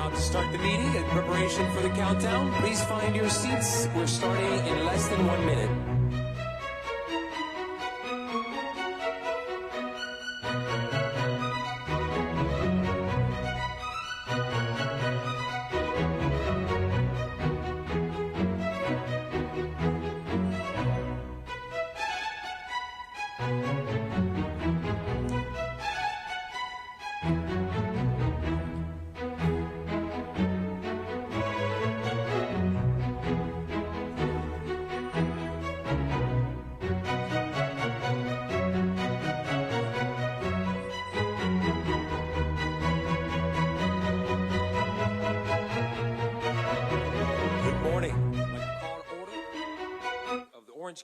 about to start the meeting. In preparation for the countdown, please find your seats. We're starting in less than 1 minute.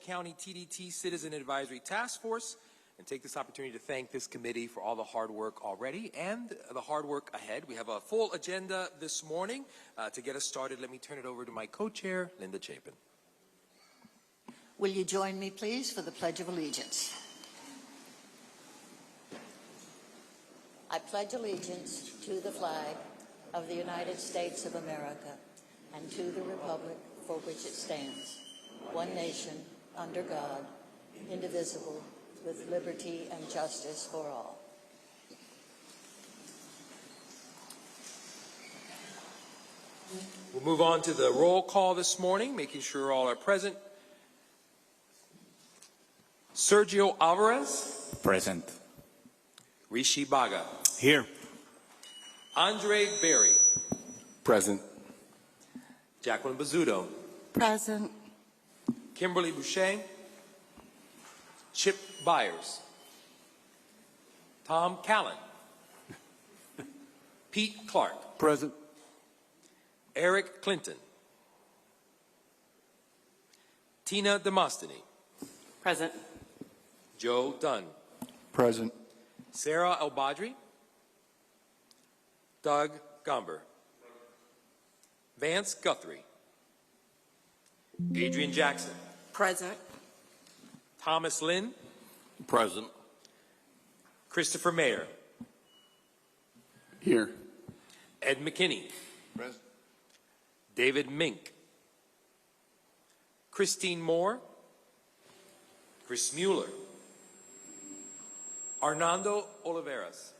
County TDT Citizen Advisory Task Force, and take this opportunity to thank this committee for all the hard work already and the hard work ahead. We have a full agenda this morning. To get us started, let me turn it over to my co-chair, Linda Chapin. Will you join me, please, for the Pledge of Allegiance? I pledge allegiance to the flag of the United States of America and to the republic for which it stands, one nation, under God, indivisible, with liberty and justice for all. We'll move on to the roll call this morning, making sure all are present. Sergio Alvarez. Present. Rishi Baga. Here. Andre Berry. Present. Jacqueline Bazzuto. Present. Kimberly Boucher. Chip Byers. Tom Callan. Pete Clark. Present. Eric Clinton. Tina Demosthenes. Present. Joe Dunn. Present. Sarah El Badri. Doug Gomber. Vance Guthrie. Adrian Jackson. Present. Thomas Lynn. Present. Christopher Mayer. Here. Ed McKinney. Present. David Mink. Christine Moore. Chris Mueller. Arnando Oliveras.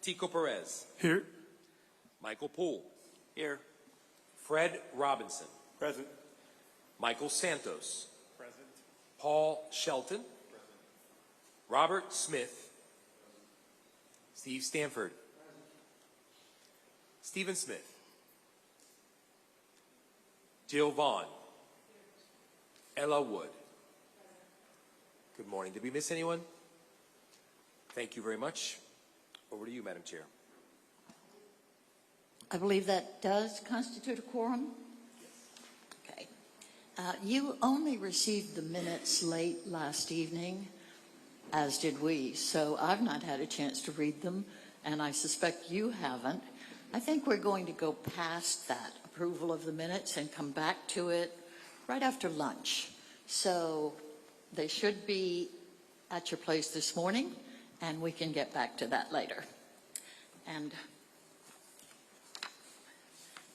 Tico Perez. Here. Michael Poole. Here. Fred Robinson. Present. Michael Santos. Present. Paul Shelton. Present. Robert Smith. Steve Stanford. Present. Stephen Smith. Jill Vaughn. Ella Wood. Good morning. Did we miss anyone? Thank you very much. Over to you, Madam Chair. I believe that does constitute a quorum. Okay. You only received the minutes late last evening, as did we, so I've not had a chance to read them, and I suspect you haven't. I think we're going to go past that approval of the minutes and come back to it right after lunch. So they should be at your place this morning, and we can get back to that later. And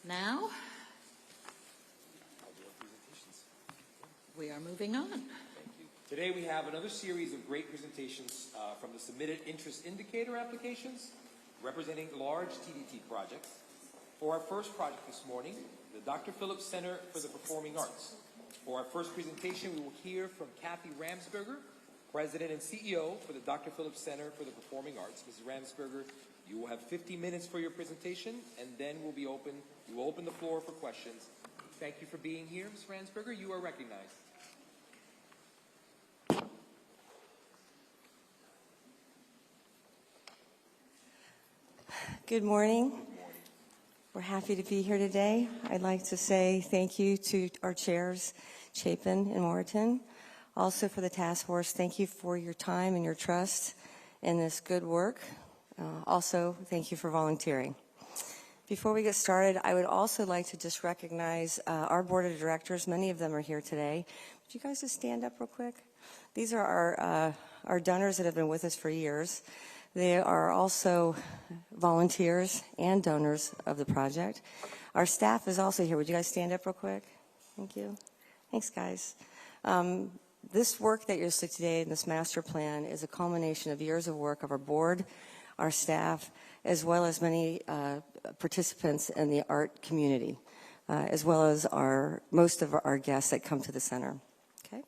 now, we are moving on. Thank you. Today we have another series of great presentations from the submitted interest indicator applications representing large TDT projects. For our first project this morning, the Dr. Phillips Center for the Performing Arts. For our first presentation, we will hear from Kathy Ramsberger, President and CEO for the Dr. Phillips Center for the Performing Arts. Mrs. Ramsberger, you will have 50 minutes for your presentation, and then we will open the floor for questions. Thank you for being here, Ms. Ramsberger. You are recognized. Good morning. We're happy to be here today. I'd like to say thank you to our chairs, Chapin and Moreton. Also for the task force, thank you for your time and your trust in this good work. Also, thank you for volunteering. Before we get started, I would also like to just recognize our board of directors. Many of them are here today. Would you guys just stand up real quick? These are our donors that have been with us for years. They are also volunteers and donors of the project. Our staff is also here. Would you guys stand up real quick? Thank you. Thanks, guys. This work that you're seeing today in this master plan is a culmination of years of work of our board, our staff, as well as many participants in the art community, as well as most of our guests that come to the center. Okay.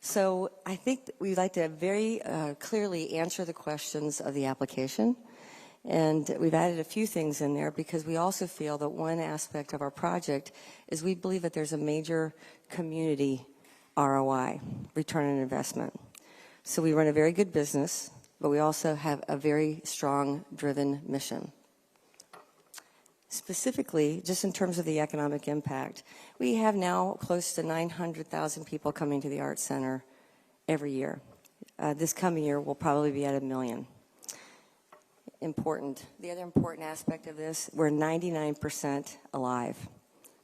So I think that we'd like to very clearly answer the questions of the application. And we've added a few things in there because we also feel that one aspect of our project is we believe that there's a major community ROI, return on investment. So we run a very good business, but we also have a very strong, driven mission. Specifically, just in terms of the economic impact, we have now close to 900,000 people coming to the Arts Center every year. This coming year, we'll probably be at 1 million. Important. The other important aspect of this, we're 99% alive.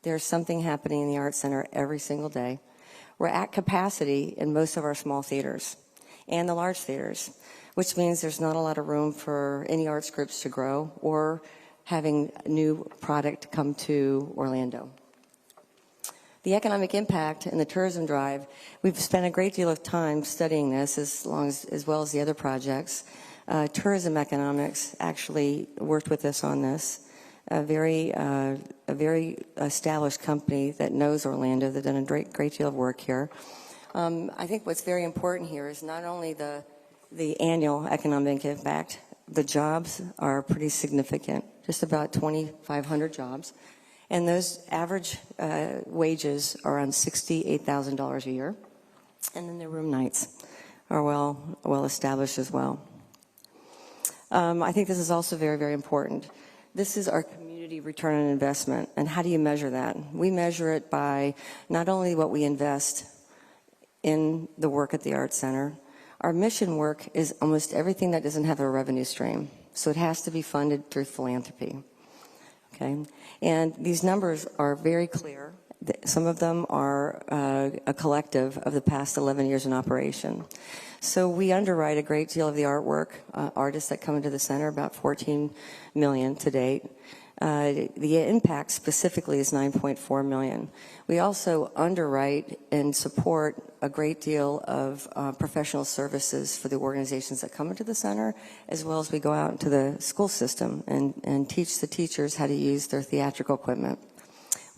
There's something happening in the Arts Center every single day. We're at capacity in most of our small theaters and the large theaters, which means there's not a lot of room for any arts groups to grow or having new product come to Orlando. The economic impact and the tourism drive, we've spent a great deal of time studying this as well as the other projects. Tourism economics actually worked with us on this. A very established company that knows Orlando. They've done a great deal of work here. I think what's very important here is not only the annual economic impact, the jobs are pretty significant, just about 2,500 jobs. And those average wages are around $68,000 a year. And then the room nights are well established as well. I think this is also very, very important. This is our community return on investment. And how do you measure that? We measure it by not only what we invest in the work at the Arts Center. Our mission work is almost everything that doesn't have a revenue stream. So it has to be funded through philanthropy. Okay? And these numbers are very clear. Some of them are a collective of the past 11 years in operation. So we underwrite a great deal of the artwork, artists that come into the center, about 14 million to date. The impact specifically is 9.4 million. We also underwrite and support a great deal of professional services for the organizations that come into the center, as well as we go out into the school system and teach the teachers how to use their theatrical equipment.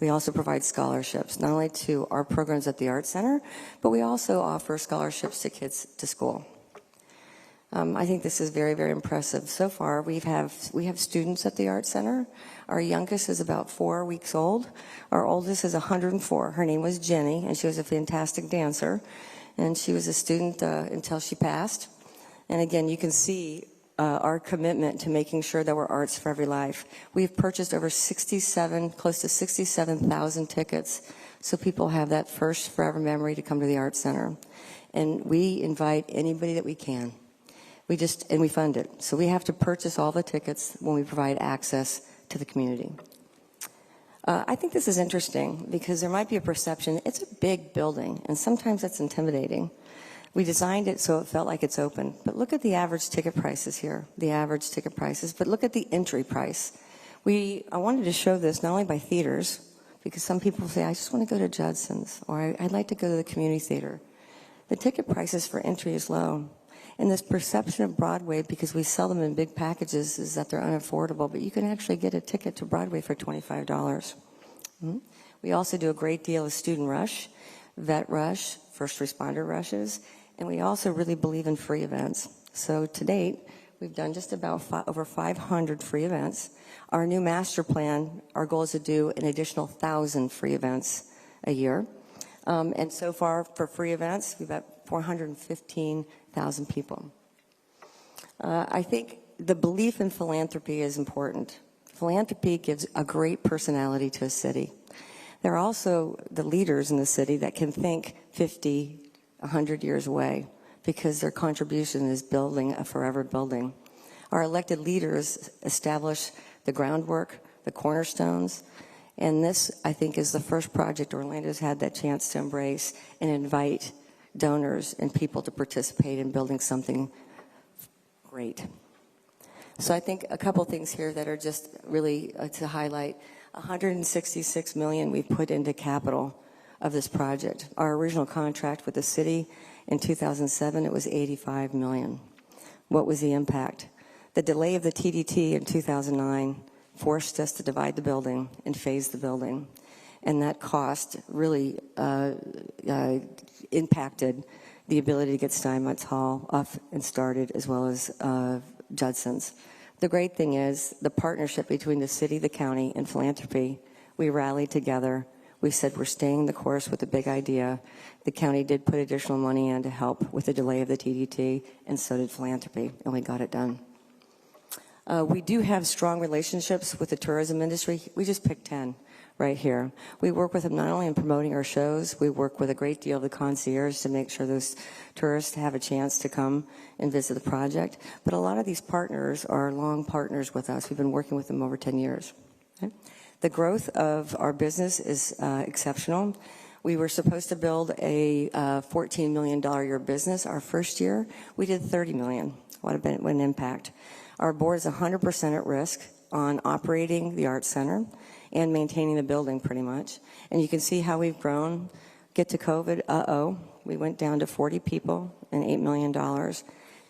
We also provide scholarships, not only to our programs at the Arts Center, but we also offer scholarships to kids to school. I think this is very, very impressive. So far, we have students at the Arts Center. Our youngest is about 4 weeks old. Our oldest is 104. Her name was Jenny, and she was a fantastic dancer. And she was a student until she passed. And again, you can see our commitment to making sure that we're arts for every life. We've purchased over close to 67,000 tickets, so people have that first forever memory to come to the Arts Center. And we invite anybody that we can. And we fund it. So we have to purchase all the tickets when we provide access to the community. I think this is interesting because there might be a perception, it's a big building, and sometimes that's intimidating. We designed it so it felt like it's open. But look at the average ticket prices here, but look at the entry price. I wanted to show this not only by theaters, because some people say, I just want to go to Judson's, or I'd like to go to the community theater. The ticket prices for entry is low. And this perception of Broadway, because we sell them in big packages, is that they're unaffordable. But you can actually get a ticket to Broadway for $25. Mm-hmm. We also do a great deal of student rush, vet rush, first responder rushes, and we also really believe in free events. So to date, we've done just about over 500 free events. Our new master plan, our goal is to do an additional 1,000 free events a year. And so far for free events, we've got 415,000 people. I think the belief in philanthropy is important. Philanthropy gives a great personality to a city. There are also the leaders in the city that can think 50, 100 years away because their contribution is building a forever building. Our elected leaders establish the groundwork, the cornerstones, and this, I think, is the first project Orlando's had that chance to embrace and invite donors and people to participate in building something great. So I think a couple things here that are just really to highlight. 166 million we put into capital of this project. Our original contract with the city in 2007, it was 85 million. What was the impact? The delay of the TDT in 2009 forced us to divide the building and phase the building. And that cost really impacted the ability to get Steinmetz Hall up and started, as well as Judson's. The great thing is the partnership between the city, the county, and philanthropy. We rallied together. We said we're staying the course with the big idea. The county did put additional money in to help with the delay of the TDT, and so did philanthropy, and we got it done. We do have strong relationships with the tourism industry. We just picked 10 right here. We work with them not only in promoting our shows, we work with a great deal of the concierge to make sure those tourists have a chance to come and visit the project. But a lot of these partners are long partners with us. We've been working with them over 10 years. Okay? The growth of our business is exceptional. We were supposed to build a $14 million a year business. Our first year, we did $30 million. What an impact. Our board is 100% at risk on operating the Arts Center and maintaining the building pretty much. And you can see how we've grown. Get to COVID, we went down to 40 people and $8 million.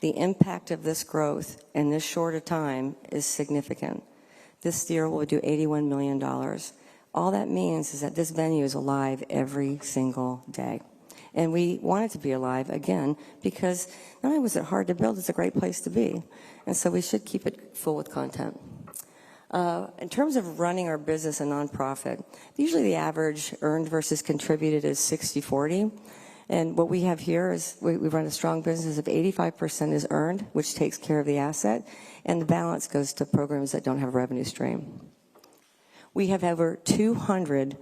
The impact of this growth in this short a time is significant. This year we'll do $81 million. All that means is that this venue is alive every single day. And we want it to be alive, again, because not only was it hard to build, it's a great place to be. And so we should keep it full with content. In terms of running our business, a nonprofit, usually the average earned versus contributed is 60-40. And what we have here is we run a strong business of 85% is earned, which takes care of the asset, and the balance goes to programs that don't have a revenue stream. We have over 200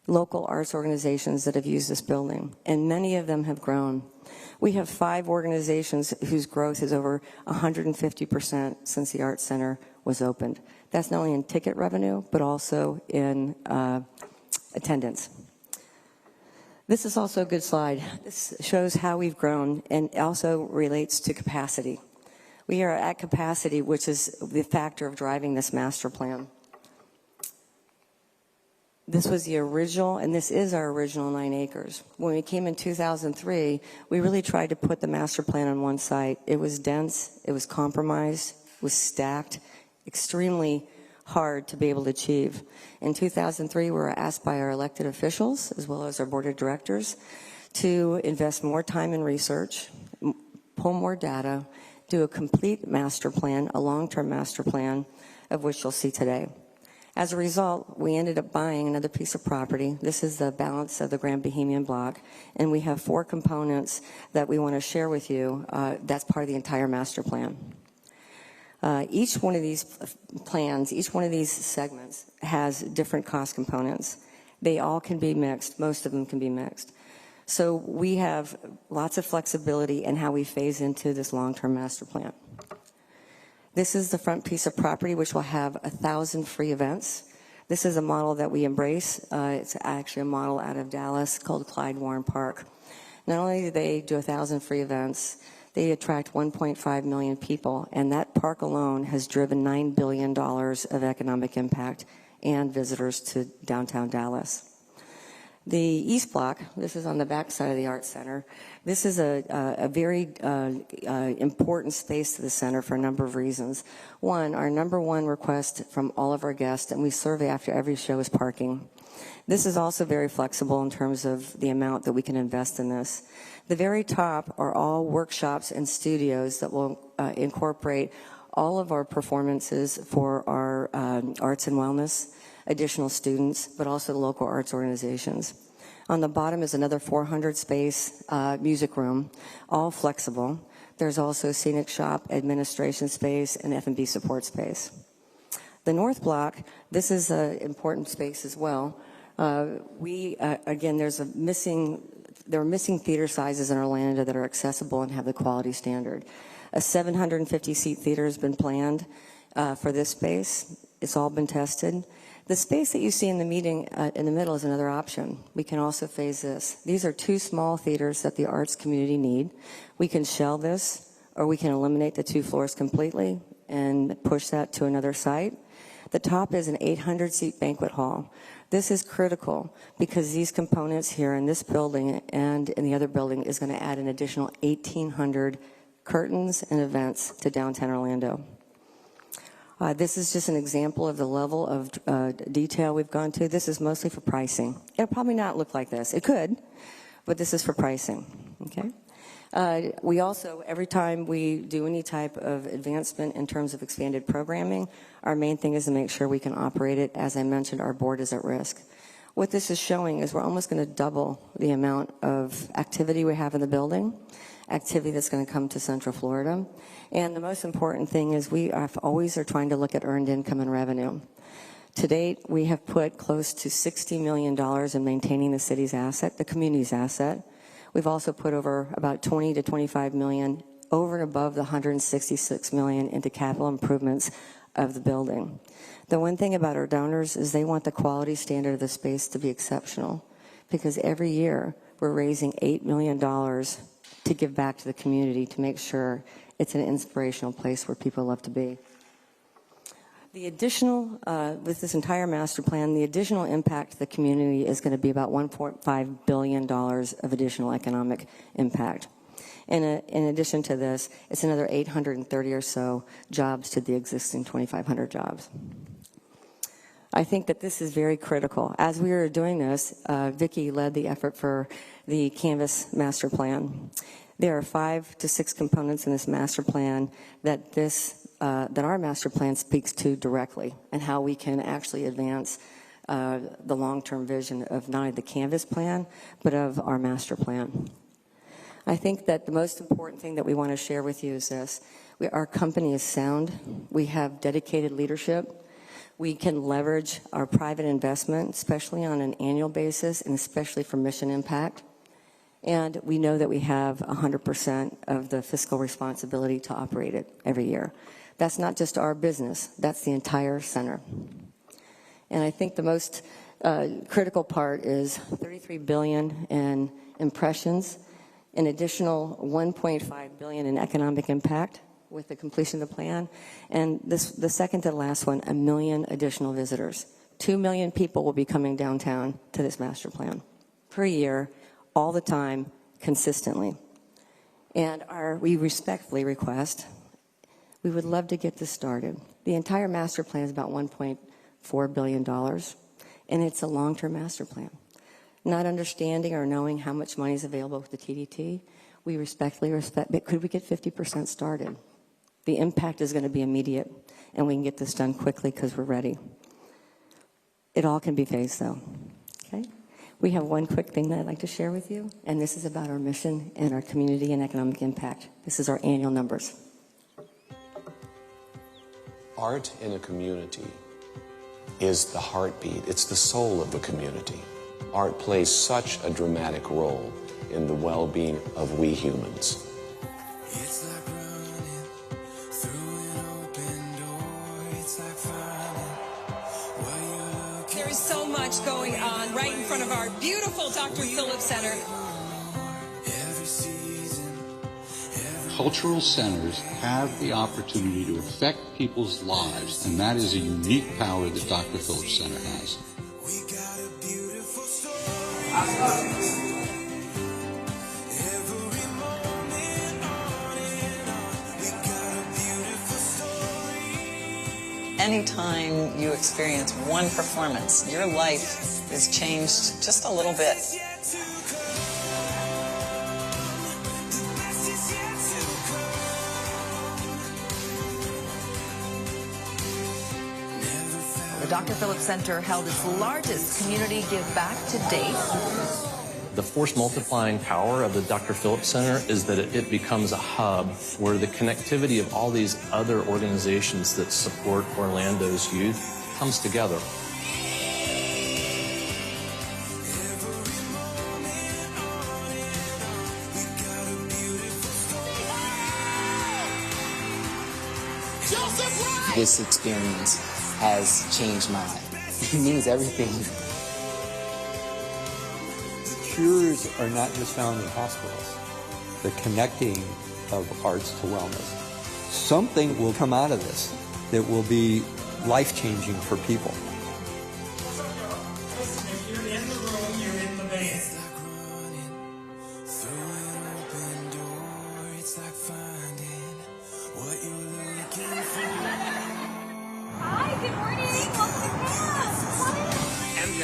local arts organizations that have used this building, and many of them have grown. We have 5 organizations whose growth is over 150% since the Arts Center was opened. That's not only in ticket revenue, but also in attendance. This is also a good slide. This shows how we've grown and also relates to capacity. We are at capacity, which is the factor of driving this master plan. This was the original, and this is our original 9 acres. When we came in 2003, we really tried to put the master plan on one site. It was dense, it was compromised, it was stacked, extremely hard to be able to achieve. In 2003, we were asked by our elected officials, as well as our board of directors, to invest more time in research, pull more data, do a complete master plan, a long-term master plan, of which you'll see today. As a result, we ended up buying another piece of property. This is the balance of the Grand Bohemian block, and we have 4 components that we want to share with you. That's part of the entire master plan. Each one of these plans, each one of these segments has different cost components. They all can be mixed. Most of them can be mixed. So we have lots of flexibility in how we phase into this long-term master plan. This is the front piece of property, which will have 1,000 free events. This is a model that we embrace. It's actually a model out of Dallas called Clyde Warren Park. Not only do they do 1,000 free events, they attract 1.5 million people, and that park alone has driven $9 billion of economic impact and visitors to downtown Dallas. The East Block, this is on the back side of the Arts Center. This is a very important space to the center for a number of reasons. One, our number one request from all of our guests, and we survey after every show, is parking. This is also very flexible in terms of the amount that we can invest in this. The very top are all workshops and studios that will incorporate all of our performances for our arts and wellness, additional students, but also the local arts organizations. On the bottom is another 400 space music room, all flexible. There's also scenic shop, administration space, and F&B support space. The North Block, this is an important space as well. Again, there are missing theater sizes in Orlando that are accessible and have the quality standard. A 750-seat theater has been planned for this space. It's all been tested. The space that you see in the meeting in the middle is another option. We can also phase this. These are 2 small theaters that the arts community need. We can shell this, or we can eliminate the 2 floors completely. and push that to another site. The top is an 800-seat banquet hall. This is critical because these components here in this building and in the other building is going to add an additional 1,800 curtains and events to downtown Orlando. This is just an example of the level of detail we've gone to. This is mostly for pricing. It'll probably not look like this. It could, but this is for pricing, okay? We also, every time we do any type of advancement in terms of expanded programming, our main thing is to make sure we can operate it. As I mentioned, our board is at risk. What this is showing is we're almost going to double the amount of activity we have in the building, activity that's going to come to Central Florida. And the most important thing is we always are trying to look at earned income and revenue. To date, we have put close to $60 million in maintaining the city's asset, the community's asset. We've also put over about 20 to 25 million over and above the 166 million into capital improvements of the building. The one thing about our donors is they want the quality standard of the space to be exceptional, because every year we're raising $8 million to give back to the community to make sure it's an inspirational place where people love to be. The additional, with this entire master plan, the additional impact to the community is going to be about $1.5 billion of additional economic impact. And in addition to this, it's another 830 or so jobs to the existing 2,500 jobs. I think that this is very critical. As we were doing this, Vicki led the effort for the Canvas master plan. There are 5 to 6 components in this master plan that our master plan speaks to directly, and how we can actually advance the long-term vision of not only the Canvas plan, but of our master plan. I think that the most important thing that we want to share with you is this. Our company is sound. We have dedicated leadership. We can leverage our private investment, especially on an annual basis, and especially for mission impact. And we know that we have 100% of the fiscal responsibility to operate it every year. That's not just our business. That's the entire center. And I think the most critical part is $33 billion in impressions, an additional $1.5 billion in economic impact with the completion of the plan, and the second to the last one, 1 million additional visitors. 2 million people will be coming downtown to this master plan per year, all the time, consistently. And we respectfully request, we would love to get this started. The entire master plan is about $1.4 billion, and it's a long-term master plan. Not understanding or knowing how much money is available with the TDT, we respectfully respect, but could we get 50% started? The impact is going to be immediate, and we can get this done quickly because we're ready. It all can be phased, though. Okay? We have one quick thing that I'd like to share with you, and this is about our mission and our community and economic impact. This is our annual numbers. Art in a community is the heartbeat. It's the soul of the community. Art plays such a dramatic role in the well-being of we humans. It's like running through an open door. It's like finding what you're looking. There is so much going on right in front of our beautiful Dr. Phillips Center. Every season, Cultural centers have the opportunity to affect people's lives, and that is a unique power that Dr. Phillips Center has. we got a beautiful story. Every moment on and on. We got a beautiful story. Anytime you experience one performance, your life is changed just a little bit. Yet to come. The best is yet to come. Never felt The Dr. Phillips Center held its largest community give back to date. The force multiplying power of the Dr. Phillips Center is that it becomes a hub where the connectivity of all these other organizations that support Orlando's youth comes together. This experience has changed my life. It means everything. Cures are not just found in hospitals. The connecting of arts to wellness something will come out of this that will be life-changing for people. If you're in the room, you're in the band. It's like running through an open door. It's like finding what you're looking for. Hi, good morning. Welcome to camp. MJ,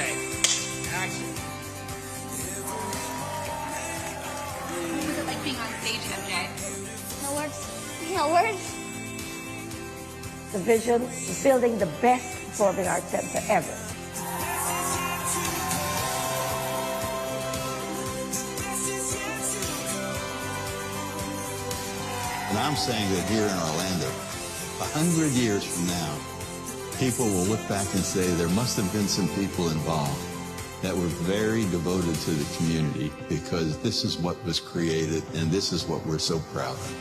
action. What was it like being on stage, MJ? No words. No words. The vision is building the best performing arts center ever. And I'm saying that here in Orlando, 100 years from now, people will look back and say there must have been some people involved that were very devoted to the community, because this is what was created and this is what we're so proud of.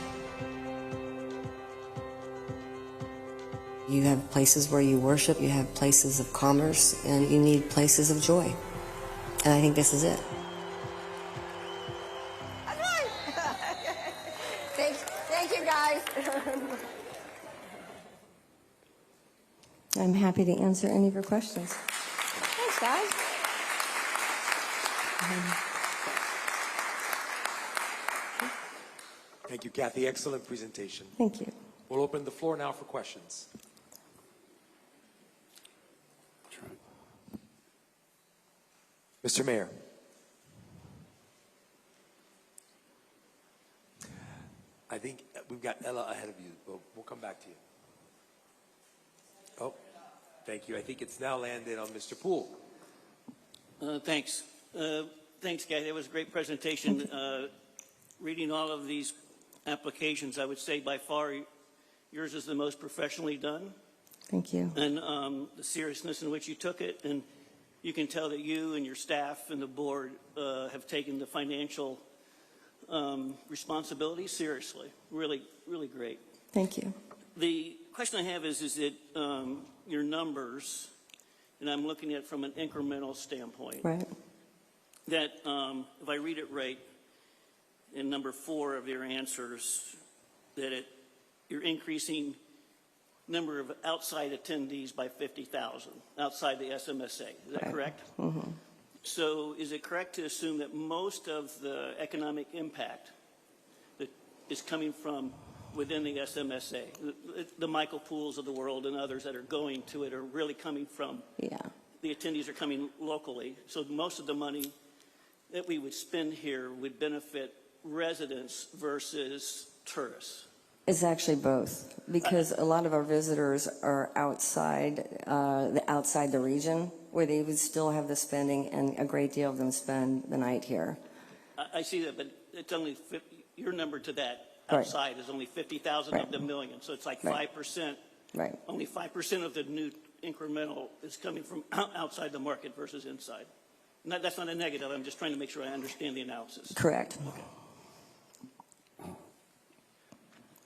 You have places where you worship, you have places of commerce, and you need places of joy. And I think this is it. Thank you, guys. I'm happy to answer any of your questions. Thanks, guys. Thank you, Kathy. Excellent presentation. Thank you. We'll open the floor now for questions. Mr. Mayor. I think we've got Ella ahead of you, but we'll come back to you. Oh, thank you. I think it's now landed on Mr. Poole. Thanks. Thanks, guys. It was a great presentation. Reading all of these applications, I would say by far yours is the most professionally done. Thank you. And the seriousness in which you took it. And you can tell that you and your staff and the board have taken the financial responsibility seriously. Really, really great. Thank you. The question I have is that your numbers, and I'm looking at it from an incremental standpoint. Right. That if I read it right, in number 4 of your answers, that you're increasing number of outside attendees by 50,000 outside the SMSA. Is that Right. correct? Mm-hmm. So is it correct to assume that most of the economic impact that is coming from within the SMSA, the Michael Pools of the world and others that are going to it are really coming from, the attendees are coming locally. So most of the money that we would spend here would benefit residents versus tourists. It's actually both, because a lot of our visitors are outside the region, where they would still have the spending, and a great deal of them spend the night here. I see that, but it's only your number to that Right. outside is only 50,000 of the million, so it's like 5%. Right. Only 5% of the new incremental is coming from outside the market versus inside. That's not a negative. I'm just trying to make sure I understand the analysis. Correct. Okay.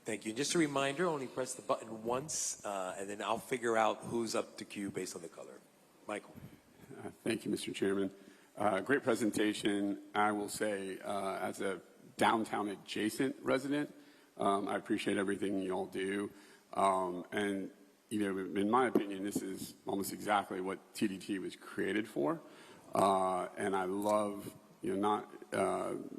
Thank you. And just a reminder, only press the button once, and then I'll figure out who's up to queue based on the color. Michael. Thank you, Mr. Chairman. Great presentation. I will say, as a downtown adjacent resident, I appreciate everything you all do. And, you know, in my opinion, this is almost exactly what TDT was created for. And I love, you know,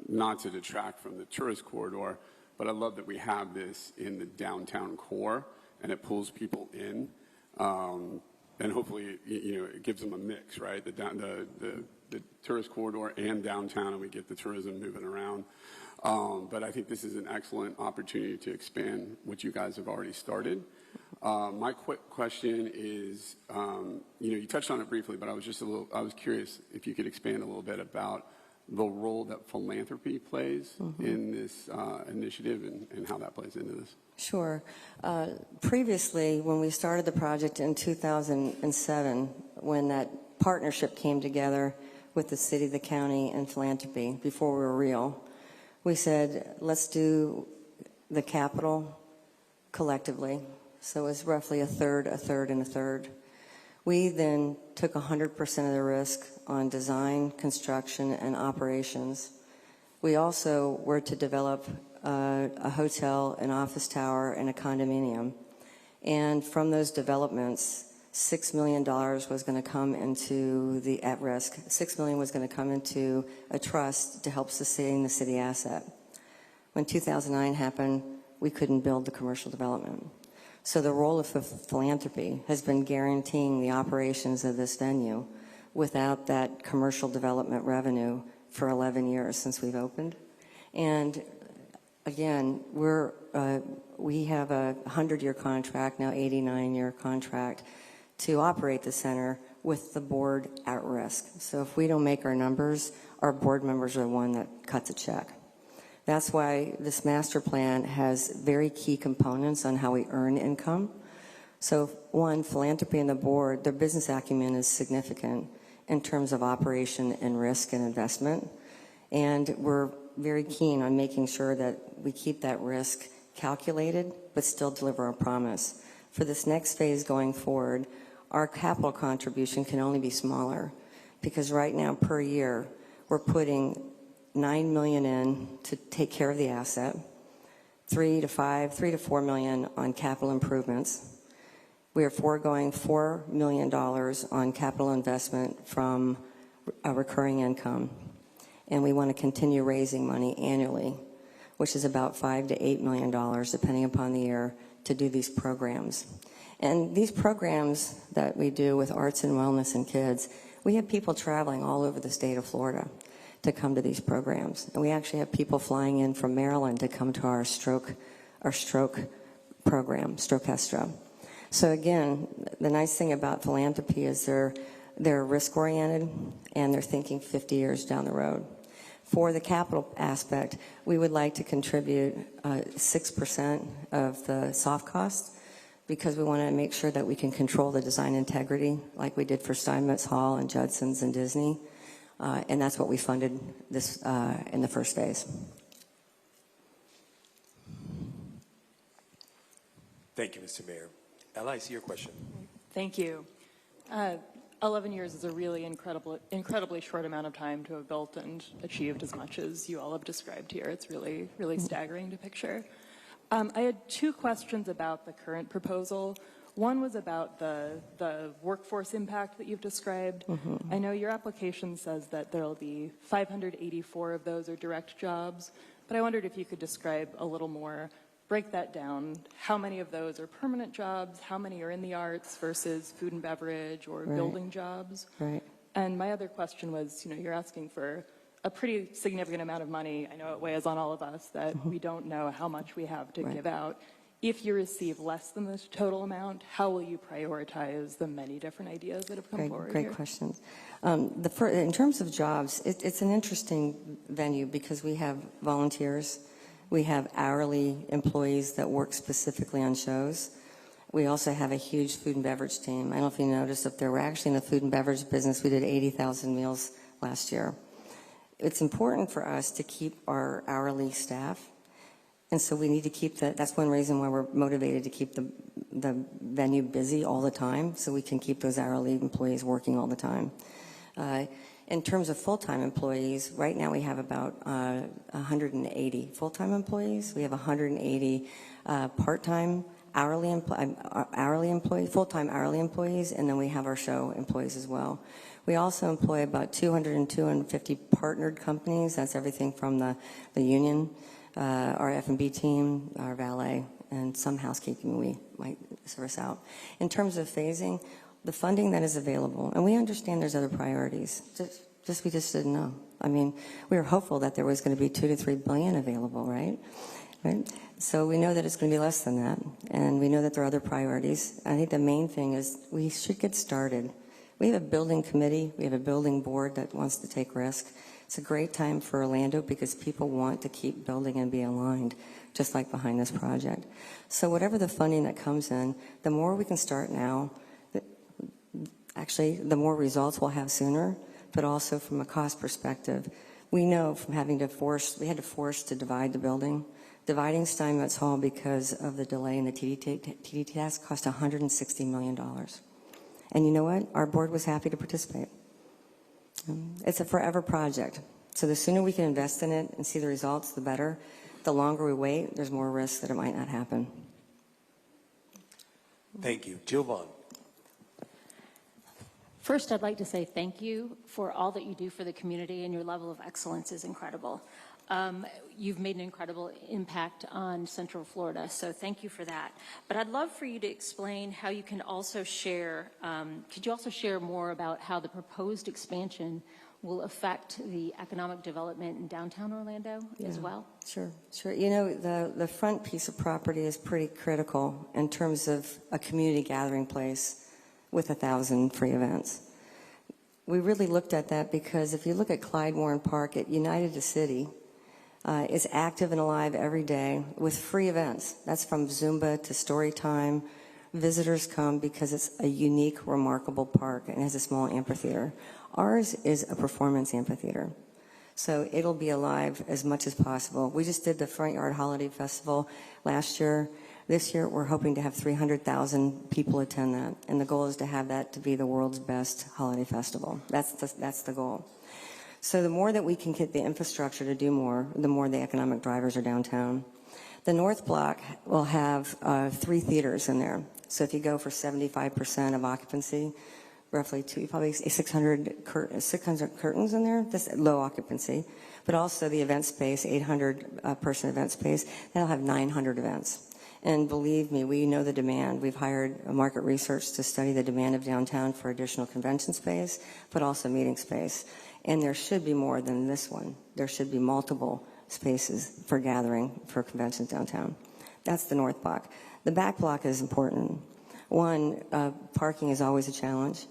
not to detract from the tourist corridor, but I love that we have this in the downtown core, and it pulls people in. And hopefully, you know, it gives them a mix, right? The tourist corridor and downtown, and we get the tourism moving around. But I think this is an excellent opportunity to expand what you guys have already started. My quick question is, you know, you touched on it briefly, but I was curious if you could expand a little bit about the role that philanthropy plays in this initiative and how that plays into this. Sure. Previously, when we started the project in 2007, when that partnership came together with the city, the county, and philanthropy, before we were real, we said, let's do the capital collectively. So it was roughly a third, and a third. We then took 100% of the risk on design, construction, and operations. We also were to develop a hotel, an office tower, and a condominium. And from those developments, $6 million was going to come into the at-risk. $6 million was going to come into a trust to help sustain the city asset. When 2009 happened, we couldn't build the commercial development. So the role of philanthropy has been guaranteeing the operations of this venue without that commercial development revenue for 11 years since we've opened. And again, we have a 100-year contract, now 89-year contract, to operate the center with the board at risk. So if we don't make our numbers, our board members are the one that cuts a check. That's why this master plan has very key components on how we earn income. So one, philanthropy and the board, their business acumen is significant in terms of operation and risk and investment. And we're very keen on making sure that we keep that risk calculated, but still deliver our promise. For this next phase going forward, our capital contribution can only be smaller because right now per year, we're putting $9 million in to take care of the asset, $3 to $4 million on capital improvements. We are foregoing $4 million on capital investment from a recurring income. And we want to continue raising money annually, which is about $5 to $8 million, depending upon the year, to do these programs. And these programs that we do with arts and wellness and kids, we have people traveling all over the state of Florida to come to these programs. And we actually have people flying in from Maryland to come to our stroke program, Strokeestra. So again, the nice thing about philanthropy is they're risk-oriented and they're thinking 50 years down the road. For the capital aspect, we would like to contribute 6% of the soft costs because we want to make sure that we can control the design integrity like we did for Steinmetz Hall and Judson's and Disney. And that's what we funded this in the first phase. Thank you, Mr. Mayor. Ella, I see your question. Thank you. 11 years is a really incredibly short amount of time to have built and achieved as much as you all have described here. It's really, really staggering to picture. I had two questions about the current proposal. One was about the workforce impact that you've described. I know your application says that there will be 584 of those are direct jobs, but I wondered if you could describe a little more, break that down. How many of those are permanent jobs? How many are in the arts versus food and beverage or building jobs? Right. And my other question was, you're asking for a pretty significant amount of money. I know it weighs on all of us that we don't know how much we have to give out. If you receive less than this total amount, how will you prioritize the many different ideas that have come forward Great here? questions. In terms of jobs, it's an interesting venue because we have volunteers. We have hourly employees that work specifically on shows. We also have a huge food and beverage team. I don't know if you noticed up there, we're actually in the food and beverage business. We did 80,000 meals last year. It's important for us to keep our hourly staff. And so we need to keep that. That's one reason why we're motivated to keep the venue busy all the time, so we can keep those hourly employees working all the time. In terms of full-time employees, right now we have about 180 full-time employees. We have 180 part-time hourly employees, full-time hourly employees, and then we have our show employees as well. We also employ about 200 and 250 partnered companies. That's everything from the union, our F&B team, our valet, and some housekeeping we might service out. In terms of phasing, the funding that is available, and we understand there's other priorities. We just didn't know. I mean, we were hopeful that there was going to be $2 to $3 billion available, right? So we know that it's going to be less than that, and we know that there are other priorities. I think the main thing is we should get started. We have a building committee. We have a building board that wants to take risk. It's a great time for Orlando because people want to keep building and be aligned, just like behind this project. So whatever the funding that comes in, the more we can start now, actually, the more results we'll have sooner, but also from a cost perspective. We know from having to we had to force to divide the building. Dividing Steinmetz Hall because of the delay in the TDT task cost $160 million. And you know what? Our board was happy to participate. It's a forever project. So the sooner we can invest in it and see the results, the better. the longer we wait, there's more risk that it might not happen. Thank you. Jill Vaughn. First, I'd like to say thank you for all that you do for the community, and your level of excellence is incredible. You've made an incredible impact on Central Florida, so thank you for that. But I'd love for you to explain how you can also share, could you also share more about how the proposed expansion will affect the economic development in downtown Orlando as well? Sure. You know, the front piece of property is pretty critical in terms of a community gathering place with 1,000 free events. We really looked at that because if you look at Clyde Warren Park at United the City, is active and alive every day with free events. That's from Zumba to story time. Visitors come because it's a unique, remarkable park and has a small amphitheater. Ours is a performance amphitheater. So it'll be alive as much as possible. We just did the Front Yard Holiday Festival last year. This year, we're hoping to have 300,000 people attend that. And the goal is to have that to be the world's best holiday festival. That's the goal. So the more that we can get the infrastructure to do more, the more the economic drivers are downtown. The North Block will have 3 theaters in there. So if you go for 75% of occupancy, roughly probably 600 curtains in there, that's low occupancy. But also the event space, 800 person event space, that'll have 900 events. And believe me, we know the demand. We've hired market research to study the demand of downtown for additional convention space, but also meeting space. And there should be more than this one. There should be multiple spaces for gathering for conventions downtown. That's the North Block. The back block is important. One, parking is always a challenge.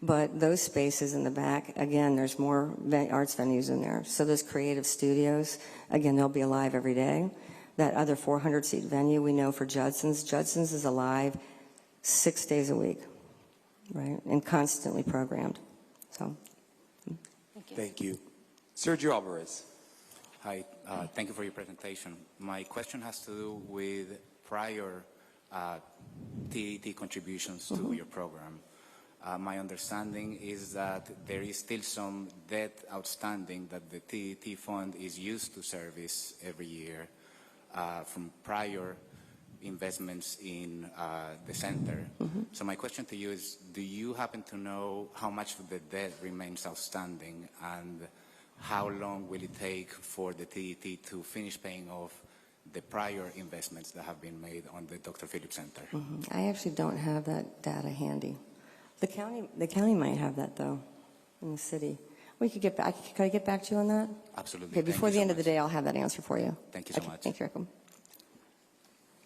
But those spaces in the back, again, there's more arts venues in there. So those creative studios, again, they'll be alive every day. That other 400-seat venue we know for Judson's is alive 6 days a week, right? And constantly programmed. So, Thank you. Sergio Alvarez. Hi, thank you for your presentation. My question has to do with prior TET contributions to your program. My understanding is that there is still some debt outstanding that the TET fund is used to service every year from prior investments in the center. So my question to you is, do you happen to know how much of the debt remains outstanding, and how long will it take for the TET to finish paying off the prior investments that have been made on the Dr. Phillips Center? I actually don't have that data handy. The county might have that, though, in the city. We could get back. Could I get back to you on that? Absolutely. Okay, before the end of the day, I'll have that answer for you. Thank you so much. Thank you, Rick.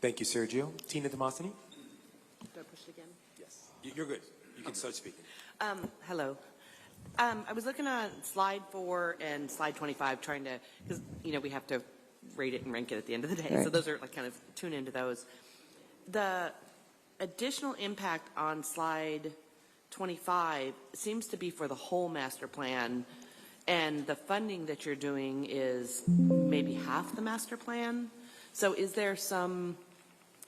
Thank you, Sergio. Tina Tomasini? Do I push it again? Yes. You're good. You can start speaking. Hello. I was looking on slide 4 and slide 25, trying to, because, you know, we have to rate it and rank it at the end of the day. Right. So those are like kind of tune into those. The additional impact on slide 25 seems to be for the whole master plan, and the funding that you're doing is maybe half the master plan. So is there some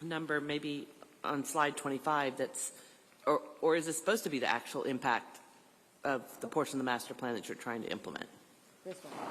number maybe on slide 25 that's, or is it supposed to be the actual impact of the portion of the master plan that you're trying to implement?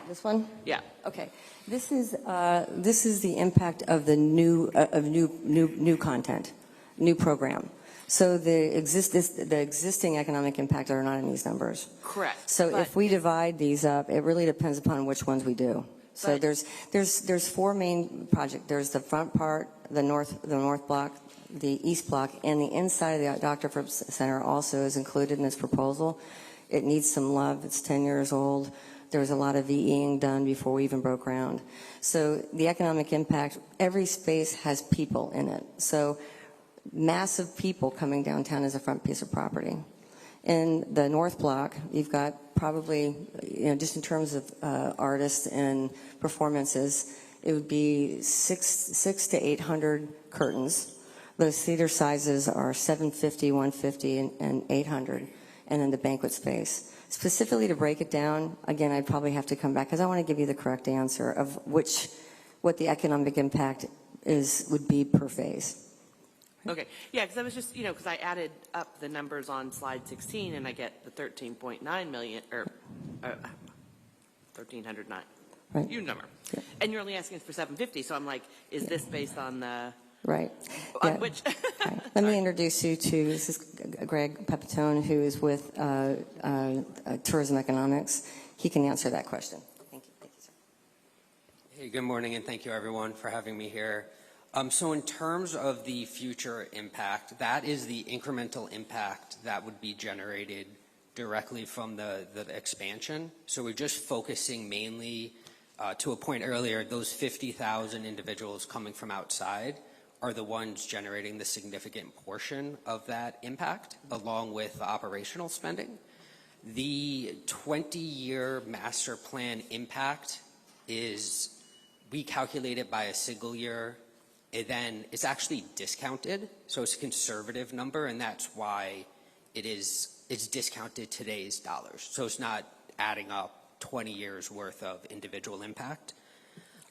This one? Yeah. Okay. This is the impact of the new content, new program. So the existing economic impact are not in these numbers. Correct. So if we divide these up, it really depends upon which ones we do. So there's 4 main projects. There's the front part, the north block, the east block, and the inside of the Dr. Phillips Center also is included in this proposal. It needs some love. It's 10 years old. There was a lot of VEing done before we even broke ground. So the economic impact, every space has people in it. So massive people coming downtown is a front piece of property. In the north block, you've got probably, you know, just in terms of artists and performances, it would be 600 to 800 curtains. Those theater sizes are 750, 150, and 800, and then the banquet space. Specifically to break it down, again, I'd probably have to come back because I want to give you the correct answer of what the economic impact would be per phase. Okay. Yeah, because I was just, you know, because I added up the numbers on slide 16 and I get the 13.9 million, or 1,309. Right. Huge number. And you're only asking for 750, so I'm like, is this based on the... Right. On Yeah. which... Right. Let me introduce you to, this is Greg Pepitone, who is with Tourism Economics. He can answer that question. Thank you. Thank you, sir. Hey, good morning, and thank you, everyone, for having me here. So in terms of the future impact, that is the incremental impact that would be generated directly from the expansion. So we're just focusing mainly, to a point earlier, those 50,000 individuals coming from outside are the ones generating the significant portion of that impact, along with the operational spending. The 20-year master plan impact is, we calculate it by a single year. Then it's actually discounted, so it's a conservative number, and that's why it's discounted today's dollars. So it's not adding up 20 years worth of individual impact.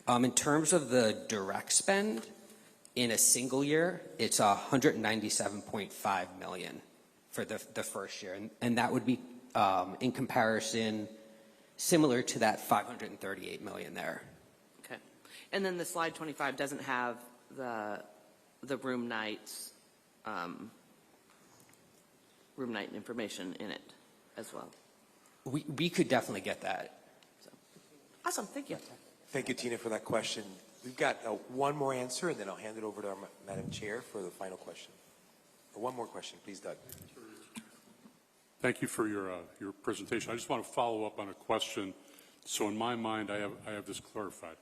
In terms of the direct spend, in a single year, it's $197.5 million for the first year, and that would be in comparison similar to that $538 million there. Okay. And then the slide 25 doesn't have the room nights, room night information in it as well. We could definitely get that. So. Awesome, thank you. Thank you, Tina, for that question. We've got one more answer, and then I'll hand it over to our Madam Chair for the final question. Or one more question, please, Doug. Thank you for your presentation. I just want to follow up on a question. So in my mind, I have this clarified.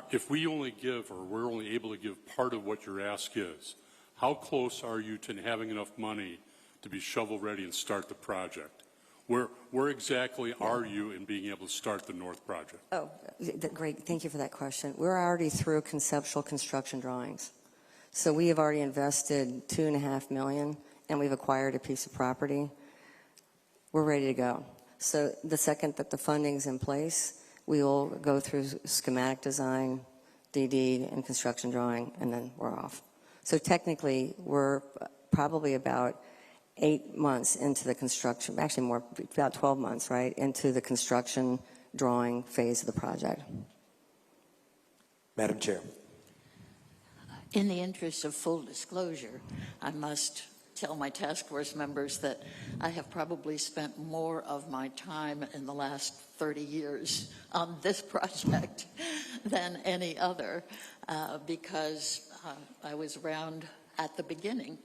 If we only give, or we're only able to give part of what your ask is, how close are you to having enough money to be shovel ready and start the project? Where exactly are you in being able to start the North project? Oh, great. Thank you for that question. We're already through conceptual construction drawings. So we have already invested $2.5 million, and we've acquired a piece of property. We're ready to go. So the second that the funding's in place, we will go through schematic design, DD, and construction drawing, and then we're off. So technically, we're probably about 8 months into the construction, actually more, about 12 months, right, into the construction drawing phase of the project. Madam Chair. In the interest of full disclosure, I must tell my task force members that I have probably spent more of my time in the last 30 years on this project than any other because I was around at the beginning.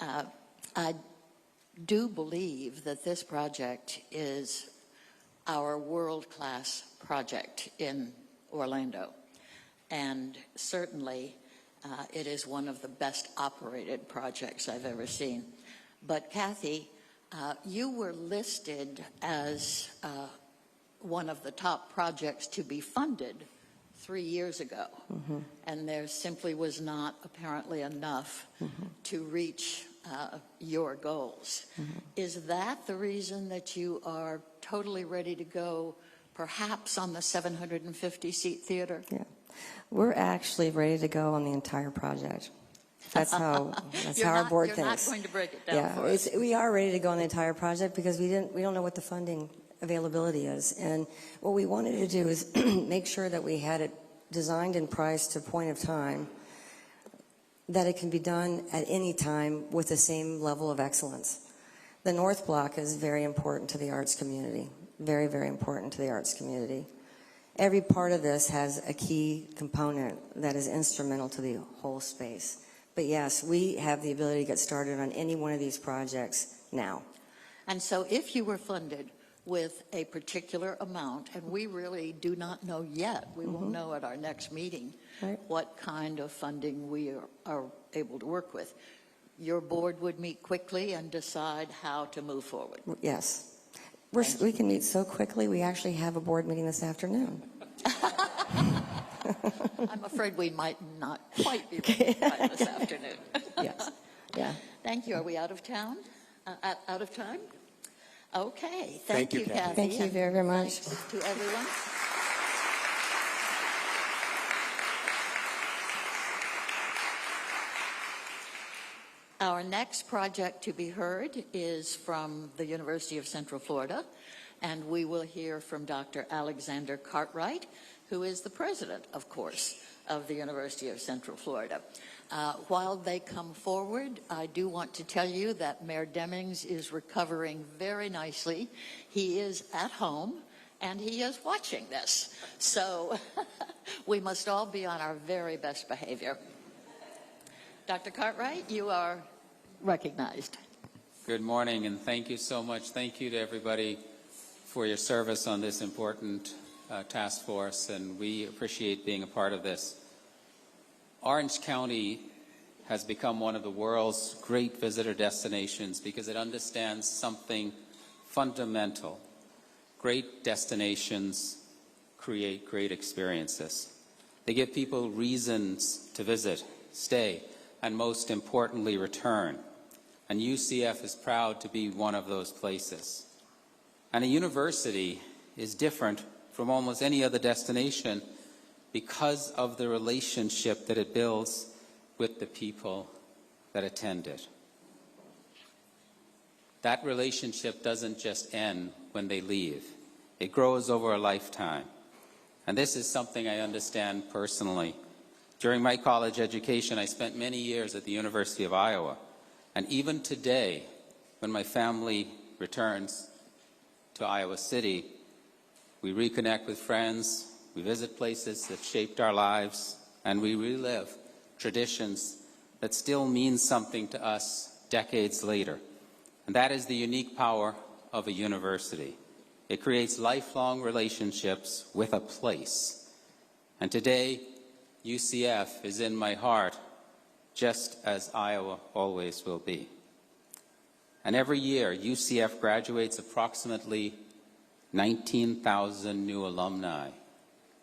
I do believe that this project is our world-class project in Orlando, and certainly it is one of the best operated projects I've ever seen. But Kathy, you were listed as one of the top projects to be funded 3 years ago, and there simply was not apparently enough to reach your goals. Is that the reason that you are totally ready to go, perhaps on the 750-seat theater? Yeah. We're actually ready to go on the entire project. That's how our board thinks. You're not going to break it down for us. We are ready to go on the entire project because we don't know what the funding availability is. And what we wanted to do is make sure that we had it designed and priced to a point of time that it can be done at any time with the same level of excellence. The North Block is very important to the arts community, very, very important to the arts community. Every part of this has a key component that is instrumental to the whole space. But yes, we have the ability to get started on any one of these projects now. And so if you were funded with a particular amount, and we really do not know yet, we will know at our next meeting what kind of funding we are able to work with, your board would meet quickly and decide how to move forward. Yes. We can meet so quickly, we actually have a board meeting this afternoon. I'm afraid we might not quite be ready by this afternoon. Yes. Yeah. Thank you. Are we out of town? Out of time? Okay. Thank you, Kathy. Thank you very, very much. Thanks to everyone. Our next project to be heard is from the University of Central Florida, and we will hear from Dr. Alexander Cartwright, who is the president, of course, of the University of Central Florida. While they come forward, I do want to tell you that Mayor Demings is recovering very nicely. He is at home, and he is watching this. So we must all be on our very best behavior. Dr. Cartwright, you are recognized. Good morning, and thank you so much. Thank you to everybody for your service on this important task force, and we appreciate being a part of this. Orange County has become one of the world's great visitor destinations because it understands something fundamental. Great destinations create great experiences. They give people reasons to visit, stay, and most importantly, return. And UCF is proud to be one of those places. And a university is different from almost any other destination because of the relationship that it builds with the people that attend it. That relationship doesn't just end when they leave. It grows over a lifetime. And this is something I understand personally. During my college education, I spent many years at the University of Iowa. And even today, when my family returns to Iowa City, we reconnect with friends, we visit places that shaped our lives, and we relive traditions that still mean something to us decades later. And that is the unique power of a university. It creates lifelong relationships with a place. And today, UCF is in my heart, just as Iowa always will be. And every year, UCF graduates approximately 19,000 new alumni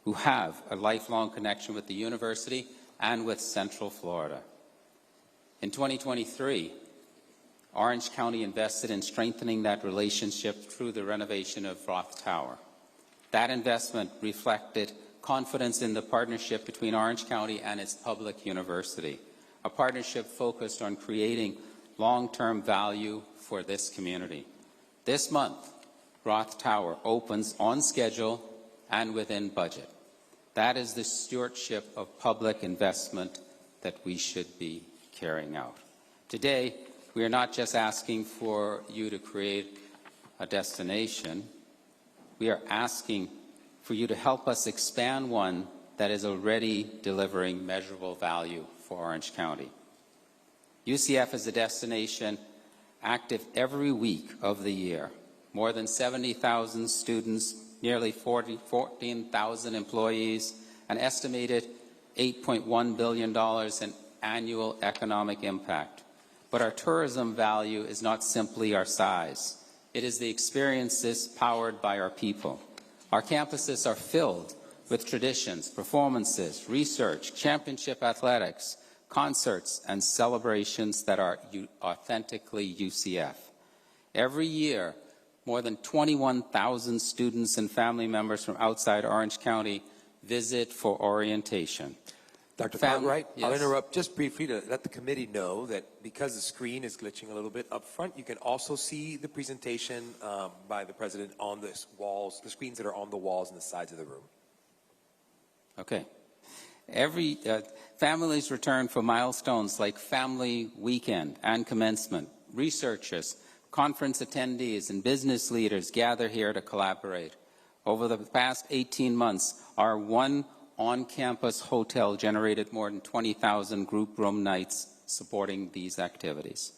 who have a lifelong connection with the university and with Central Florida. In 2023, Orange County invested in strengthening that relationship through the renovation of Roth Tower. That investment reflected confidence in the partnership between Orange County and its public university, a partnership focused on creating long-term value for this community. This month, Roth Tower opens on schedule and within budget. That is the stewardship of public investment that we should be carrying out. Today, we are not just asking for you to create a destination. We are asking for you to help us expand one that is already delivering measurable value for Orange County. UCF is a destination active every week of the year. More than 70,000 students, nearly 14,000 employees, an estimated $8.1 billion in annual economic impact. But our tourism value is not simply our size. It is the experiences powered by our people. Our campuses are filled with traditions, performances, research, championship athletics, concerts, and celebrations that are authentically UCF. Every year, more than 21,000 students and family members from outside Orange County visit for orientation. Dr. Cartwright, Yes. I'll interrupt just briefly to let the committee know that because the screen is glitching a little bit up front, you can also see the presentation by the president on the walls, the screens that are on the walls and the sides of the room. Okay. Families return for milestones like Family Weekend and Commencement. Researchers, conference attendees, and business leaders gather here to collaborate. Over the past 18 months, our one on-campus hotel generated more than 20,000 group room nights supporting these activities.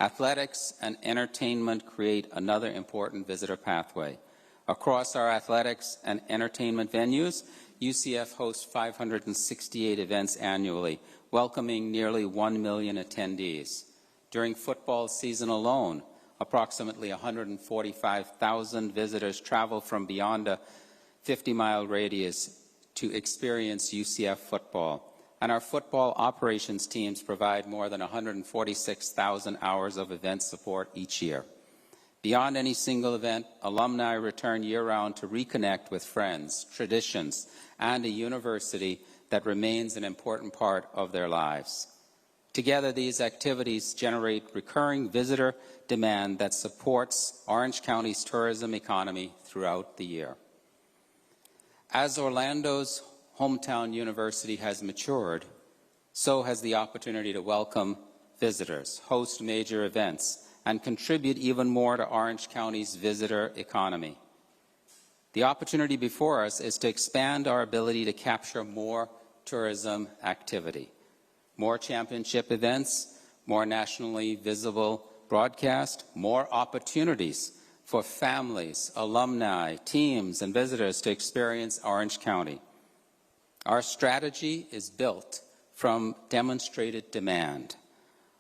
Athletics and entertainment create another important visitor pathway. Across our athletics and entertainment venues, UCF hosts 568 events annually, welcoming nearly 1 million attendees. During football season alone, approximately 145,000 visitors travel from beyond a 50-mile radius to experience UCF football. And our football operations teams provide more than 146,000 hours of event support each year. Beyond any single event, alumni return year-round to reconnect with friends, traditions, and a university that remains an important part of their lives. Together, these activities generate recurring visitor demand that supports Orange County's tourism economy throughout the year. As Orlando's hometown university has matured, so has the opportunity to welcome visitors, host major events, and contribute even more to Orange County's visitor economy. The opportunity before us is to expand our ability to capture more tourism activity, more championship events, more nationally visible broadcast, more opportunities for families, alumni, teams, and visitors to experience Orange County. Our strategy is built from demonstrated demand.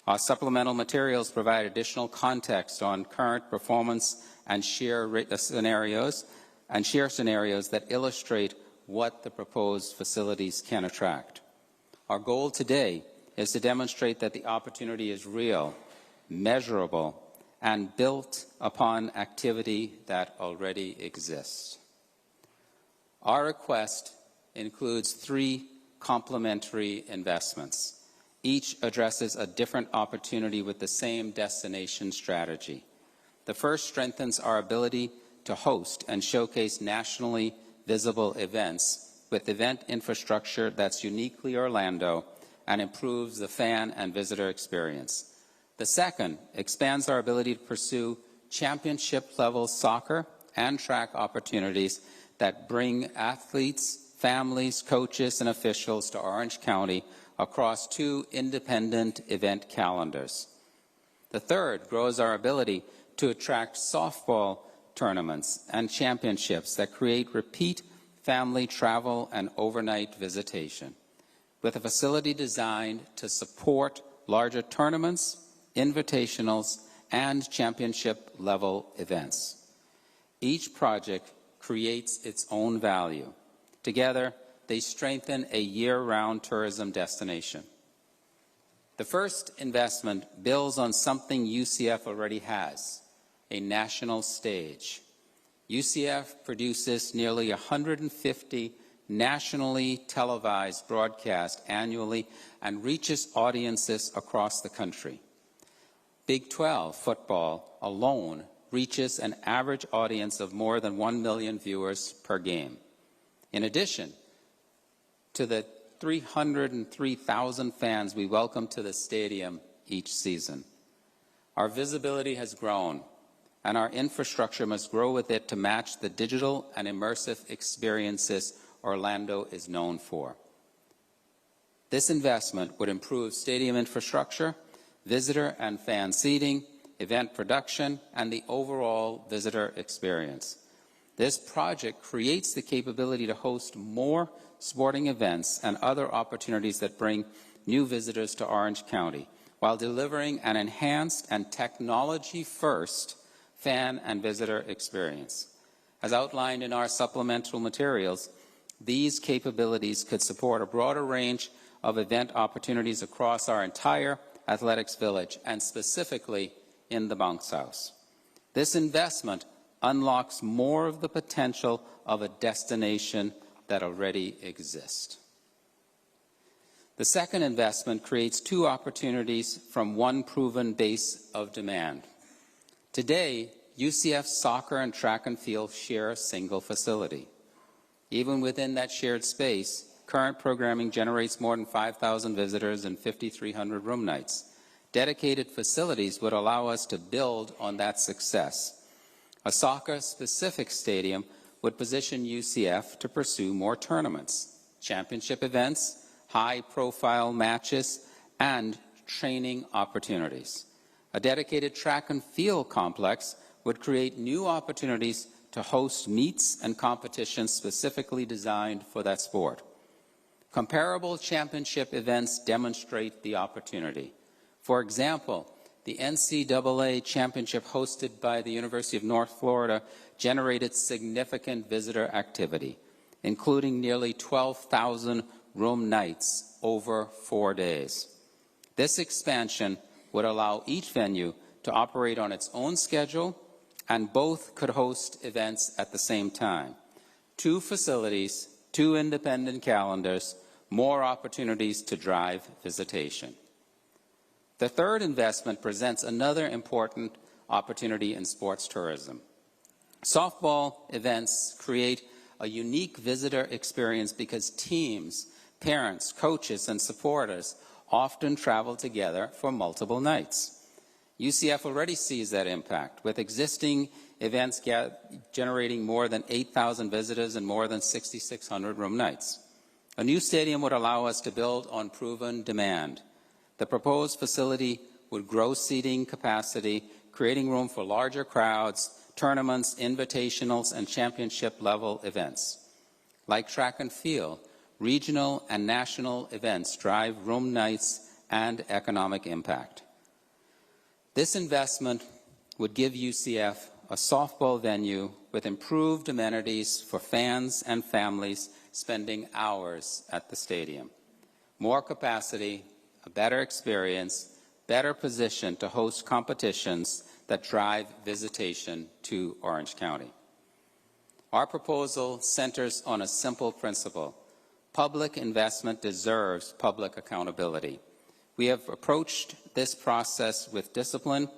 Our supplemental materials provide additional context on current performance and share scenarios that illustrate what the proposed facilities can attract. Our goal today is to demonstrate that the opportunity is real, measurable, and built upon activity that already exists. Our request includes 3 complementary investments. Each addresses a different opportunity with the same destination strategy. The first strengthens our ability to host and showcase nationally visible events with event infrastructure that's uniquely Orlando and improves the fan and visitor experience. The second expands our ability to pursue championship-level soccer and track opportunities that bring athletes, families, coaches, and officials to Orange County across 2 independent event calendars. The third grows our ability to attract softball tournaments and championships that create repeat family travel and overnight visitation, with a facility designed to support larger tournaments, invitationals, and championship-level events. Each project creates its own value. Together, they strengthen a year-round tourism destination. The first investment builds on something UCF already has, a national stage. UCF produces nearly 150 nationally televised broadcasts annually and reaches audiences across the country. Big 12 football alone reaches an average audience of more than 1 million viewers per game. In addition to the 303,000 fans we welcome to the stadium each season, our visibility has grown, and our infrastructure must grow with it to match the digital and immersive experiences Orlando is known for. This investment would improve stadium infrastructure, visitor and fan seating, event production, and the overall visitor experience. This project creates the capability to host more sporting events and other opportunities that bring new visitors to Orange County, while delivering an enhanced and technology-first fan and visitor experience. As outlined in our supplemental materials, these capabilities could support a broader range of event opportunities across our entire athletics village, and specifically in the bounce house. This investment unlocks more of the potential of a destination that already exists. The second investment creates 2 opportunities from one proven base of demand. Today, UCF soccer and track and field share a single facility. Even within that shared space, current programming generates more than 5,000 visitors and 5,300 room nights. Dedicated facilities would allow us to build on that success. A soccer-specific stadium would position UCF to pursue more tournaments, championship events, high-profile matches, and training opportunities. A dedicated track and field complex would create new opportunities to host meets and competitions specifically designed for that sport. Comparable championship events demonstrate the opportunity. For example, the NCAA championship hosted by the University of North Florida generated significant visitor activity, including nearly 12,000 room nights over 4 days. This expansion would allow each venue to operate on its own schedule, and both could host events at the same time. 2 facilities, 2 independent calendars, more opportunities to drive visitation. The third investment presents another important opportunity in sports tourism. Softball events create a unique visitor experience because teams, parents, coaches, and supporters often travel together for multiple nights. UCF already sees that impact, with existing events generating more than 8,000 visitors and more than 6,600 room nights. A new stadium would allow us to build on proven demand. The proposed facility would grow seating capacity, creating room for larger crowds, tournaments, invitationals, and championship-level events. Like track and field, regional and national events drive room nights and economic impact. This investment would give UCF a softball venue with improved amenities for fans and families spending hours at the stadium. More capacity, a better experience, better position to host competitions that drive visitation to Orange County. Our proposal centers on a simple principle. Public investment deserves public accountability. We have approached this process with discipline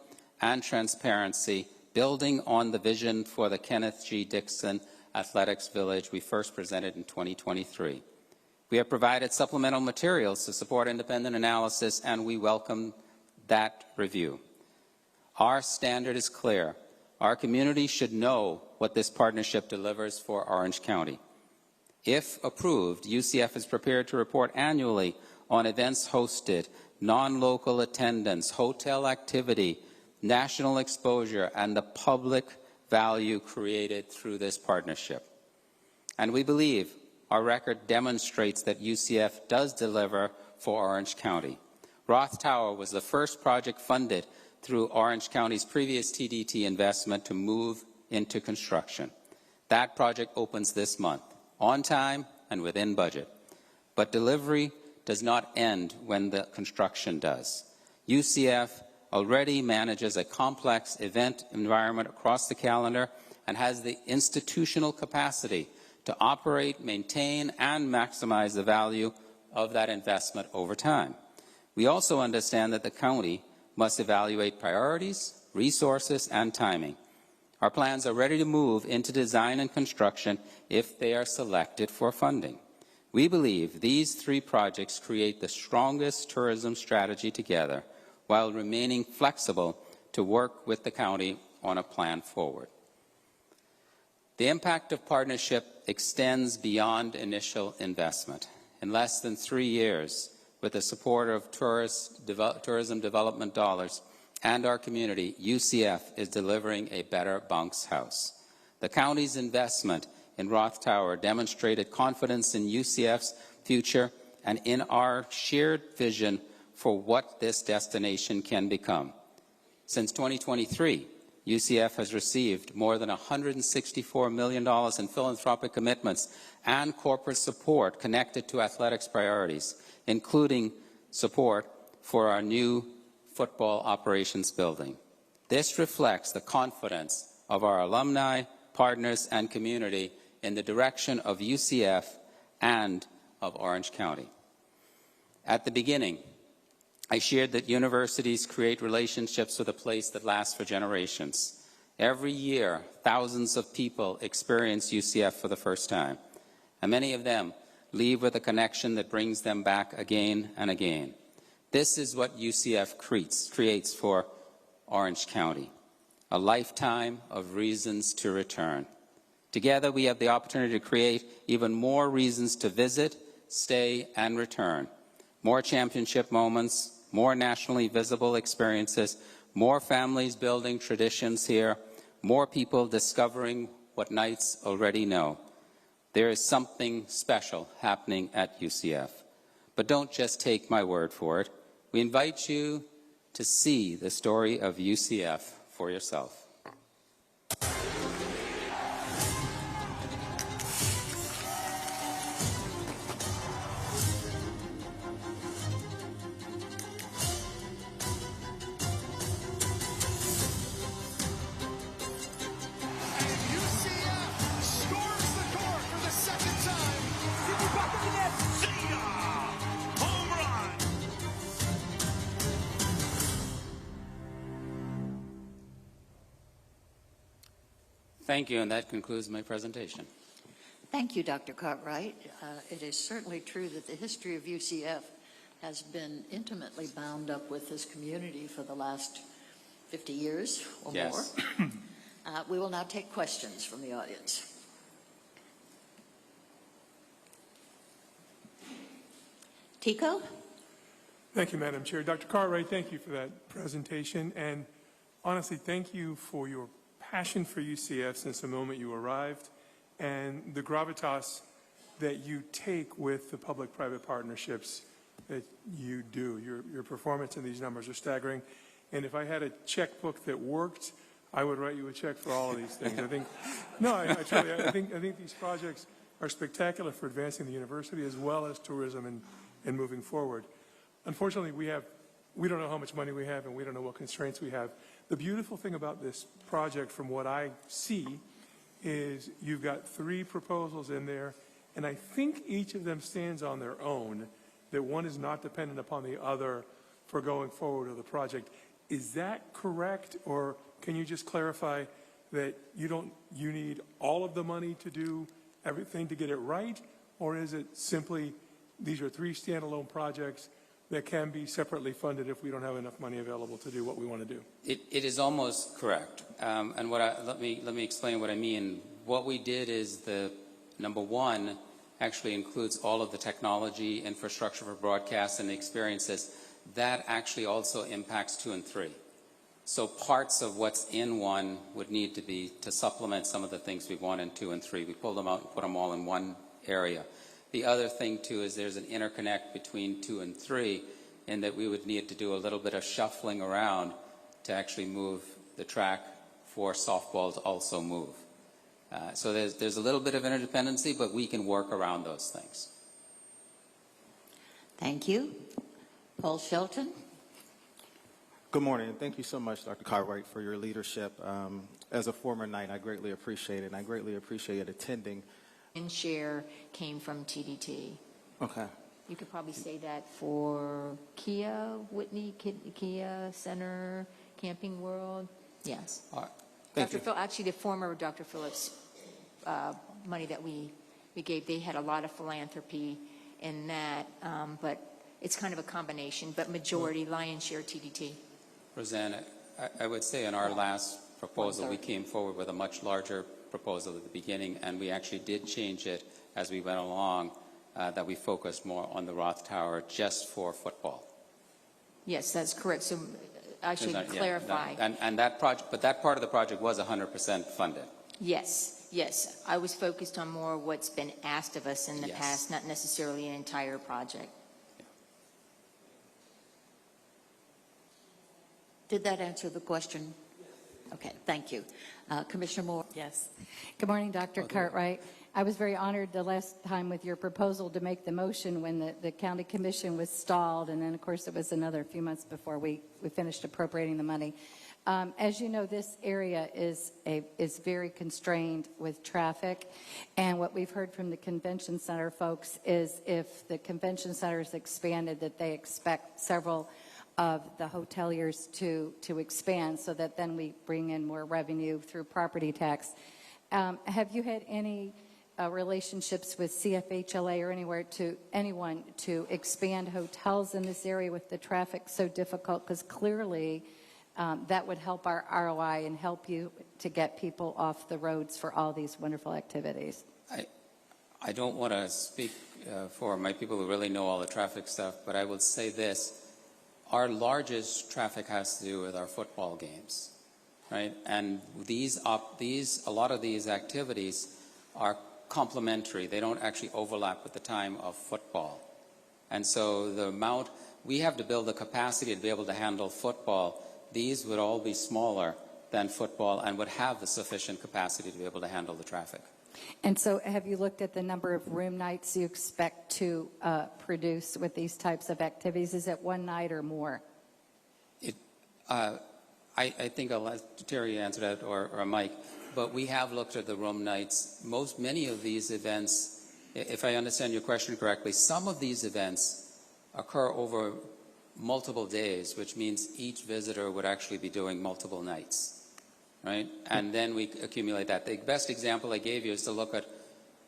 and transparency, building on the vision for the Kenneth G. Dixon Athletics Village we first presented in 2023. We have provided supplemental materials to support independent analysis, and we welcome that review. Our standard is clear. Our community should know what this partnership delivers for Orange County. If approved, UCF is prepared to report annually on events hosted, non-local attendance, hotel activity, national exposure, and the public value created through this partnership. And we believe our record demonstrates that UCF does deliver for Orange County. Roth Tower was the first project funded through Orange County's previous TDT investment to move into construction. That project opens this month, on time and within budget. But delivery does not end when the construction does. UCF already manages a complex event environment across the calendar and has the institutional capacity to operate, maintain, and maximize the value of that investment over time. We also understand that the county must evaluate priorities, resources, and timing. Our plans are ready to move into design and construction if they are selected for funding. We believe these three projects create the strongest tourism strategy together while remaining flexible to work with the county on a plan forward. The impact of partnership extends beyond initial investment. In less than 3 years, with the support of tourism development dollars and our community, UCF is delivering a better bounce house. The county's investment in Roth Tower demonstrated confidence in UCF's future and in our shared vision for what this destination can become. Since 2023, UCF has received more than $164 million in philanthropic commitments and corporate support connected to athletics priorities, including support for our new football operations building. This reflects the confidence of our alumni, partners, and community in the direction of UCF and of Orange County. At the beginning, I shared that universities create relationships with a place that lasts for generations. Every year, thousands of people experience UCF for the first time, and many of them leave with a connection that brings them back again and again. This is what UCF creates for Orange County, a lifetime of reasons to return. Together, we have the opportunity to create even more reasons to visit, stay, and return. More championship moments, more nationally visible experiences, more families building traditions here, more people discovering what Knights already know. There is something special happening at UCF. But don't just take my word for it. We invite you to see the story of UCF for yourself. Thank you, and that concludes my presentation. Thank you, Dr. Cartwright. It is certainly true that the history of UCF has been intimately bound up with this community for the last 50 years or Yes. more. We will now take questions from the audience. Tico? Thank you, Madam Chair. Dr. Cartwright, thank you for that presentation. And honestly, thank you for your passion for UCF since the moment you arrived and the gravitas that you take with the public-private partnerships that you do. Your performance in these numbers are staggering. And if I had a checkbook that worked, I would write you a check for all of these things. I think, no, I truly, I think these projects are spectacular for advancing the university as well as tourism and moving forward. Unfortunately, we don't know how much money we have and we don't know what constraints we have. The beautiful thing about this project, from what I see, is you've got 3 proposals in there, and I think each of them stands on their own, that one is not dependent upon the other for going forward with the project. Is that correct, or can you just clarify that you need all of the money to do everything to get it right, or is it simply these are 3 standalone projects that can be separately funded if we don't have enough money available to do what we want to do? It is almost correct. And let me explain what I mean. What we did is the number 1 actually includes all of the technology, infrastructure for broadcast, and the experiences. That actually also impacts 2 and 3. So parts of what's in 1 would need to be to supplement some of the things we want in 2 and 3. We pulled them out and put them all in one area. The other thing, too, is there's an interconnect between 2 and 3 in that we would need to do a little bit of shuffling around to actually move the track for softball to also move. So there's a little bit of interdependency, but we can work around those things. Thank you. Paul Shelton? Good morning, and thank you so much, Dr. Cartwright, for your leadership. As a former Knight, I greatly appreciate it, and I greatly appreciate attending. And share came from TDT. Okay. You could probably say that for Kia, Whitney, Kia Center, Camping World. Yes. Thank Dr. you. Phil, actually, the former Dr. Phillips money that we gave, they had a lot of philanthropy in that, but it's kind of a combination, but majority, lion's share TDT. Roseanne, I would say in our last proposal, we came forward with a much larger proposal at the beginning, and we actually did change it as we went along, that we focused more on the Roth Tower just for football. Yes, that's correct. So I should clarify. And that project, but that part of the project was 100% funded. Yes, yes. I was focused on more what's been asked of us in the past, not necessarily an entire project. Did that answer the question? Okay, thank you. Commissioner Moore? Yes. Good morning, Dr. Cartwright. I was very honored the last time with your proposal to make the motion when the county commission was stalled, and then, of course, it was another few months before we finished appropriating the money. As you know, this area is very constrained with traffic, and what we've heard from the convention center folks is if the convention center is expanded, that they expect several of the hoteliers to expand so that then we bring in more revenue through property tax. Have you had any relationships with CFHLA or anyone to expand hotels in this area with the traffic so difficult? Because clearly that would help our ROI and help you to get people off the roads for all these wonderful activities. I don't want to speak for my people who really know all the traffic stuff, but I will say this. Our largest traffic has to do with our football games, right? And a lot of these activities are complementary. They don't actually overlap with the time of football. And so we have to build the capacity to be able to handle football. These would all be smaller than football and would have the sufficient capacity to be able to handle the traffic. And so have you looked at the number of room nights you expect to produce with these types of activities? Is it one night or more? I think I'll let Terry answer that or Mike, but we have looked at the room nights. Many of these events, if I understand your question correctly, some of these events occur over multiple days, which means each visitor would actually be doing multiple nights. right? And then we accumulate that. The best example I gave you is to look at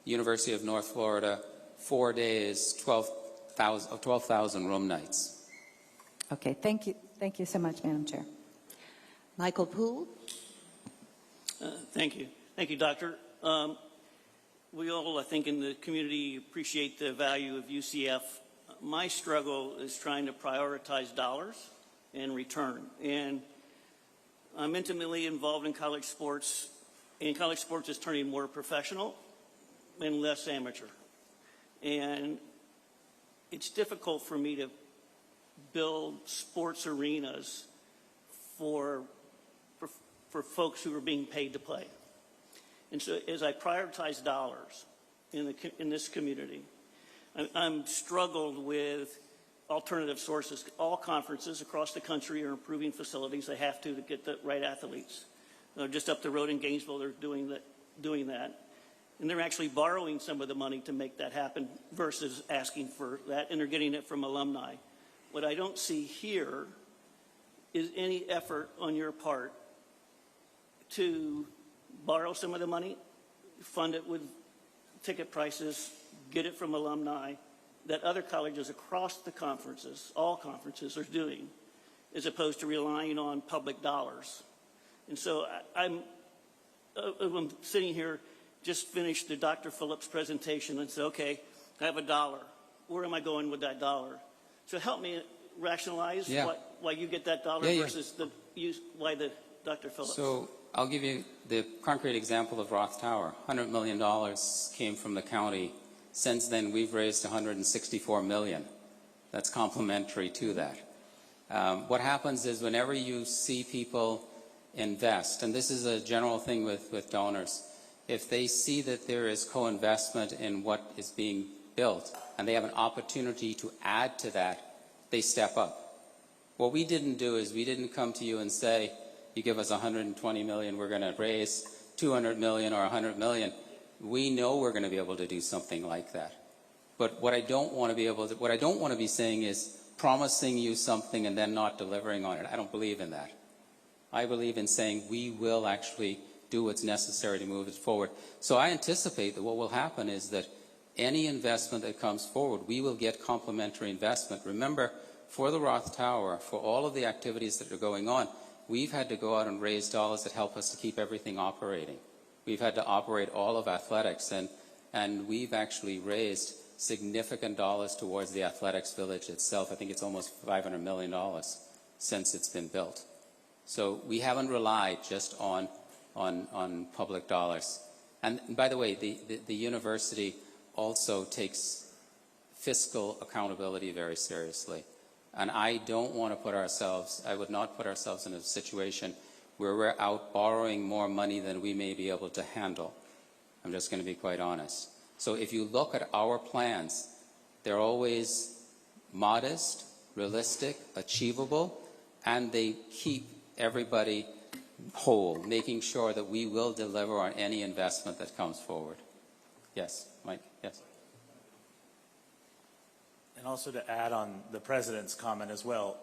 University of North Florida, 4 days, 12,000 room nights. Okay, thank you. Thank you so much, Madam Chair. Michael Poole? Thank you. Thank you, Doctor. We all, I think, in the community appreciate the value of UCF. My struggle is trying to prioritize dollars and return. And I'm intimately involved in college sports, and college sports is turning more professional and less amateur. And it's difficult for me to build sports arenas for folks who are being paid to play. And so as I prioritize dollars in this community, I'm struggled with alternative sources. All conferences across the country are improving facilities. They have to get the right athletes. Just up the road in Gainesville, they're doing that. And they're actually borrowing some of the money to make that happen versus asking for that, and they're getting it from alumni. What I don't see here is any effort on your part to borrow some of the money, fund it with ticket prices, get it from alumni, that other colleges across the conferences, all conferences, are doing, as opposed to relying on public dollars. And so I'm sitting here, just finished the Dr. Phillips presentation, and said, okay, I have $1. Where am I going with that dollar? So help me rationalize why you get that dollar versus why the Dr. Phillips. So I'll give you the concrete example of Roth Tower. $100 million came from the county. Since then, we've raised $164 million. That's complementary to that. What happens is whenever you see people invest, and this is a general thing with donors, if they see that there is co-investment in what is being built and they have an opportunity to add to that, they step up. What we didn't do is we didn't come to you and say, you give us $120 million, we're going to raise $200 million or $100 million. We know we're going to be able to do something like that. But what I don't want to be saying is promising you something and then not delivering on it. I don't believe in that. I believe in saying we will actually do what's necessary to move it forward. So I anticipate that what will happen is that any investment that comes forward, we will get complementary investment. Remember, for the Roth Tower, for all of the activities that are going on, we've had to go out and raise dollars that help us to keep everything operating. We've had to operate all of athletics, and we've actually raised significant dollars towards the athletics village itself. I think it's almost $500 million since it's been built. So we haven't relied just on public dollars. And by the way, the university also takes fiscal accountability very seriously. And I don't want to put ourselves, I would not put ourselves in a situation where we're out borrowing more money than we may be able to handle. I'm just going to be quite honest. So if you look at our plans, they're always modest, realistic, achievable, and they keep everybody whole, making sure that we will deliver on any investment that comes forward. Yes, Mike, yes. And also to add on the President's comment as well,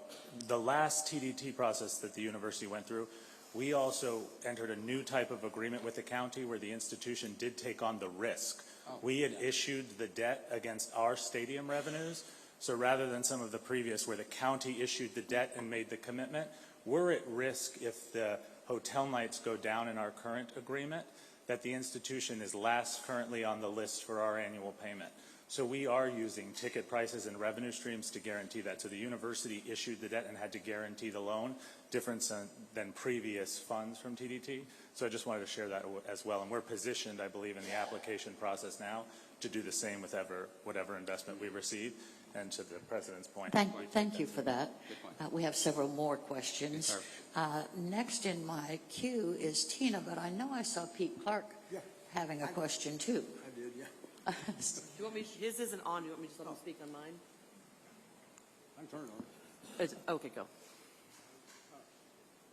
the last TDT process that the university went through, we also entered a new type of agreement with the county where the institution did take on the risk. We had issued the debt against our stadium revenues, so rather than some of the previous where the county issued the debt and made the commitment, we're at risk if the hotel nights go down in our current agreement, that the institution is last currently on the list for our annual payment. So we are using ticket prices and revenue streams to guarantee that. So the university issued the debt and had to guarantee the loan, different than previous funds from TDT. So I just wanted to share that as well. And we're positioned, I believe, in the application process now to do the same with whatever investment we receive. And to the President's point. Thank you for that. We have several more questions. Next in my queue is Tina, but I know I saw Pete Clark having a question too. I did, yeah. Do you want me? His isn't on. You want me to just let him speak on mine? I'm turned on. Okay, go.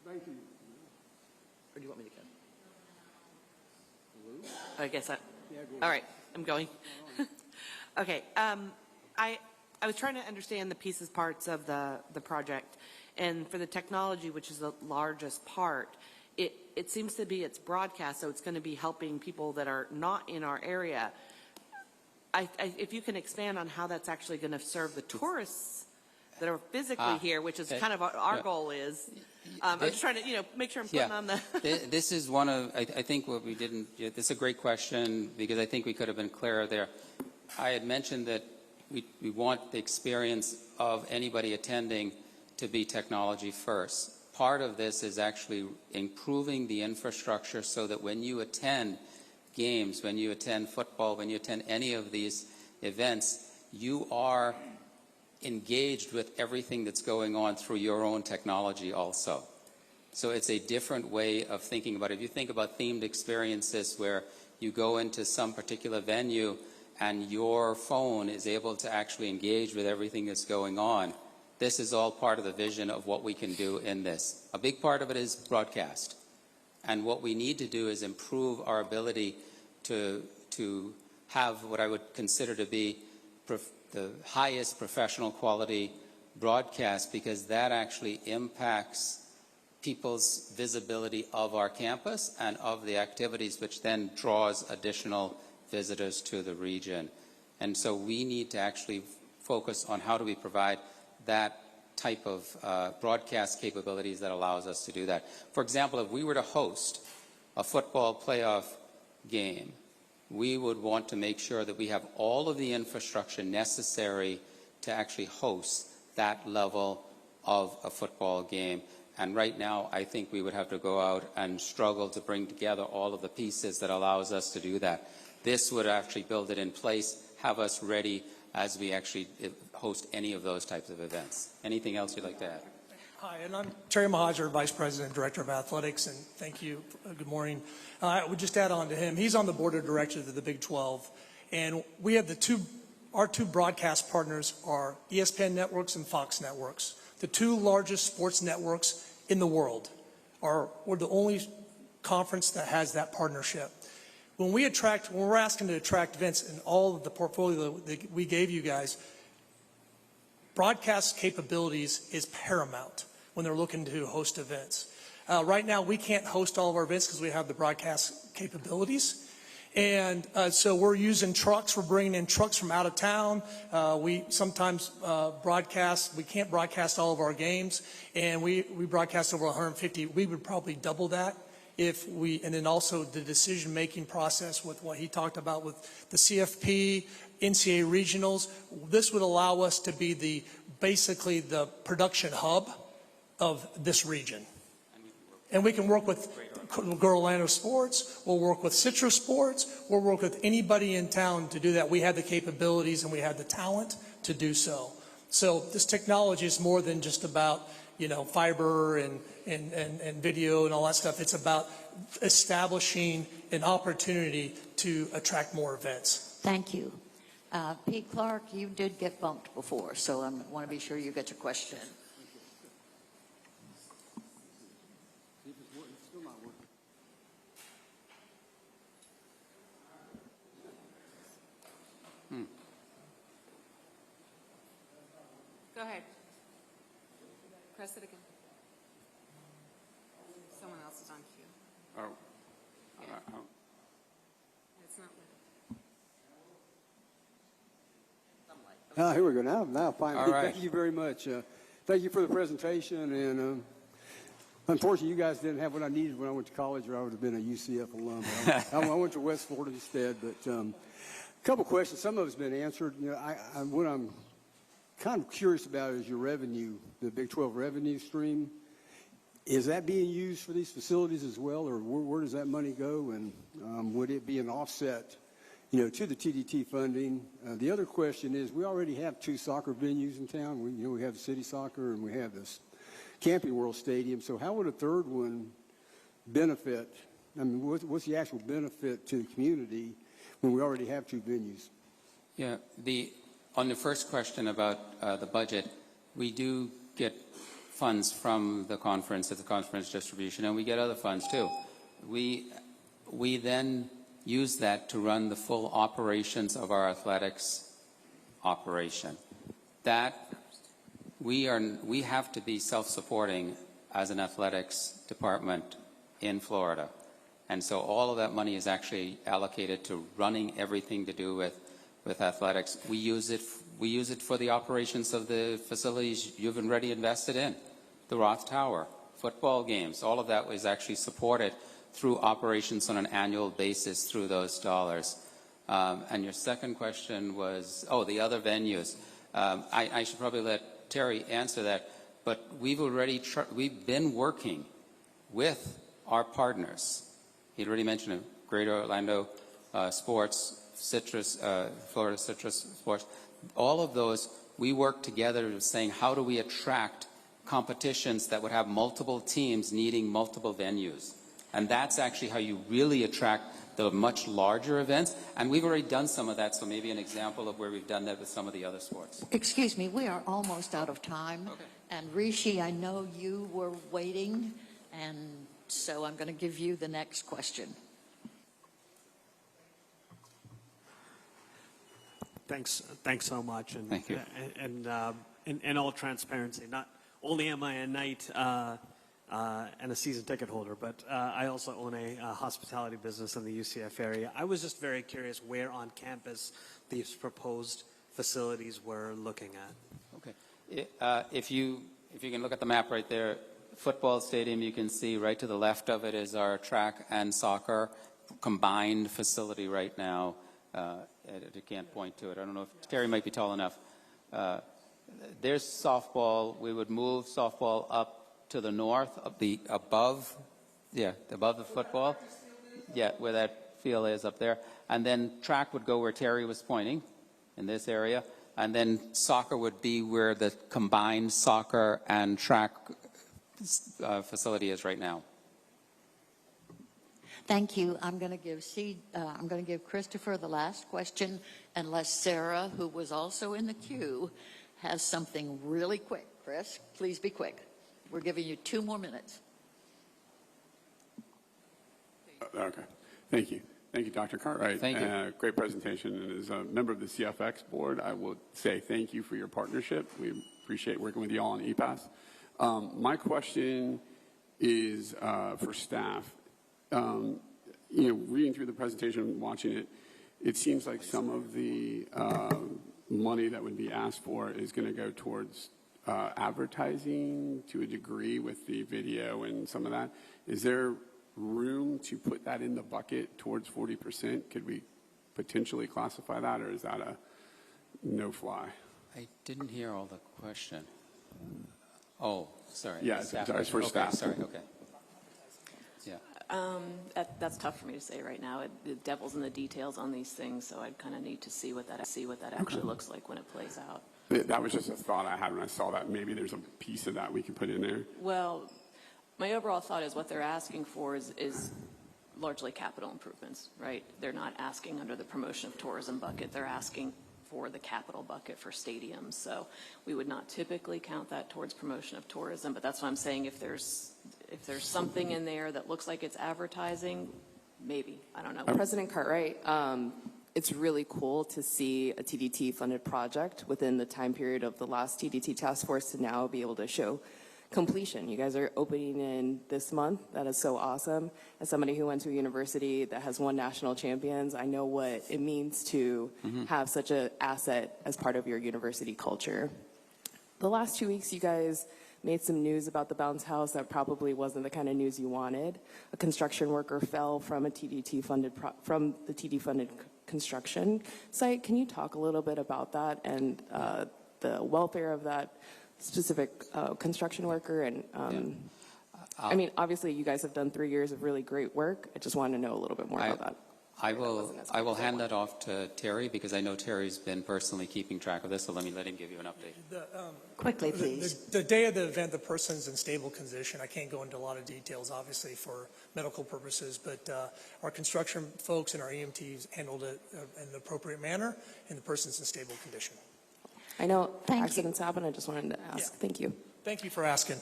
Thank you. Or do you want me to go? I guess I. Yeah, go all right, I'm going. Okay. I was trying to understand the pieces parts of the project, and for the technology, which is the largest part, it seems to be it's broadcast, so it's going to be helping people that are not in our area. If you can expand on how that's actually going to serve the tourists that are physically here, which is kind of our goal is. I'm just trying to, make sure I'm putting on the. This is one of, I think what we didn't, this is a great question because I think we could have been clearer there. I had mentioned that we want the experience of anybody attending to be technology first. Part of this is actually improving the infrastructure so that when you attend games, when you attend football, when you attend any of these events, you are engaged with everything that's going on through your own technology also. So it's a different way of thinking about it. If you think about themed experiences where you go into some particular venue and your phone is able to actually engage with everything that's going on, this is all part of the vision of what we can do in this. A big part of it is broadcast. And what we need to do is improve our ability to have what I would consider to be the highest professional quality broadcast, because that actually impacts people's visibility of our campus and of the activities, which then draws additional visitors to the region. And so we need to actually focus on how do we provide that type of broadcast capabilities that allows us to do that. For example, if we were to host a football playoff game, we would want to make sure that we have all of the infrastructure necessary to actually host that level of a football game. And right now, I think we would have to go out and struggle to bring together all of the pieces that allows us to do that. This would actually build it in place, have us ready as we actually host any of those types of events. Anything else you'd like to add? Hi, and I'm Terry Mahajer, Vice President and Director of Athletics, and thank you. Good morning. I would just add on to him. He's on the board of directors of the Big 12, and we have our two broadcast partners are ESPN Networks and Fox Networks, the two largest sports networks in the world. We're the only conference that has that partnership. When we're asking to attract events in all of the portfolio that we gave you guys, broadcast capabilities is paramount when they're looking to host events. Right now, we can't host all of our events because we have the broadcast capabilities. And so we're using trucks. We're bringing in trucks from out of town. We sometimes broadcast. We can't broadcast all of our games. And we broadcast over 150. We would probably double that and then also the decision-making process with what he talked about with the CFP, NCAA regionals. This would allow us to be basically the production hub of this region. And we can work with Orlando Sports, we'll work with Citrus Sports, we'll work with anybody in town to do that. We have the capabilities and we have the talent to do so. So this technology is more than just about, fiber and video and all that stuff. It's about establishing an opportunity to attract more events. Thank you. Pete Clark, you did get bumped before, so I want to be sure you get your question. Go ahead. Press it again. Someone else is on cue. Oh. Yeah. It's not Here we go. Now finally. All right. Thank you very much. Thank you for the presentation. And unfortunately, you guys didn't have what I needed when I went to college, or I would have been a UCF alum. I went to West Florida instead. But a couple questions. Some of it's been answered. What I'm kind of curious about is your revenue, the Big 12 revenue stream. Is that being used for these facilities as well, or where does that money go? And would it be an offset, to the TDT funding? The other question is, we already have 2 soccer venues in town. We have City Soccer and we have this Camping World Stadium. So how would a third one benefit? I mean, what's the actual benefit to the community when we already have 2 venues? Yeah, on the first question about the budget, we do get funds from the conference at the conference distribution, and we get other funds too. We then use that to run the full operations of our athletics operation. That we have to be self-supporting as an athletics department in Florida. And so all of that money is actually allocated to running everything to do with athletics. We use it for the operations of the facilities you've already invested in. The Roth Tower, football games, all of that was actually supported through operations on an annual basis through those dollars. And your second question was, the other venues. I should probably let Terry answer that, but we've been working with our partners. He'd already mentioned it, Greater Orlando Sports, Citrus, Florida Citrus Sports. All of those, we work together saying, how do we attract competitions that would have multiple teams needing multiple venues? And that's actually how you really attract the much larger events. And we've already done some of that, so maybe an example of where we've done that with some of the other sports. Excuse me, we are almost out of time. Okay. And Rishi, I know you were waiting, and so I'm going to give you the next question. Thanks so much. And, Thank you. And in all transparency, not only am I a knight and a season ticket holder, but I also own a hospitality business in the UCF area. I was just very curious where on campus these proposed facilities we're looking at. Okay. If you can look at the map right there, football stadium, you can see right to the left of it is our track and soccer combined facility right now. You can't point to it. I don't know if Terry might be tall enough. There's softball. We would move softball up to the north, above the football. Yeah, where that field is up there. And then track would go where Terry was pointing, in this area. And then soccer would be where the combined soccer and track facility is right now. Thank you. I'm going to give Christopher the last question, unless Sarah, who was also in the queue, has something really quick. Chris, please be quick. We're giving you 2 more minutes. Okay. Thank you. Thank you, Dr. Cartwright. Thank you. Great presentation. And as a member of the CFX board, I will say thank you for your partnership. We appreciate working with you all on EPAS. My question is for staff. Reading through the presentation and watching it, it seems like some of the money that would be asked for is going to go towards advertising to a degree with the video and some of that. Is there room to put that in the bucket towards 40%? Could we potentially classify that, or is that a no-fly? I didn't hear all the question. Oh, sorry. Yeah, sorry, it's for staff. Sorry, okay. Yeah. That's tough for me to say right now. The devil's in the details on these things, so I'd kind of need to see what that actually looks like when it plays out. That was just a thought I had when I saw that. Maybe there's a piece of that we could put in there. Well, my overall thought is what they're asking for is largely capital improvements, right? They're not asking under the promotion of tourism bucket. They're asking for the capital bucket for stadiums. So we would not typically count that towards promotion of tourism, but that's what I'm saying. If there's something in there that looks like it's advertising, maybe. I don't know. President Cartwright, it's really cool to see a TDT-funded project within the time period of the last TDT task force to now be able to show completion. You guys are opening in this month. That is so awesome. As somebody who went to a university that has won national champions, I know what it means to have such an asset as part of your university culture. The last 2 weeks, you guys made some news about the bounce house that probably wasn't the kind of news you wanted. A construction worker fell from a TDT-funded from the TD-funded construction site. Can you talk a little bit about that and the welfare of that specific construction worker? And I mean, obviously, you guys have done 3 years of really great work. I just want to know a little bit more about that. I will hand that off to Terry, because I know Terry's been personally keeping track of this, so let him give you an update. Quickly, please. The day of the event, the person's in stable condition. I can't go into a lot of details, obviously, for medical purposes, but our construction folks and our EMTs handled it in an appropriate manner, and the person's in stable condition. I know accidents happen. I just wanted to ask. Yeah. Thank you. Thank you for asking.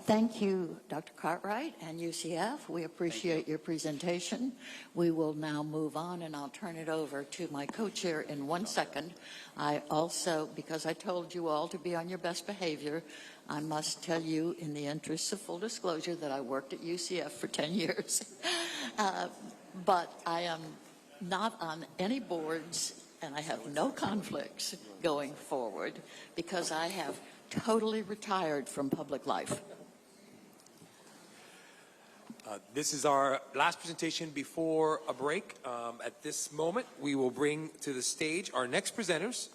Thank you, Dr. Cartwright and UCF. We appreciate your presentation. We will now move on, and I'll turn it over to my co-chair in 1 second. I also, because I told you all to be on your best behavior, I must tell you, in the interest of full disclosure, that I worked at UCF for 10 years. But I am not on any boards, and I have no conflicts going forward because I have totally retired from public life. This is our last presentation before a break. At this moment, we will bring to the stage our next presenters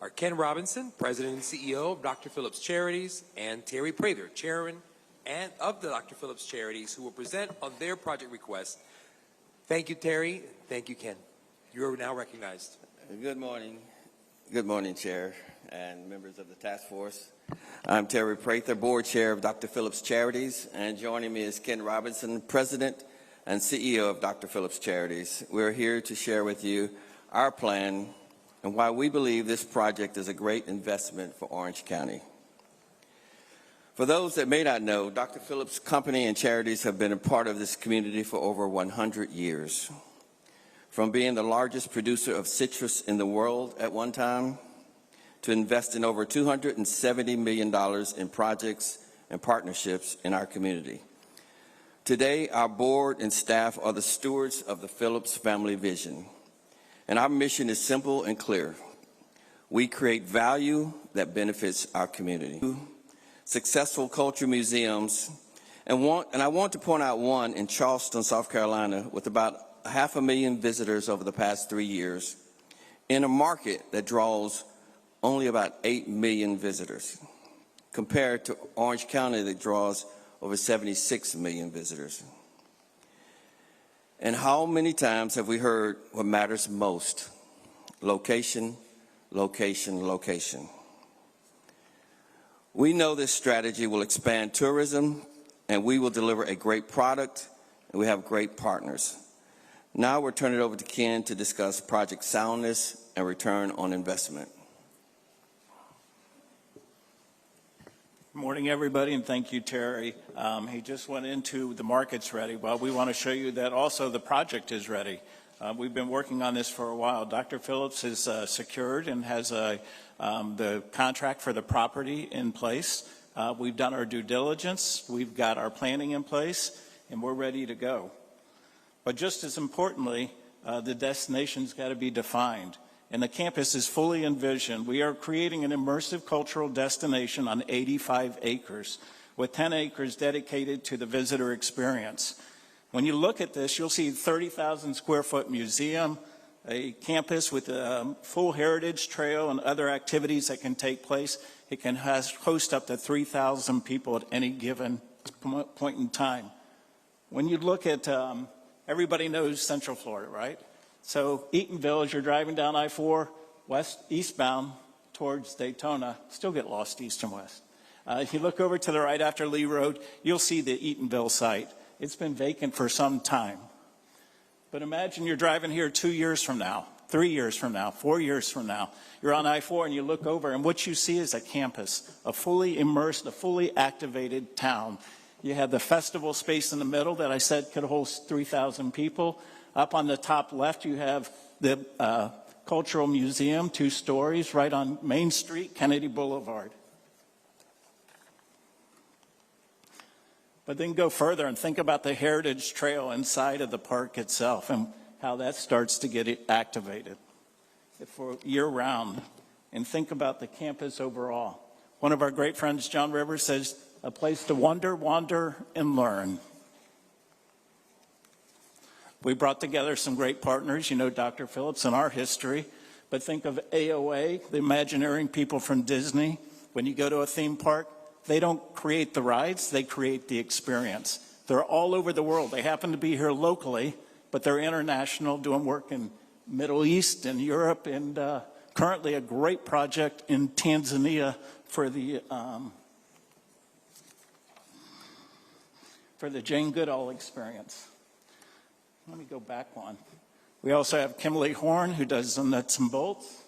are Ken Robinson, President and CEO of Dr. Phillips Charities, and Terry Prather, Chairman of the Dr. Phillips Charities, who will present on their project request. Thank you, Terry. Thank you, Ken. You are now recognized. Good morning. Good morning, Chair and members of the task force. I'm Terry Prather, Board Chair of Dr. Phillips Charities, and joining me is Ken Robinson, President and CEO of Dr. Phillips Charities. We're here to share with you our plan and why we believe this project is a great investment for Orange County. For those that may not know, Dr. Phillips Company and Charities have been a part of this community for over 100 years. From being the largest producer of citrus in the world at one time, to invest in over $270 million in projects and partnerships in our community. Today, our board and staff are the stewards of the Phillips family vision. And our mission is simple and clear. We create value that benefits our community. Successful culture museums, and I want to point out one in Charleston, South Carolina, with about 500,000 visitors over the past 3 years, in a market that draws only about 8 million visitors, compared to Orange County that draws over 76 million visitors. And how many times have we heard what matters most? Location, location, location. We know this strategy will expand tourism, and we will deliver a great product, and we have great partners. Now we'll turn it over to Ken to discuss project soundness and return on investment. Good morning, everybody, and thank you, Terry. He just went into the market's ready. Well, we want to show you that also the project is ready. We've been working on this for a while. Dr. Phillips is secured and has the contract for the property in place. We've done our due diligence. We've got our planning in place, and we're ready to go. But just as importantly, the destination's got to be defined. And the campus is fully envisioned. We are creating an immersive cultural destination on 85 acres, with 10 acres dedicated to the visitor experience. When you look at this, you'll see 30,000 square foot museum, a campus with a full heritage trail and other activities that can take place. It can host up to 3,000 people at any given point in time. When you look at, everybody knows Central Florida, right? So Eatonville, as you're driving down I-4 eastbound towards Daytona, still get lost east and west. If you look over to the right after Lee Road, you'll see the Eatonville site. It's been vacant for some time. But imagine you're driving here 2 years from now, 3 years from now, 4 years from now. You're on I-4 and you look over, and what you see is a campus, a fully immersed, a fully activated town. You have the festival space in the middle that I said could host 3,000 people. Up on the top left, you have the Cultural Museum, 2 stories, right on Main Street, Kennedy Boulevard. But then go further and think about the Heritage Trail inside of the park itself and how that starts to get activated for year-round. And think about the campus overall. One of our great friends, John Rivers, says, a place to wonder, wander, and learn. We brought together some great partners, you know, Dr. Phillips and our history, but think of AOA, the Imagineering people from Disney. When you go to a theme park, they don't create the rides, they create the experience. They're all over the world. They happen to be here locally, but they're international, doing work in Middle East and Europe, and currently a great project in Tanzania for the Jane Goodall experience. Let me go back one. We also have Kimberly Horn, who does the nuts and bolts.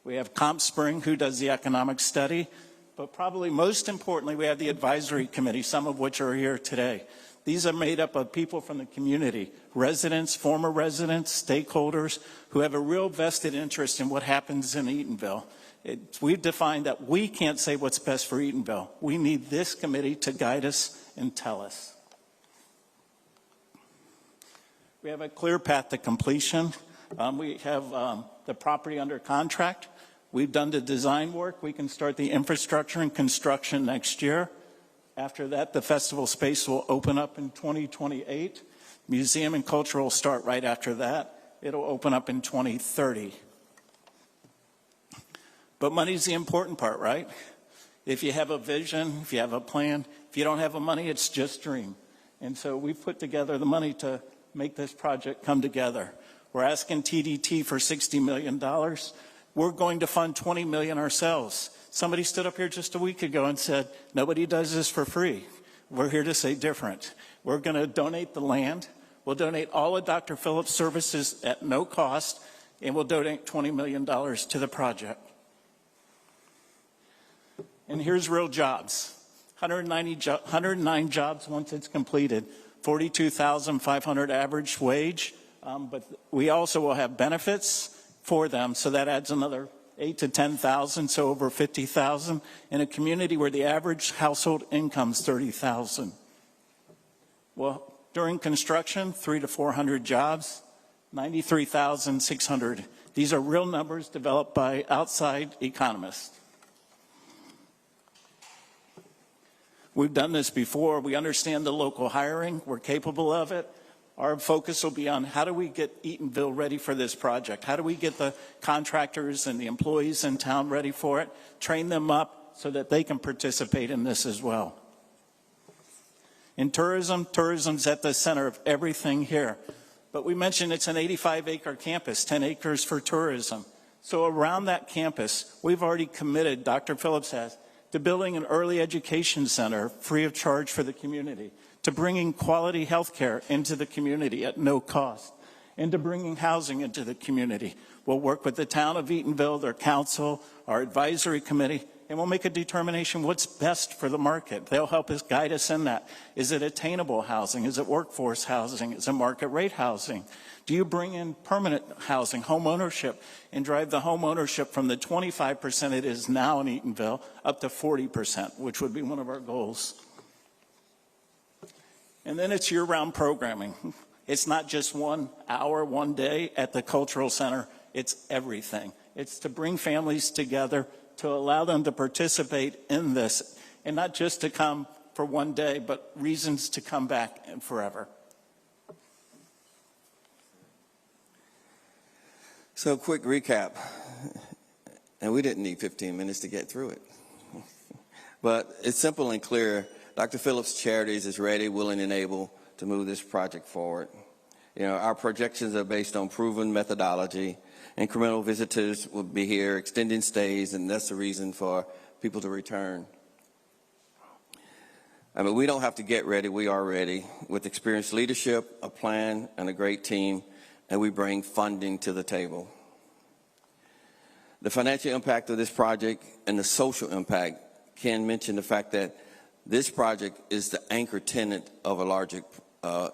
We have CompSpring, who does the economic study. But probably most importantly, we have the advisory committee, some of which are here today. These are made up of people from the community, residents, former residents, stakeholders, who have a real vested interest in what happens in Eatonville. We've defined that we can't say what's best for Eatonville. We need this committee to guide us and tell us. We have a clear path to completion. We have the property under contract. We've done the design work. We can start the infrastructure and construction next year. After that, the festival space will open up in 2028. Museum and cultural will start right after that. It'll open up in 2030. But money's the important part, right? If you have a vision, if you have a plan, if you don't have the money, it's just dream. And so we've put together the money to make this project come together. We're asking TDT for $60 million. We're going to fund $20 million ourselves. Somebody stood up here just a week ago and said, nobody does this for free. We're here to say different. We're going to donate the land. We'll donate all of Dr. Phillips' services at no cost, and we'll donate $20 million to the project. And here's real jobs. 109 jobs once it's completed. 42,500 average wage. But we also will have benefits for them, so that adds another 8 to 10,000, so over 50,000 in a community where the average household income is 30,000. Well, during construction, 300 to 400 jobs, 93,600. These are real numbers developed by outside economists. We've done this before. We understand the local hiring. We're capable of it. Our focus will be on how do we get Eatonville ready for this project? How do we get the contractors and the employees in town ready for it? Train them up so that they can participate in this as well. In tourism, tourism's at the center of everything here. But we mentioned it's an 85-acre campus, 10 acres for tourism. So around that campus, we've already committed, Dr. Phillips has, to building an early education center free of charge for the community, to bringing quality health care into the community at no cost, and to bringing housing into the community. We'll work with the town of Eatonville, their council, our advisory committee, and we'll make a determination what's best for the market. They'll help us guide us in that. Is it attainable housing? Is it workforce housing? Is it market rate housing? Do you bring in permanent housing, home ownership, and drive the home ownership from the 25% it is now in Eatonville up to 40%, which would be one of our goals. And then it's year-round programming. It's not just 1 hour, 1 day at the cultural center. It's everything. It's to bring families together, to allow them to participate in this, and not just to come for 1 day, but reasons to come back and forever. So quick recap, and we didn't need 15 minutes to get through it. But it's simple and clear. Dr. Phillips Charities is ready, willing, and able to move this project forward. You know, our projections are based on proven methodology. Incremental visitors will be here, extending stays, and that's the reason for people to return. I mean, we don't have to get ready. We are ready with experienced leadership, a plan, and a great team, and we bring funding to the table. The financial impact of this project and the social impact, Ken mentioned the fact that this project is the anchor tenant of a larger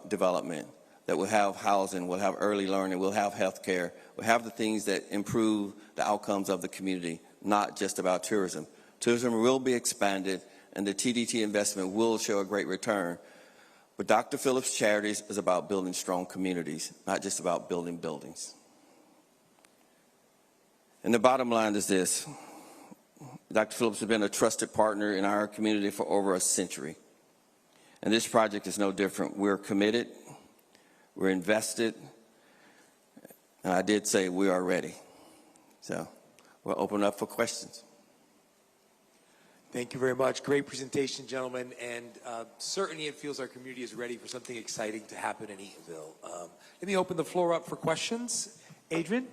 development that will have housing, will have early learning, will have health care, will have the things that improve the outcomes of the community, not just about tourism. Tourism will be expanded, and the TDT investment will show a great return. But Dr. Phillips Charities is about building strong communities, not just about building buildings. And the bottom line is this. Dr. Phillips has been a trusted partner in our community for over a century. And this project is no different. We're committed, we're invested, and I did say we are ready. So we'll open up for questions. Thank you very much. Great presentation, gentlemen. And certainly it feels our community is ready for something exciting to happen in Eatonville. Let me open the floor up for questions. Adrian?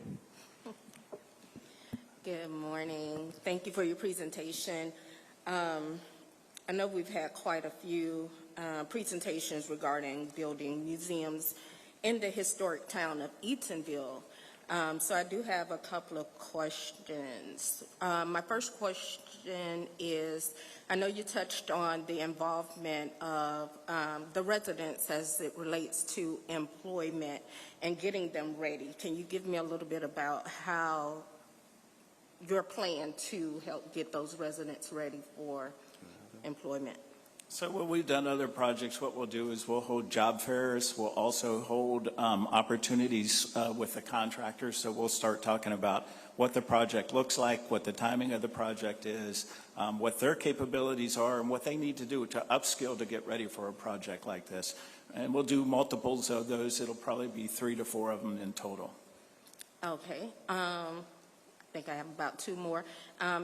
Good morning. Thank you for your presentation. I know we've had quite a few presentations regarding building museums in the historic town of Eatonville. So I do have a couple of questions. My first question is, I know you touched on the involvement of the residents as it relates to employment and getting them ready. Can you give me a little bit about how your plan to help get those residents ready for employment? So what we've done other projects, what we'll do is we'll hold job fairs. We'll also hold opportunities with the contractors. So we'll start talking about what the project looks like, what the timing of the project is, what their capabilities are, and what they need to do to upskill to get ready for a project like this. And we'll do multiples of those. It'll probably be 3 to 4 of them in total. Okay. I think I have about 2 more.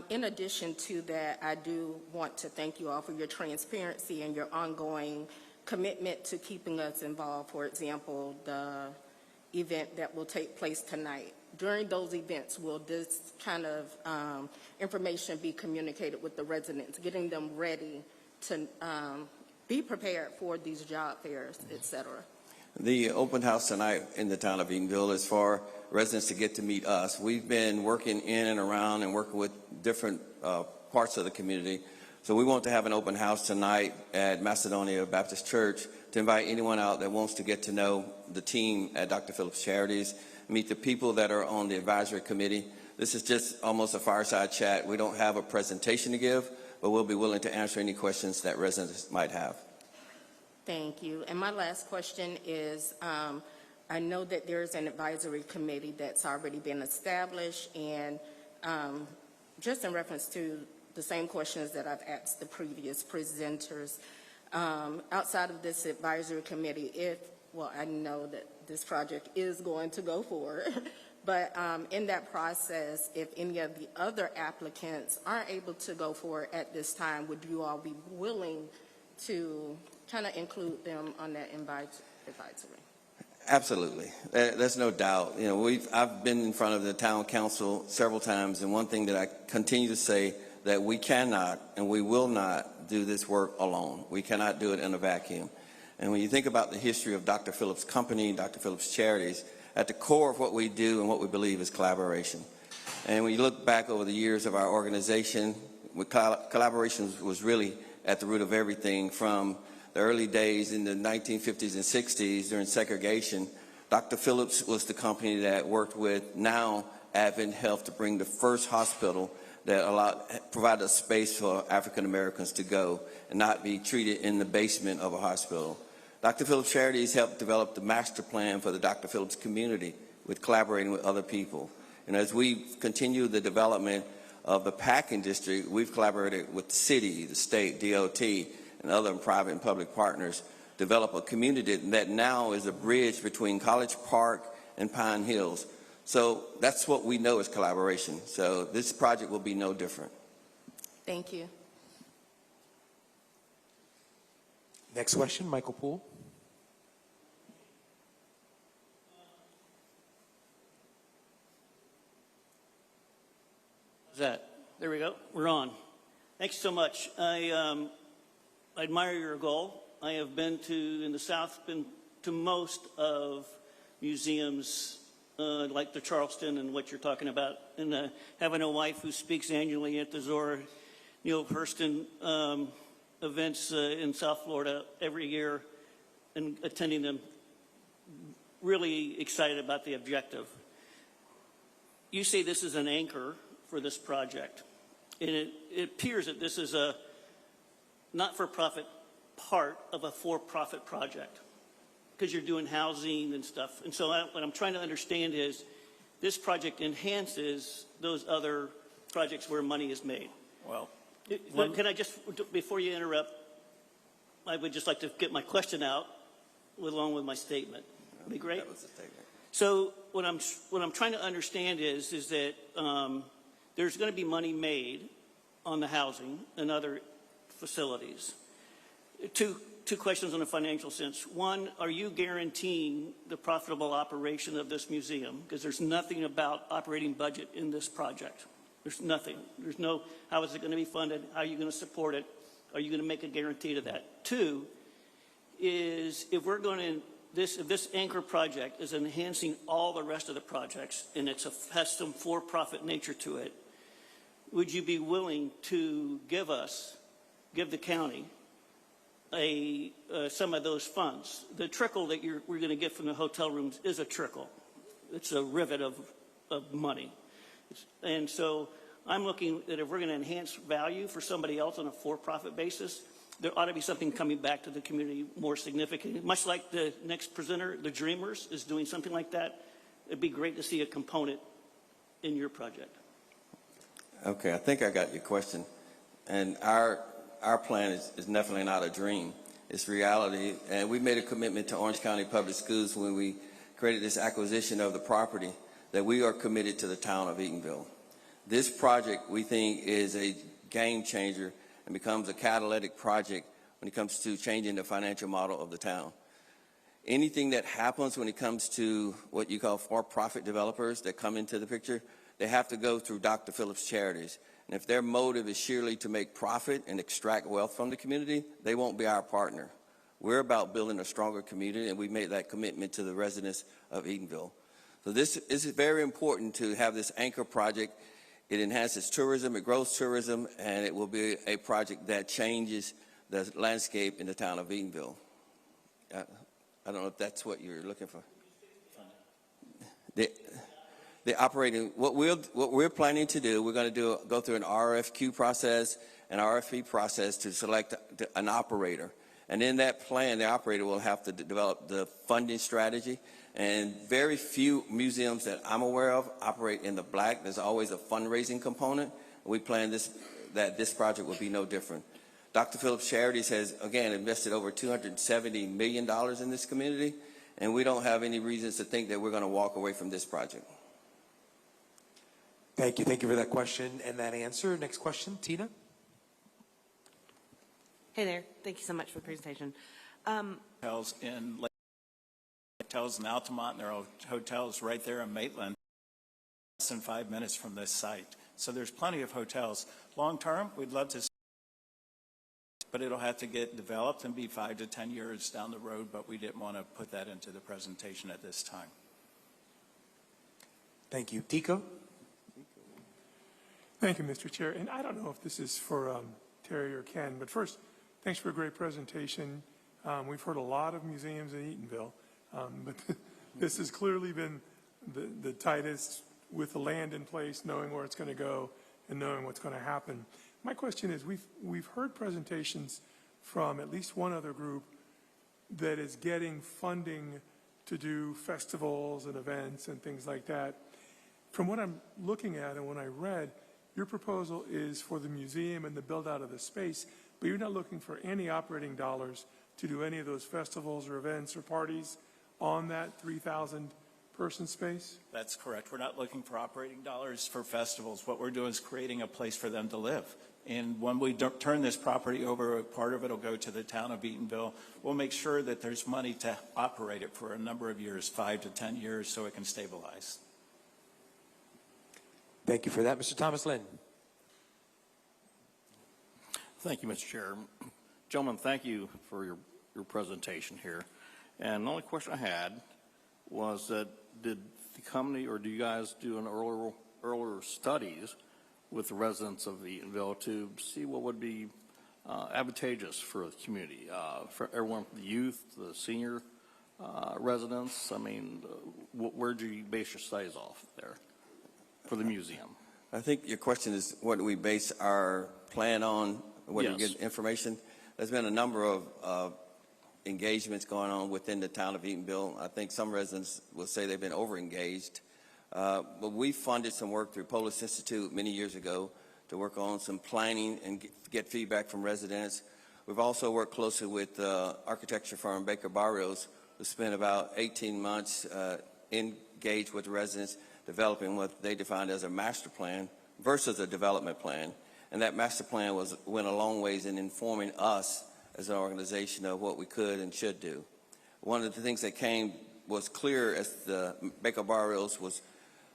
In addition to that, I do want to thank you all for your transparency and your ongoing commitment to keeping us involved. For example, the event that will take place tonight. During those events, will this kind of information be communicated with the residents, getting them ready to be prepared for these job fairs, et cetera? The open house tonight in the town of Eatonville is for residents to get to meet us. We've been working in and around and working with different parts of the community. So we want to have an open house tonight at Macedonia Baptist Church to invite anyone out that wants to get to know the team at Dr. Phillips Charities, meet the people that are on the advisory committee. This is just almost a fireside chat. We don't have a presentation to give, but we'll be willing to answer any questions that residents might have. Thank you. And my last question is, I know that there's an advisory committee that's already been established, and just in reference to the same questions that I've asked the previous presenters, outside of this advisory committee, I know that this project is going to go forward, but in that process, if any of the other applicants aren't able to go forward at this time, would you all be willing to kind of include them on that advisory? Absolutely. There's no doubt. You know, I've been in front of the town council several times, and one thing that I continue to say, that we cannot and we will not do this work alone. We cannot do it in a vacuum. And when you think about the history of Dr. Phillips' company, Dr. Phillips Charities, at the core of what we do and what we believe is collaboration. And when you look back over the years of our organization, collaboration was really at the root of everything from the early days in the 1950s and 60s during segregation. Dr. Phillips was the company that worked with now Advent Health to bring the first hospital that provided a space for African Americans to go and not be treated in the basement of a hospital. Dr. Phillips Charities helped develop the master plan for the Dr. Phillips community with collaborating with other people. And as we continue the development of the packing district, we've collaborated with the city, the state, DOT, and other private and public partners, develop a community that now is a bridge between College Park and Pine Hills. So that's what we know as collaboration. So this project will be no different. Thank you. Next question, Michael Poole. There we go. We're on. Thanks so much. I admire your goal. I have been in the South, been to most of museums like the Charleston and what you're talking about, and having a wife who speaks annually at the Zora Neale Hurston events in South Florida every year and attending them, really excited about the objective. You say this is an anchor for this project, and it appears that this is a not-for-profit part of a for-profit project because you're doing housing and stuff. And so what I'm trying to understand is this project enhances those other projects where money is made. Well, can I just, before you interrupt, I would just like to get my question out along with my statement. That'd be great. That was the statement. So what I'm trying to understand is that there's going to be money made on the housing and other facilities. Two questions in a financial sense. One, are you guaranteeing the profitable operation of this museum? Because there's nothing about operating budget in this project. There's nothing. There's no, how is it going to be funded? How are you going to support it? Are you going to make a guarantee to that? Two is if we're going to, if this anchor project is enhancing all the rest of the projects and has some for-profit nature to it, would you be willing to give the county some of those funds? The trickle that we're going to get from the hotel rooms is a trickle. It's a rivet of money. And so I'm looking that if we're going to enhance value for somebody else on a for-profit basis, there ought to be something coming back to the community more significant. Much like the next presenter, the Dreamers, is doing something like that. It'd be great to see a component in your project. Okay, I think I got your question. And our plan is definitely not a dream. It's reality. And we made a commitment to Orange County Public Schools when we created this acquisition of the property that we are committed to the town of Eatonville. This project, we think, is a game changer and becomes a catalytic project when it comes to changing the financial model of the town. Anything that happens when it comes to what you call for-profit developers that come into the picture, they have to go through Dr. Phillips Charities. And if their motive is sheerly to make profit and extract wealth from the community, they won't be our partner. We're about building a stronger community, and we made that commitment to the residents of Eatonville. So this is very important to have this anchor project. It enhances tourism, it grows tourism, and it will be a project that changes the landscape in the town of Eatonville. I don't know if that's what you're looking for. The operating, what we're planning to do, we're going to go through an RFQ process, an RFP process to select an operator. And in that plan, the operator will have to develop the funding strategy. And very few museums that I'm aware of operate in the black. There's always a fundraising component. We plan that this project will be no different. Dr. Phillips Charities has, again, invested over $270 million in this community, and we don't have any reasons to think that we're going to walk away from this project. Thank you. Thank you for that question and that answer. Next question, Tina. Hey there. Thank you so much for the presentation. Hotels in hotels in Altamont, and there are hotels right there in Maitland, less than 5 minutes from this site. So there's plenty of hotels. Long term, we'd love to see, but it'll have to get developed and be 5 to 10 years down the road, but we didn't want to put that into the presentation at this time. Thank you. Tico? Thank you, Mr. Chair. And I don't know if this is for Terry or Ken, but first, thanks for a great presentation. We've heard a lot of museums in Eatonville, but this has clearly been the tightest with the land in place, knowing where it's going to go and knowing what's going to happen. My question is, we've heard presentations from at least one other group that is getting funding to do festivals and events and things like that. From what I'm looking at and when I read, your proposal is for the museum and the build out of the space, but you're not looking for any operating dollars to do any of those festivals or events or parties on that 3,000 person space? That's correct. We're not looking for operating dollars for festivals. What we're doing is creating a place for them to live. And when we turn this property over, part of it will go to the town of Eatonville. We'll make sure that there's money to operate it for a number of years, 5 to 10 years, so it can stabilize. Thank you for that. Mr. Thomas Lynn. Thank you, Mr. Chair. Gentlemen, thank you for your presentation here. And the only question I had was that did the company or do you guys do an earlier studies with the residents of Eatonville to see what would be advantageous for the community, for everyone, the youth, the senior residents? I mean, where do you base your studies off there for the museum? I think your question is, what do we base our plan on? Where do we get information? There's been a number of engagements going on within the town of Eatonville. I think some residents will say they've been over-engaged. But we funded some work through Polis Institute many years ago to work on some planning and get feedback from residents. We've also worked closely with architecture firm Baker Barrios, who spent about 18 months engaged with the residents, developing what they defined as a master plan versus a development plan. And that master plan went a long ways in informing us as an organization of what we could and should do. One of the things that was clear as the Baker Barrios was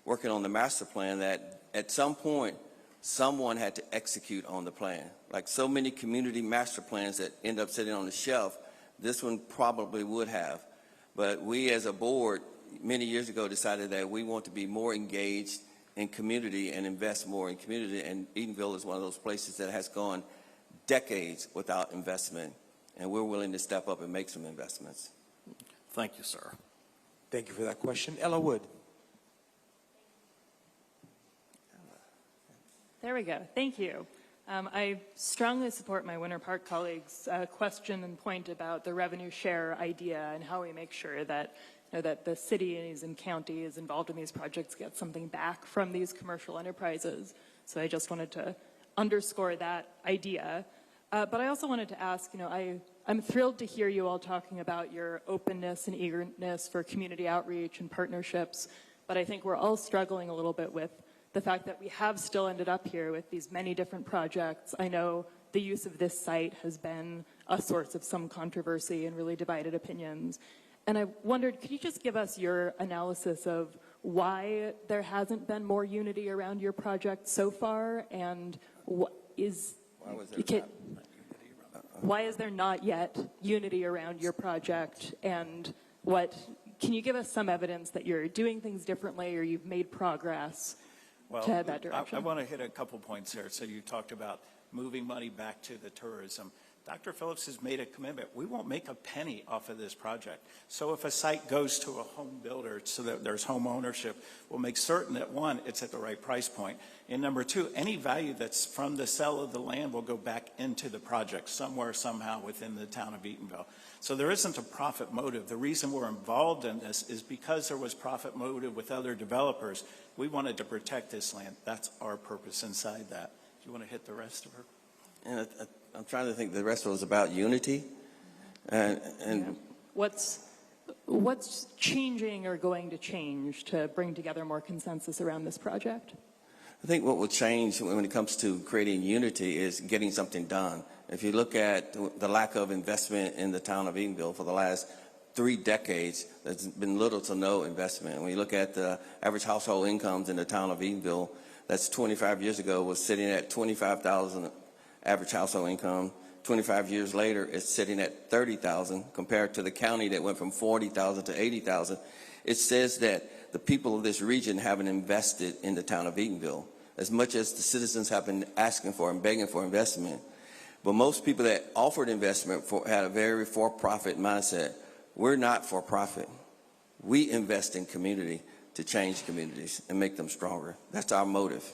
working on the master plan, that at some point, someone had to execute on the plan. Like so many community master plans that end up sitting on the shelf, this one probably would have. But we as a board, many years ago, decided that we want to be more engaged in community and invest more in community. And Eatonville is one of those places that has gone decades without investment. And we're willing to step up and make some investments. Thank you, sir. Thank you for that question. Ella Wood. There we go. Thank you. I strongly support my Winter Park colleagues' question and point about the revenue share idea and how we make sure that, that the cities and counties involved in these projects get something back from these commercial enterprises. So I just wanted to underscore that idea. But I also wanted to ask, I'm thrilled to hear you all talking about your openness and eagerness for community outreach and partnerships, but I think we're all struggling a little bit with the fact that we have still ended up here with these many different projects. I know the use of this site has been a source of some controversy and really divided opinions. And I wondered, could you just give us your analysis of why there hasn't been more unity around your project so far, and what is... Why is there not yet unity around your project, and can you give us some evidence that you're doing things differently or you've made progress to head that direction? I want to hit a couple points there. So you talked about moving money back to the tourism. Dr. Phillips has made a commitment. We won't make a penny off of this project. So if a site goes to a home builder so that there's home ownership, we'll make certain that, one, it's at the right price point. And number two, any value that's from the sale of the land will go back into the project somewhere, somehow within the town of Eatonville. So there isn't a profit motive. The reason we're involved in this is because there was profit motive with other developers. We wanted to protect this land. That's our purpose inside that. Do you want to hit the rest of her? And I'm trying to think the rest was about unity. And yeah. What's changing or going to change to bring together more consensus around this project? I think what will change when it comes to creating unity is getting something done. If you look at the lack of investment in the town of Eatonville for the last 3 decades, there's been little to no investment. When you look at the average household incomes in the town of Eatonville, that's 25 years ago, was sitting at $25,000 average household income. 25 years later, it's sitting at $30,000 compared to the county that went from $40,000 to $80,000. It says that the people of this region haven't invested in the town of Eatonville as much as the citizens have been asking for and begging for investment. But most people that offered investment had a very for-profit mindset. We're not for-profit. We invest in community to change communities and make them stronger. That's our motive.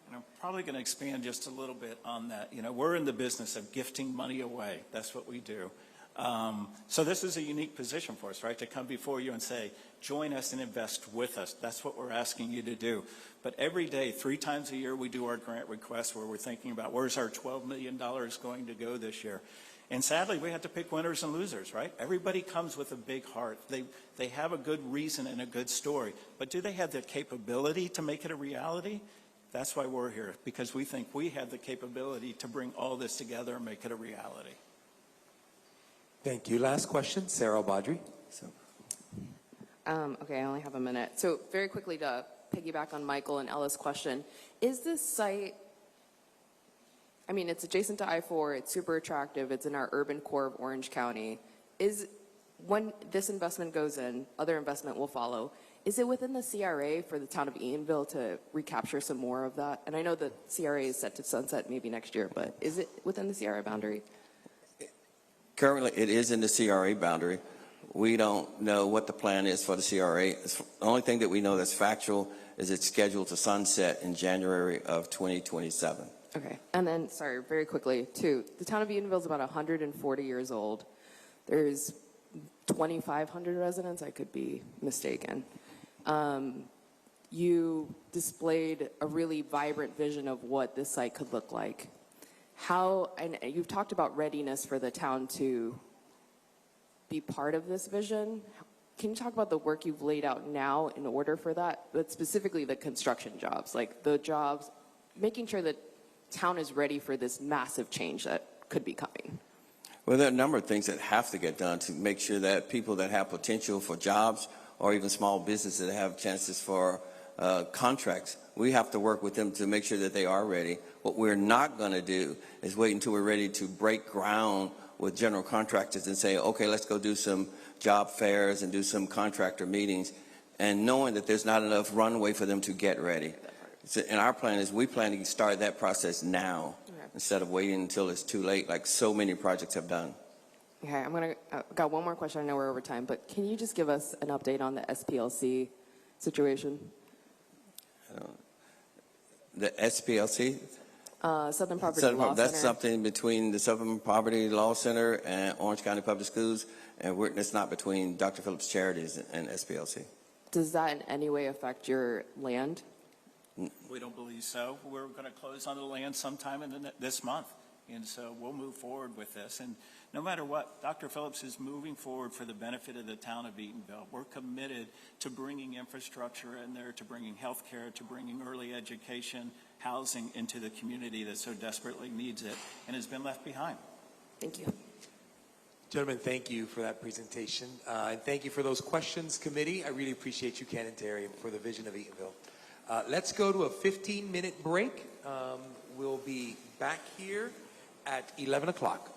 And I'm probably going to expand just a little bit on that. We're in the business of gifting money away. That's what we do. So this is a unique position for us, right, to come before you and say, join us and invest with us. That's what we're asking you to do. But every day, 3 times a year, we do our grant requests where we're thinking about where's our $12 million going to go this year. And sadly, we have to pick winners and losers, right? Everybody comes with a big heart. They have a good reason and a good story. But do they have the capability to make it a reality? That's why we're here, because we think we have the capability to bring all this together and make it a reality. Thank you. Last question, Sarah Baudry. Okay, I only have a minute. So very quickly to piggyback on Michael and Ella's question, is this site, I mean, it's adjacent to I-4, it's super attractive, it's in our urban core of Orange County. When this investment goes in, other investment will follow. Is it within the CRA for the town of Eatonville to recapture some more of that? And I know the CRA is set to sunset maybe next year, but is it within the CRA boundary? Currently, it is in the CRA boundary. We don't know what the plan is for the CRA. The only thing that we know that's factual is it's scheduled to sunset in January of 2027. Okay, and then, sorry, very quickly, too. The town of Eatonville is about 140 years old. There's 2,500 residents. I could be mistaken. You displayed a really vibrant vision of what this site could look like. And you've talked about readiness for the town to be part of this vision. Can you talk about the work you've laid out now in order for that, but specifically the construction jobs, like the jobs, making sure that town is ready for this massive change that could be coming? Well, there are a number of things that have to get done to make sure that people that have potential for jobs or even small businesses that have chances for contracts, we have to work with them to make sure that they are ready. What we're not going to do is wait until we're ready to break ground with general contractors and say, okay, let's go do some job fairs and do some contractor meetings, and knowing that there's not enough runway for them to get ready. So, and our plan is we plan to start that process now instead of waiting until it's too late, like so many projects have done. Okay, got one more question. I know we're over time, but can you just give us an update on the SPLC situation? The SPLC? Southern Poverty Law That's Center. something between the Southern Poverty Law Center and Orange County Public Schools, and it's not between Dr. Phillips Charities and SPLC. Does that in any way affect your land? We don't believe so. We're going to close on the land sometime this month, and so we'll move forward with this. And no matter what, Dr. Phillips is moving forward for the benefit of the town of Eatonville. We're committed to bringing infrastructure in there, to bringing health care, to bringing early education, housing into the community that so desperately needs it and has been left behind. Thank you. Gentlemen, thank you for that presentation. And thank you for those questions, committee. I really appreciate you, Ken and Terry, for the vision of Eatonville. Let's go to a 15-minute break. We'll be back here at 11 o'clock.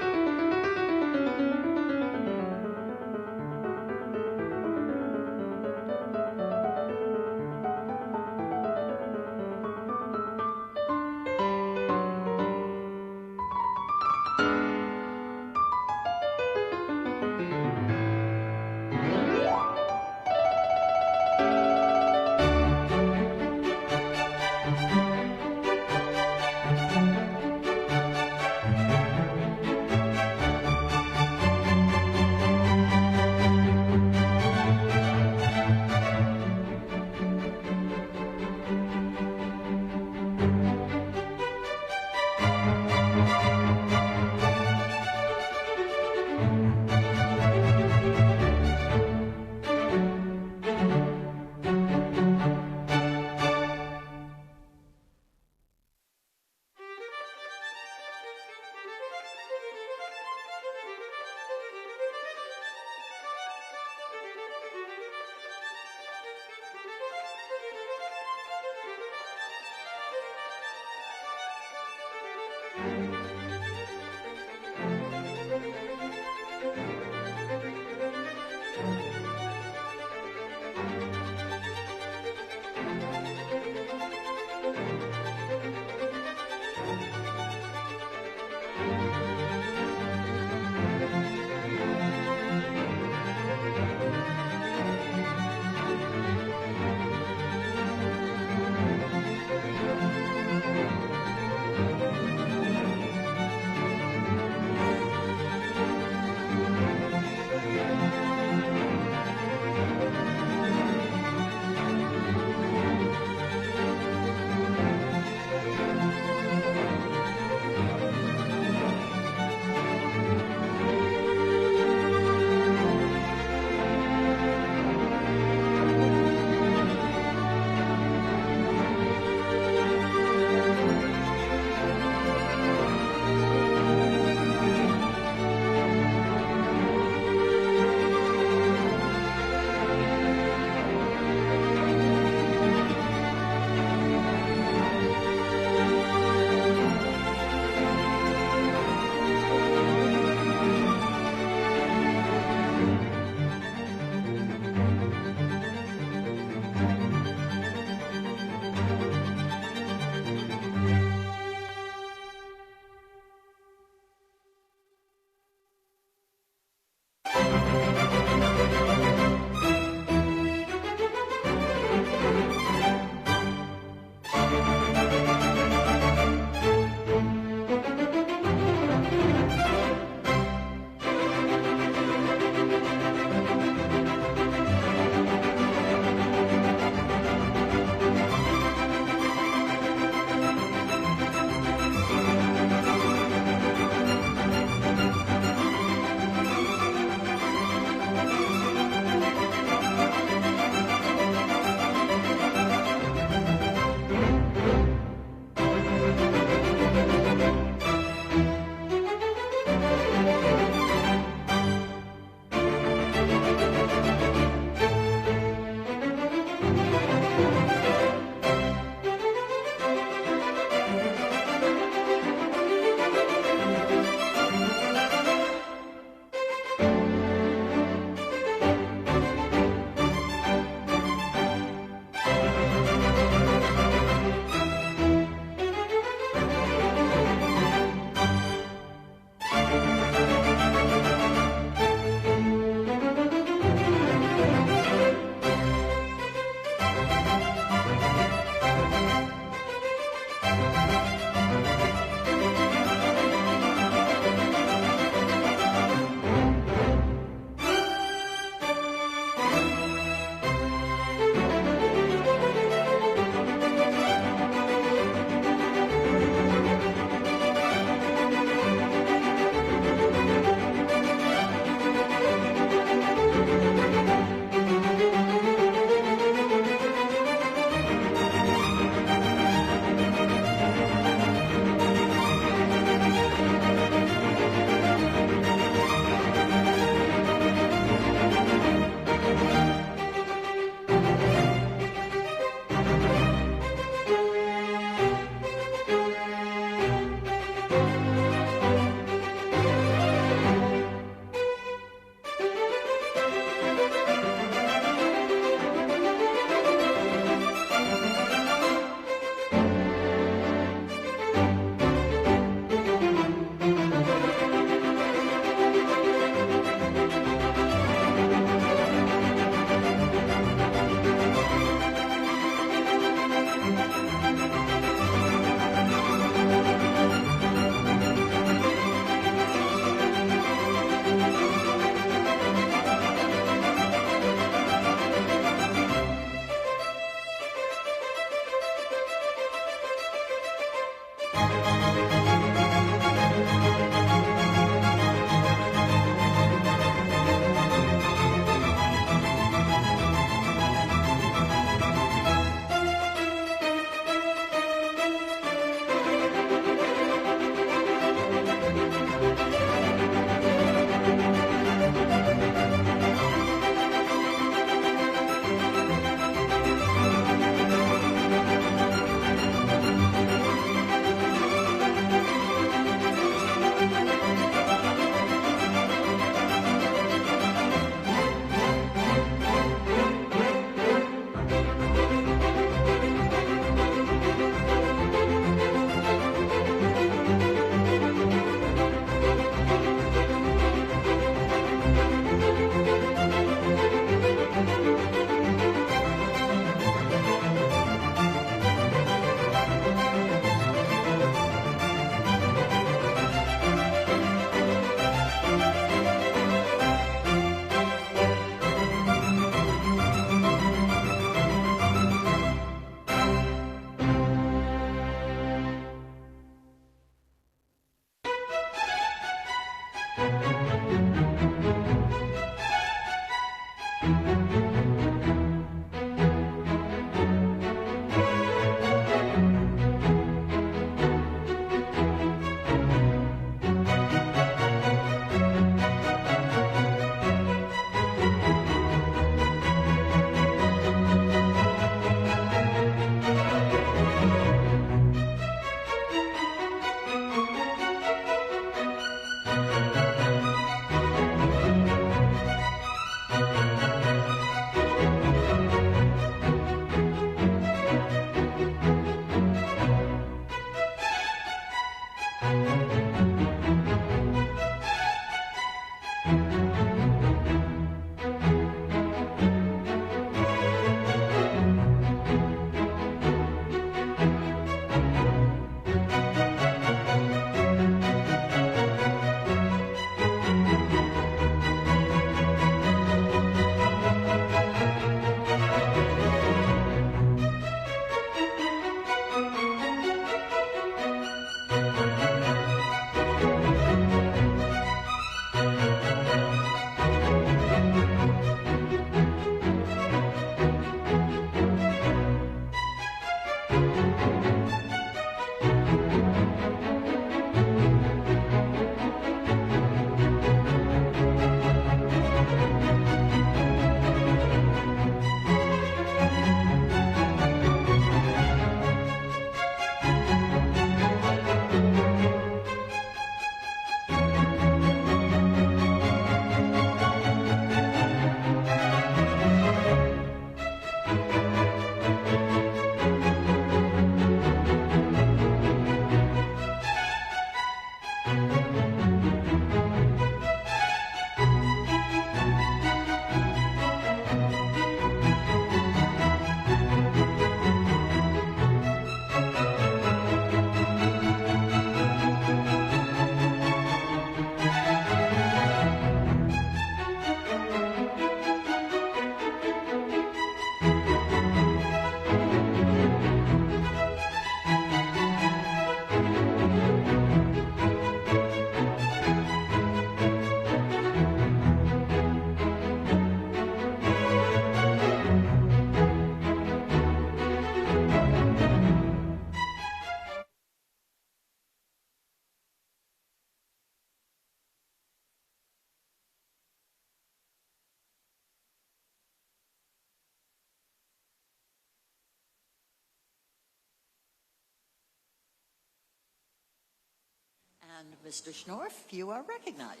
And Mr. Schnorf, you are recognized.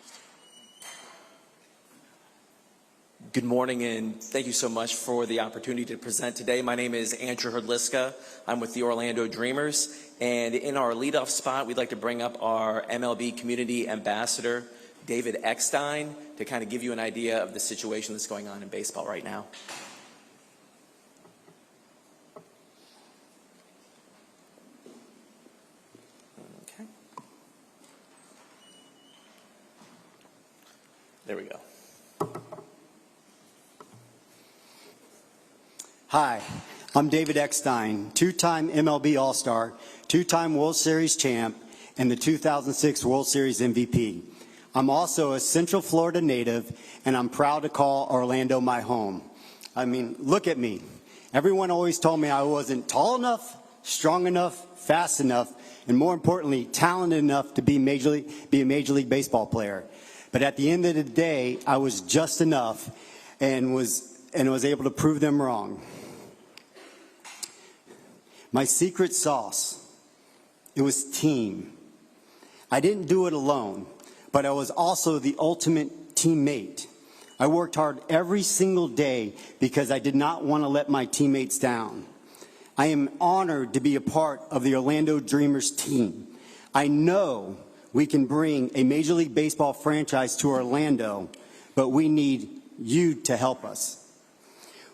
Good morning, and thank you so much for the opportunity to present today. My name is Andrew Hrdliska. I'm with the Orlando Dreamers, and in our leadoff spot, we'd like to bring up our MLB Community Ambassador, David Eckstein, to kind of give you an idea of the situation that's going on in baseball right now. Okay. There we go. Hi, I'm David Eckstein, two-time MLB All-Star, two-time World Series champ, and the 2006 World Series MVP. I'm also a Central Florida native, and I'm proud to call Orlando my home. I mean, look at me. Everyone always told me I wasn't tall enough, strong enough, fast enough, and more importantly, talented enough to be a Major League Baseball player. But at the end of the day, I was just enough and was able to prove them wrong. My secret sauce, it was team. I didn't do it alone, but I was also the ultimate teammate. I worked hard every single day because I did not want to let my teammates down. I am honored to be a part of the Orlando Dreamers team. I know we can bring a Major League Baseball franchise to Orlando, but we need you to help us.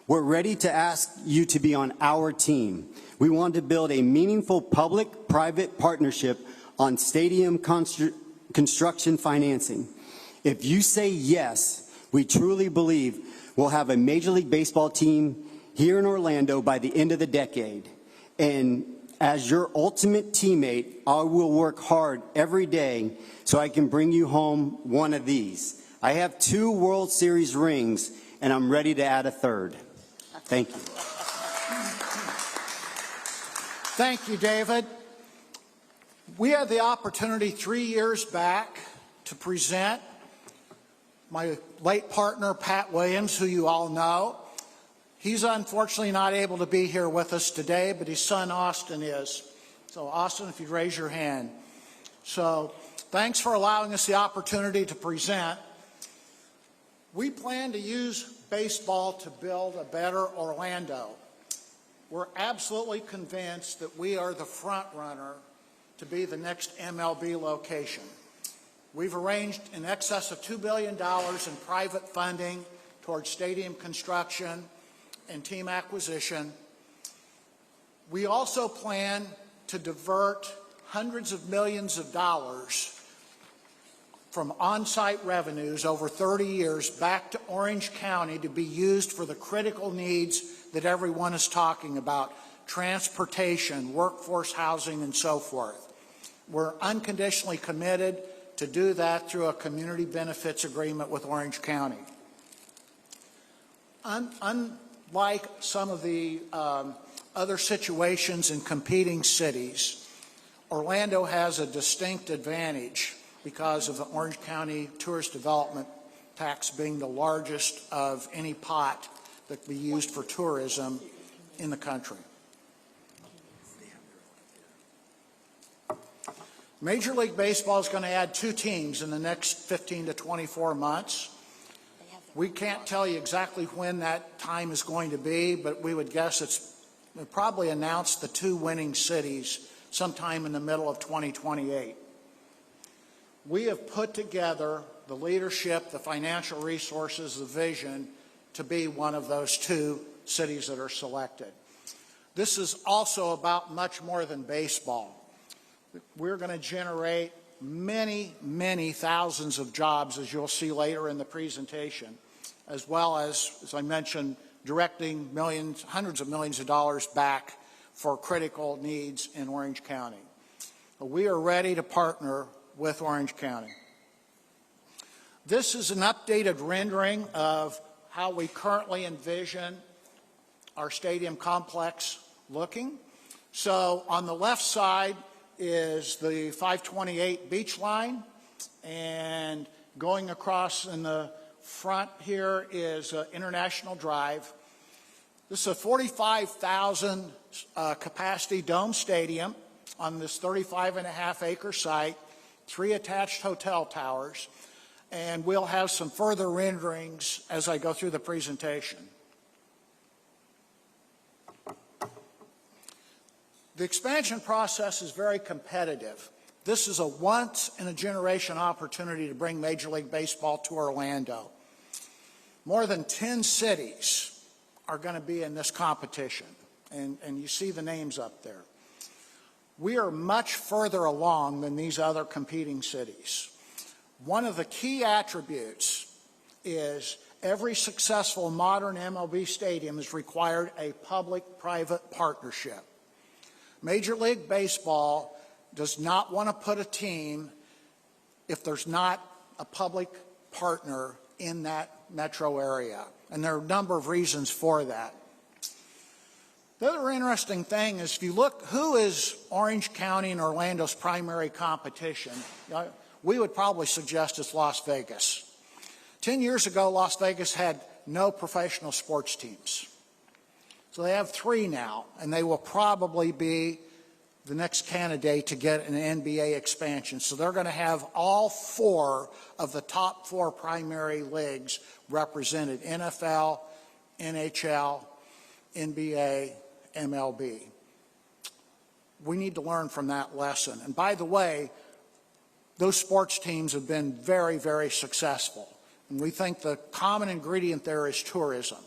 We're ready to ask you to be on our team. We want to build a meaningful public-private partnership on stadium construction financing. If you say yes, we truly believe we'll have a Major League Baseball team here in Orlando by the end of the decade. And as your ultimate teammate, I will work hard every day so I can bring you home one of these. I have 2 World Series rings, and I'm ready to add a third. Thank you. Thank you, David. We had the opportunity 3 years back to present my late partner, Pat Williams, who you all know. He's unfortunately not able to be here with us today, but his son, Austin, is. So, Austin, if you'd raise your hand. So, thanks for allowing us the opportunity to present. We plan to use baseball to build a better Orlando. We're absolutely convinced that we are the front runner to be the next MLB location. We've arranged in excess of $2 billion in private funding towards stadium construction and team acquisition. We also plan to divert hundreds of millions of dollars from on-site revenues over 30 years back to Orange County to be used for the critical needs that everyone is talking about: transportation, workforce housing, and so forth. We're unconditionally committed to do that through a community benefits agreement with Orange County. Unlike some of the other situations in competing cities, Orlando has a distinct advantage because of the Orange County Tourist Development Tax being the largest of any pot that can be used for tourism in the country. Major League Baseball is going to add 2 teams in the next 15 to 24 months. We can't tell you exactly when that time is going to be, but we would guess we'll probably announce the 2 winning cities sometime in the middle of 2028. We have put together the leadership, the financial resources, the vision to be one of those 2 cities that are selected. This is also about much more than baseball. We're going to generate many, many thousands of jobs, as you'll see later in the presentation, as well as I mentioned, directing millions, hundreds of millions of dollars back for critical needs in Orange County. We are ready to partner with Orange County. This is an updated rendering of how we currently envision our stadium complex looking. So on the left side is the 528 beach line, and going across in the front here is International Drive. This is a 45,000 capacity dome stadium on this 35.5-acre site. 3 attached hotel towers, and we'll have some further renderings as I go through the presentation. The expansion process is very competitive. This is a once-in-a-generation opportunity to bring Major League Baseball to Orlando. More than 10 cities are going to be in this competition, and you see the names up there. We are much further along than these other competing cities. One of the key attributes is every successful modern MLB stadium has required a public-private partnership. Major League Baseball does not want to put a team if there's not a public partner in that metro area, and there are a number of reasons for that. The other interesting thing is if you look, who is Orange County and Orlando's primary competition? We would probably suggest it's Las Vegas. 10 years ago, Las Vegas had no professional sports teams. So they have 3 now, and they will probably be the next candidate to get an NBA expansion. So they're going to have all 4 of the top 4 primary leagues represented: NFL, NHL, NBA, MLB. We need to learn from that lesson. And by the way, those sports teams have been very, very successful. And we think the common ingredient there is tourism.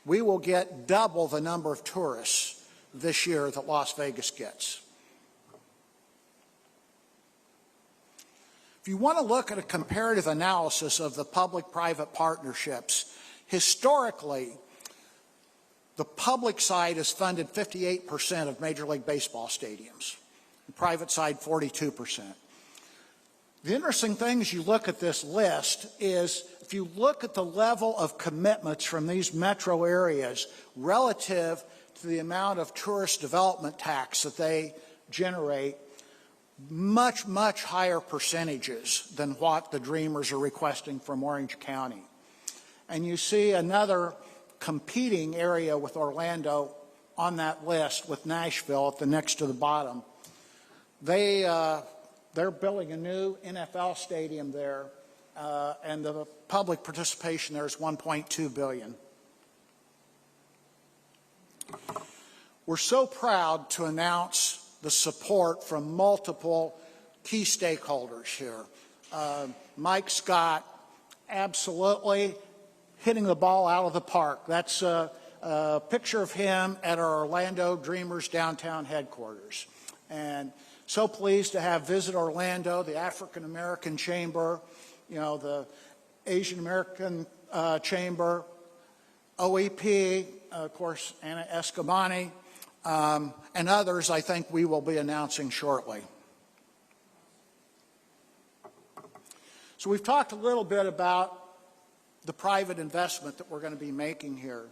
We will get double the number of tourists this year that Las Vegas gets. If you want to look at a comparative analysis of the public-private partnerships, historically, the public side has funded 58% of Major League Baseball stadiums. The private side, 42%. The interesting thing as you look at this list is if you look at the level of commitments from these metro areas relative to the amount of tourist development tax that they generate, much, much higher percentages than what the Dreamers are requesting from Orange County. And you see another competing area with Orlando on that list with Nashville at the next to the bottom. They're building a new NFL stadium there, and the public participation there is $1.2 billion. We're so proud to announce the support from multiple key stakeholders here. Mike Scott, absolutely hitting the ball out of the park. That's a picture of him at our Orlando Dreamers downtown headquarters. And so pleased to have Visit Orlando, the African American Chamber, the Asian American Chamber, OEP, of course, Anna Escamani, and others I think we will be announcing shortly. So we've talked a little bit about the private investment that we're going to be making here.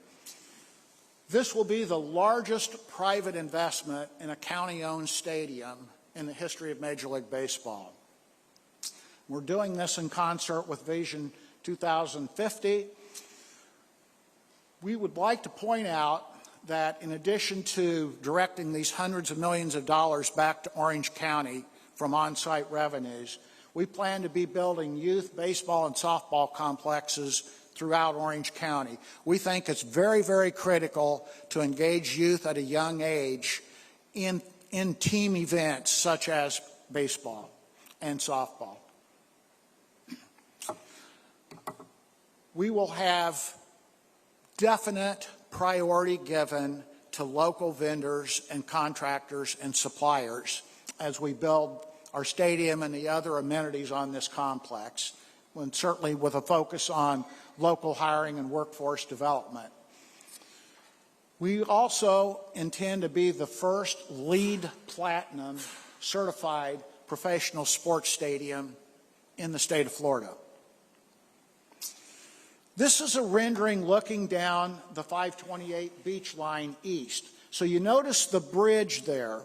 This will be the largest private investment in a county-owned stadium in the history of Major League Baseball. We're doing this in concert with Vision 2050. We would like to point out that in addition to directing these hundreds of millions of dollars back to Orange County from on-site revenues, we plan to be building youth baseball and softball complexes throughout Orange County. We think it's very, very critical to engage youth at a young age in team events such as baseball and softball. We will have definite priority given to local vendors and contractors and suppliers as we build our stadium and the other amenities on this complex, and certainly with a focus on local hiring and workforce development. We also intend to be the first LEED Platinum certified professional sports stadium in the state of Florida. This is a rendering looking down the 528 beach line east. So you notice the bridge there,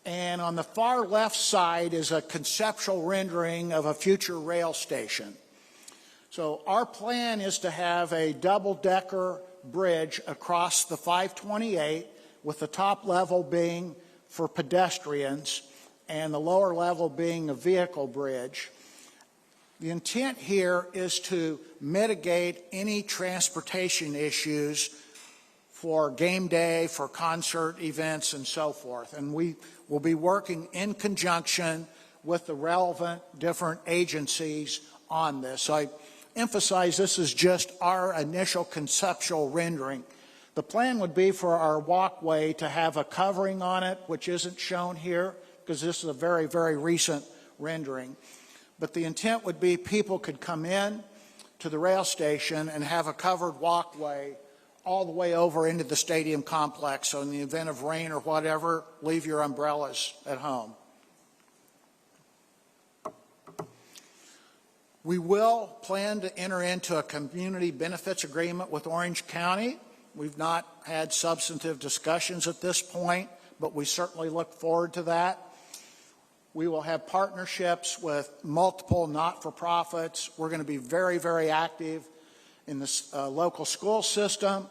and on the far left side is a conceptual rendering of a future rail station. So our plan is to have a double-decker bridge across the 528 with the top level being for pedestrians and the lower level being a vehicle bridge. The intent here is to mitigate any transportation issues for game day, for concert events, and so forth. And we will be working in conjunction with the relevant different agencies on this. So I emphasize this is just our initial conceptual rendering. The plan would be for our walkway to have a covering on it, which isn't shown here because this is a very, very recent rendering. But the intent would be people could come in to the rail station and have a covered walkway all the way over into the stadium complex. So in the event of rain or whatever, leave your umbrellas at home. We will plan to enter into a community benefits agreement with Orange County. We've not had substantive discussions at this point, but we certainly look forward to that. We will have partnerships with multiple not-for-profits. We're going to be very, very active in the local school system.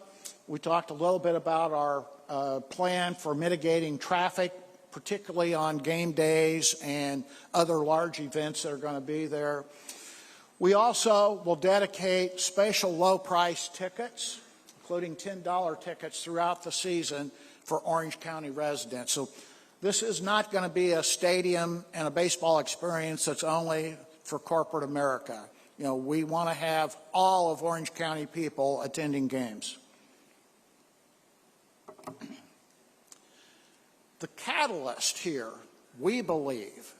We talked a little bit about our plan for mitigating traffic, particularly on game days and other large events that are going to be there. We also will dedicate special low-price tickets, including $10 tickets throughout the season for Orange County residents. So this is not going to be a stadium and a baseball experience that's only for corporate America. You know, we want to have all of Orange County people attending games. The catalyst here, we believe,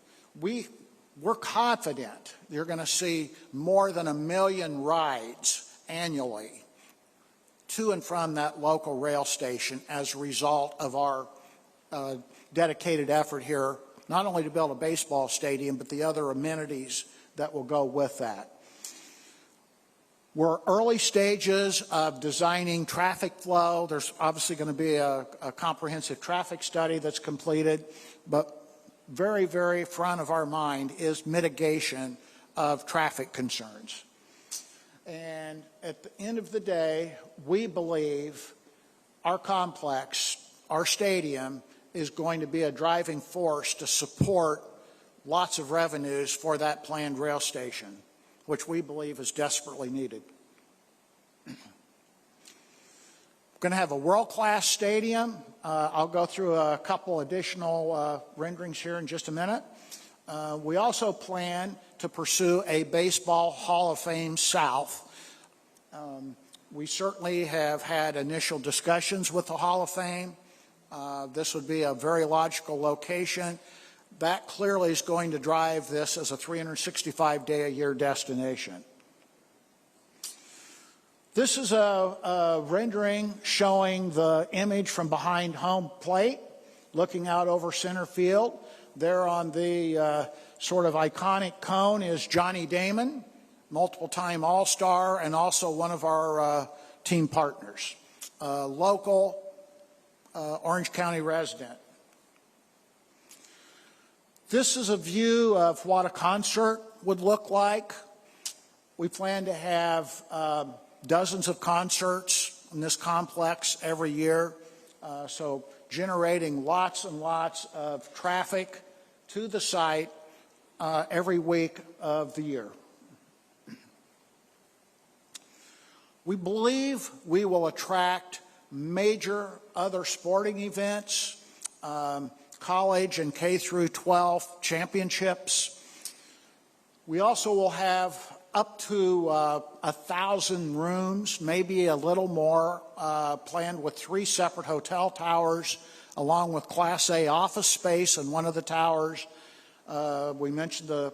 we're confident you're going to see more than 1 million rides annually to and from that local rail station as a result of our dedicated effort here, not only to build a baseball stadium, but the other amenities that will go with that. We're early stages of designing traffic flow. There's obviously going to be a comprehensive traffic study that's completed, but very, very front of our mind is mitigation of traffic concerns. And at the end of the day, we believe our complex, our stadium, is going to be a driving force to support lots of revenues for that planned rail station, which we believe is desperately needed. We're going to have a world-class stadium. I'll go through a couple additional renderings here in just a minute. We also plan to pursue a Baseball Hall of Fame South. We certainly have had initial discussions with the Hall of Fame. This would be a very logical location. That clearly is going to drive this as a 365-day-a-year destination. This is a rendering showing the image from behind home plate, looking out over center field. There on the sort of iconic cone is Johnny Damon, multiple-time All-Star, and also one of our team partners, local Orange County resident. This is a view of what a concert would look like. We plan to have dozens of concerts in this complex every year, so generating lots and lots of traffic to the site every week of the year. We believe we will attract major other sporting events, college and K through 12 championships. We also will have up to 1,000 rooms, maybe a little more, planned with 3 separate hotel towers, along with Class A office space in one of the towers. We mentioned the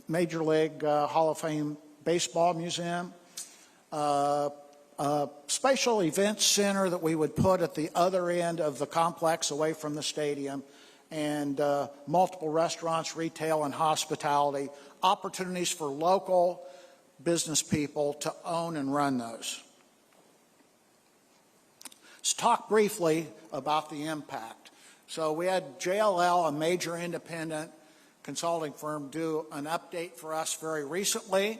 Major League Hall of Fame Baseball Museum. A special events center that we would put at the other end of the complex away from the stadium, and multiple restaurants, retail, and hospitality, opportunities for local business people to own and run those. Let's talk briefly about the impact. So we had JLL, a major independent consulting firm, do an update for us very recently,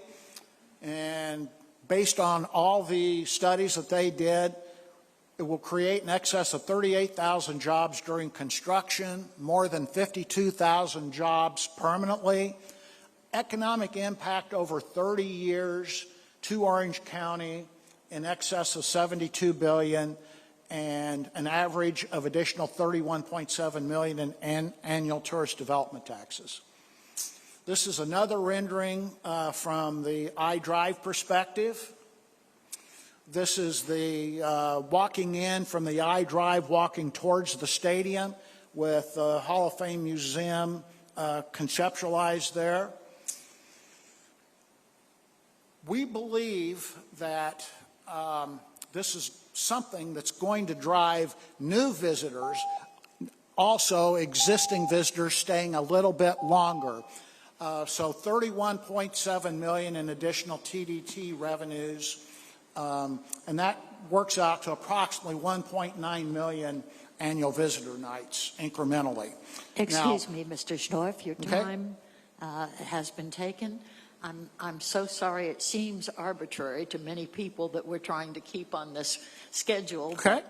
and based on all the studies that they did, It will create in excess of 38,000 jobs during construction, more than 52,000 jobs permanently. Economic impact over 30 years to Orange County in excess of $72 billion, and an average of additional $31.7 million in annual tourist development taxes. This is another rendering from the iDrive perspective. This is the walking in from the iDrive, walking towards the stadium with the Hall of Fame Museum conceptualized there. We believe that this is something that's going to drive new visitors, also existing visitors staying a little bit longer. So $31.7 million in additional TDT revenues, and that works out to approximately 1.9 million annual visitor nights incrementally. Excuse me, Mr. Schnorf, your time has been taken. I'm so sorry. It seems arbitrary to many people that we're trying to keep on this schedule. Okay.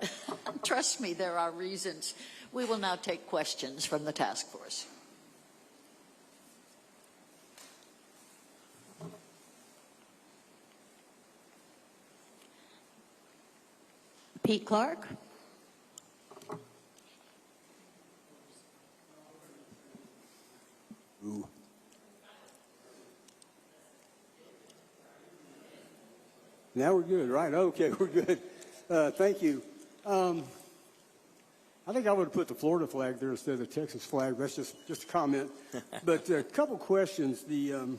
But trust me, there are reasons. We will now take questions from the task force. Pete Clark. Ooh. Now we're good, right? Okay, we're good. Thank you. I think I would have put the Florida flag there instead of the Texas flag. That's just a comment. But a couple questions. The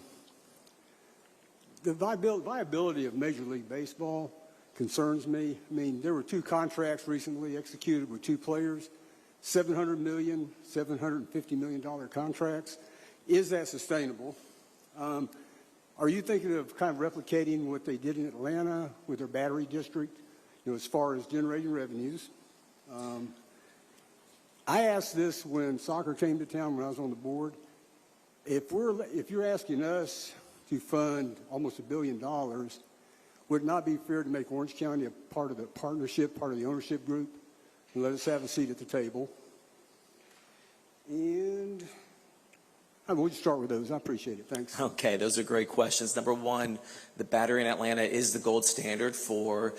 viability of Major League Baseball concerns me. I mean, there were 2 contracts recently executed with 2 players, $700 million, $750 million contracts. Is that sustainable? Are you thinking of kind of replicating what they did in Atlanta with their battery district, as far as generating revenues? I asked this when soccer came to town when I was on the board. If you're asking us to fund almost $1 billion, would it not be fair to make Orange County a part of the partnership, part of the ownership group, and let us have a seat at the table? And we'll just start with those. I appreciate it. Thanks. Okay, those are great questions. Number one, the battery in Atlanta is the gold standard for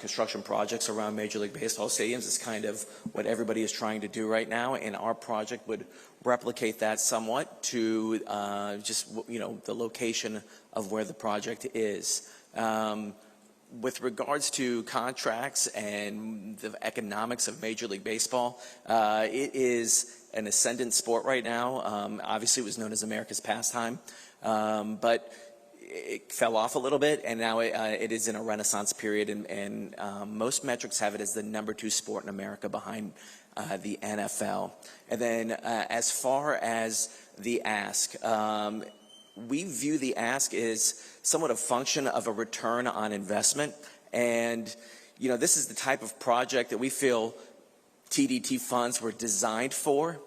construction projects around Major League Baseball stadiums. It's kind of what everybody is trying to do right now, and our project would replicate that somewhat to the location of where the project is. With regards to contracts and the economics of Major League Baseball, it is an ascendant sport right now. Obviously, it was known as America's pastime, but it fell off a little bit, and now it is in a renaissance period, and most metrics have it as the #2 sport in America behind the NFL. And then as far as the ask, we view the ask as somewhat a function of a return on investment. And, this is the type of project that we feel TDT funds were designed for.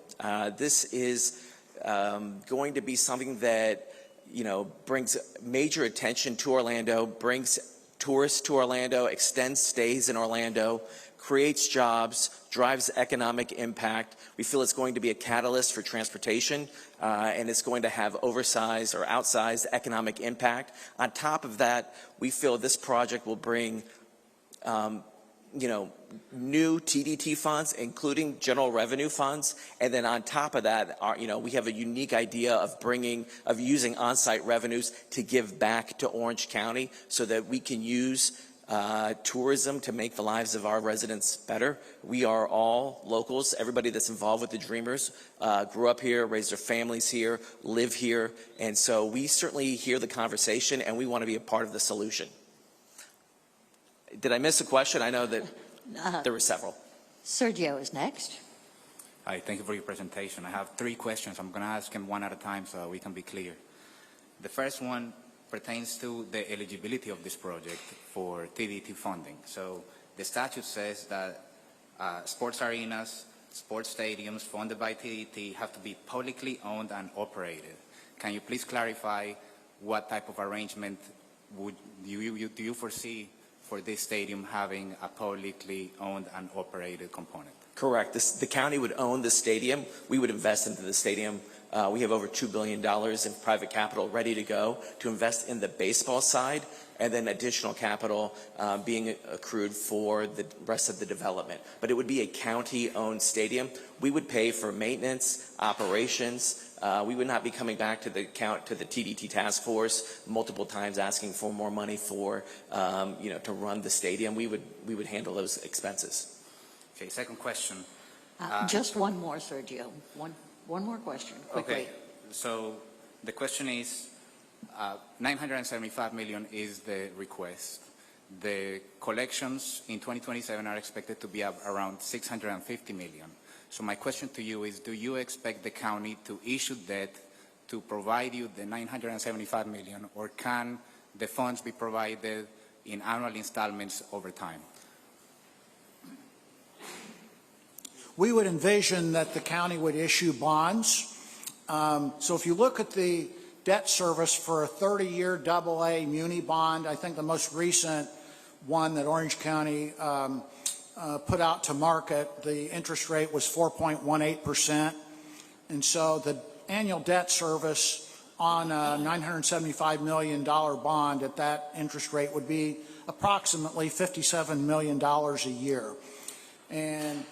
This is going to be something that, brings major attention to Orlando, brings tourists to Orlando, extends stays in Orlando, creates jobs, drives economic impact. We feel it's going to be a catalyst for transportation, and it's going to have oversized or outsized economic impact. On top of that, we feel this project will bring, new TDT funds, including general revenue funds. And then on top of that, we have a unique idea of using on-site revenues to give back to Orange County so that we can use tourism to make the lives of our residents better. We are all locals. Everybody that's involved with the Dreamers grew up here, raised their families here, live here. And so we certainly hear the conversation, and we want to be a part of the solution. Did I miss a question? I know that there were several. Sergio is next. Hi, thank you for your presentation. I have 3 questions. I'm going to ask them one at a time so we can be clear. The first one pertains to the eligibility of this project for TDT funding. So the statute says that sports arenas, sports stadiums funded by TDT have to be publicly owned and operated. Can you please clarify what type of arrangement do you foresee for this stadium having a publicly owned and operated component? Correct. The county would own the stadium. We would invest into the stadium. We have over $2 billion in private capital ready to go to invest in the baseball side, and then additional capital being accrued for the rest of the development. But it would be a county-owned stadium. We would pay for maintenance, operations. We would not be coming back to the TDT task force multiple times asking for more money for, to run the stadium. We would handle those expenses. Okay, second question. Just one more, Sergio. One more question, quickly. Okay, so the question is, $975 million is the request. The collections in 2027 are expected to be around $650 million. So my question to you is, do you expect the county to issue debt to provide you the $975 million, or can the funds be provided in annual installments over time? We would envision that the county would issue bonds. So if you look at the debt service for a 30-year AA muni bond, I think the most recent one that Orange County put out to market, the interest rate was 4.18%. And so the annual debt service on a $975 million bond at that interest rate would be approximately $57 million a year. And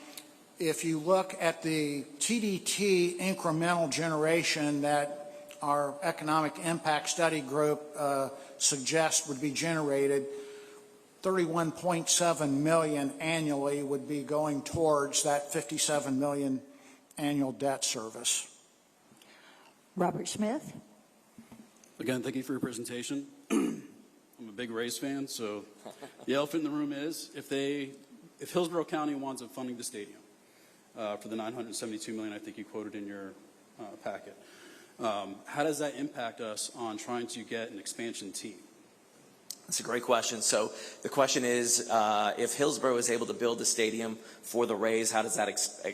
if you look at the TDT incremental generation that our economic impact study group suggests would be generated, 31.7 million annually would be going towards that 57 million annual debt service. Robert Smith. Again, thank you for your presentation. I'm a big Rays fan, so the elephant in the room is if Hillsborough County winds up funding the stadium for the $972 million I think you quoted in your packet, how does that impact us on trying to get an expansion team? That's a great question. So the question is, if Hillsborough is able to build the stadium for the Rays, how does that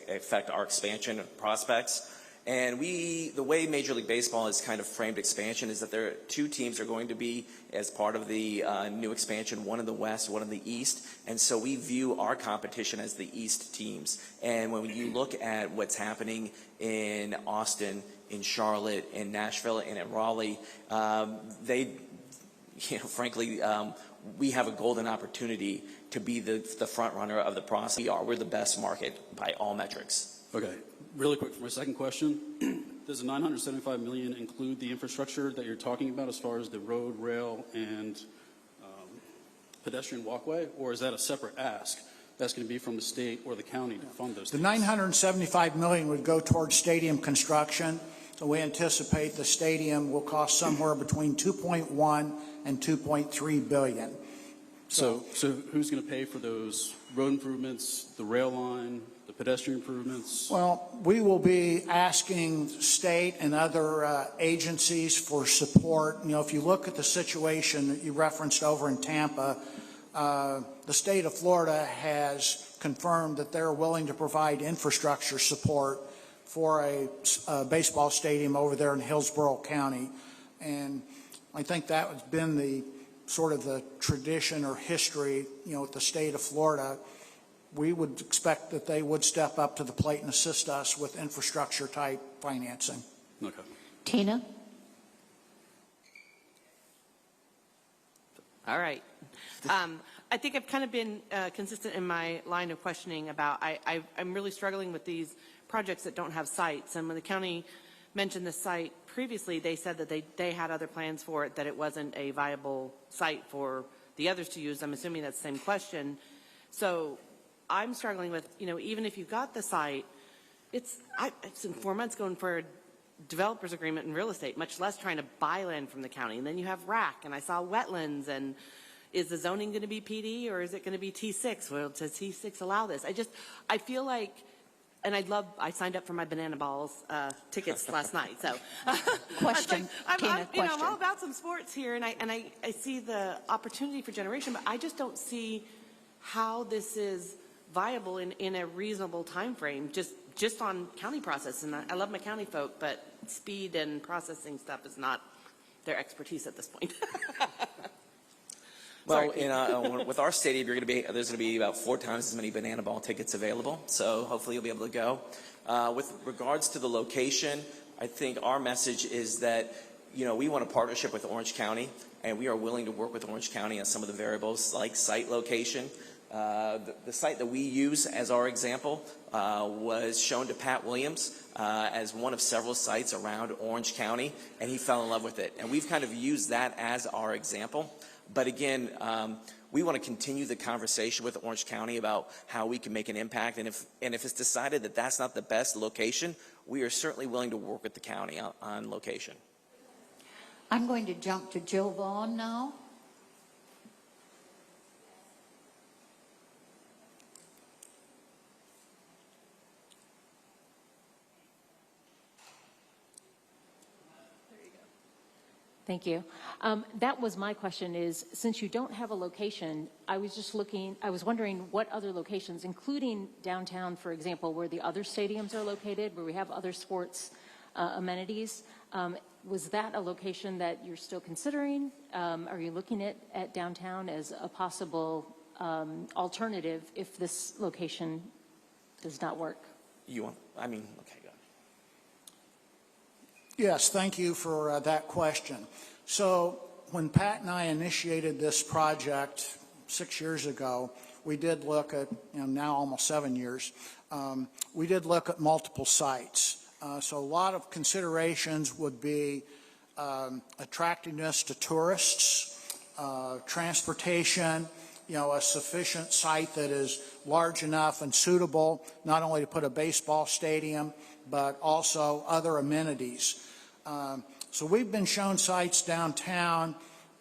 affect our expansion prospects? And the way Major League Baseball has kind of framed expansion is that there are two teams are going to be as part of the new expansion, one in the West, one in the East. And so we view our competition as the East teams. And when you look at what's happening in Austin, in Charlotte, in Nashville, and in Raleigh, frankly, we have a golden opportunity to be the front runner of the process. We're the best market by all metrics. Okay, really quick for my second question. Does the $975 million include the infrastructure that you're talking about as far as the road, rail, and pedestrian walkway, or is that a separate ask that's going to be from the state or the county to fund those The things? $975 million would go towards stadium construction. So we anticipate the stadium will cost somewhere between 2.1 and 2.3 billion. So who's going to pay for those road improvements, the rail line, the pedestrian improvements? Well, we will be asking state and other agencies for support. You know, if you look at the situation that you referenced over in Tampa, the state of Florida has confirmed that they're willing to provide infrastructure support for a baseball stadium over there in Hillsborough County. And I think that has been the sort of the tradition or history, with the state of Florida. We would expect that they would step up to the plate and assist us with infrastructure type financing. Okay. Tina? All right. I think I've kind of been consistent in my line of questioning about I'm really struggling with these projects that don't have sites. And when the county mentioned the site previously, they said that they had other plans for it, that it wasn't a viable site for the others to use. I'm assuming that's the same question. So I'm struggling with, even if you got the site, it's in 4 months going for a developer's agreement in real estate, much less trying to buy land from the county. And then you have RAC, and I saw wetlands, and is the zoning going to be PD or is it going to be T6? Well, does T6 allow this? I feel like, and I signed up for my Banana Balls tickets last night. So Question, Tina, question. I'm all about some sports here, and I see the opportunity for generation, but I just don't see how this is viable in a reasonable time frame, just on county process. And I love my county folk, but speed and processing stuff is not their expertise at this point. Well, with our stadium, there's going to be about 4 times as many banana ball tickets available. So hopefully you'll be able to go. With regards to the location, I think our message is that we want a partnership with Orange County, and we are willing to work with Orange County on some of the variables like site location. The site that we use as our example was shown to Pat Williams as one of several sites around Orange County, and he fell in love with it. And we've kind of used that as our example. But again, we want to continue the conversation with Orange County about how we can make an impact. And if it's decided that that's not the best location, we are certainly willing to work with the county on location. I'm going to jump to Jill Vaughn now. Thank you. That was my question is, since you don't have a location, I was wondering what other locations, including downtown, for example, where the other stadiums are located, where we have other sports amenities, was that a location that you're still considering? Are you looking at downtown as a possible alternative if this location does not work? Okay, go ahead. Yes, thank you for that question. So when Pat and I initiated this project 6 years ago, we did look at, now almost 7 years, we did look at multiple sites. So a lot of considerations would be attractiveness to tourists, transportation, a sufficient site that is large enough and suitable not only to put a baseball stadium, but also other amenities. So we've been shown sites downtown.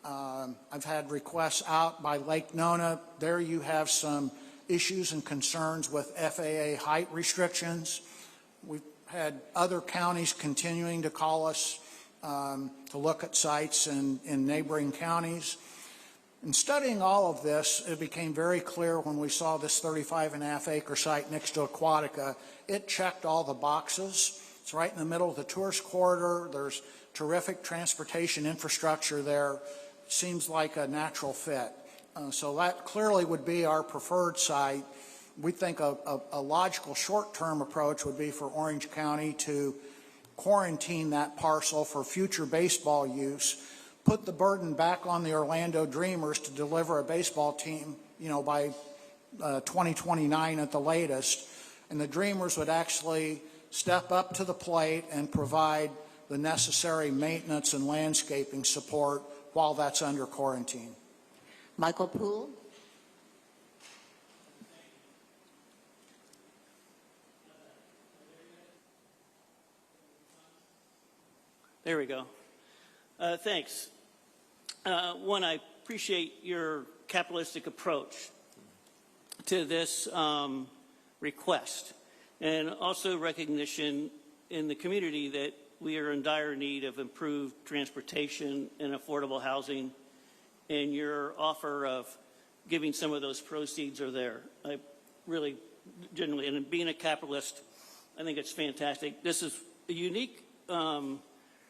I've had requests out by Lake Nona. There you have some issues and concerns with FAA height restrictions. We've had other counties continuing to call us to look at sites in neighboring counties. In studying all of this, it became very clear when we saw this 35.5-acre site next to Aquatica. It checked all the boxes. It's right in the middle of the tourist corridor. There's terrific transportation infrastructure there. Seems like a natural fit. So that clearly would be our preferred site. We think a logical short-term approach would be for Orange County to quarantine that parcel for future baseball use, put the burden back on the Orlando Dreamers to deliver a baseball team, by 2029 at the latest. And the Dreamers would actually step up to the plate and provide the necessary maintenance and landscaping support while that's under quarantine. Michael Poole. There we go. Thanks. One, I appreciate your capitalistic approach to this request, and also recognition in the community that we are in dire need of improved transportation and affordable housing, and your offer of giving some of those proceeds are there. I really, genuinely, and being a capitalist, I think it's fantastic. This is a unique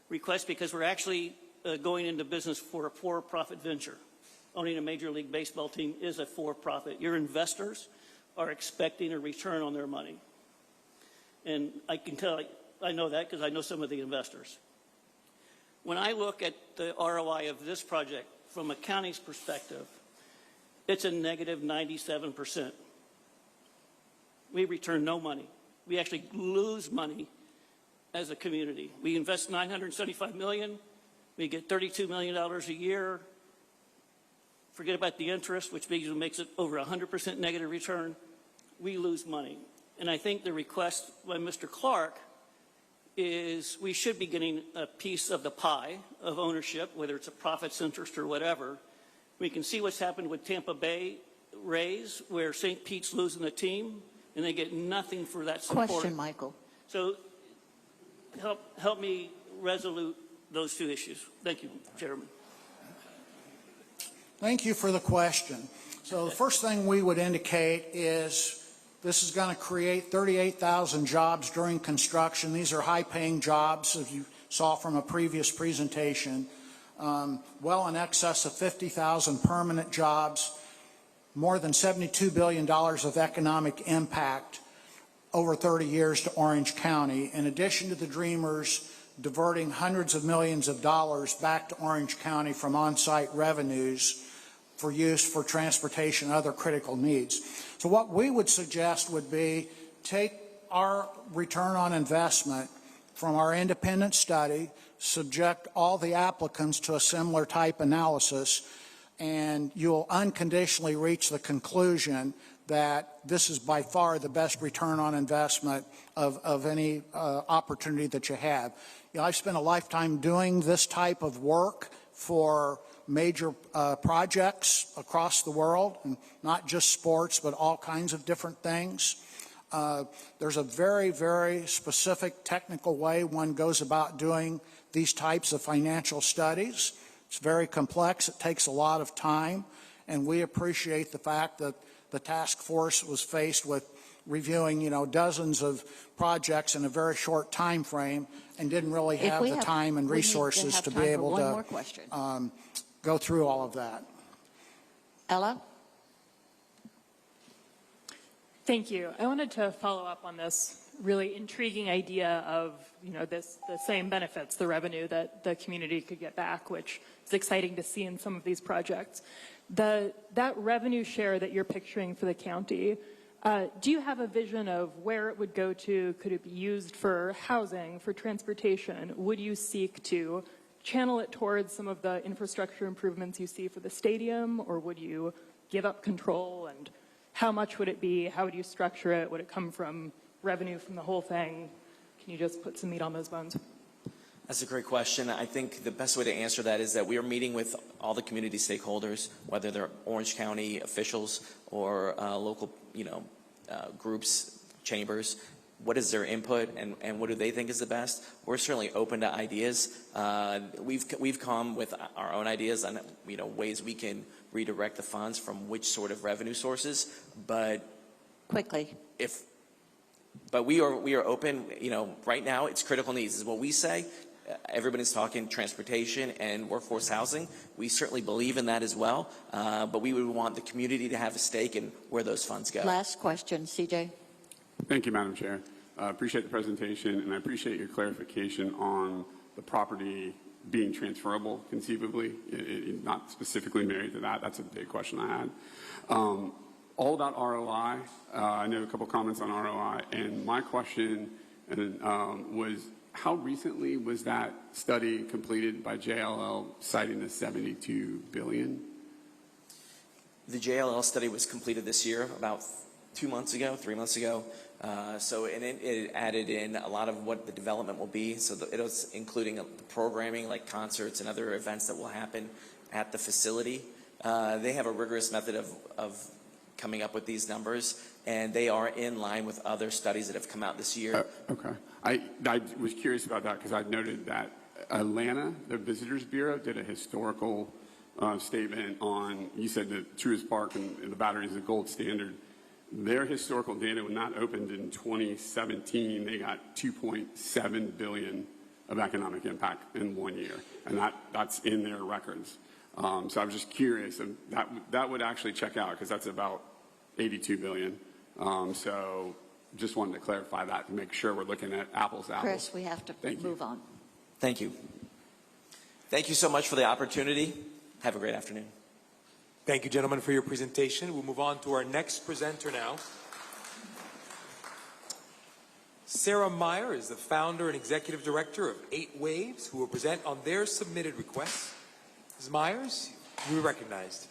request because we're actually going into business for a for-profit venture. Owning a Major League Baseball team is a for-profit. Your investors are expecting a return on their money. And I can tell, I know that because I know some of the investors. When I look at the ROI of this project from a county's perspective, it's a negative 97%. We return no money. We actually lose money as a community. We invest $975 million. We get $32 million a year. Forget about the interest, which makes it over 100% negative return. We lose money. And I think the request by Mr. Clark is we should be getting a piece of the pie of ownership, whether it's a profits interest or whatever. We can see what's happened with Tampa Bay Rays, where St. Pete's losing the team, and they get nothing for that support. Question, Michael. So help me resolute those two issues. Thank you, Chairman. Thank you for the question. So the first thing we would indicate is this is going to create 38,000 jobs during construction. These are high-paying jobs, as you saw from a previous presentation. well in excess of 50,000 permanent jobs, more than $72 billion of economic impact over 30 years to Orange County, in addition to the Dreamers diverting hundreds of millions of dollars back to Orange County from on-site revenues for use for transportation and other critical needs. So what we would suggest would be take our return on investment from our independent study, subject all the applicants to a similar type analysis, and you'll unconditionally reach the conclusion that this is by far the best return on investment of any opportunity that you have. You know, I've spent a lifetime doing this type of work for major projects across the world, and not just sports, but all kinds of different things. There's a very, very specific technical way one goes about doing these types of financial studies. It's very complex. It takes a lot of time, and we appreciate the fact that the task force was faced with reviewing, you know, dozens of projects in a very short time frame and didn't really have the time and resources to be able to go through all of that. Ella? Thank you. I wanted to follow up on this really intriguing idea of, you know, the same benefits, the revenue that the community could get back, which is exciting to see in some of these projects. That revenue share that you're picturing for the county, do you have a vision of where it would go to? Could it be used for housing, for transportation? Would you seek to channel it towards some of the infrastructure improvements you see for the stadium, or would you give up control? And how much would it be? How would you structure it? Would it come from revenue from the whole thing? Can you just put some meat on those bones? That's a great question. I think the best way to answer that is that we are meeting with all the community stakeholders, whether they're Orange County officials or local, groups, chambers. What is their input, and what do they think is the best? We're certainly open to ideas. We've come with our own ideas on ways we can redirect the funds from which sort of revenue sources. But quickly, but we are open. Right now it's critical needs is what we say. Everybody's talking transportation and workforce housing. We certainly believe in that as well. But we would want the community to have a stake in where those funds go. Last question, CJ. Thank you, Madam Chair. I appreciate the presentation, and I appreciate your clarification on the property being transferable conceivably, not specifically married to that. That's a big question I had. All about ROI. I know a couple comments on ROI, and my question was, how recently was that study completed by JLL citing the $72 billion? The JLL study was completed this year, about 3 months ago. It added in a lot of what the development will be. So it was including the programming like concerts and other events that will happen at the facility. They have a rigorous method of coming up with these numbers, and they are in line with other studies that have come out this year. Okay. I was curious about that because I noted that Atlanta, the Visitors Bureau, did a historical statement on, you said that Truist Park and the Battery is the gold standard. Their historical data, when that opened in 2017, they got $2.7 billion of economic impact in 1 year, and that's in their records. So I was just curious, and that would actually check out because that's about $82 billion. So just wanted to clarify that to make sure we're looking at apples to apples. Chris, we have to move on. Thank you. Thank you so much for the opportunity. Have a great afternoon. Thank you, gentlemen, for your presentation. We'll move on to our next presenter now. Sarah Meyer is the founder and executive director of 8 Waves, who will present on their submitted requests. Ms. Myers, you are recognized.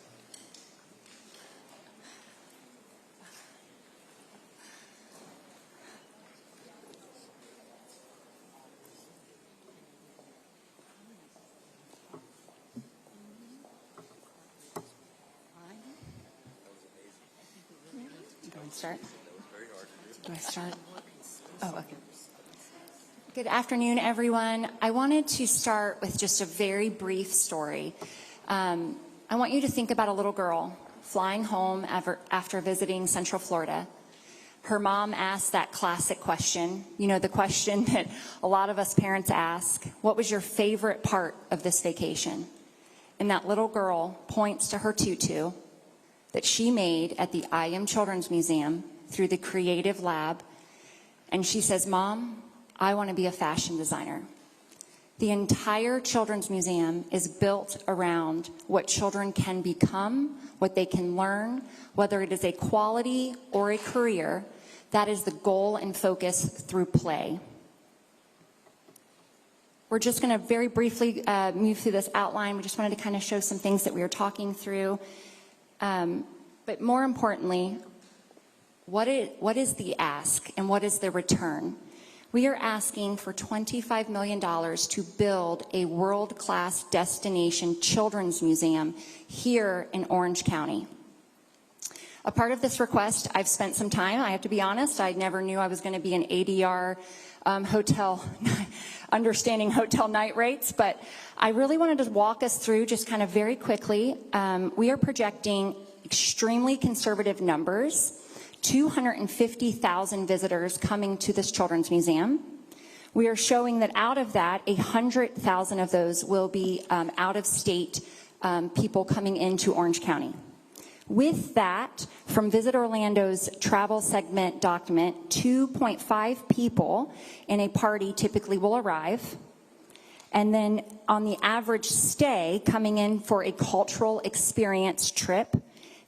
Do I start? Oh, okay. Good afternoon, everyone. I wanted to start with just a very brief story. I want you to think about a little girl flying home after visiting Central Florida. Her mom asked that classic question, you know, the question that a lot of us parents ask, what was your favorite part of this vacation? And that little girl points to her tutu that she made at the I Am Children's Museum through the Creative Lab. And she says, Mom, I want to be a fashion designer. The entire Children's Museum is built around what children can become, what they can learn, whether it is a quality or a career. That is the goal and focus through play. We're just going to very briefly move through this outline. We just wanted to kind of show some things that we were talking through. But more importantly, what is the ask and what is the return? We are asking for $25 million to build a world-class destination children's museum here in Orange County. A part of this request, I've spent some time, I have to be honest, I never knew I was going to be an ADR hotel, understanding hotel night rates, but I really wanted to walk us through just kind of very quickly. We are projecting extremely conservative numbers. 250,000 visitors coming to this children's museum. We are showing that out of that, 100,000 of those will be out-of-state people coming into Orange County. With that, from Visit Orlando's travel segment document, 2.5 people in a party typically will arrive. And then on the average stay, coming in for a cultural experience trip,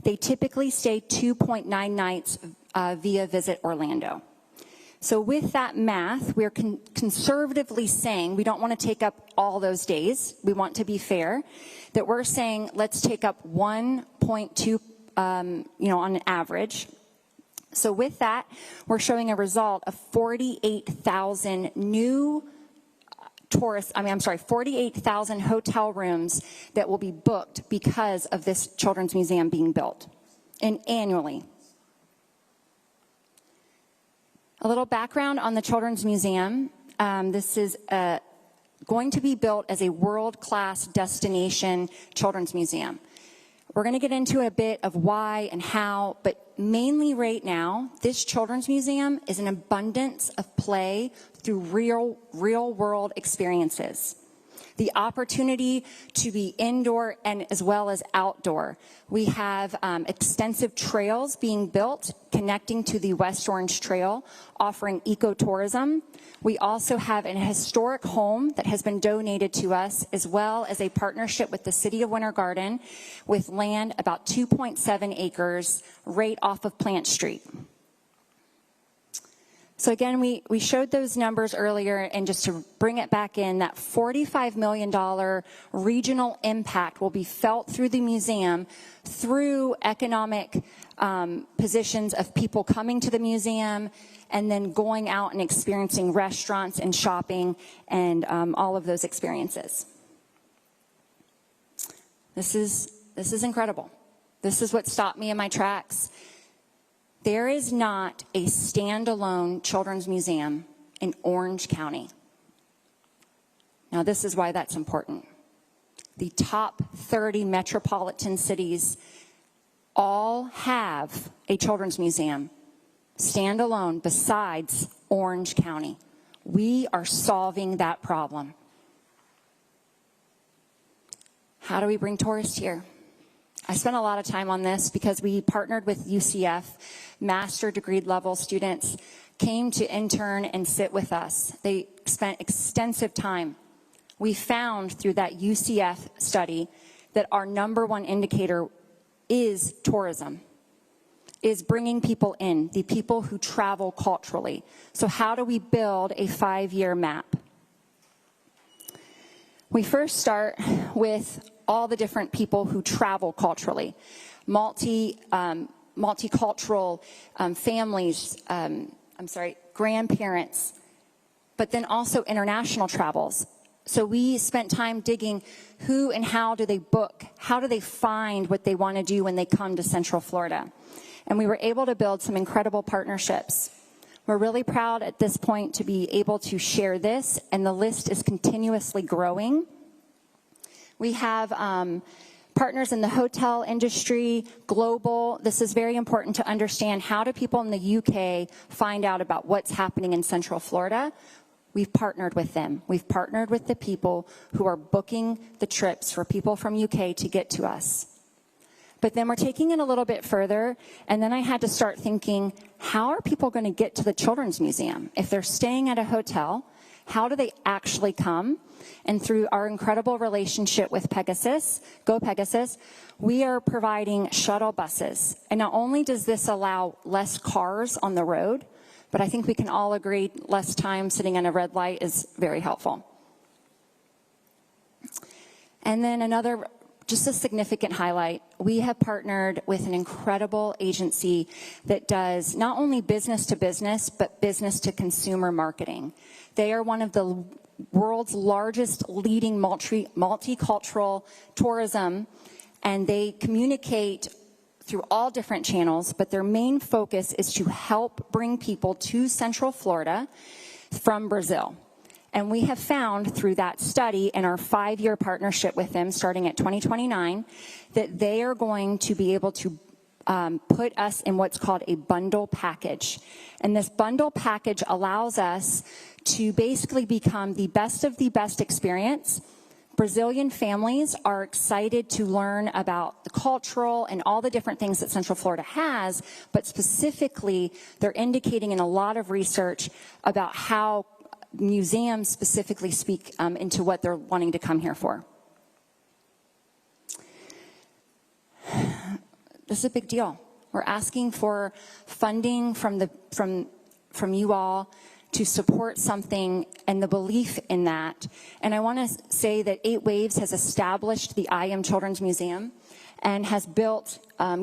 they typically stay 2.9 nights via Visit Orlando. So with that math, we're conservatively saying we don't want to take up all those days. We want to be fair. That we're saying let's take up 1.2, on average. So with that, we're showing a result of 48,000 new 48,000 hotel rooms that will be booked because of this children's museum being built, and annually. A little background on the Children's Museum. This is going to be built as a world-class destination children's museum. We're going to get into a bit of why and how, but mainly right now, this children's museum is an abundance of play through real-world experiences. The opportunity to be indoor and as well as outdoor. We have extensive trails being built connecting to the West Orange Trail, offering ecotourism. We also have an historic home that has been donated to us, as well as a partnership with the City of Winter Garden with land about 2.7 acres right off of Plant Street. So again, we showed those numbers earlier, and just to bring it back in, that $45 million regional impact will be felt through the museum through economic positions of people coming to the museum and then going out and experiencing restaurants and shopping and all of those experiences. This is incredible. This is what stopped me in my tracks. There is not a standalone children's museum in Orange County. Now, this is why that's important. The top 30 metropolitan cities all have a children's museum standalone besides Orange County. We are solving that problem. How do we bring tourists here? I spent a lot of time on this because we partnered with UCF. Master degree level students came to intern and sit with us. They spent extensive time. We found through that UCF study that our #1 indicator is tourism, is bringing people in, the people who travel culturally. So how do we build a 5-year map? We first start with all the different people who travel culturally. Multicultural families, grandparents, but then also international travels. So we spent time digging who and how do they book, how do they find what they want to do when they come to Central Florida. And we were able to build some incredible partnerships. We're really proud at this point to be able to share this, and the list is continuously growing. We have Partners in the hotel industry, global. This is very important to understand. How do people in the UK find out about what's happening in Central Florida? We've partnered with them. We've partnered with the people who are booking the trips for people from UK to get to us. But then we're taking it a little bit further, and then I had to start thinking, how are people going to get to the Children's Museum? If they're staying at a hotel, how do they actually come? And through our incredible relationship with Pegasus, Go Pegasus, we are providing shuttle buses. And not only does this allow less cars on the road, but I think we can all agree less time sitting in a red light is very helpful. And then another, just a significant highlight, we have partnered with an incredible agency that does not only business to business, but business to consumer marketing. They are one of the world's largest leading multicultural tourism, and they communicate through all different channels, but their main focus is to help bring people to Central Florida from Brazil. And we have found through that study and our 5-year partnership with them starting at 2029 that they are going to be able to put us in what's called a bundle package. And this bundle package allows us to basically become the best of the best experience. Brazilian families are excited to learn about the cultural and all the different things that Central Florida has, but specifically they're indicating in a lot of research about how museums specifically speak into what they're wanting to come here for. This is a big deal. We're asking for funding from you all to support something and the belief in that. And I want to say that 8 Waves has established the I Am Children's Museum and has built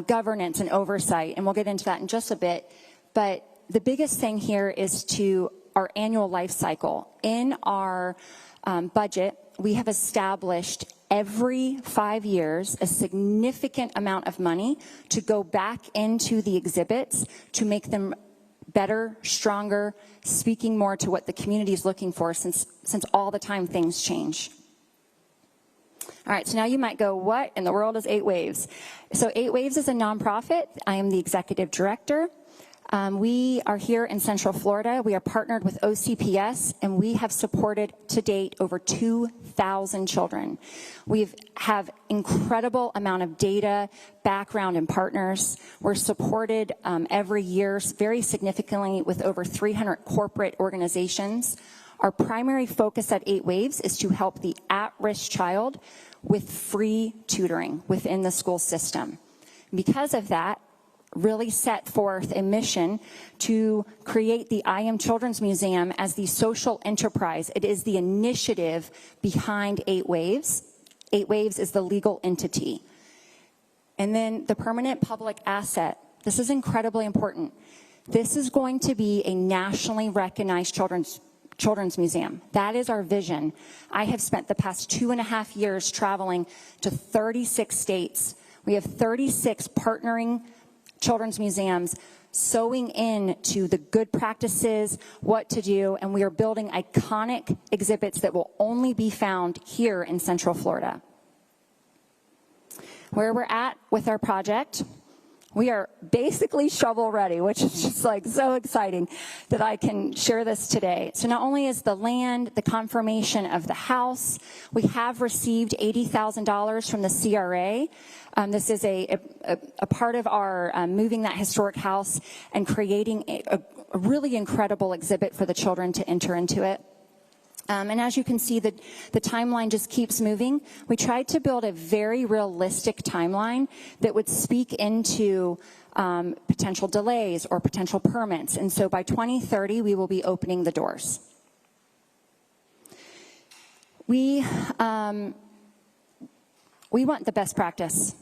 governance and oversight, and we'll get into that in just a bit. But the biggest thing here is to our annual life cycle. In our budget, we have established every 5 years a significant amount of money to go back into the exhibits to make them better, stronger, speaking more to what the community is looking for since all the time things change. All right, so now you might go, what in the world is 8 Waves? So 8 Waves is a nonprofit. I am the executive director. We are here in Central Florida. We are partnered with OCPS, and we have supported to date over 2,000 children. We have incredible amount of data, background, and partners. We're supported every year very significantly with over 300 corporate organizations. Our primary focus at 8 Waves is to help the at-risk child with free tutoring within the school system. Because of that, really set forth a mission to create the I Am Children's Museum as the social enterprise. It is the initiative behind 8 Waves. 8 Waves is the legal entity. And then the permanent public asset. This is incredibly important. This is going to be a nationally recognized children's museum. That is our vision. I have spent the past 2.5 years traveling to 36 states. We have 36 partnering children's museums sewing in to the good practices, what to do, and we are building iconic exhibits that will only be found here in Central Florida. Where we're at with our project, we are basically shovel ready, which is just like so exciting that I can share this today. So not only is the land, the confirmation of the house, we have received $80,000 from the CRA. This is a part of our moving that historic house and creating a really incredible exhibit for the children to enter into it. And as you can see, the timeline just keeps moving. We tried to build a very realistic timeline that would speak into potential delays or potential permits. And so by 2030, we will be opening the doors. We want the best practice.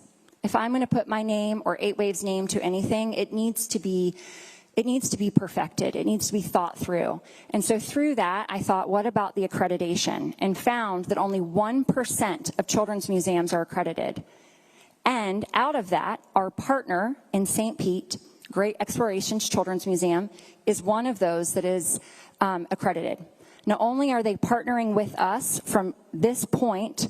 If I'm going to put my name or 8 Waves name to anything, it needs to be perfected. It needs to be thought through. And so through that, I thought, what about the accreditation? And found that only 1% of children's museums are accredited. And out of that, our partner in St. Pete, Great Explorations Children's Museum, is one of those that is accredited. Not only are they partnering with us from this point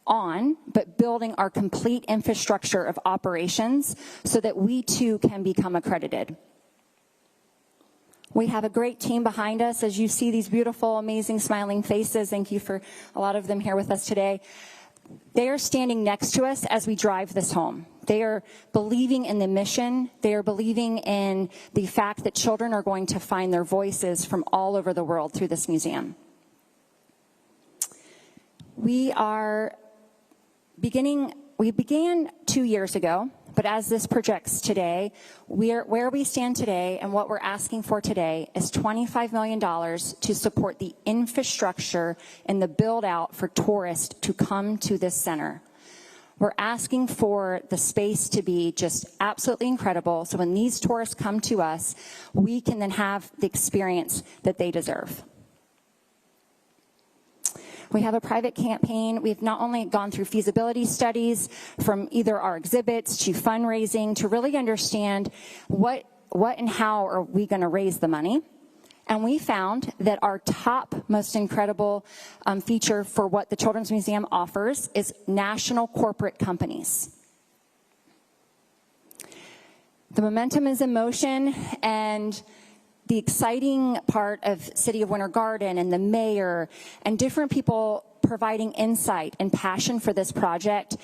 on, but building our complete infrastructure of operations so that we too can become accredited. We have a great team behind us. As you see these beautiful, amazing, smiling faces, thank you for a lot of them here with us today. They are standing next to us as we drive this home. They are believing in the mission. They are believing in the fact that children are going to find their voices from all over the world through this museum. We began 2 years ago, but as this projects today, where we stand today and what we're asking for today is $25 million to support the infrastructure and the build out for tourists to come to this center. We're asking for the space to be just absolutely incredible, so when these tourists come to us, we can then have the experience that they deserve. We have a private campaign. We've not only gone through feasibility studies from either our exhibits to fundraising to really understand what and how are we going to raise the money. And we found that our top most incredible feature for what the Children's Museum offers is national corporate companies. The momentum is in motion, and the exciting part of City of Winter Garden and the mayor and different people providing insight and passion for this project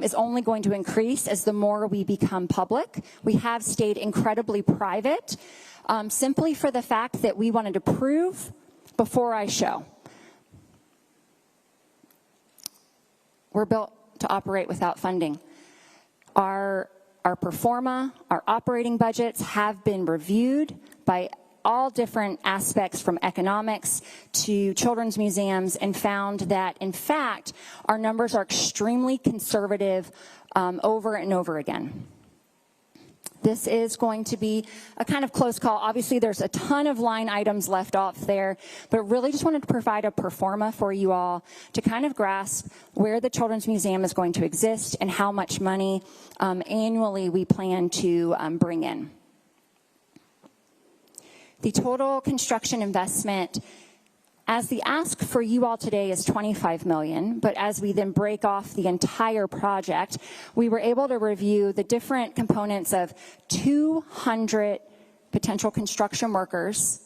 is only going to increase as the more we become public. We have stayed incredibly private simply for the fact that we wanted to prove before I show. We're built to operate without funding. Our pro forma, our operating budgets have been reviewed by all different aspects from economics to children's museums and found that, in fact, our numbers are extremely conservative over and over again. This is going to be a kind of close call. Obviously, there's a ton of line items left off there, but really just wanted to provide a pro forma for you all to kind of grasp where the Children's Museum is going to exist and how much money annually we plan to bring in. The total construction investment, as the ask for you all today is $25 million, but as we then break off the entire project, we were able to review the different components of 200 potential construction workers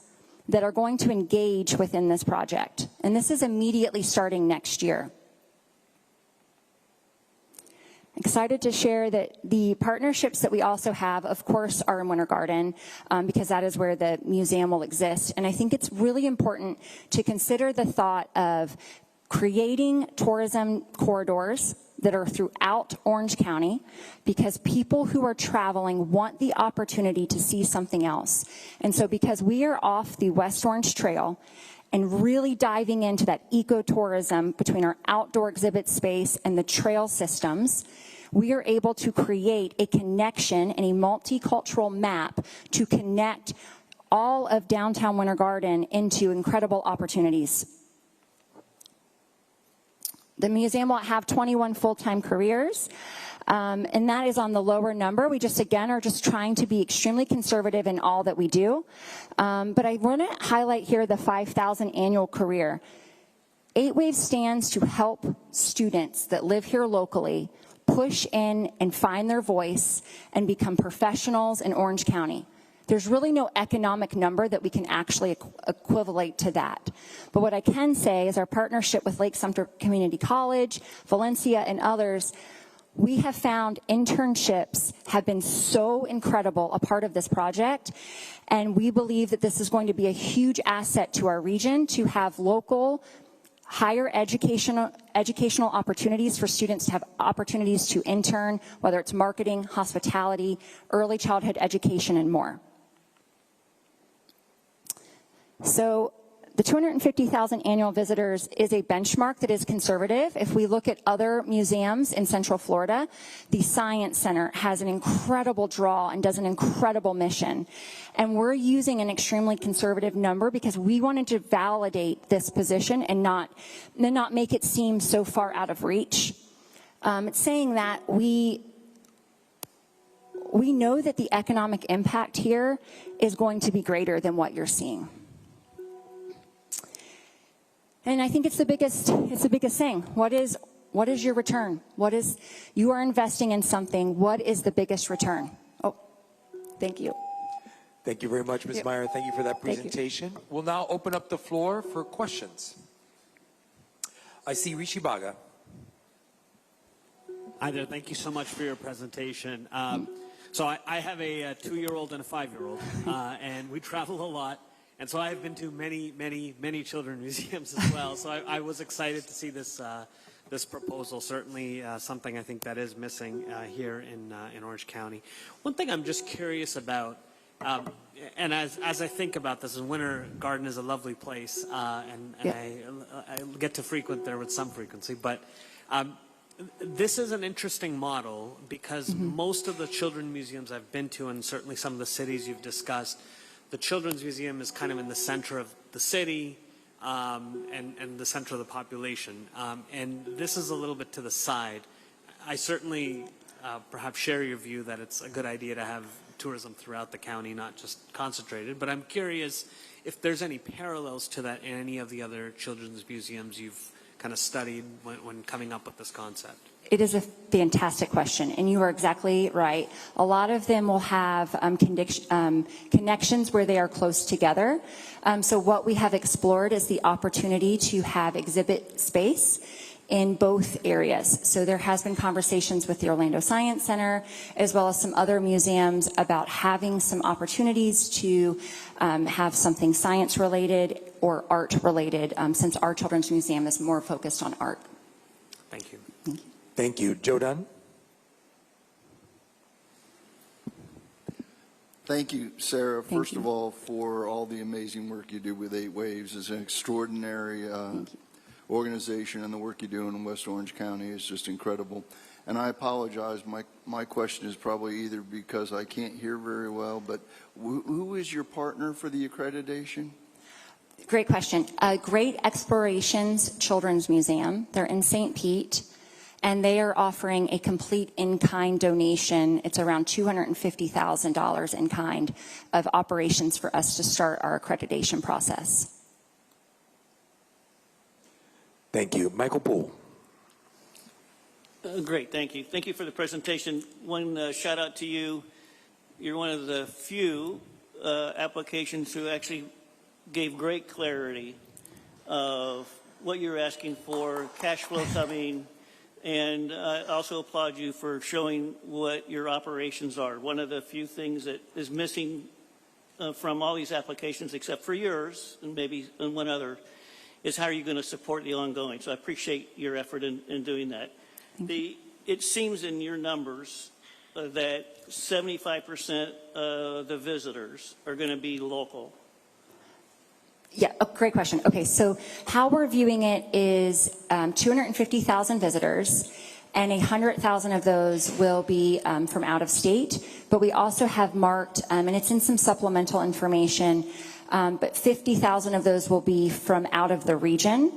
that are going to engage within this project. And this is immediately starting next year. Excited to share that the partnerships that we also have, of course, are in Winter Garden because that is where the museum will exist. And I think it's really important to consider the thought of creating tourism corridors that are throughout Orange County because people who are traveling want the opportunity to see something else. And so because we are off the West Orange Trail and really diving into that ecotourism between our outdoor exhibit space and the trail systems, we are able to create a connection and a multicultural map to connect all of downtown Winter Garden into incredible opportunities. The museum will have 21 full-time careers. And that is on the lower number. We just, again, are just trying to be extremely conservative in all that we do. But I want to highlight here the 5,000 annual career. 8 Waves stands to help students that live here locally push in and find their voice and become professionals in Orange County. There's really no economic number that we can actually equivalent to that. But what I can say is our partnership with Lake Sumter Community College, Valencia, and others, we have found internships have been so incredible a part of this project, and we believe that this is going to be a huge asset to our region to have local higher educational opportunities for students to have opportunities to intern, whether it's marketing, hospitality, early childhood education, and more. So the 250,000 annual visitors is a benchmark that is conservative. If we look at other museums in Central Florida, the Science Center has an incredible draw and does an incredible mission. And we're using an extremely conservative number because we wanted to validate this position and not make it seem so far out of reach. It's saying that we know that the economic impact here is going to be greater than what you're seeing. And I think it's the biggest thing. What is What is your return? You are investing in something. What is the biggest return? Oh, thank you. Thank you very much, Ms. Meyer. Thank you for that Thank you. presentation. We'll now open up the floor for questions. I see Rishi Baga. Hi there. Thank you so much for your presentation. So I have a 2-year-old and a 5-year-old, and we travel a lot. And so I've been to many children's museums as well. So I was excited to see this this proposal. Certainly something I think that is missing here in Orange County. One thing I'm just curious about, and as I think about this, and Winter Garden is a lovely place, and I get to frequent there with some frequency, but this is an interesting model because most of the children's museums I've been to, and certainly some of the cities you've discussed, the Children's Museum is kind of in the center of the city and the center of the population. And this is a little bit to the side. I certainly perhaps share your view that it's a good idea to have tourism throughout the county, not just concentrated. But I'm curious if there's any parallels to that in any of the other children's museums you've kind of studied when coming up with this concept. It is a fantastic question, and you are exactly right. A lot of them will have connections where they are close together. So what we have explored is the opportunity to have exhibit space in both areas. So there has been conversations with the Orlando Science Center as well as some other museums about having some opportunities to have something science related or art related, since our Children's Museum is more focused on art. Thank you. Thank you. Joe Dunn. Thank you, Sarah. First of all, for all the amazing work you do with 8 Waves. It's an extraordinary organization, and the work you do in West Orange County is just incredible. And I apologize, my question is probably either because I can't hear very well, but who is your partner for the accreditation? Great question. Great Explorations Children's Museum. They're in St. Pete. And they are offering a complete in-kind donation. It's around $250,000 in kind of operations for us to start our accreditation process. Thank you. Michael Poole. Great, thank you. Thank you for the presentation. One shout out to you. You're one of the few applications who actually gave great clarity of what you're asking for, cash flow coming. And I also applaud you for showing what your operations are. One of the few things that is missing from all these applications, except for yours and maybe one other, is how are you going to support the ongoing. So I appreciate your effort in doing that. It seems in your numbers that 75% of the visitors are going to be local. Yeah, great question. Okay, so how we're viewing it is 250,000 visitors, and 100,000 of those will be from out of state. But we also have marked, and it's in some supplemental information, but 50,000 of those will be from out of the region.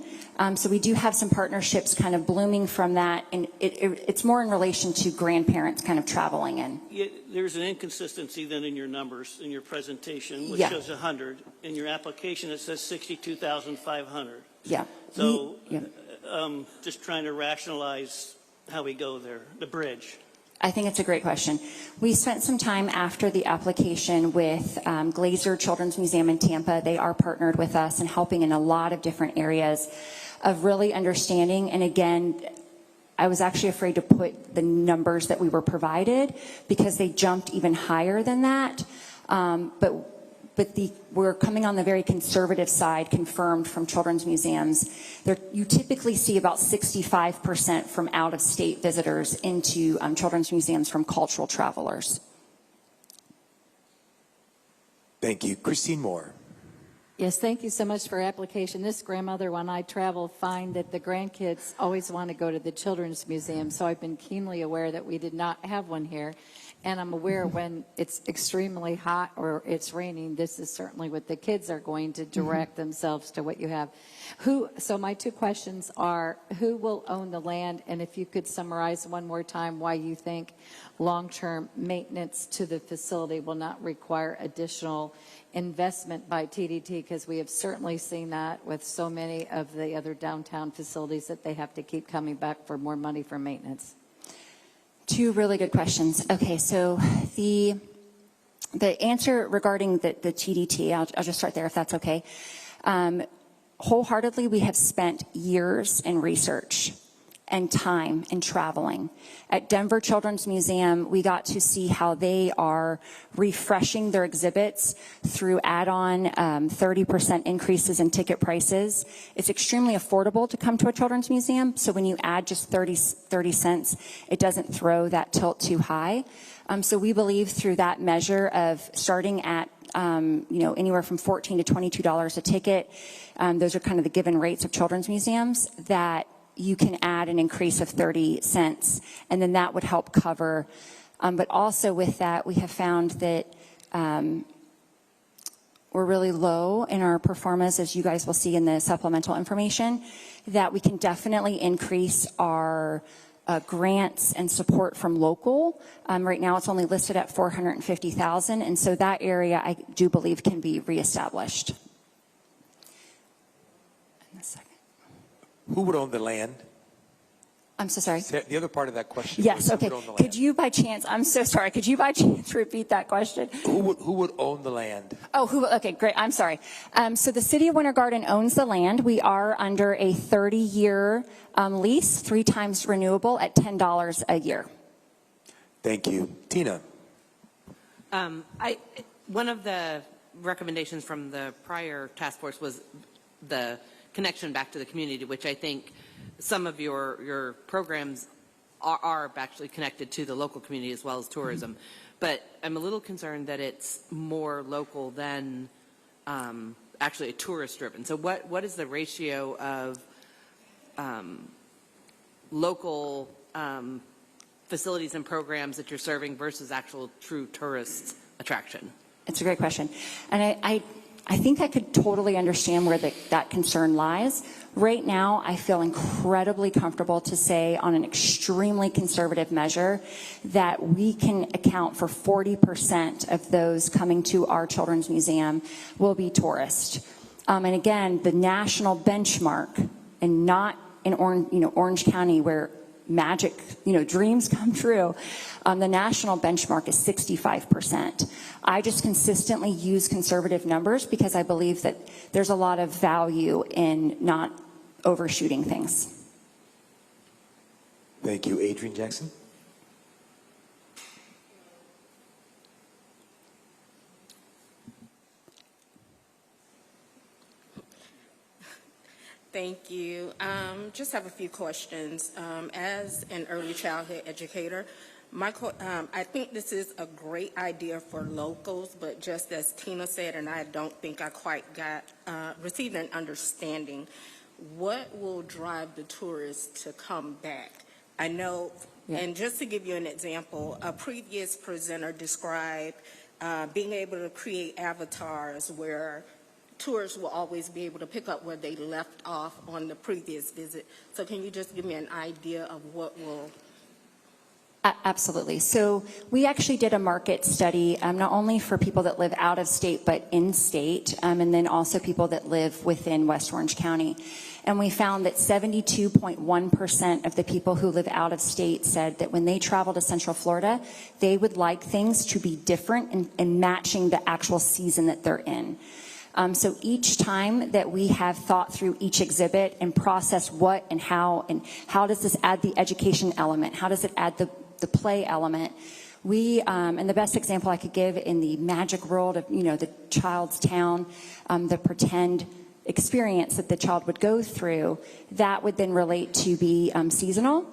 So we do have some partnerships kind of blooming from that, and it's more in relation to grandparents kind of traveling in. Yeah, there's an inconsistency then in your numbers in your presentation, which shows 100. In your application, it says 62,500. Yeah. So just trying to rationalize how we go there, the bridge. I think it's a great question. We spent some time after the application with Glazer Children's Museum in Tampa. They are partnered with us and helping in a lot of different areas of really understanding. And again, I was actually afraid to put the numbers that we were provided because they jumped even higher than that. But we're coming on the very conservative side, confirmed from children's museums. You typically see about 65% from out-of-state visitors into children's museums from cultural travelers. Thank you. Christine Moore. Yes, thank you so much for your application. This grandmother, when I travel, find that the grandkids always want to go to the Children's Museum, so I've been keenly aware that we did not have one here. And I'm aware when it's extremely hot or it's raining, this is certainly what the kids are going to direct themselves to what you have. So my two questions are, who will own the land? And if you could summarize one more time why you think long-term maintenance to the facility will not require additional investment by TDT, because we have certainly seen that with so many of the other downtown facilities that they have to keep coming back for more money for maintenance. Two really good questions. Okay, so the answer regarding the TDT, I'll just start there if that's okay. Wholeheartedly, we have spent years in research and time in traveling. At Denver Children's Museum, we got to see how they are refreshing their exhibits through add-on 30% increases in ticket prices. It's extremely affordable to come to a children's museum, so when you add just 30 cents, it doesn't throw that tilt too high. So we believe through that measure of starting at anywhere from $14 to $22 a ticket, those are kind of the given rates of children's museums, that you can add an increase of 30 cents, and then that would help cover. But also with that, we have found that we're really low in our performance, as you guys will see in the supplemental information, that we can definitely increase our grants and support from local. Right now, it's only listed at $450,000, and so that area, I do believe, can be reestablished. In a second. Who would own the land? I'm so sorry. The other part of that question. Yes, was, okay. who would own the land? Could you by chance, I'm so sorry, could you by chance repeat that question? Who would own the land? Oh, okay, great, I'm sorry. So the City of Winter Garden owns the land. We are under a 30-year lease, 3 times renewable at $10 a year. Thank you. Tina. One of the recommendations from the prior task force was the connection back to the community, which I think some of your programs are actually connected to the local community as well as tourism. But I'm a little concerned that it's more local than actually a tourist driven. So what is the ratio of local facilities and programs that you're serving versus actual true tourist attraction? It's a great question. And I think I could totally understand where that concern lies. Right now, I feel incredibly comfortable to say on an extremely conservative measure that we can account for 40% of those coming to our children's museum will be tourists. And again, the national benchmark, and not in Orange County where magic, dreams come true, the national benchmark is 65%. I just consistently use conservative numbers because I believe that there's a lot of value in not overshooting things. Thank you. Adrienne Jackson. Thank you. Just have a few questions. As an early childhood educator, I think this is a great idea for locals, but just as Tina said, and I don't think I quite received an understanding, what will drive the tourists to come back? I know, and just to give you an example, a previous presenter described being able to create avatars where tourists will always be able to pick up where they left off on the previous visit. So can you just give me an idea of what will... Absolutely. So we actually did a market study, not only for people that live out of state, but in state, and then also people that live within West Orange County. And we found that 72.1% of the people who live out of state said that when they travel to Central Florida, they would like things to be different and matching the actual season that they're in. So each time that we have thought through each exhibit and processed what and how does this add the education element, how does it add the play element, we, and the best example I could give in the magic world of, the child's town, the pretend experience that the child would go through, that would then relate to be seasonal.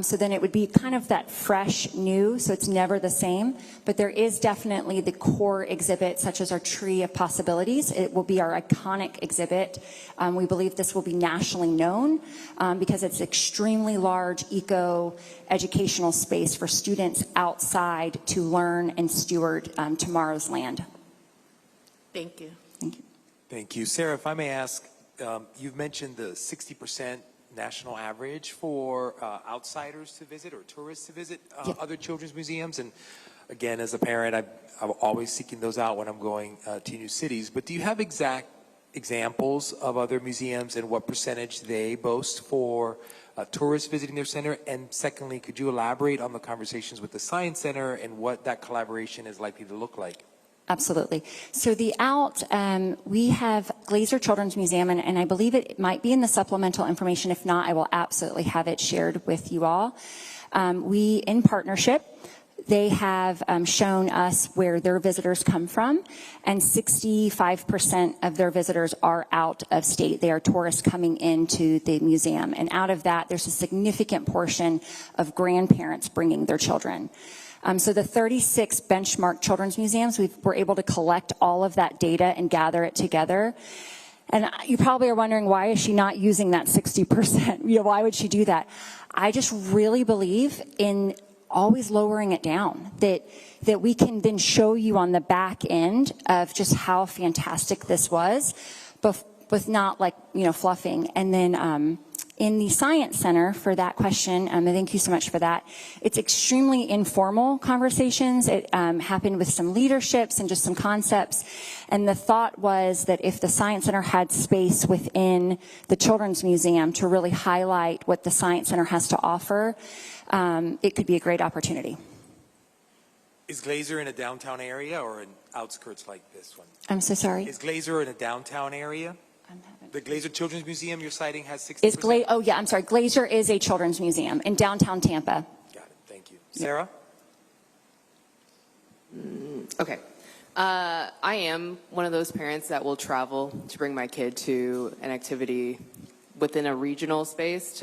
So then it would be kind of that fresh, new, so it's never the same. But there is definitely the core exhibit, such as our Tree of Possibilities. It will be our iconic exhibit. We believe this will be nationally known because it's extremely large eco-educational space for students outside to learn and steward tomorrow's land. Thank you. Thank you. Sarah, if I may ask, you've mentioned the 60% national average for outsiders to visit or tourists to visit other children's museums. And again, as a parent, I'm always seeking those out when I'm going to new cities. But do you have exact examples of other museums and what percentage they boast for tourists visiting their center? And secondly, could you elaborate on the conversations with the Science Center and what that collaboration is likely to look like? Absolutely. So we have Glazer Children's Museum, and I believe it might be in the supplemental information. If not, I will absolutely have it shared with you all. We, in partnership, they have shown us where their visitors come from, and 65% of their visitors are out of state. They are tourists coming into the museum. And out of that, there's a significant portion of grandparents bringing their children. So the 36 benchmark children's museums, we're able to collect all of that data and gather it together. And you probably are wondering, why is she not using that 60%? Why would she do that? I just really believe in always lowering it down, that we can then show you on the back end of just how fantastic this was, but with not fluffing. And then in the Science Center, for that question, and thank you so much for that, it's extremely informal conversations. It happened with some leaderships and just some concepts. And the thought was that if the Science Center had space within the Children's Museum to really highlight what the Science Center has to offer, it could be a great opportunity. Is Glazer in a downtown area or in outskirts like this one? I'm so sorry? Is Glazer in a downtown area? The Glazer Children's Museum you're citing has 60%? Oh, yeah, I'm sorry. Glazer is a children's museum in downtown Tampa. Got it. Thank you. Sarah? Okay. I am one of those parents that will travel to bring my kid to an activity within a regional space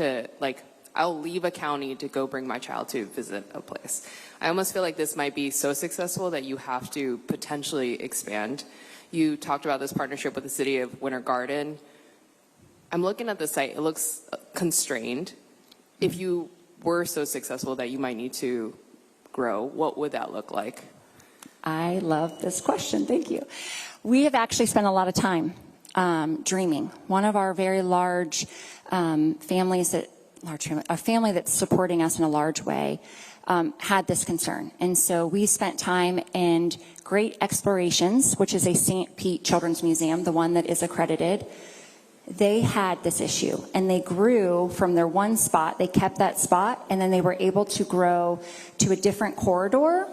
I'll leave a county to go bring my child to visit a place. I almost feel like this might be so successful that you have to potentially expand. You talked about this partnership with the city of Winter Garden. I'm looking at the site. It looks constrained. If you were so successful that you might need to grow, what would that look like? I love this question. Thank you. We have actually spent a lot of time dreaming. One of our very large families a family that's supporting us in a large way had this concern. And so we spent time in Great Explorations, which is a St. Pete Children's Museum, the one that is accredited. They had this issue, and they grew from their one spot. They kept that spot, and then they were able to grow to a different corridor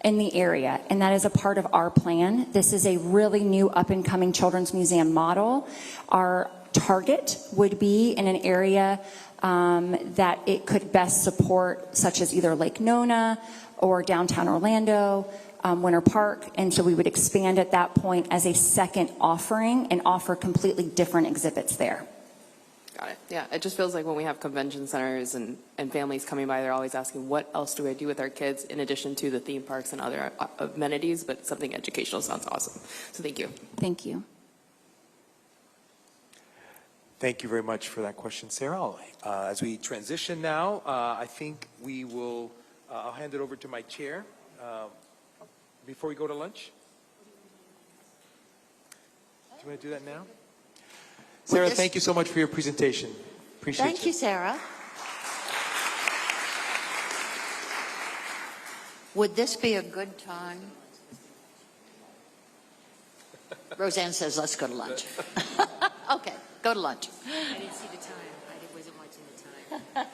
in the area, and that is a part of our plan. This is a really new up-and-coming children's museum model. Our target would be in an area that it could best support, such as either Lake Nona or downtown Orlando, Winter Park, and so we would expand at that point as a second offering and offer completely different exhibits there. Got it. Yeah, it just feels like when we have convention centers and families coming by, they're always asking, what else do I do with our kids in addition to the theme parks and other amenities, but something educational sounds awesome. So thank you. Thank you. Thank you very much for that question, Sarah. As we transition now, I think we will, I'll hand it over to my chair before we go to lunch. Do you want to do that now? Sarah, thank you so much for your presentation. Appreciate it. Thank you, Sarah. Would this be a good time? Roseanne says, let's go to lunch. Okay, go to lunch. I didn't see the time. I wasn't watching the time.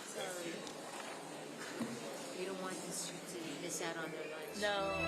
Sorry. You don't want this to miss out on their lunch. No.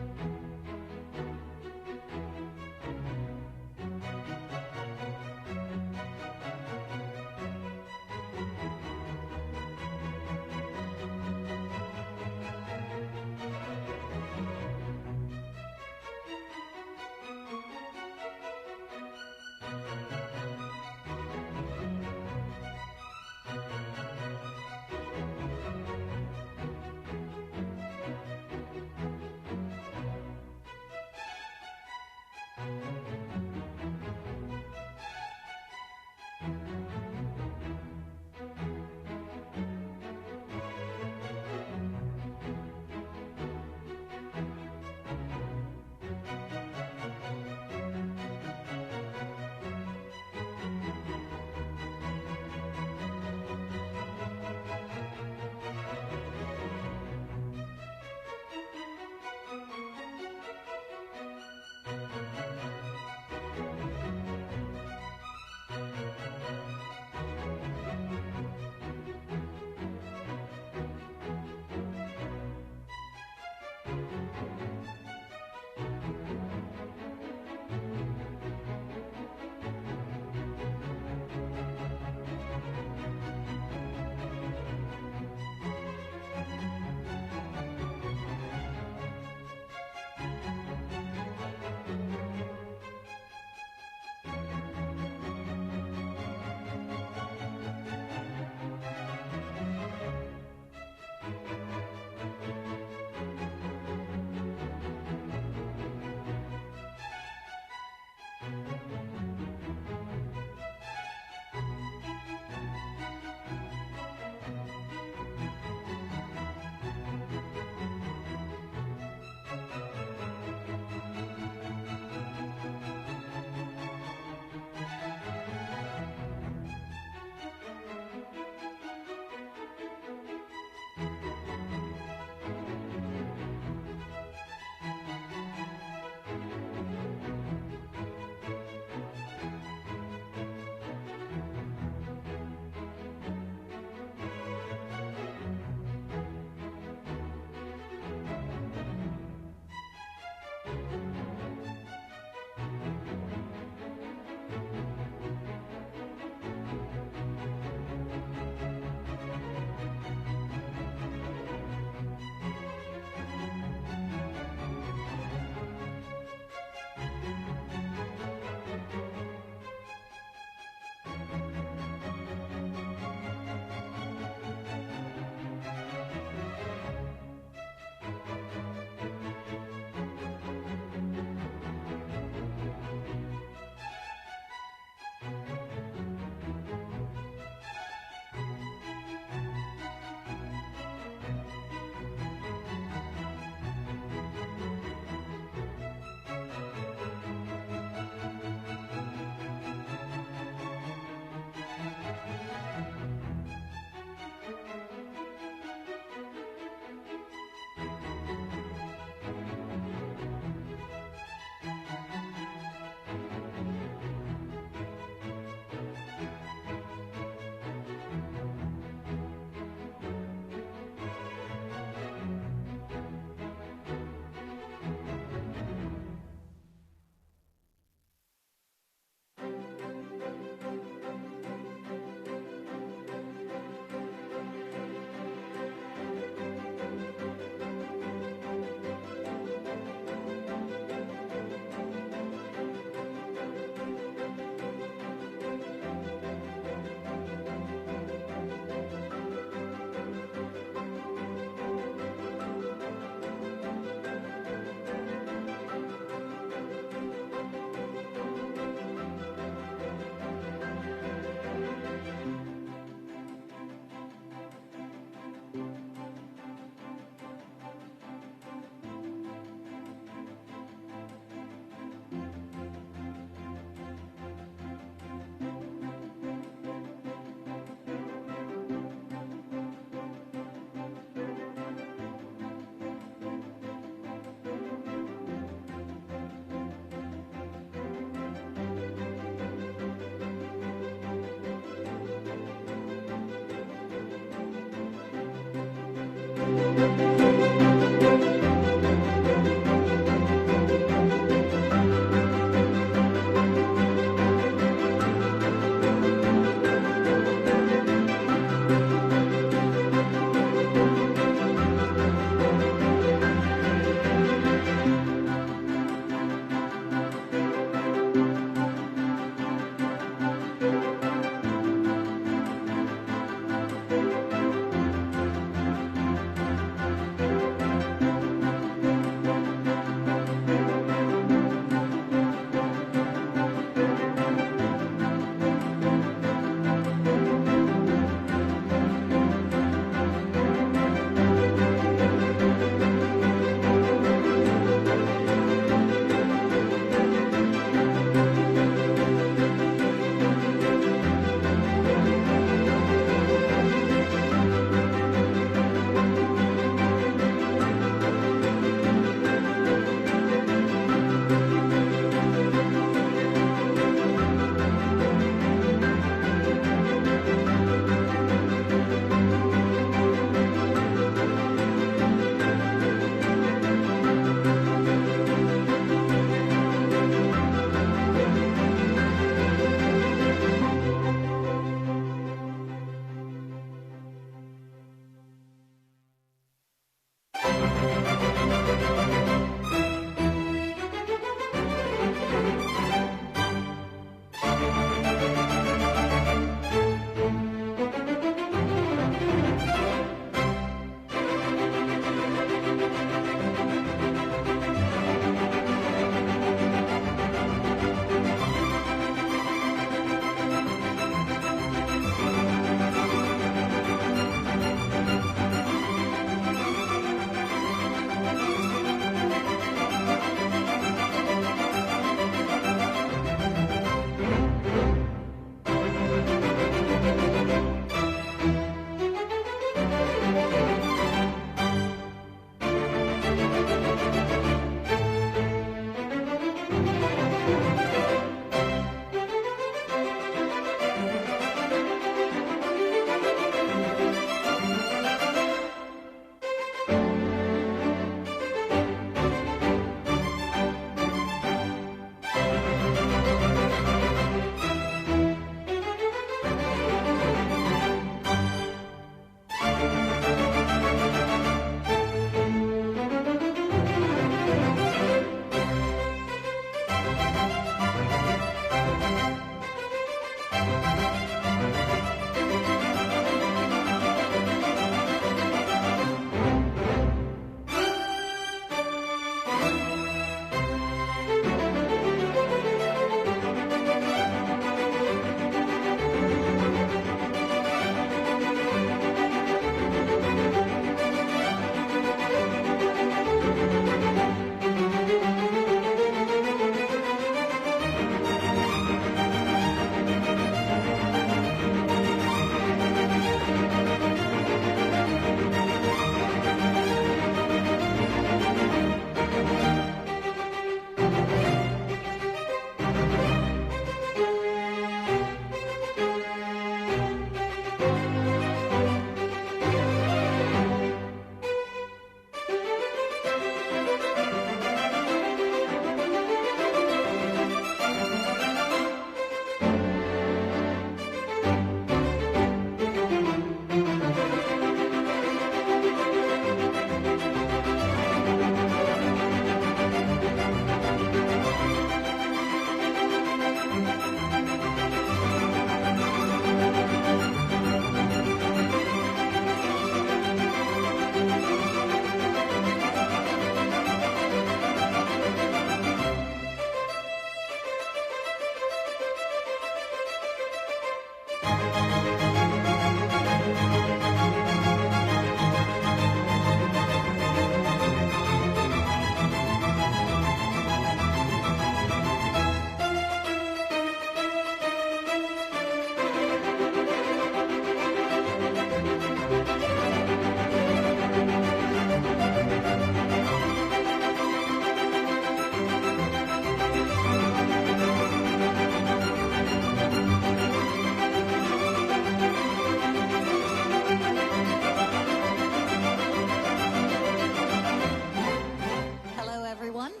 everyone.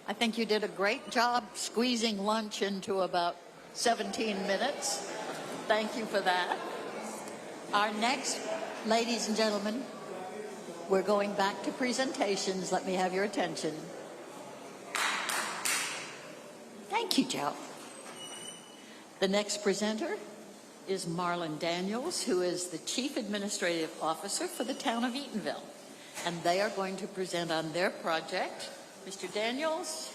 I think you did a great job squeezing lunch into about 17 minutes. Thank you for that. Our next, ladies and gentlemen, we're going back to presentations. Let me have your attention. Thank you, Joe. The next presenter is Marlon Daniels, who is the Chief Administrative Officer for the town of Eatonville. And they are going to present on their project. Mr. Daniels,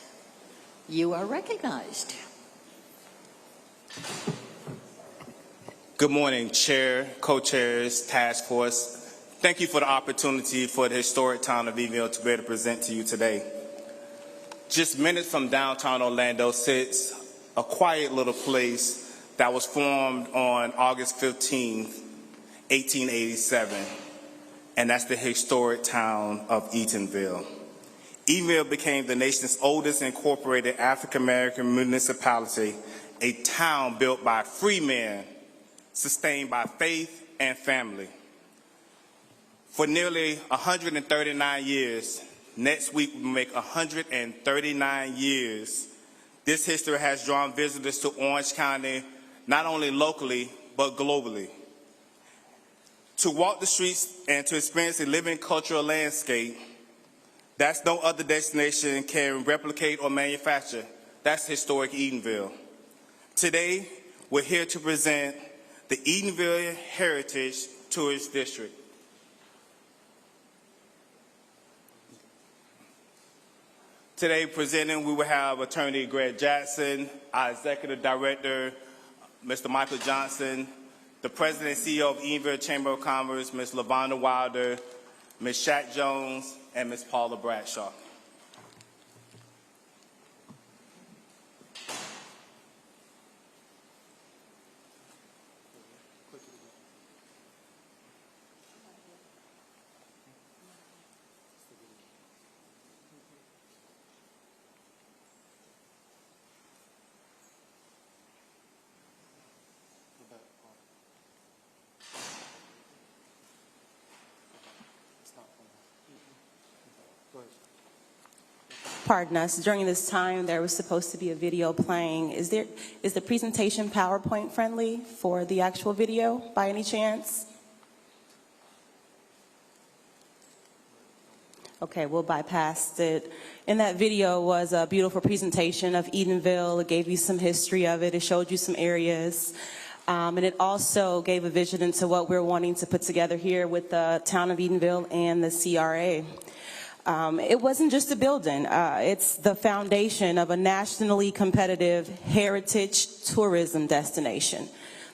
you are recognized. Good morning, Chair, co-chairs, task force. Thank you for the opportunity for the historic town of Eatonville to be able to present to you today. Just minutes from downtown Orlando sits a quiet little place that was formed on August 15th, 1887, and that's the historic town of Eatonville. Eatonville became the nation's oldest incorporated African-American municipality, a town built by free men, sustained by faith and family. For nearly 139 years, next week we make 139 years, this history has drawn visitors to Orange County, not only locally, but globally. To walk the streets and to experience a living cultural landscape, that's no other destination can replicate or manufacture. That's historic Eatonville. Today, we're here to present the Eatonville Heritage Tourist District. Today presenting, we will have Attorney Greg Jackson, our Executive Director, Mr. Michael Johnson, the President and CEO of Eatonville Chamber of Commerce, Ms. LaVonda Wilder, Ms. Shaq Jones, and Ms. Paula Bradshaw. Pardon us, during this time there was supposed to be a video playing. Is the presentation PowerPoint friendly for the actual video by any chance? Okay, we'll bypass it. In that video was a beautiful presentation of Eatonville. It gave you some history of it. It showed you some areas. And it also gave a vision into what we're wanting to put together here with the town of Eatonville and the CRA. It wasn't just a building. It's the foundation of a nationally competitive heritage tourism destination.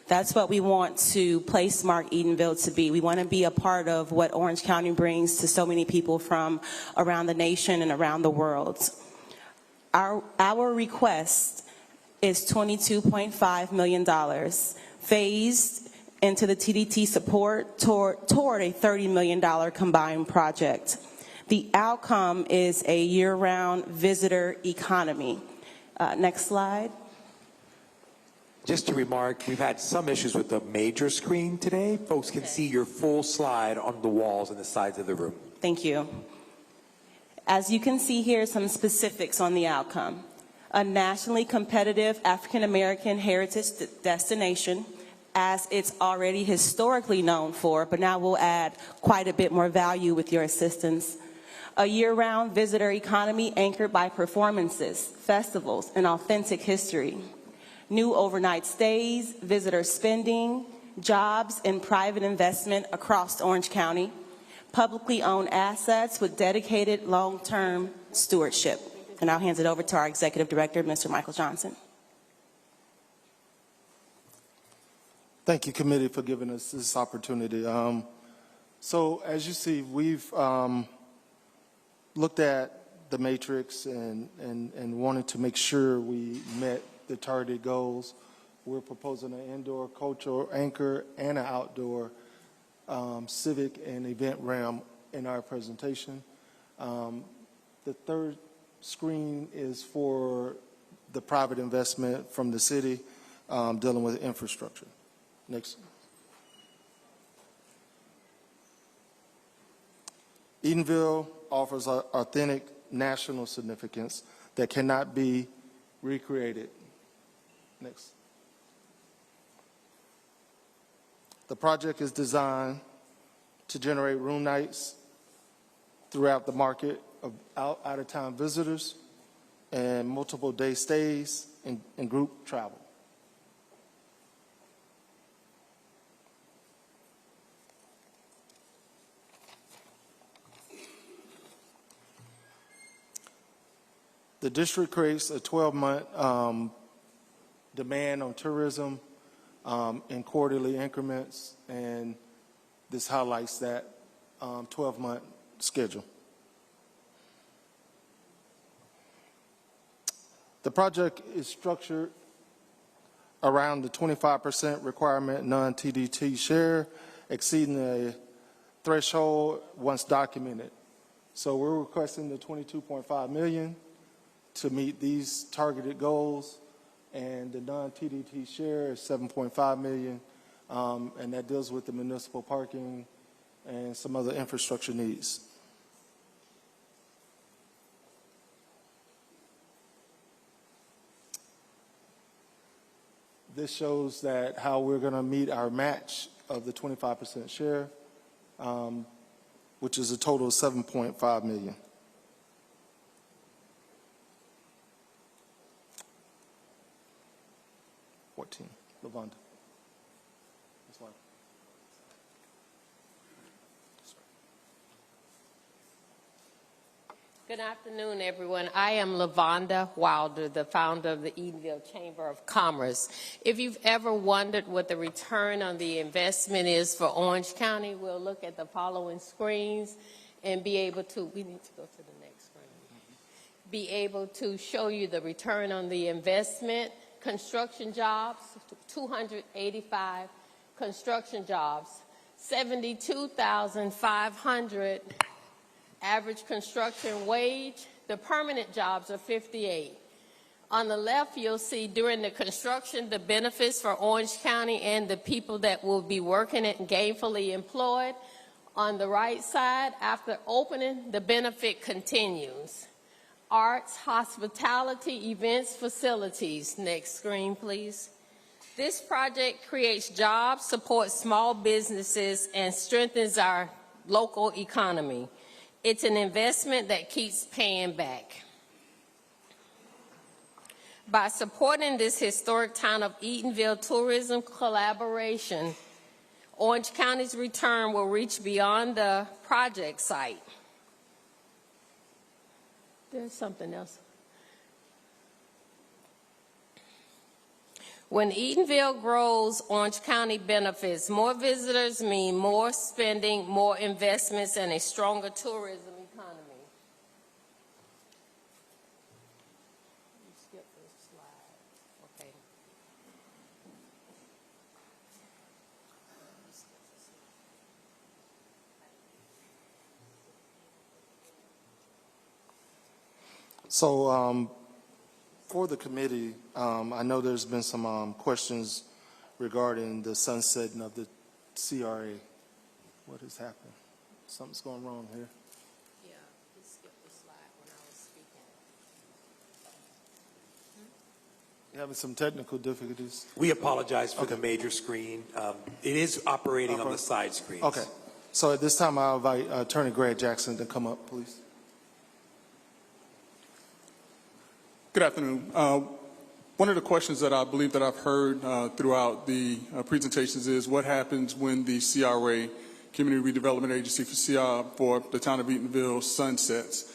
That's what we want to placemark Eatonville to be. We want to be a part of what Orange County brings to so many people from around the nation and around the world. Our request is $22.5 million, phased into the TDT support toward a $30 million combined project. The outcome is a year-round visitor economy. Next slide. Just to remark, we've had some issues with the major screen today. Folks can see your full slide on the walls and the sides of the room. Thank you. As you can see here, some specifics on the outcome. A nationally competitive African-American heritage destination, as it's already historically known for, but now we'll add quite a bit more value with your assistance. A year-round visitor economy anchored by performances, festivals, and authentic history. New overnight stays, visitor spending, jobs, and private investment across Orange County. Publicly owned assets with dedicated long-term stewardship. And I'll hand it over to our Executive Director, Mr. Michael Johnson. Thank you, committee, for giving us this opportunity. So as you see, we've looked at the matrix and wanted to make sure we met the targeted goals. We're proposing an indoor cultural anchor and an outdoor civic and event realm in our presentation. The third screen is for the private investment from the city dealing with infrastructure. Next. Eatonville offers authentic national significance that cannot be recreated. Next. The project is designed to generate room nights throughout the market of out-of-town visitors and multiple day stays and group travel. The district creates a 12-month demand on tourism in quarterly increments, and this highlights that 12-month schedule. The project is structured around the 25% requirement non-TDT share, exceeding the threshold once documented. So we're requesting the $22.5 million to meet these targeted goals, and the non-TDT share is $7.5 million, and that deals with the municipal parking and some other infrastructure needs. This shows that how we're going to meet our match of the 25% share, which is a total of $7.5 million. Lavonda. Good afternoon, everyone. I am Lavonda Wilder, the founder of the Edenville Chamber of Commerce. If you've ever wondered what the return on the investment is for Orange County, we'll look at the following screens and be able to, we need to go to the next screen, be able to show you the return on the investment. Construction jobs, 285 construction jobs, 72,500 average construction wage. The permanent jobs are 58. On the left, you'll see during the construction, the benefits for Orange County and the people that will be working it and gainfully employed. On the right side, after opening, the benefit continues. Arts, hospitality, events, facilities. Next screen, please. This project creates jobs, supports small businesses, and strengthens our local economy. It's an investment that keeps paying back. By supporting this historic town of Edenville tourism collaboration, Orange County's return will reach beyond the project site. There's something else. When Edenville grows, Orange County benefits. More visitors mean more spending, more investments, and a stronger tourism economy. Skip this slide. Okay. So for the committee, I know there's been some questions regarding the sunsetting of the CRA. What has happened? Something's going wrong here. Yeah, you skipped the slide when I was speaking. You having some technical difficulties? We apologize for the major screen. It is operating on the side screens. Okay. So at this time, I'll invite Attorney Greg Jackson to come up, please. Good afternoon. One of the questions that I believe that I've heard throughout the presentations is what happens when the CRA, Community Redevelopment Agency for the town of Edenville, sunsets.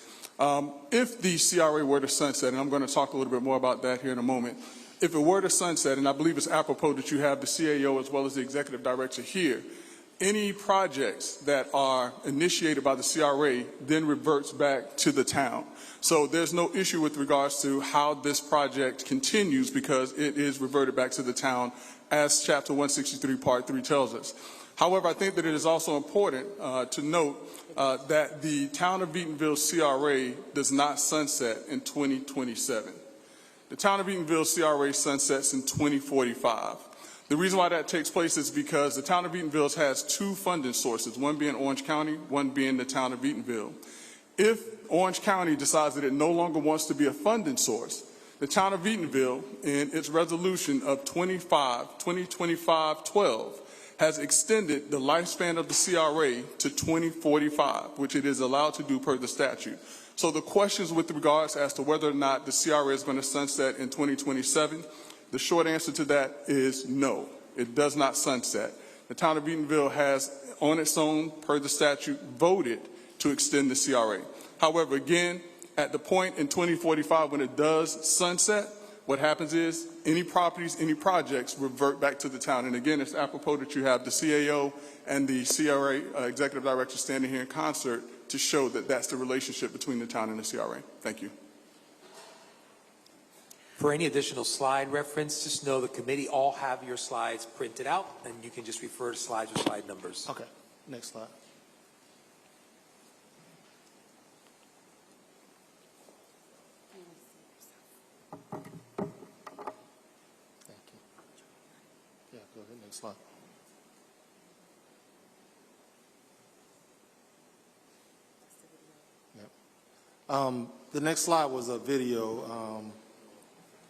If the CRA were to sunset, and I'm going to talk a little bit more about that here in a moment, if it were to sunset, and I believe it's apropos that you have the CAO as well as the executive director here, any projects that are initiated by the CRA then reverts back to the town. So there's no issue with regards to how this project continues because it is reverted back to the town as Chapter 163, Part 3 tells us. However, I think that it is also important to note that the town of Edenville CRA does not sunset in 2027. The town of Edenville CRA sunsets in 2045. The reason why that takes place is because the town of Edenville has two funding sources, one being Orange County, one being the town of Edenville. If Orange County decides that it no longer wants to be a funding source, the town of Eatonville, in its resolution of 2025-12, has extended the lifespan of the CRA to 2045, which it is allowed to do per the statute. So the questions with regards as to whether or not the CRA is going to sunset in 2027, the short answer to that is no, it does not sunset. The town of Eatonville has, on its own, per the statute, voted to extend the CRA. However, again, at the point in 2045 when it does sunset, what happens is any properties, any projects revert back to the town. And again, it's apropos that you have the CAO and the CRA executive director standing here in concert to show that that's the relationship between the town and the CRA. Thank you. For any additional slide reference, just know the committee all have your slides printed out, and you can just refer to slides or slide numbers. Okay, next slide. Thank you. Yeah, go ahead, next slide. Yep. The next slide was a video.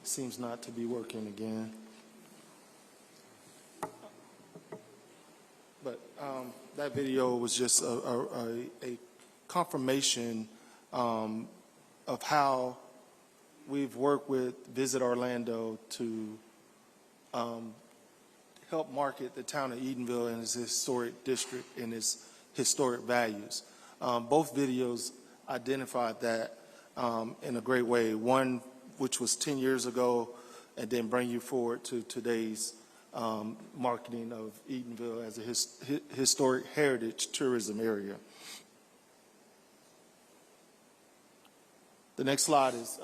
Seems not to be working again. But that video was just a confirmation of how we've worked with Visit Orlando to help market the town of Eatonville and its historic district and its historic values. Both videos identified that in a great way. One which was 10 years ago, and then bring you forward to today's marketing of Eatonville as a historic heritage tourism area. The next slide is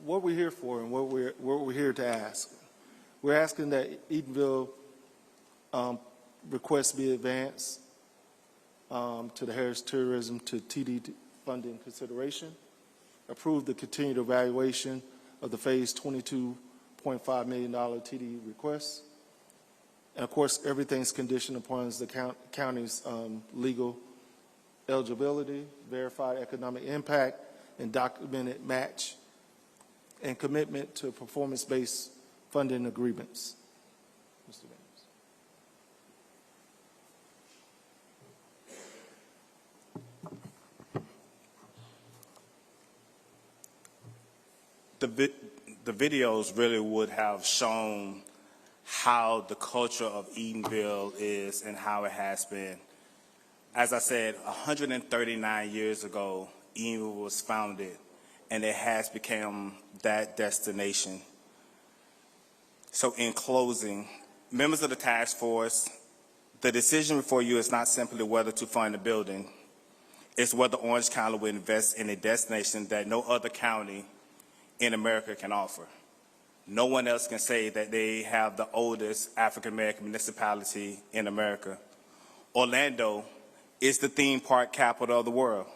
what we're here for and what we're here to ask. We're asking that Eatonville requests be advanced to the heritage tourism to TD funding consideration, approve the continued evaluation of the phase $22.5 million TD request. And of course, everything's conditioned upon the county's legal eligibility, verified economic impact, and documented match, and commitment to performance-based funding agreements. Mr. The videos really would have shown how the culture of Eatonville is and how it has been. As I said, 139 years ago, Eatonville was founded, and it has become that destination. So in closing, members of the task force, the decision before you is not simply whether to fund a building, it's whether Orange County will invest in a destination that no other county in America can offer. No one else can say that they have the oldest African-American municipality in America. Orlando is the theme park capital of the world,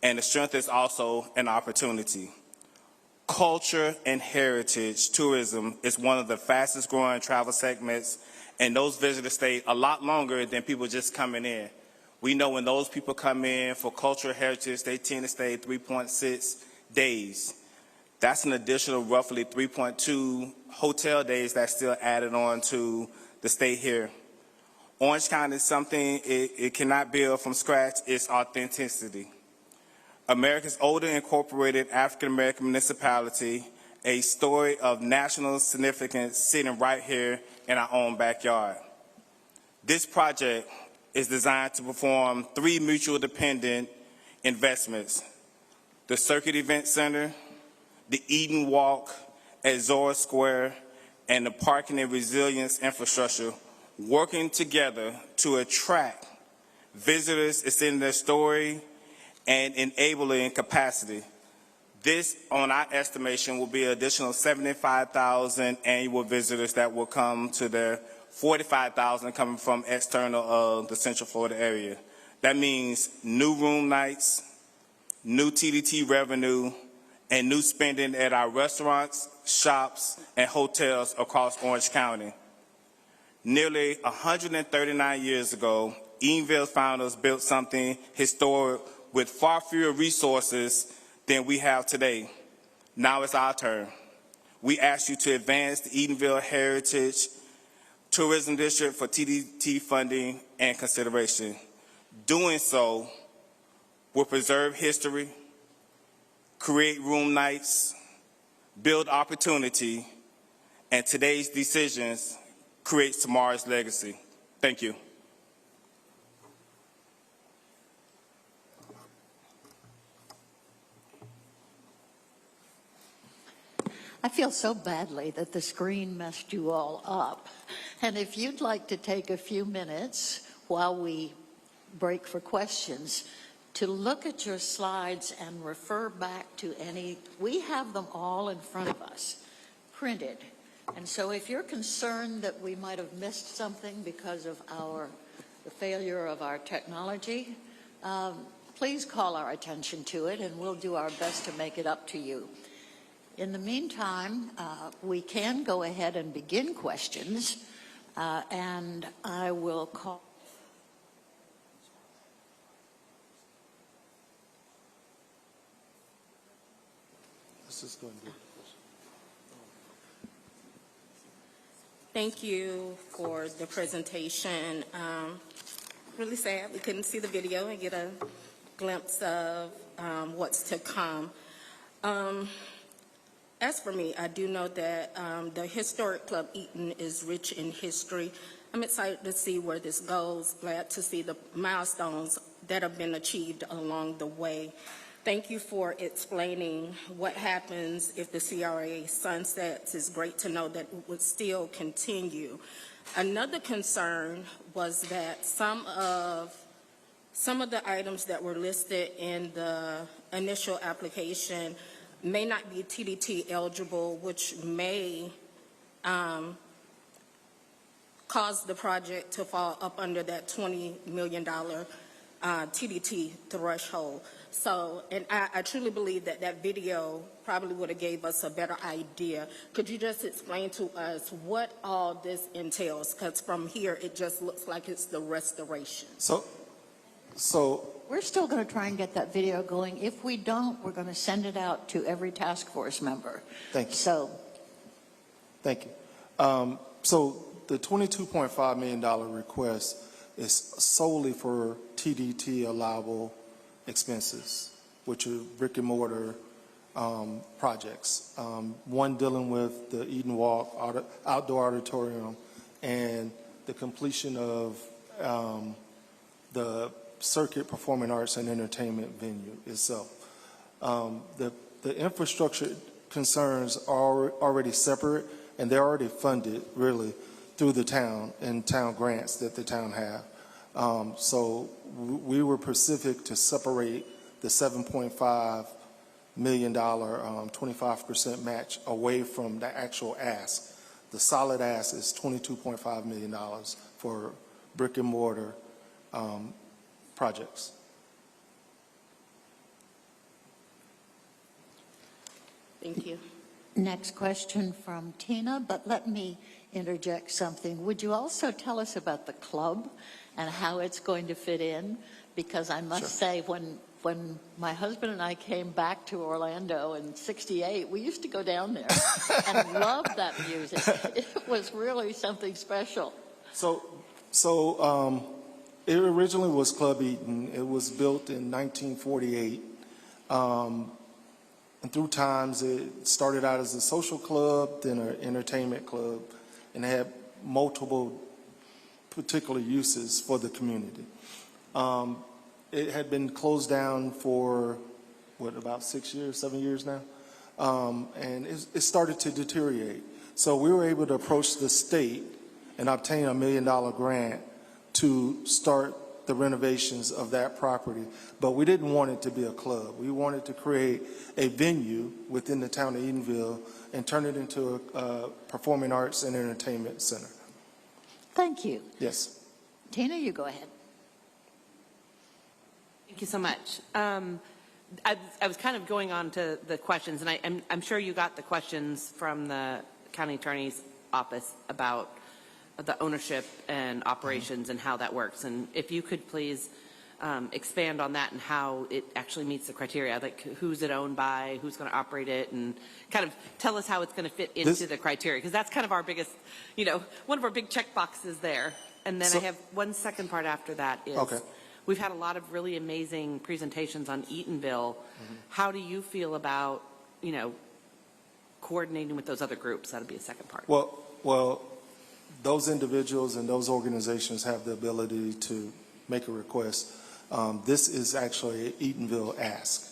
and the strength is also an opportunity. Culture and heritage tourism is one of the fastest growing travel segments, and those visitors stay a lot longer than people just coming in. We know when those people come in for cultural heritage, they tend to stay 3.6 days. That's an additional roughly 3.2 hotel days that's still added on to the stay here. Orange County is something it cannot build from scratch, its authenticity. America's older incorporated African-American municipality, a story of national significance sitting right here in our own backyard. This project is designed to perform 3 mutual dependent investments: the Circuit Event Center, the Eden Walk at Zora Square, and the parking and resilience infrastructure working together to attract visitors, extend their story, and enabling capacity. This, on our estimation, will be an additional 75,000 annual visitors that will come to their 45,000 coming from external of the Central Florida area. That means new room nights, new TDT revenue, and new spending at our restaurants, shops, and hotels across Orange County. Nearly 139 years ago, Eatonville founders built something historic with far fewer resources than we have today. Now it's our turn. We ask you to advance the Edenville Heritage Tourism District for TDT funding and consideration. Doing so will preserve history, create room nights, build opportunity, and today's decisions create tomorrow's legacy. Thank you. I feel so badly that the screen messed you all up. And if you'd like to take a few minutes while we break for questions to look at your slides and refer back to any, we have them all in front of us, printed. And so if you're concerned that we might have missed something because of the failure of our technology, please call our attention to it and we'll do our best to make it up to you. In the meantime, we can go ahead and begin questions, and I will call. Let's just go and do it. Thank you for the presentation. Really sad we couldn't see the video and get a glimpse of what's to come. As for me, I do know that the Historic Club Eaton is rich in history. I'm excited to see where this goes, glad to see the milestones that have been achieved along the way. Thank you for explaining what happens if the CRA sunsets. It's great to know that it would still continue. Another concern was that some of the items that were listed in the initial application may not be TDT eligible, which may cause the project to fall up under that $20 million TDT threshold. So, and I truly believe that that video probably would have gave us a better idea. Could you just explain to us what all this entails? Because from here, it just looks like it's the restoration. So We're still going to try and get that video going. If we don't, we're going to send it out to every task force member. Thank you. Thank you. So the $22.5 million request is solely for TDT allowable expenses, which are brick and mortar projects. One dealing with the Eden Walk outdoor auditorium and the completion of the Circuit Performing Arts and Entertainment venue itself. The infrastructure concerns are already separate, and they're already funded, really, through the town and town grants that the town have. So we were specific to separate the $7.5 million 25% match away from the actual ask. The solid ask is $22.5 million for brick and mortar projects. Thank you. Next question from Tina, but let me interject something. Would you also tell us about the club and how it's going to fit in? Because I must say, when my husband and I came back to Orlando in '68, we used to go down there and love that music. It was really something special. So it originally was Club Eaton. It was built in 1948. And through times, it started out as a social club, then an entertainment club, and it had multiple particular uses for the community. It had been closed down for, about 7 years now? And it started to deteriorate. So we were able to approach the state and obtain a $1 million grant to start the renovations of that property. But we didn't want it to be a club. We wanted to create a venue within the town of Edenville and turn it into a performing arts and entertainment center. Thank you. Yes. Tina, you go ahead. Thank you so much. I was kind of going on to the questions, and I'm sure you got the questions from the county attorney's office about the ownership and operations and how that works. And if you could please expand on that and how it actually meets the criteria, like who's it owned by, who's going to operate it, and kind of tell us how it's going to fit into the criteria, because that's kind of our biggest, one of our big check boxes there. And then I have one second part after that is, we've had a lot of really amazing presentations on Eatonville. How do you feel about, coordinating with those other groups? That'll be a second part. Well, those individuals and those organizations have the ability to make a request. This is actually Eatonville Ask,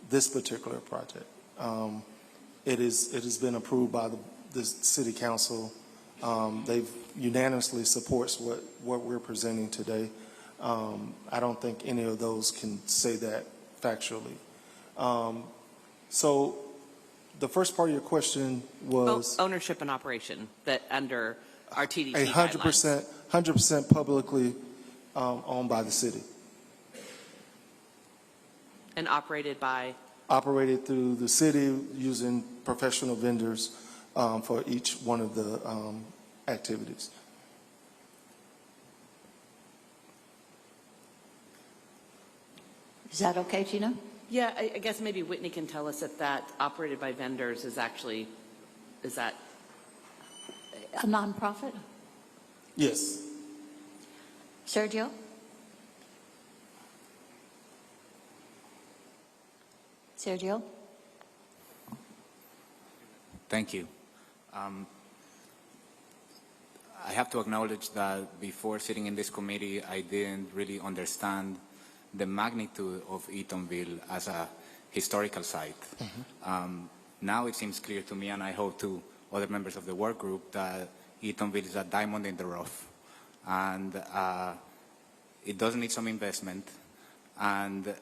this particular project. It has been approved by the City Council. They've unanimously supports what we're presenting today. I don't think any of those can say that factually. So the first part of your question was ownership and operation that under our TDT guidelines. 100% publicly owned by the city. And operated by? Operated through the city using professional vendors for each one of the activities. Is that okay, Gina? Yeah, I guess maybe Whitney can tell us if that operated by vendors is actually, is that? A nonprofit? Yes. Sergio? Sergio? Thank you. I have to acknowledge that before sitting in this committee, I didn't really understand the magnitude of Eatonville as a historical site. Now it seems clear to me, and I hope to other members of the work group, that Eatonville is a diamond in the rough. And it does need some investment. And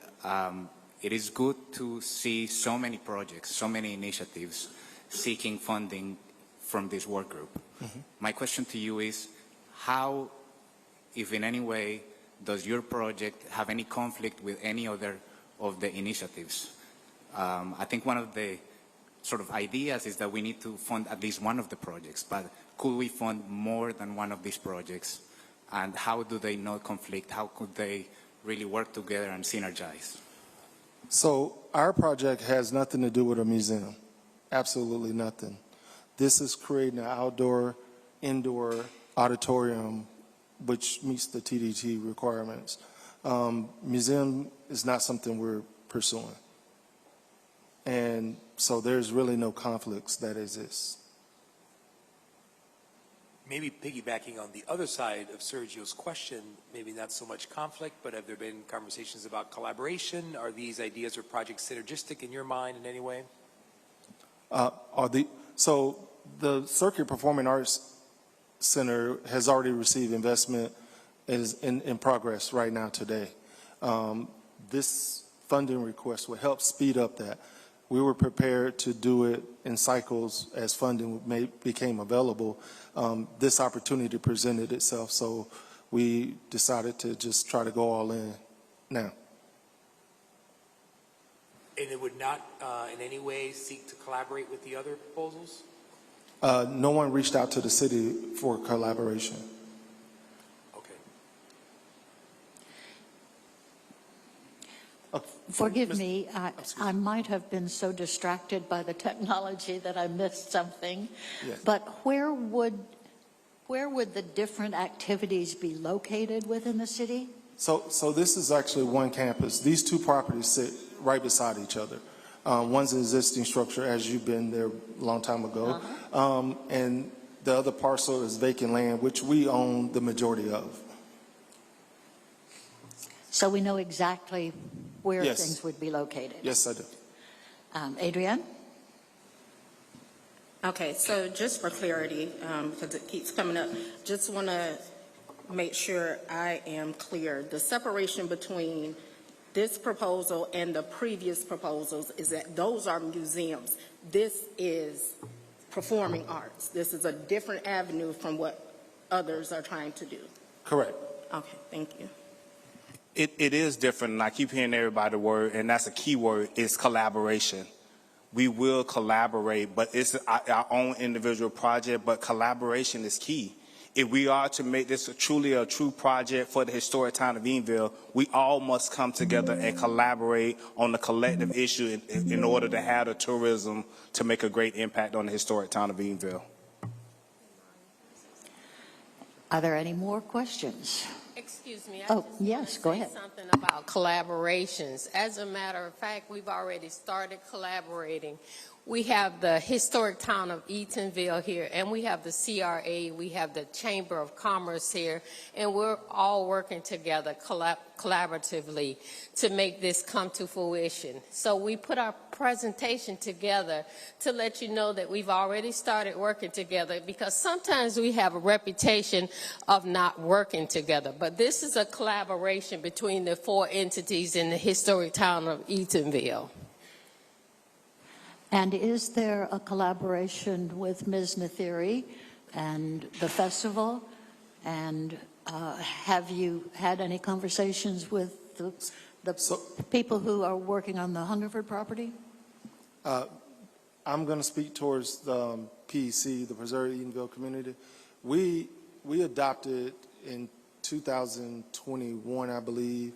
it is good to see so many projects, so many initiatives seeking funding from this work group. My question to you is, how, if in any way, does your project have any conflict with any other of the initiatives? I think one of the sort of ideas is that we need to fund at least one of the projects, but could we fund more than one of these projects? And how do they not conflict? How could they really work together and synergize? So our project has nothing to do with a museum. Absolutely nothing. This is creating an outdoor, indoor auditorium which meets the TDT requirements. Museum is not something we're pursuing. And so there's really no conflicts that exist. Maybe piggybacking on the other side of Sergio's question, maybe not so much conflict, but have there been conversations about collaboration? Are these ideas or projects synergistic in your mind in any way? So the Circuit Performing Arts Center has already received investment, is in progress right now today. This funding request will help speed up that. We were prepared to do it in cycles as funding became available. This opportunity presented itself, so we decided to just try to go all in now. And it would not in any way seek to collaborate with the other proposals? No one reached out to the city for collaboration. Forgive me, I might have been so distracted by the technology that I missed something. Yes. But where would the different activities be located within the city? So this is actually one campus. These two properties sit right beside each other. One's an existing structure, as you've been there a long time ago. And the other parcel is vacant land, which we own the majority of. So we know exactly where Yes. things would be located. Yes, I do. Adrienne? Okay, so just for clarity, because it keeps coming up, just want to make sure I am clear. The separation between this proposal and the previous proposals is that those are museums. This is performing arts. This is a different avenue from what others are trying to do. Correct. Okay, thank you. It is different, and I keep hearing everybody the word, and that's a key word, is collaboration. We will collaborate, but it's our own individual project, but collaboration is key. if we are to make this truly a true project for the historic town of Eatonville, we all must come together and collaborate on the collective issue in order to have the tourism to make a great impact on the historic town of Eatonville. Are there any more questions? Excuse me. Yes, go ahead. Something about collaborations. As a matter of fact, we've already started collaborating. We have the historic town of Eatonville here, and we have the CRA, we have the Chamber of Commerce here, and we're all working together collaboratively to make this come to fruition. So we put our presentation together to let you know that we've already started working together, because sometimes we have a reputation of not working together. But this is a collaboration between the 4 entities in the historic town of Eatonville. And is there a collaboration with Ms. Nathiri and the festival? And have you had any conversations with the people who are working on the Hungerford property? I'm going to speak towards the PEC, the Preserve Eatonville Community. We adopted in 2021, I believe,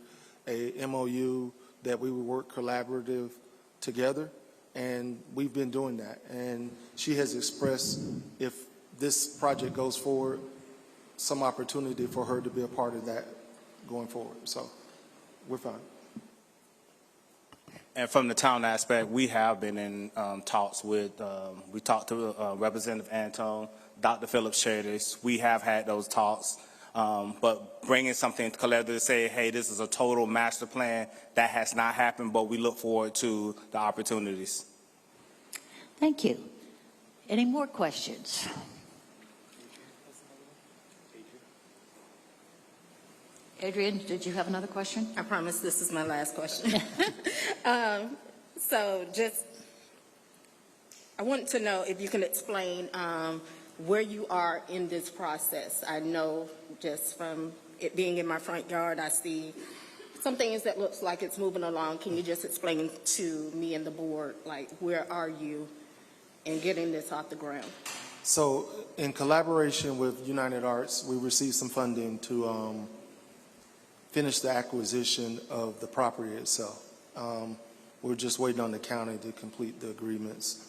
a MOU that we would work collaborative together. And we've been doing that. And she has expressed, if this project goes forward, some opportunity for her to be a part of that going forward. So we're fine. And from the town aspect, we have been in talks with, we talked to Representative Antone, Dr. Phillips chaired this. We have had those talks. But bringing something collaborative to say, hey, this is a total master plan, that has not happened, but we look forward to the opportunities. Thank you. Any more questions? Adrian, did you have another question? I promise this is my last question. So just, I want to know if you can explain where you are in this process. I know just from it being in my front yard, I see some things that looks like it's moving along. Can you just explain to me and the board, like, where are you in getting this off the ground? So in collaboration with United Arts, we received some funding to finish the acquisition of the property itself. We're just waiting on the county to complete the agreements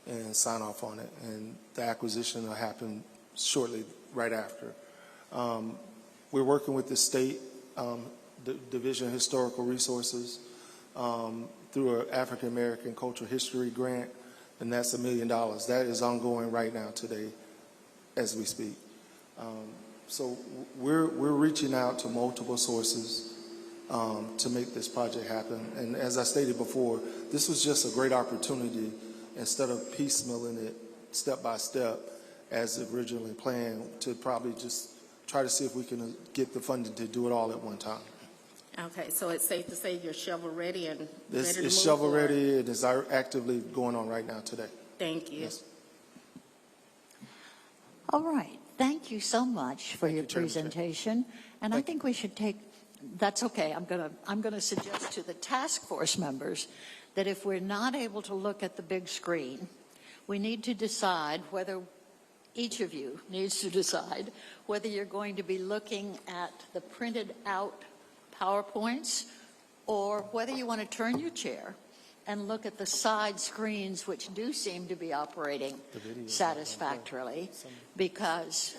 and sign off on it, and the acquisition will happen shortly right after. We're working with the state Division of Historical Resources through an African American Cultural History grant, and that's $1 million. That is ongoing right now today as we speak. So we're reaching out to multiple sources to make this project happen. And as I stated before, this was just a great opportunity, instead of piecemealing it step by step as originally planned, to probably just try to see if we can get the funding to do it all at one time. Okay, so it's safe to say you're shovel ready and ready to move It's shovel forward? ready, and it's actively going on right now today. Thank you. Yes. All right. Thank you so much for your presentation. And I think we should take, that's okay. I'm going to suggest to the task force members that if we're not able to look at the big screen, we need to decide whether, each of you needs to decide whether you're going to be looking at the printed out PowerPoints, or whether you want to turn your chair and look at the side screens, which do seem to be operating satisfactorily, because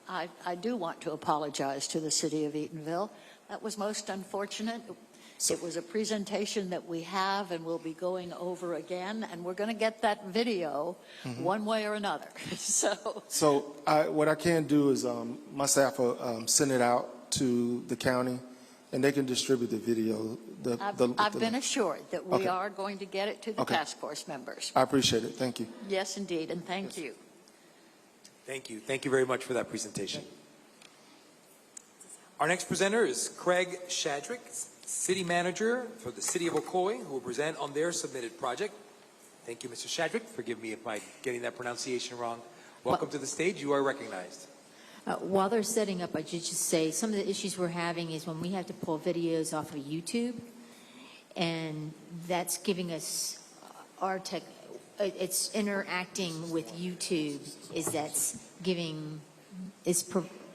I do want to apologize to the city of Eatonville. That was most unfortunate. It was a presentation that we have and we'll be going over again, and we're going to get that video one way or another. So what I can do is my staff will send it out to the county, and they can distribute the video. I've been assured that we Okay. are going to get it to the Okay. task force members. I appreciate it. Thank you. Yes, indeed, and thank you. Thank you. Thank you very much for that presentation. Our next presenter is Craig Shadrick, City Manager for the City of Ocoee, who will present on their submitted project. Thank you, Mr. Shadrick. Forgive me if I'm getting that pronunciation wrong. Welcome to the stage. You are recognized. While they're setting up, I should just say some of the issues we're having is when we have to pull videos off of YouTube, and that's giving us our tech. It's interacting with YouTube, is that's giving is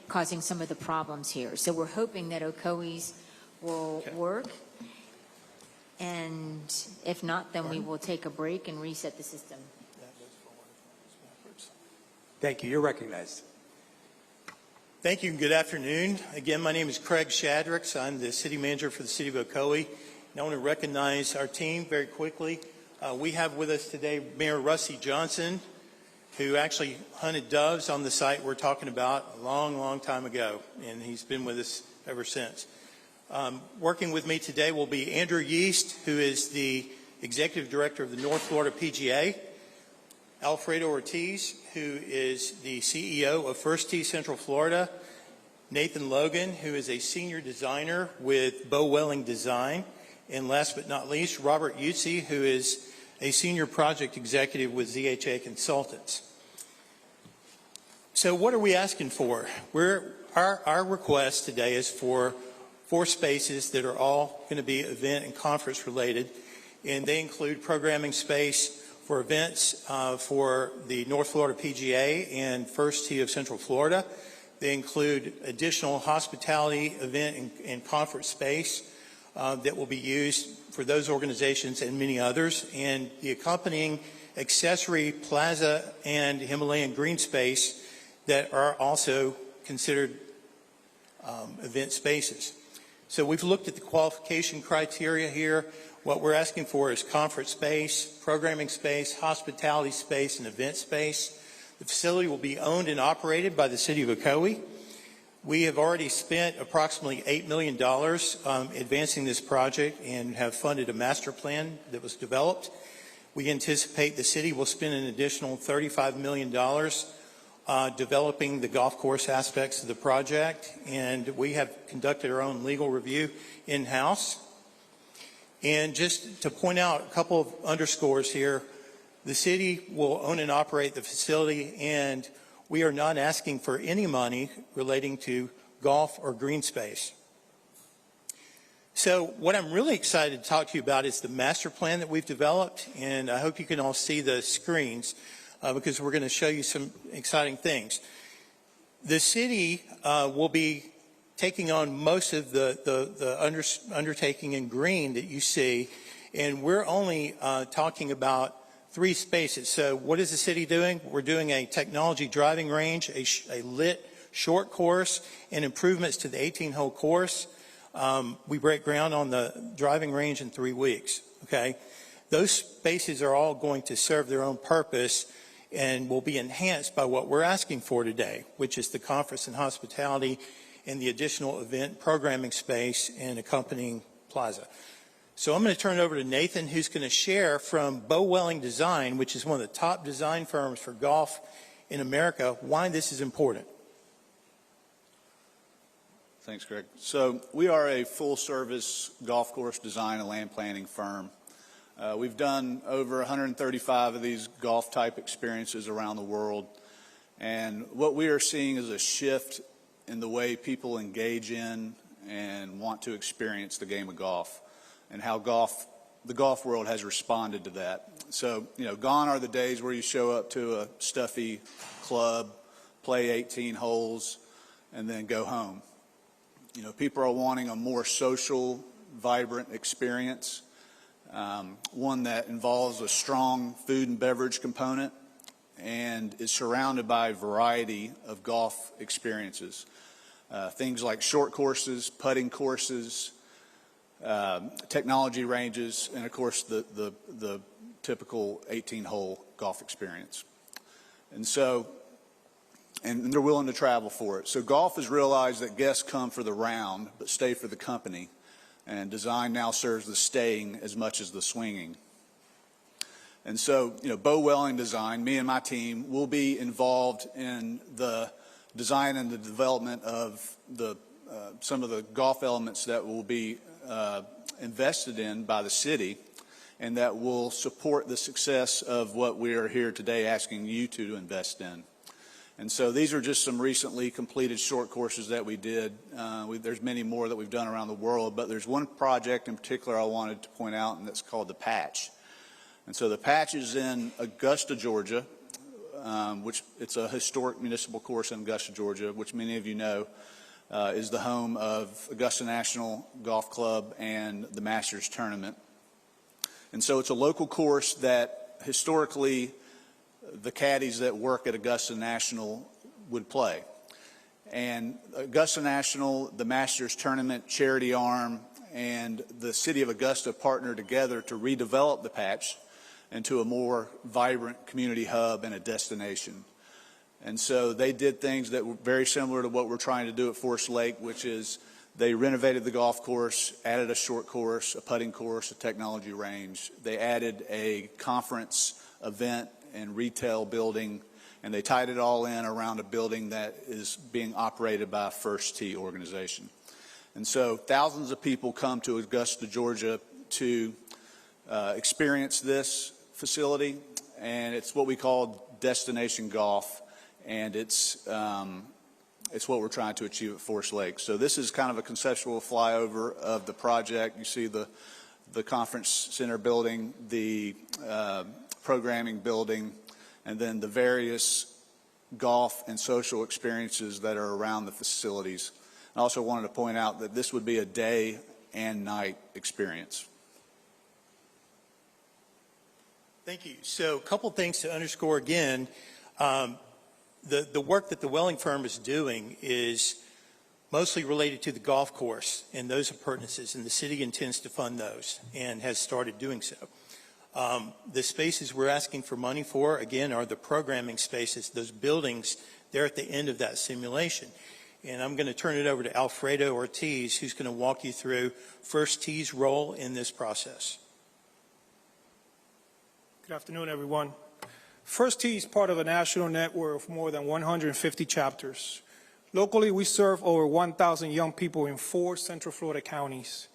causing some of the problems here. So we're hoping that OCOEs will work. And if not, then we will take a break and reset the system. Thank you. You're recognized. Thank you and good afternoon. Again, my name is Craig Shadricks. I'm the city manager for the city of Ocoee. And I want to recognize our team very quickly. We have with us today Mayor Rusty Johnson, who actually hunted doves on the site we're talking about a long, long time ago, and he's been with us ever since. Working with me today will be Andrew Yeast, who is the Executive Director of the North Florida PGA, Alfredo Ortiz, who is the CEO of First Tee Central Florida, Nathan Logan, who is a Senior Designer with Bow Welling Design, and last but not least, Robert Utze, who is a Senior Project Executive with ZHA Consultants. So what are we asking for? Our request today is for 4 spaces that are all going to be event and conference related, and they include programming space for events for the North Florida PGA and First Tee of Central Florida. They include additional hospitality, event, and conference space that will be used for those organizations and many others, and the accompanying accessory plaza and Himalayan green space that are also considered event spaces. So we've looked at the qualification criteria here. What we're asking for is conference space, programming space, hospitality space, and event space. The facility will be owned and operated by the city of Ocoee. We have already spent approximately $8 million advancing this project and have funded a master plan that was developed. We anticipate the city will spend an additional $35 million developing the golf course aspects of the project, and we have conducted our own legal review in-house. And just to point out a couple of underscores here, the city will own and operate the facility, and we are not asking for any money relating to golf or green space. So what I'm really excited to talk to you about is the master plan that we've developed, and I hope you can all see the screens because we're going to show you some exciting things. The city will be taking on most of the undertaking in green that you see, and we're only talking about 3 spaces. So what is the city doing? We're doing a technology driving range, a lit short course, and improvements to the 18-hole course. We break ground on the driving range in 3 weeks, okay? Those spaces are all going to serve their own purpose and will be enhanced by what we're asking for today, which is the conference and hospitality and the additional event programming space and accompanying plaza. So I'm going to turn it over to Nathan, who's going to share from Bow Welling Design, which is one of the top design firms for golf in America, why this is important. Thanks, Greg. So we are a full-service golf course design and land planning firm. We've done over 135 of these golf-type experiences around the world, and what we are seeing is a shift in the way people engage in and want to experience the game of golf, and how the golf world has responded to that. So, gone are the days where you show up to a stuffy club, play 18 holes, and then go home. People are wanting a more social, vibrant experience, one that involves a strong food and beverage component and is surrounded by a variety of golf experiences. Things like short courses, putting courses, technology ranges, and of course the typical 18-hole golf experience. And they're willing to travel for it. So golf has realized that guests come for the round but stay for the company, and design now serves the staying as much as the swinging. And so, Bow Welling Design, me and my team, will be involved in the design and the development of some of the golf elements that will be invested in by the city, and that will support the success of what we are here today asking you to invest in. And so these are just some recently completed short courses that we did. There's many more that we've done around the world, but there's one project in particular I wanted to point out, and that's called the Patch. And so the Patch is in Augusta, Georgia. which it's a historic municipal course in Augusta, Georgia, which many of you know is the home of Augusta National Golf Club and the Masters Tournament. And so it's a local course that historically the caddies that work at Augusta National would play. And Augusta National, the Masters Tournament, Charity Arm, and the City of Augusta partnered together to redevelop the patch into a more vibrant community hub and a destination. And so they did things that were very similar to what we're trying to do at Forest Lake, which is they renovated the golf course, added a short course, a putting course, a technology range. They added a conference event and retail building, and they tied it all in around a building that is being operated by a First Tee organization. And so thousands of people come to Augusta, Georgia to experience this facility, and it's what we call destination golf, and it's what we're trying to achieve at Forest Lake. So this is kind of a conceptual flyover of the project. You see the conference center building, the programming building, and then the various golf and social experiences that are around the facilities. I also wanted to point out that this would be a day and night experience. Thank you. So a couple things to underscore again. The work that the Welling firm is doing is mostly related to the golf course and those appurtenances, and the city intends to fund those and has started doing so. The spaces we're asking for money for, again, are the programming spaces, those buildings. They're at the end of that simulation. And I'm going to turn it over to Alfredo Ortiz, who's going to walk you through First Tee's role in this process. Good afternoon, everyone. First Tee is part of a national network of more than 150 chapters. Locally, we serve over 1,000 young people in 4 Central Florida counties.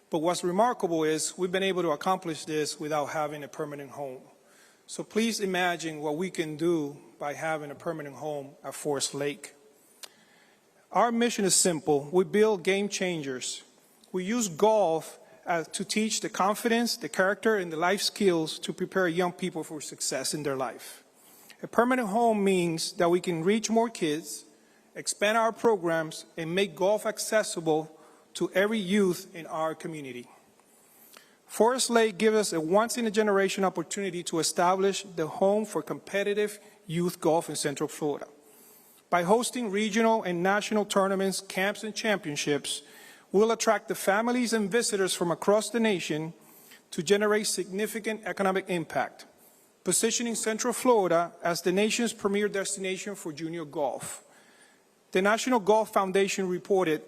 But what's remarkable is we've been able to accomplish this without having a permanent home. So please imagine what we can do by having a permanent home at Forest Lake. Our mission is simple. We build game changers. We use golf to teach the confidence, the character, and the life skills to prepare young people for success in their life. A permanent home means that we can reach more kids, expand our programs, and make golf accessible to every youth in our community. Forest Lake gives us a once-in-a-generation opportunity to establish the home for competitive youth golf in Central Florida. By hosting regional and national tournaments, camps, and championships, we'll attract the families and visitors from across the nation to generate significant economic impact, positioning Central Florida as the nation's premier destination for junior golf. The National Golf Foundation reported,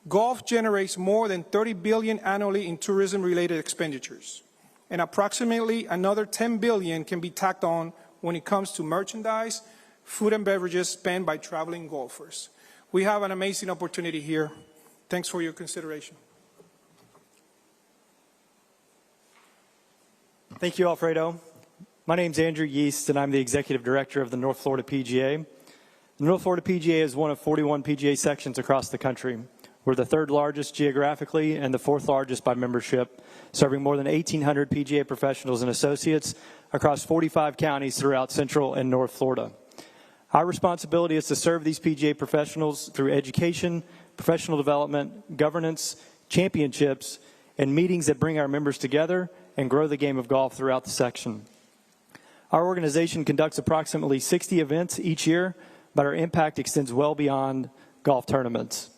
golf generates more than $30 billion annually in tourism-related expenditures, and approximately another $10 billion can be tacked on when it comes to merchandise, food and beverages spent by traveling golfers. We have an amazing opportunity here. Thanks for your consideration. Thank you, Alfredo. My name's Andrew Yeast, and I'm the Executive Director of the North Florida PGA. The North Florida PGA is one of 41 PGA sections across the country. We're the 3rd largest geographically and the 4th largest by membership, serving more than 1,800 PGA professionals and associates across 45 counties throughout Central and North Florida. Our responsibility is to serve these PGA professionals through education, professional development, governance, championships, and meetings that bring our members together and grow the game of golf throughout the section. Our organization conducts approximately 60 events each year, but our impact extends well beyond golf tournaments.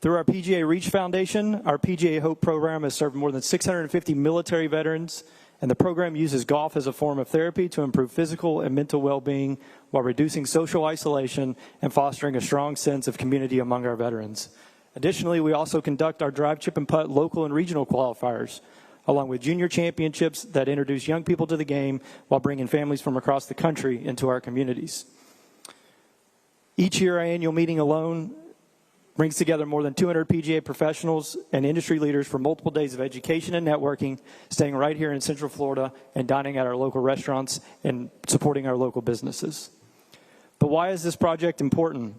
Through our PGA Reach Foundation, our PGA Hope program has served more than 650 military veterans, and the program uses golf as a form of therapy to improve physical and mental well-being while reducing social isolation and fostering a strong sense of community among our veterans. Additionally, we also conduct our drive, chip, and putt local and regional qualifiers, along with junior championships that introduce young people to the game while bringing families from across the country into our communities. Each year, our annual meeting alone brings together more than 200 PGA professionals and industry leaders for multiple days of education and networking, staying right here in Central Florida and dining at our local restaurants and supporting our local businesses. But why is this project important?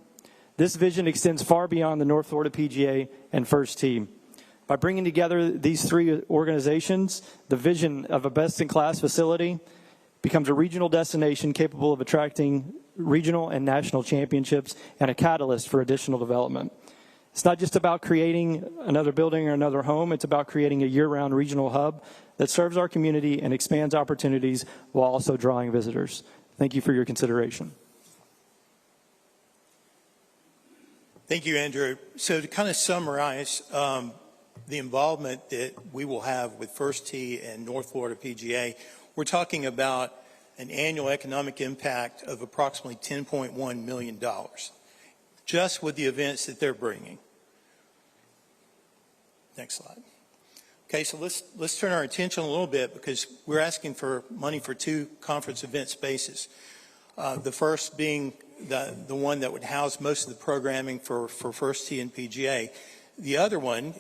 This vision extends far beyond the North Florida PGA and First Tee. By bringing together these 3 organizations, the vision of a best-in-class facility, becomes a regional destination capable of attracting regional and national championships and a catalyst for additional development. It's not just about creating another building or another home. It's about creating a year-round regional hub that serves our community and expands opportunities while also drawing visitors. Thank you for your consideration. Thank you, Andrew. So to kind of summarize the involvement that we will have with First Tee and North Florida PGA, we're talking about an annual economic impact of approximately $10.1 million, just with the events that they're bringing. Next slide. Okay, so let's turn our attention a little bit because we're asking for money for 2 conference event spaces. The first being the one that would house most of the programming for First Tee and PGA. The other one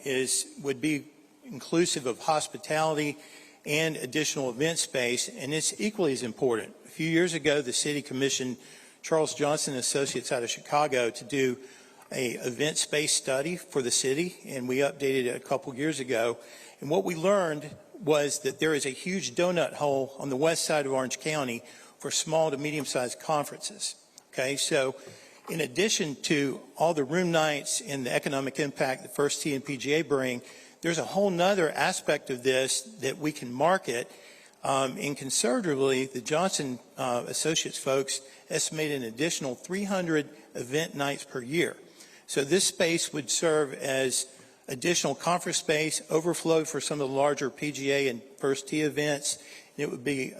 would be inclusive of hospitality and additional event space, and it's equally as important. A few years ago, the city commissioned Charles Johnson Associates out of Chicago to do a event space study for the city, and we updated it a couple years ago. And what we learned was that there is a huge donut hole on the west side of Orange County for small to medium-sized conferences. Okay, so in addition to all the room nights and the economic impact that First Tee and PGA bring, there's a whole nother aspect of this that we can market. And conservatively, the Johnson Associates folks estimate an additional 300 event nights per year. So this space would serve as additional conference space, overflow for some of the larger PGA and First Tee events. It would be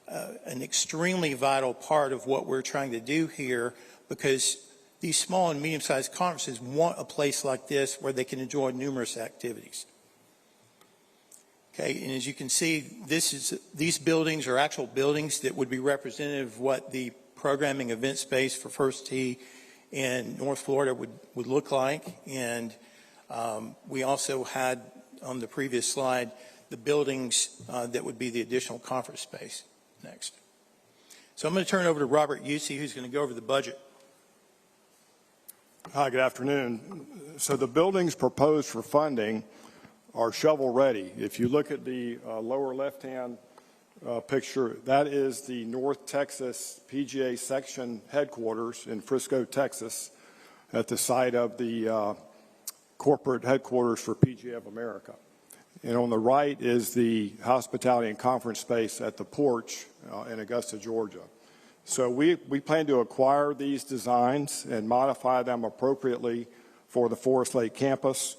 an extremely vital part of what we're trying to do here, because these small and medium-sized conferences want a place like this where they can enjoy numerous activities. Okay, and as you can see, these buildings are actual buildings that would be representative of what the programming event space for First Tee and North Florida would look like. And we also had on the previous slide the buildings that would be the additional conference space. Next. So I'm going to turn it over to Robert Usey, who's going to go over the budget. Hi, good afternoon. So the buildings proposed for funding are shovel ready. If you look at the lower left-hand picture, that is the North Texas PGA section headquarters in Frisco, Texas, at the site of the corporate headquarters for PGA of America. And on the right is the hospitality and conference space at the porch in Augusta, Georgia. So we plan to acquire these designs and modify them appropriately for the Forest Lake campus.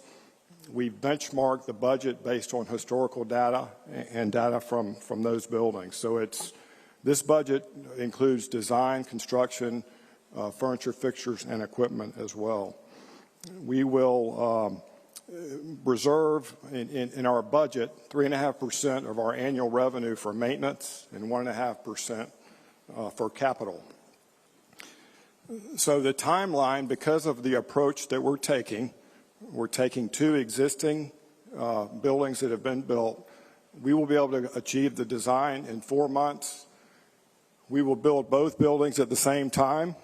We've benchmarked the budget based on historical data and data from those buildings. So this budget includes design, construction, furniture, fixtures, and equipment as well. We will reserve in our budget 3.5% of our annual revenue for maintenance and 1.5% for capital. So the timeline, because of the approach that we're taking 2 existing buildings that have been built. We will be able to achieve the design in 4 months. We will build both buildings at the same time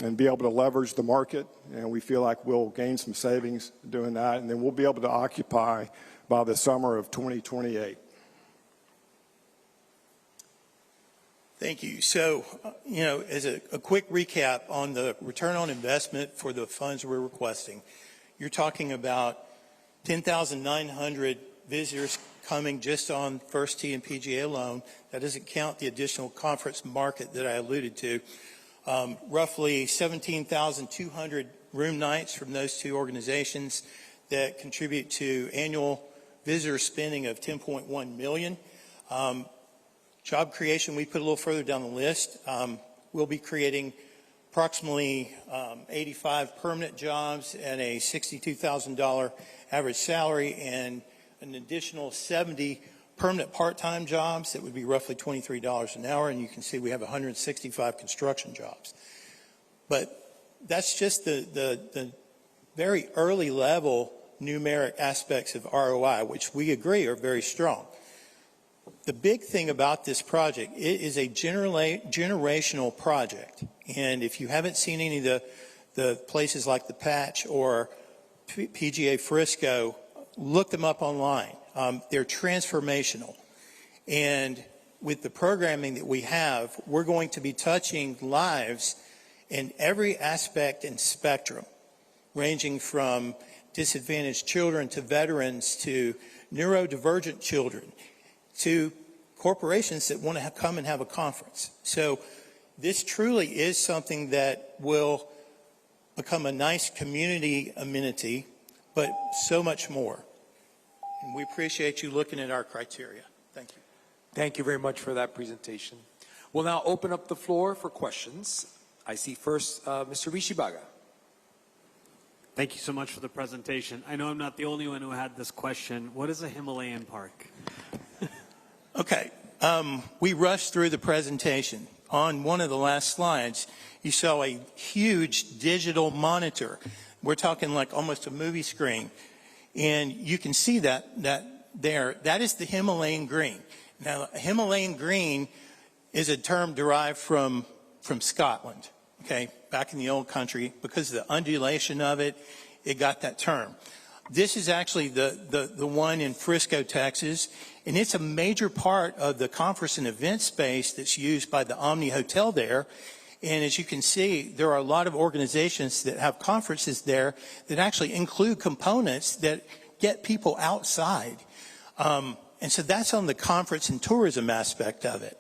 and be able to leverage the market, and we feel like we'll gain some savings doing that, and then we'll be able to occupy by the summer of 2028. Thank you. So, as a quick recap on the return on investment for the funds we're requesting, you're talking about 10,900 visitors coming just on First Tee and PGA alone. That doesn't count the additional conference market that I alluded to. Roughly 17,200 room nights from those 2 organizations that contribute to annual visitor spending of $10.1 million. Job creation, we put a little further down the list. We'll be creating approximately 85 permanent jobs at a $62,000 average salary, and an additional 70 permanent part-time jobs that would be roughly $23 an hour. And you can see we have 165 construction jobs. But that's just the very early level numeric aspects of ROI, which we agree are very strong. The big thing about this project, it is a generational project. And if you haven't seen any of the places like the Patch or PGA Frisco, look them up online. They're transformational. And with the programming that we have, we're going to be touching lives in every aspect and spectrum, ranging from disadvantaged children to veterans to neurodivergent children to corporations that want to come and have a conference. So this truly is something that will become a nice community amenity, but so much more. And we appreciate you looking at our criteria. Thank you. Thank you very much for that presentation. We'll now open up the floor for questions. I see first Mr. Rishibaga. Thank you so much for the presentation. I know I'm not the only one who had this question. What is a Himalayan park? Okay, we rushed through the presentation. On one of the last slides, you saw a huge digital monitor. We're talking like almost a movie screen. And you can see that there. That is the Himalayan green. Now, Himalayan green is a term derived from Scotland, okay, back in the old country. Because of the undulation of it, it got that term. This is actually the one in Frisco, Texas, and it's a major part of the conference and event space that's used by the Omni Hotel there. And as you can see, there are a lot of organizations that have conferences there that actually include components that get people outside. And so that's on the conference and tourism aspect of it.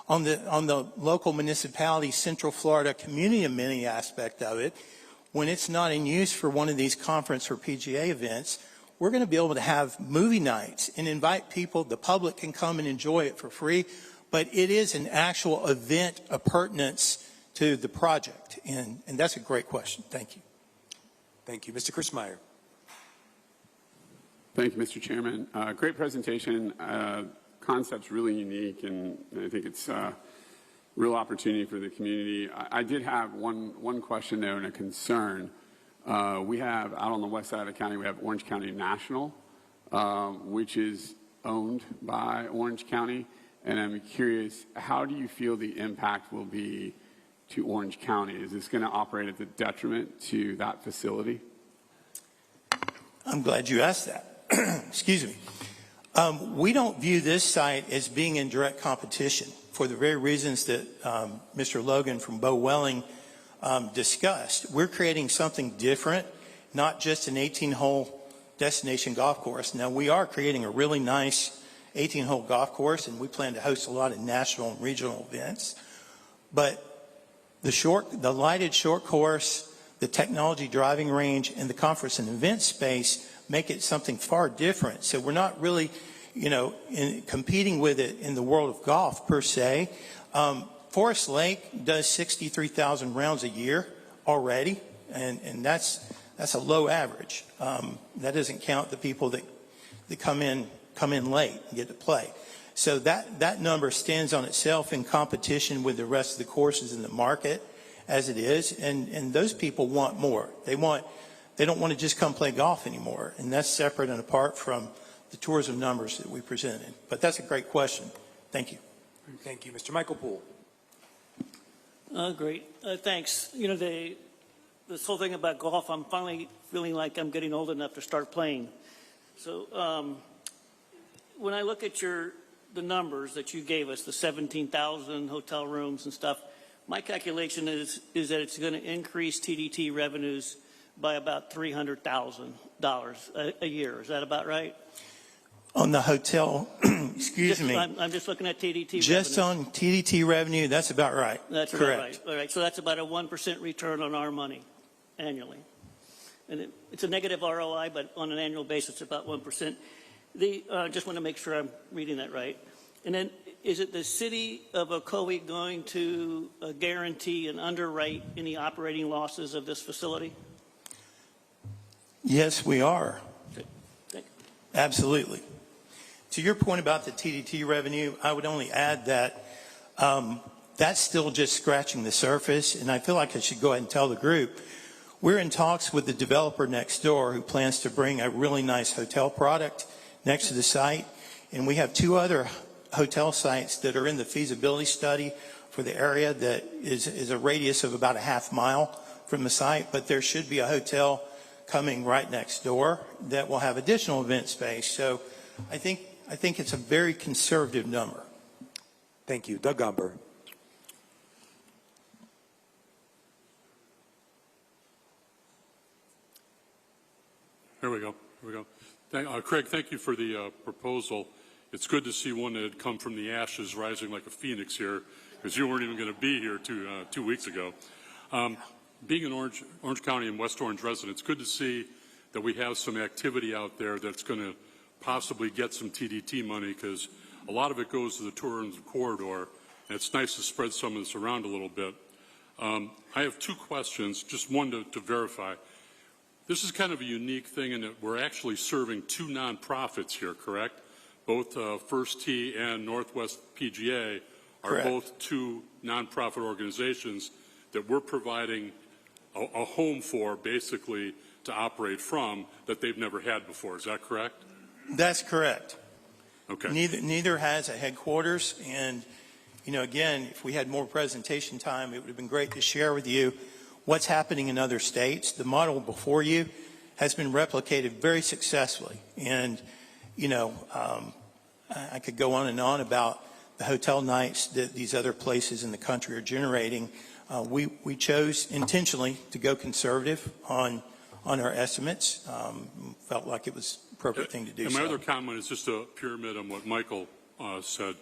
On the local municipality, Central Florida community amenity aspect of it, when it's not in use for one of these conference or PGA events, we're going to be able to have movie nights and invite people. The public can come and enjoy it for free, but it is an actual event appurtenance to the project. And that's a great question. Thank you. Thank you. Mr. Chris Meyer. Thank you, Mr. Chairman. Great presentation. Concept's really unique, and I think it's a real opportunity for the community. I did have one question, though, and a concern. We have, out on the west side of the county, we have Orange County National, which is owned by Orange County. And I'm curious, how do you feel the impact will be to Orange County? Is this going to operate at the detriment to that facility? I'm glad you asked that. Excuse me. We don't view this site as being in direct competition for the very reasons that Mr. Logan from Bow Welling discussed. We're creating something different, not just an 18-hole destination golf course. Now, we are creating a really nice 18-hole golf course, and we plan to host a lot of national and regional events. But the lighted short course, the technology driving range, and the conference and event space make it something far different. So we're not really, competing with it in the world of golf per se. Forest Lake does 63,000 rounds a year already, and that's a low average. That doesn't count the people that come in late and get to play. So that number stands on itself in competition with the rest of the courses in the market as it is, and those people want more. They don't want to just come play golf anymore, and that's separate and apart from the tourism numbers that we presented. But that's a great question. Thank you. Thank you. Mr. Michael Poole. Great. Thanks. This whole thing about golf, I'm finally feeling like I'm getting old enough to start playing. So when I look at the numbers that you gave us, the 17,000 hotel rooms and stuff, my calculation is that it's going to increase TDT revenues by about $300,000 a year. Is that about right? On the hotel, excuse me. I'm just looking at TDT just revenue. on TDT revenue, that's about right. That's correct. Right. All right. So that's about a 1% return on our money annually. And it's a negative ROI, but on an annual basis, it's about 1%. Just want to make sure I'm reading that right. And then is it the city of Ocoee going to guarantee and underwrite any operating losses of this facility? Yes, we are. Okay. Thank you. Absolutely. To your point about the TDT revenue, I would only add that that's still just scratching the surface, and I feel like I should go ahead and tell the group. We're in talks with the developer next door who plans to bring a really nice hotel product next to the site, and we have 2 other hotel sites that are in the feasibility study for the area that is a radius of about a half mile from the site, but there should be a hotel coming right next door that will have additional event space. So I think it's a very conservative number. Thank you. Doug Gomber. Here we go. Craig, thank you for the proposal. It's good to see one that had come from the ashes rising like a phoenix here, because you weren't even going to be here 2 weeks ago. Being an Orange County and West Orange resident, it's good to see that we have some activity out there that's going to possibly get some TDT money, because a lot of it goes to the tourism corridor, and it's nice to spread some of this around a little bit. I have 2 questions, just one to verify. This is kind of a unique thing in that we're actually serving 2 nonprofits here, correct? Both First Tee and Northwest PGA are Correct. both 2 nonprofit organizations that we're providing a home for, basically, to operate from, that they've never had before. Is that correct? That's correct. Okay. Neither has a headquarters, and again, if we had more presentation time, it would have been great to share with you what's happening in other states. The model before you has been replicated very successfully, and I could go on and on about the hotel nights that these other places in the country are generating. We chose intentionally to go conservative on our estimates. Felt like it was the appropriate thing to do. And my other comment is just a pyramid on what Michael said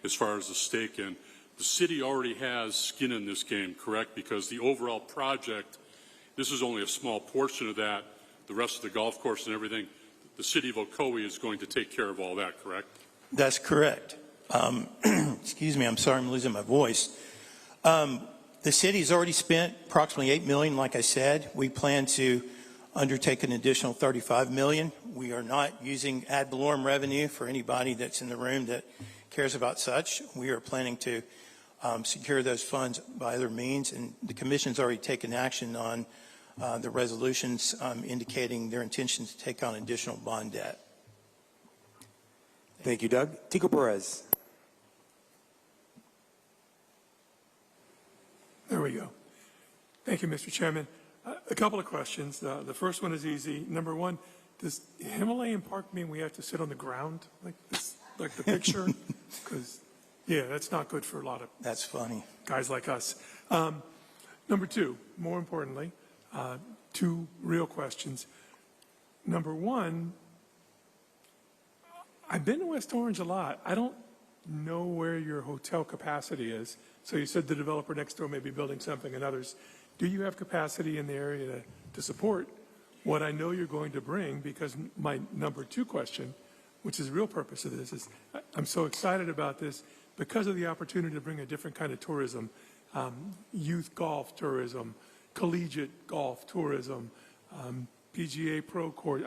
as far as the stake in. The city already has skin in this game, correct? Because the overall project, this is only a small portion of that. The rest of the golf course and everything, the city of Ocoee is going to take care of all that, correct? That's correct. Excuse me, I'm sorry, I'm losing my voice. The city's already spent approximately $8 million, like I said. We plan to undertake an additional $35 million. We are not using ad valorem revenue for anybody that's in the room that cares about such. We are planning to secure those funds by other means, and the Commission's already taken action on the resolutions indicating their intention to take on additional bond debt. Thank you, Doug. Tico Perez. There we go. Thank you, Mr. Chairman. A couple of questions. The first one is easy. Number one, does Himalayan Park mean we have to sit on the ground like this, like the picture? Because, yeah, that's not good for a lot of That's funny. guys like us. Number two, more importantly, 2 real questions. Number one, I've been to West Orange a lot. I don't know where your hotel capacity is. So you said the developer next door may be building something and others. Do you have capacity in the area to support what I know you're going to bring? Because my number 2 question, which is the real purpose of this, is I'm so excited about this because of the opportunity to bring a different kind of tourism, youth golf tourism, collegiate golf tourism, PGA Pro Court.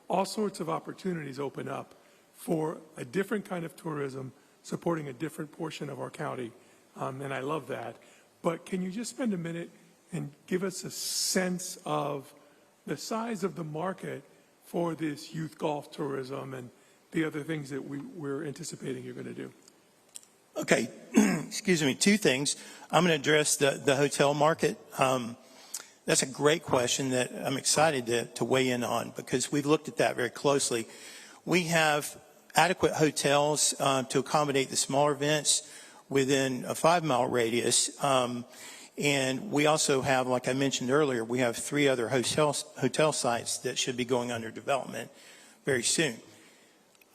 All sorts of opportunities open up for a different kind of tourism supporting a different portion of our county, and I love that. But can you just spend a minute and give us a sense of the size of the market for this youth golf tourism and the other things that we're anticipating you're going to do? Okay, excuse me, 2 things. I'm going to address the hotel market. That's a great question that I'm excited to weigh in on because we've looked at that very closely. We have adequate hotels to accommodate the smaller events within a 5-mile radius. And we also have, like I mentioned earlier, we have 3 other hotel sites that should be going under development very soon.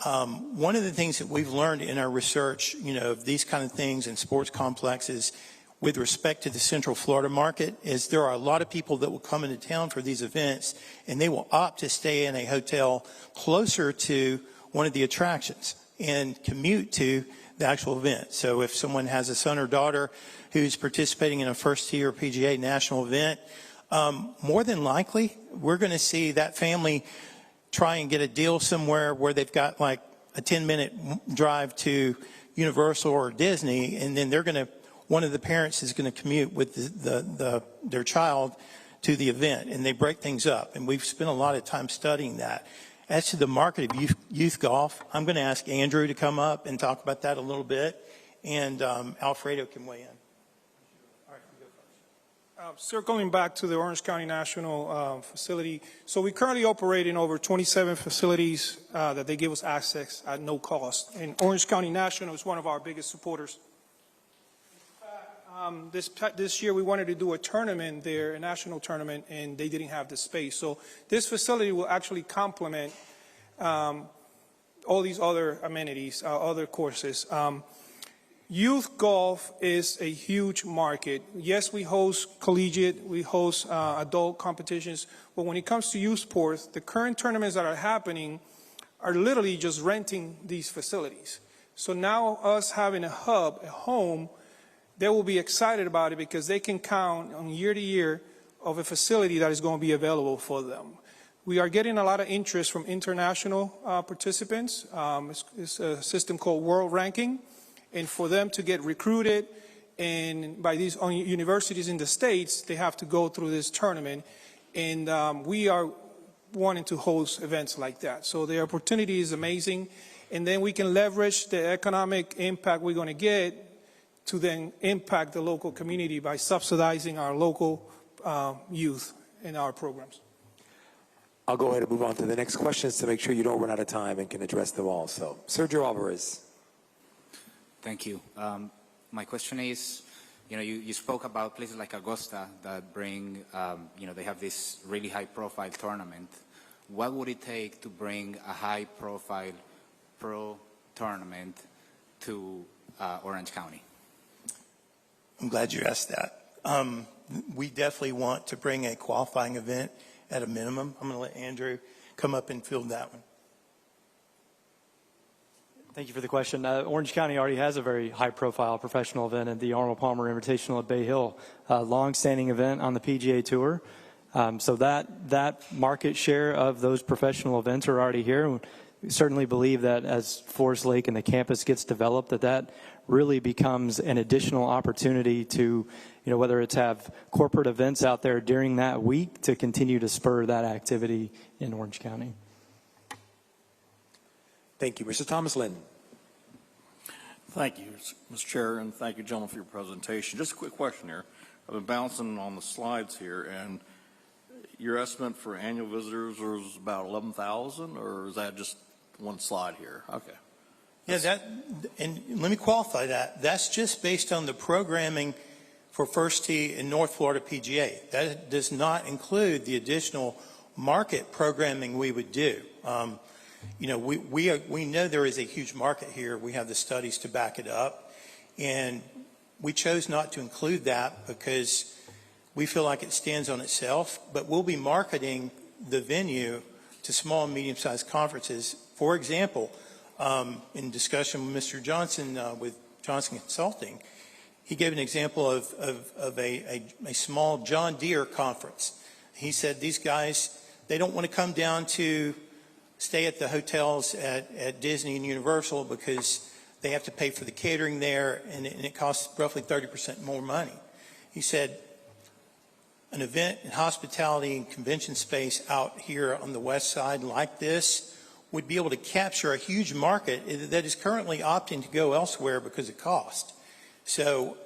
One of the things that we've learned in our research, of these kind of things in sports complexes with respect to the Central Florida market is there are a lot of people that will come into town for these events and they will opt to stay in a hotel closer to one of the attractions and commute to the actual event. So if someone has a son or daughter who's participating in a First Tee or PGA national event, more than likely we're going to see that family try and get a deal somewhere where they've got like a 10-minute drive to Universal or Disney, and then one of the parents is going to commute with their child to the event, and they break things up. And we've spent a lot of time studying that. As to the market of youth golf, I'm going to ask Andrew to come up and talk about that a little bit, and Alfredo can weigh in. Circling back to the Orange County National facility, so we currently operate in over 27 facilities that they give us access at no cost. And Orange County National is one of our biggest supporters This year, we wanted to do a tournament there, a national tournament, and they didn't have the space. So this facility will actually complement all these other amenities, other courses. Youth golf is a huge market. Yes, we host collegiate, we host adult competitions, but when it comes to youth sports, the current tournaments that are happening are literally just renting these facilities. So now us having a hub, a home, they will be excited about it because they can count on year to year of a facility that is going to be available for them. We are getting a lot of interest from international participants. It's a system called World Ranking, and for them to get recruited and by these universities in the States, they have to go through this tournament, and we are wanting to host events like that. So the opportunity is amazing, and then we can leverage the economic impact we're going to get to then impact the local community by subsidizing our local youth in our programs. I'll go ahead and move on to the next questions to make sure you don't run out of time and can address them all. So, Sergio Alvarez. Thank you. My question is, you spoke about places like Augusta that bring, they have this really high-profile tournament. What would it take to bring a high-profile pro tournament to Orange County? I'm glad you asked that. We definitely want to bring a qualifying event at a minimum. I'm going to let Andrew come up and field that one. Thank you for the question. Orange County already has a very high-profile professional event at the Arnold Palmer Invitational at Bay Hill, a long-standing event on the PGA Tour. So that market share of those professional events are already here. We certainly believe that as Forest Lake and the campus gets developed, that really becomes an additional opportunity to, whether it's have corporate events out there during that week to continue to spur that activity in Orange County. Thank you. Mr. Thomas Lynn. Thank you, Mr. Chair, and thank you, gentlemen, for your presentation. Just a quick question here. I've been bouncing on the slides here, and your estimate for annual visitors was about 11,000, or is that just one slide here? Okay. Yeah, and let me qualify that. That's just based on the programming for First Tee and North Florida PGA. That does not include the additional market programming we would do. We know there is a huge market here. We have the studies to back it up, and we chose not to include that because we feel like it stands on itself, but we'll be marketing the venue to small and medium-sized conferences. For example, in discussion with Mr. Johnson with Johnson Consulting, he gave an example of a small John Deere conference. He said these guys, they don't want to come down to stay at the hotels at Disney and Universal because they have to pay for the catering there, and it costs roughly 30% more money. He said an event in hospitality and convention space out here on the west side like this would be able to capture a huge market that is currently opting to go elsewhere because of cost. So,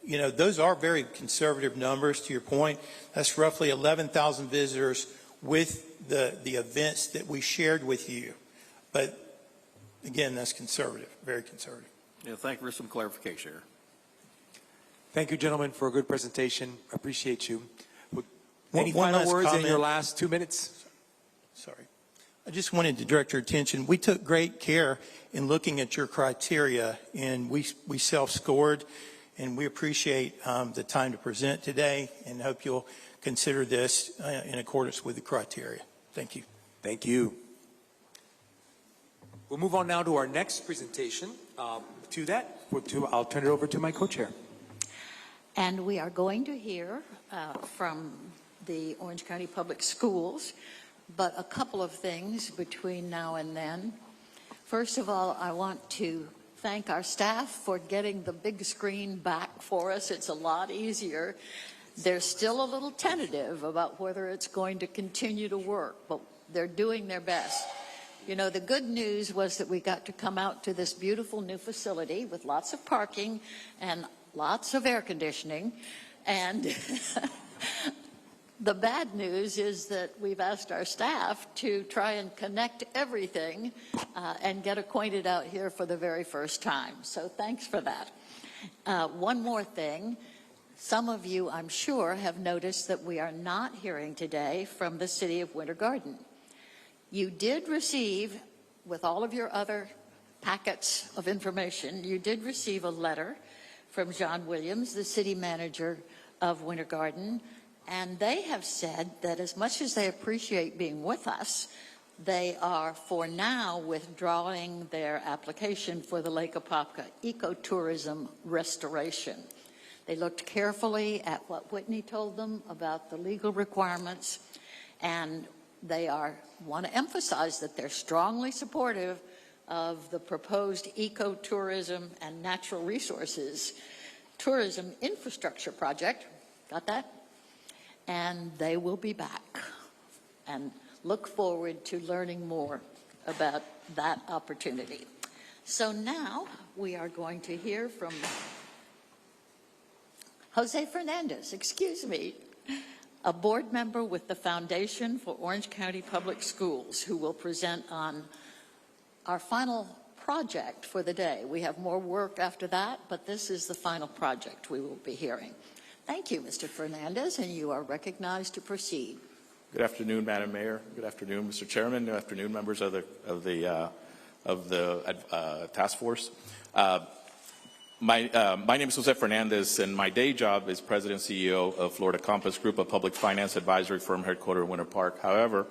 those are very conservative numbers, to your point. That's roughly 11,000 visitors with the events that we shared with you. But again, that's conservative, very conservative. Yeah, thank you for some clarification here. Thank you, gentlemen, for a good presentation. Appreciate you. Any One final last words in comment. your last 2 minutes? Sorry. I just wanted to direct your attention. We took great care in looking at your criteria, and we self-scored, and we appreciate the time to present today, and hope you'll consider this in accordance with the criteria. Thank you. Thank you. We'll move on now to our next presentation. I'll turn it over to my co-chair. And we are going to hear from the Orange County Public Schools, but a couple of things between now and then. First of all, I want to thank our staff for getting the big screen back for us. It's a lot easier. They're still a little tentative about whether it's going to continue to work, but they're doing their best. The good news was that we got to come out to this beautiful new facility with lots of parking and lots of air conditioning. And the bad news is that we've asked our staff to try and connect everything and get acquainted out here for the very first time. So thanks for that. One more thing. Some of you, I'm sure, have noticed that we are not hearing today from the City of Winter Garden. You did receive, with all of your other packets of information, you did receive a letter from John Williams, the city manager of Winter Garden, and they have said that as much as they appreciate being with us, they are for now withdrawing their application for the Lake Apopka ecotourism restoration. They looked carefully at what Whitney told them about the legal requirements, and they want to emphasize that they're strongly supportive of the proposed ecotourism and natural resources tourism infrastructure project. Got that? And they will be back and look forward to learning more about that opportunity. So now we are going to hear from Jose Fernandez, a board member with the Foundation for Orange County Public Schools, who will present on our final project for the day. We have more work after that, but this is the final project we will be hearing. Thank you, Mr. Fernandez, and you are recognized to proceed. Good afternoon, Madam Mayor. Good afternoon, Mr. Chairman. Good afternoon, members of the task force. My name is Jose Fernandez, and my day job is President and CEO of Florida Compass Group, a public finance advisory firm headquartered in Winter Park. However,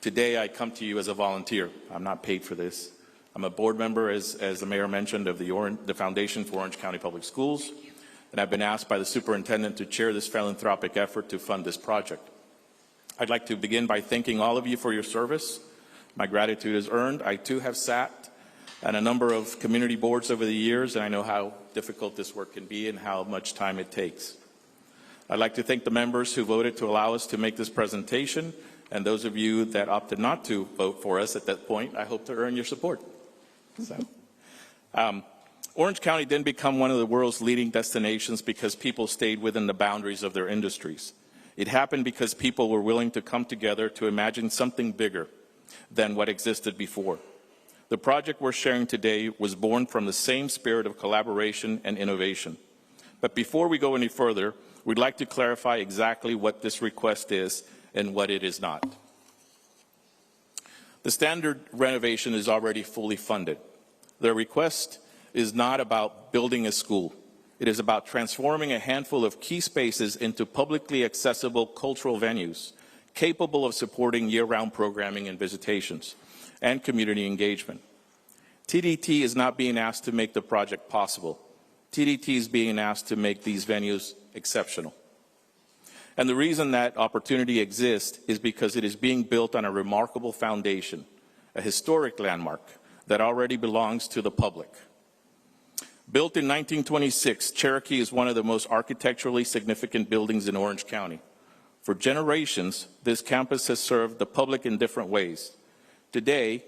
today I come to you as a volunteer. I'm not paid for this. I'm a board member, as the mayor mentioned, of the Foundation for Orange County Public Schools, and I've been asked by the superintendent to chair this philanthropic effort to fund this project. I'd like to begin by thanking all of you for your service. My gratitude is earned. I too have sat on a number of community boards over the years, and I know how difficult this work can be and how much time it takes. I'd like to thank the members who voted to allow us to make this presentation, and those of you that opted not to vote for us at that point. I hope to earn your support. Orange County didn't become one of the world's leading destinations because people stayed within the boundaries of their industries. It happened because people were willing to come together to imagine something bigger than what existed before. The project we're sharing today was born from the same spirit of collaboration and innovation. But before we go any further, we'd like to clarify exactly what this request is and what it is not. The standard renovation is already fully funded. The request is not about building a school. It is about transforming a handful of key spaces into publicly accessible cultural venues, capable of supporting year-round programming and visitations, and community engagement. TDT is not being asked to make the project possible. TDT is being asked to make these venues exceptional. And the reason that opportunity exists is because it is being built on a remarkable foundation, a historic landmark that already belongs to the public. Built in 1926, Cherokee is one of the most architecturally significant buildings in Orange County. For generations, this campus has served the public in different ways. Today,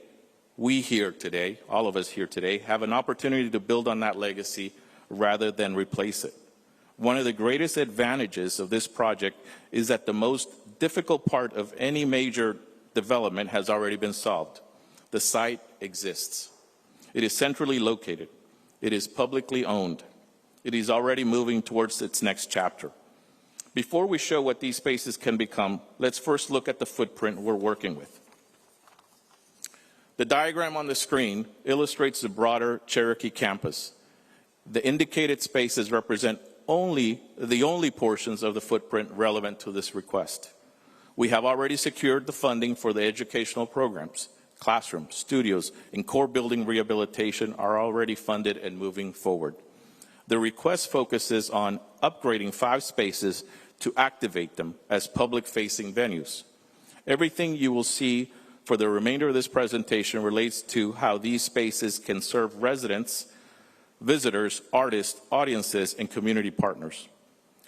all of us here today, have an opportunity to build on that legacy rather than replace it. One of the greatest advantages of this project is that the most difficult part of any major development has already been solved. The site exists. It is centrally located. It is publicly owned. It is already moving towards its next chapter. Before we show what these spaces can become, let's first look at the footprint we're working with. The diagram on the screen illustrates the broader Cherokee campus. The indicated spaces represent the only portions of the footprint relevant to this request. We have already secured the funding for the educational programs. Classrooms, studios, and core building rehabilitation are already funded and moving forward. The request focuses on upgrading 5 spaces to activate them as public-facing venues. Everything you will see for the remainder of this presentation relates to how these spaces can serve residents, visitors, artists, audiences, and community partners.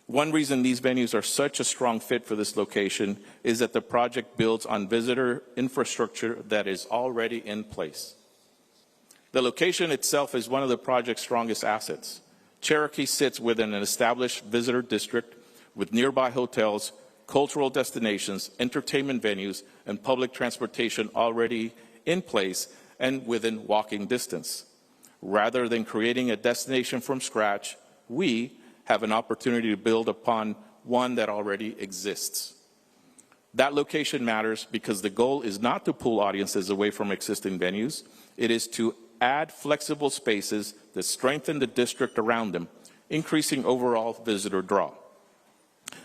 One reason these venues are such a strong fit for this location is that the project builds on visitor infrastructure that is already in place. The location itself is one of the project's strongest assets. Cherokee sits within an established visitor district with nearby hotels, cultural destinations, entertainment venues, and public transportation already in place and within walking distance. Rather than creating a destination from scratch, we have an opportunity to build upon one that already exists. That location matters because the goal is not to pull audiences away from existing venues. It is to add flexible spaces that strengthen the district around them, increasing overall visitor draw.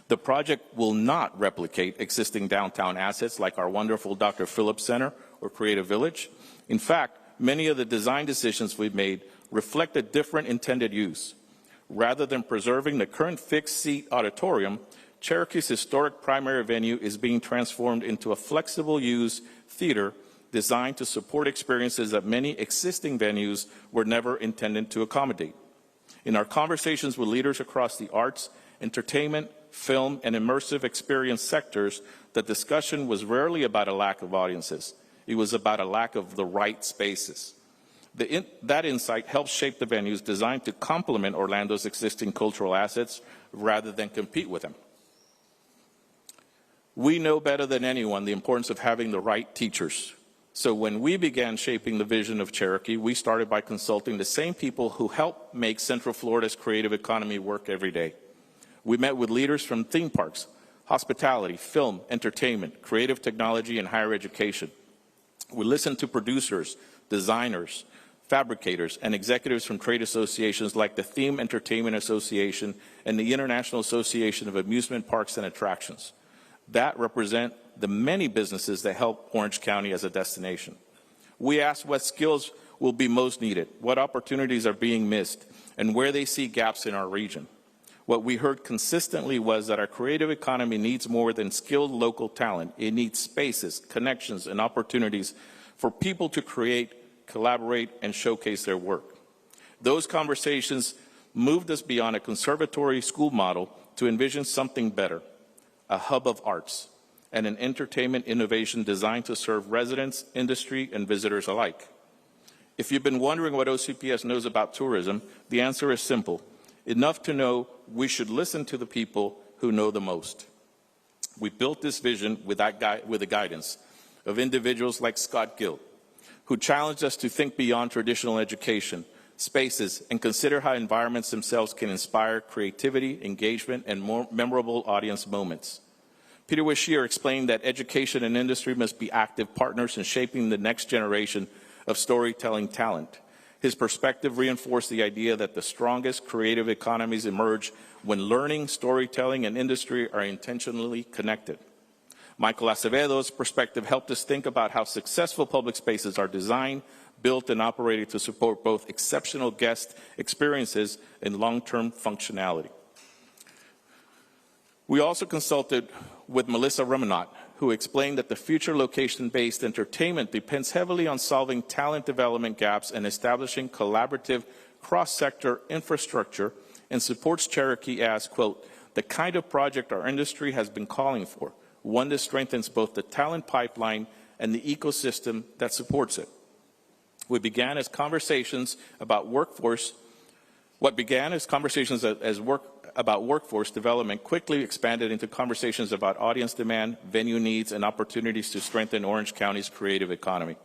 The project will not replicate existing downtown assets like our wonderful Dr. Phillips Center or Creative Village. In fact, many of the design decisions we've made reflect a different intended use. Rather than preserving the current fixed-seat auditorium, Cherokee's historic primary venue is being transformed into a flexible-use theater designed to support experiences that many existing venues were never intended to accommodate. In our conversations with leaders across the arts, entertainment, film, and immersive experience sectors, the discussion was rarely about a lack of audiences. It was about a lack of the right spaces. That insight helps shape the venues designed to complement Orlando's existing cultural assets rather than compete with them. We know better than anyone the importance of having the right teachers. So when we began shaping the vision of Cherokee, we started by consulting the same people who help make Central Florida's creative economy work every day. We met with leaders from theme parks, hospitality, film, entertainment, creative technology, and higher education. We listened to producers, designers, fabricators, and executives from trade associations like the Theme Entertainment Association and the International Association of Amusement Parks and Attractions. That represent the many businesses that help Orange County as a destination. We asked what skills will be most needed, what opportunities are being missed, and where they see gaps in our region. What we heard consistently was that our creative economy needs more than skilled local talent. It needs spaces, connections, and opportunities for people to create, collaborate, and showcase their work. Those conversations moved us beyond a conservatory school model to envision something better, a hub of arts, and an entertainment innovation designed to serve residents, industry, and visitors alike. If you've been wondering what OCPS knows about tourism, the answer is simple. Enough to know we should listen to the people who know the most. We built this vision with the guidance of individuals like Scott Gill, who challenged us to think beyond traditional education, spaces, and consider how environments themselves can inspire creativity, engagement, and more memorable audience moments. Peter Wishier explained that education and industry must be active partners in shaping the next generation of storytelling talent. His perspective reinforced the idea that the strongest creative economies emerge when learning, storytelling, and industry are intentionally connected. Michael Acevedo's perspective helped us think about how successful public spaces are designed, built, and operated to support both exceptional guest experiences and long-term functionality. We also consulted with Melissa Remanat, who explained that the future location-based entertainment depends heavily on solving talent development gaps and establishing collaborative cross-sector infrastructure, and supports Cherokee as, quote, the kind of project our industry has been calling for, one that strengthens both the talent pipeline and the ecosystem that supports it. What began as conversations about workforce development quickly expanded into conversations about audience demand, venue needs, and opportunities to strengthen Orange County's creative economy.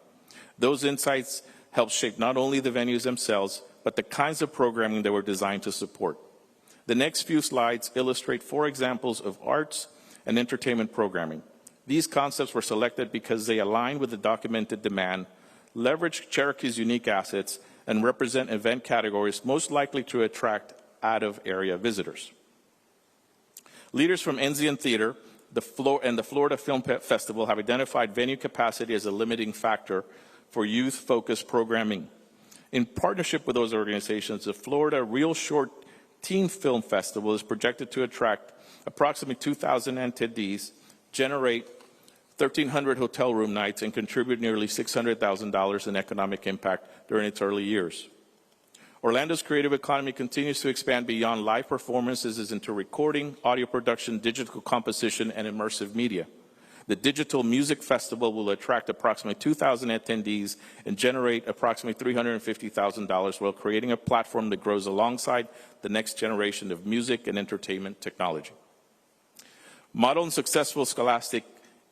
Those insights helped shape not only the venues themselves, but the kinds of programming they were designed to support. The next few slides illustrate 4 examples of arts and entertainment programming. These concepts were selected because they align with the documented demand, leverage Cherokee's unique assets, and represent event categories most likely to attract out-of-area visitors. Leaders from Enzian Theater and the Florida Film Festival have identified venue capacity as a limiting factor for youth-focused programming. In partnership with those organizations, the Florida Real Short Teen Film Festival is projected to attract approximately 2,000 attendees, generate 1,300 hotel room nights, and contribute nearly $600,000 in economic impact during its early years. Orlando's creative economy continues to expand beyond live performances into recording, audio production, digital composition, and immersive media. The Digital Music Festival will attract approximately 2,000 attendees and generate approximately $350,000 while creating a platform that grows alongside the next generation of music and entertainment technology. Model and successful scholastic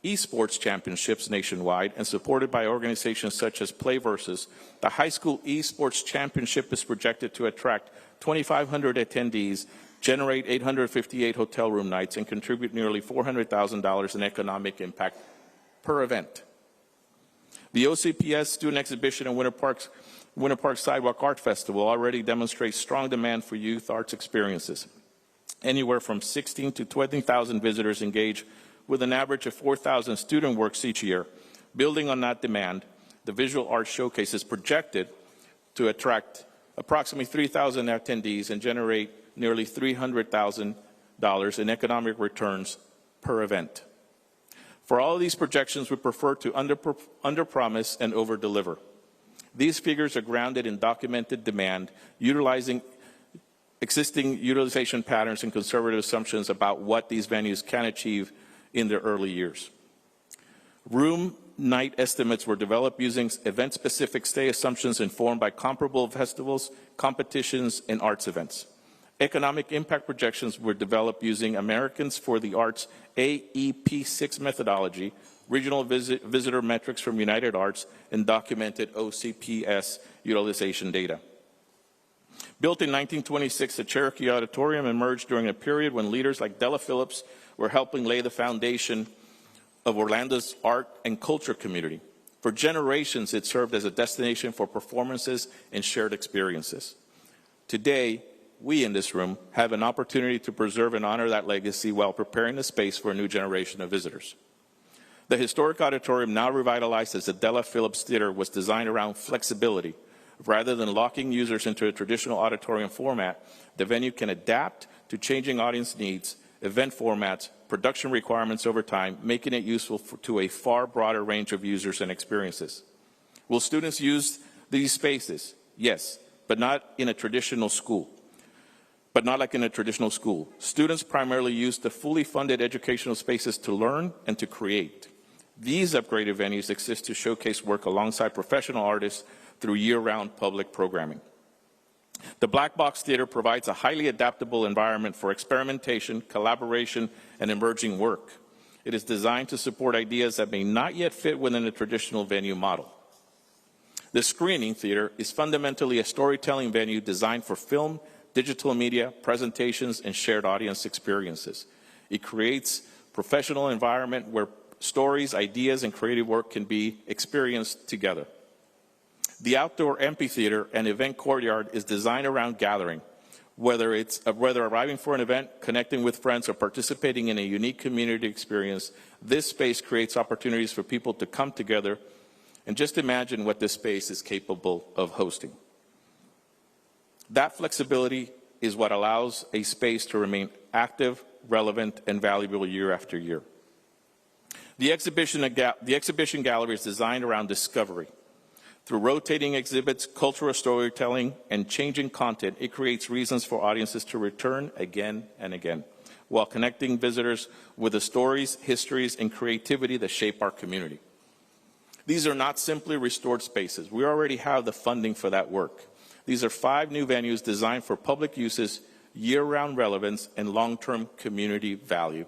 esports championships nationwide and supported by organizations such as PlayVersus, the High School Esports Championship is projected to attract 2,500 attendees, generate 858 hotel room nights, and contribute nearly $400,000 in economic impact per event. The OCPS Student Exhibition and Winter Park Sidewalk Art Festival already demonstrates strong demand for youth arts experiences. Anywhere from 16 to 20,000 visitors engage with an average of 4,000 student works each year. Building on that demand, the Visual Arts Showcase is projected to attract approximately 3,000 attendees and generate nearly $300,000 in economic returns per event. For all of these projections, we prefer to under-promise and over-deliver. These figures are grounded in documented demand, utilizing existing utilization patterns and conservative assumptions about what these venues can achieve in their early years. Room night estimates were developed using event-specific stay assumptions informed by comparable festivals, competitions, and arts events. Economic impact projections were developed using Americans for the Arts AEP6 methodology, regional visitor metrics from United Arts, and documented OCPS utilization data. Built in 1926, the Cherokee Auditorium emerged during a period when leaders like Della Phillips were helping lay the foundation of Orlando's art and culture community. For generations, it served as a destination for performances and shared experiences. Today, we in this room have an opportunity to preserve and honor that legacy while preparing the space for a new generation of visitors. The historic auditorium, now revitalized as the Della Phillips Theater, was designed around flexibility. Rather than locking users into a traditional auditorium format, the venue can adapt to changing audience needs, event formats, production requirements over time, making it useful to a far broader range of users and experiences. Will students use these spaces? Yes, but not in a traditional school. But not like in a traditional school. Students primarily use the fully funded educational spaces to learn and to create. These upgraded venues exist to showcase work alongside professional artists through year-round public programming. The Black Box Theater provides a highly adaptable environment for experimentation, collaboration, and emerging work. It is designed to support ideas that may not yet fit within a traditional venue model. The Screening Theater is fundamentally a storytelling venue designed for film, digital media, presentations, and shared audience experiences. It creates a professional environment where stories, ideas, and creative work can be experienced together. The outdoor amphitheater and event courtyard is designed around gathering, whether arriving for an event, connecting with friends, or participating in a unique community experience. This space creates opportunities for people to come together, and just imagine what this space is capable of hosting. That flexibility is what allows a space to remain active, relevant, and valuable year after year. The exhibition gallery is designed around discovery. Through rotating exhibits, cultural storytelling, and changing content, it creates reasons for audiences to return again and again, while connecting visitors with the stories, histories, and creativity that shape our community. These are not simply restored spaces. We already have the funding for that work. These are 5 new venues designed for public uses, year-round relevance, and long-term community value.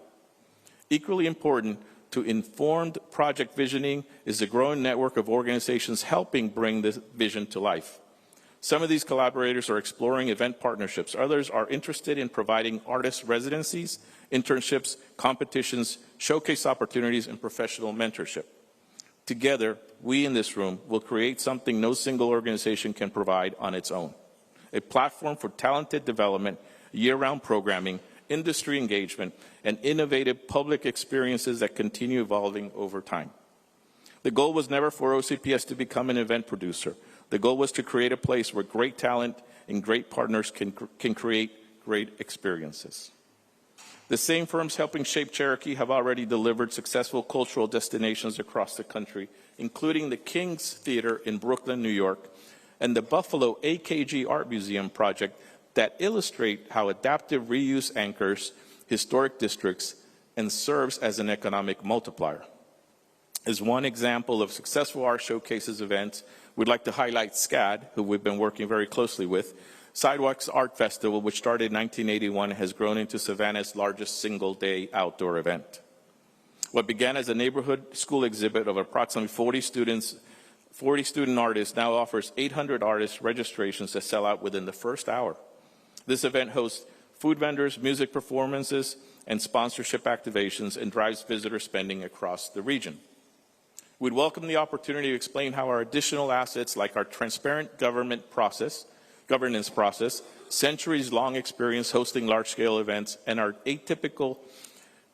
Equally important to informed project visioning is the growing network of organizations helping bring this vision to life. Some of these collaborators are exploring event partnerships. Others are interested in providing artist residencies, internships, competitions, showcase opportunities, and professional mentorship. Together, we in this room will create something no single organization can provide on its own. A platform for talented development, year-round programming, industry engagement, and innovative public experiences that continue evolving over time. The goal was never for OCPS to become an event producer. The goal was to create a place where great talent and great partners can create great experiences. The same firms helping shape Cherokee have already delivered successful cultural destinations across the country, including the King's Theater in Brooklyn, New York, and the Buffalo AKG Art Museum project that illustrate how adaptive reuse anchors historic districts and serves as an economic multiplier. As one example of successful art showcases events, we'd like to highlight SCAD, who we've been working very closely with. Sidewalks Art Festival, which started in 1981, has grown into Savannah's largest single-day outdoor event. What began as a neighborhood school exhibit of approximately 40 student artists now offers 800 artist registrations that sell out within the first hour. This event hosts food vendors, music performances, and sponsorship activations, and drives visitor spending across the region. We'd welcome the opportunity to explain how our additional assets, like our transparent governance process, centuries-long experience hosting large-scale events, and our atypical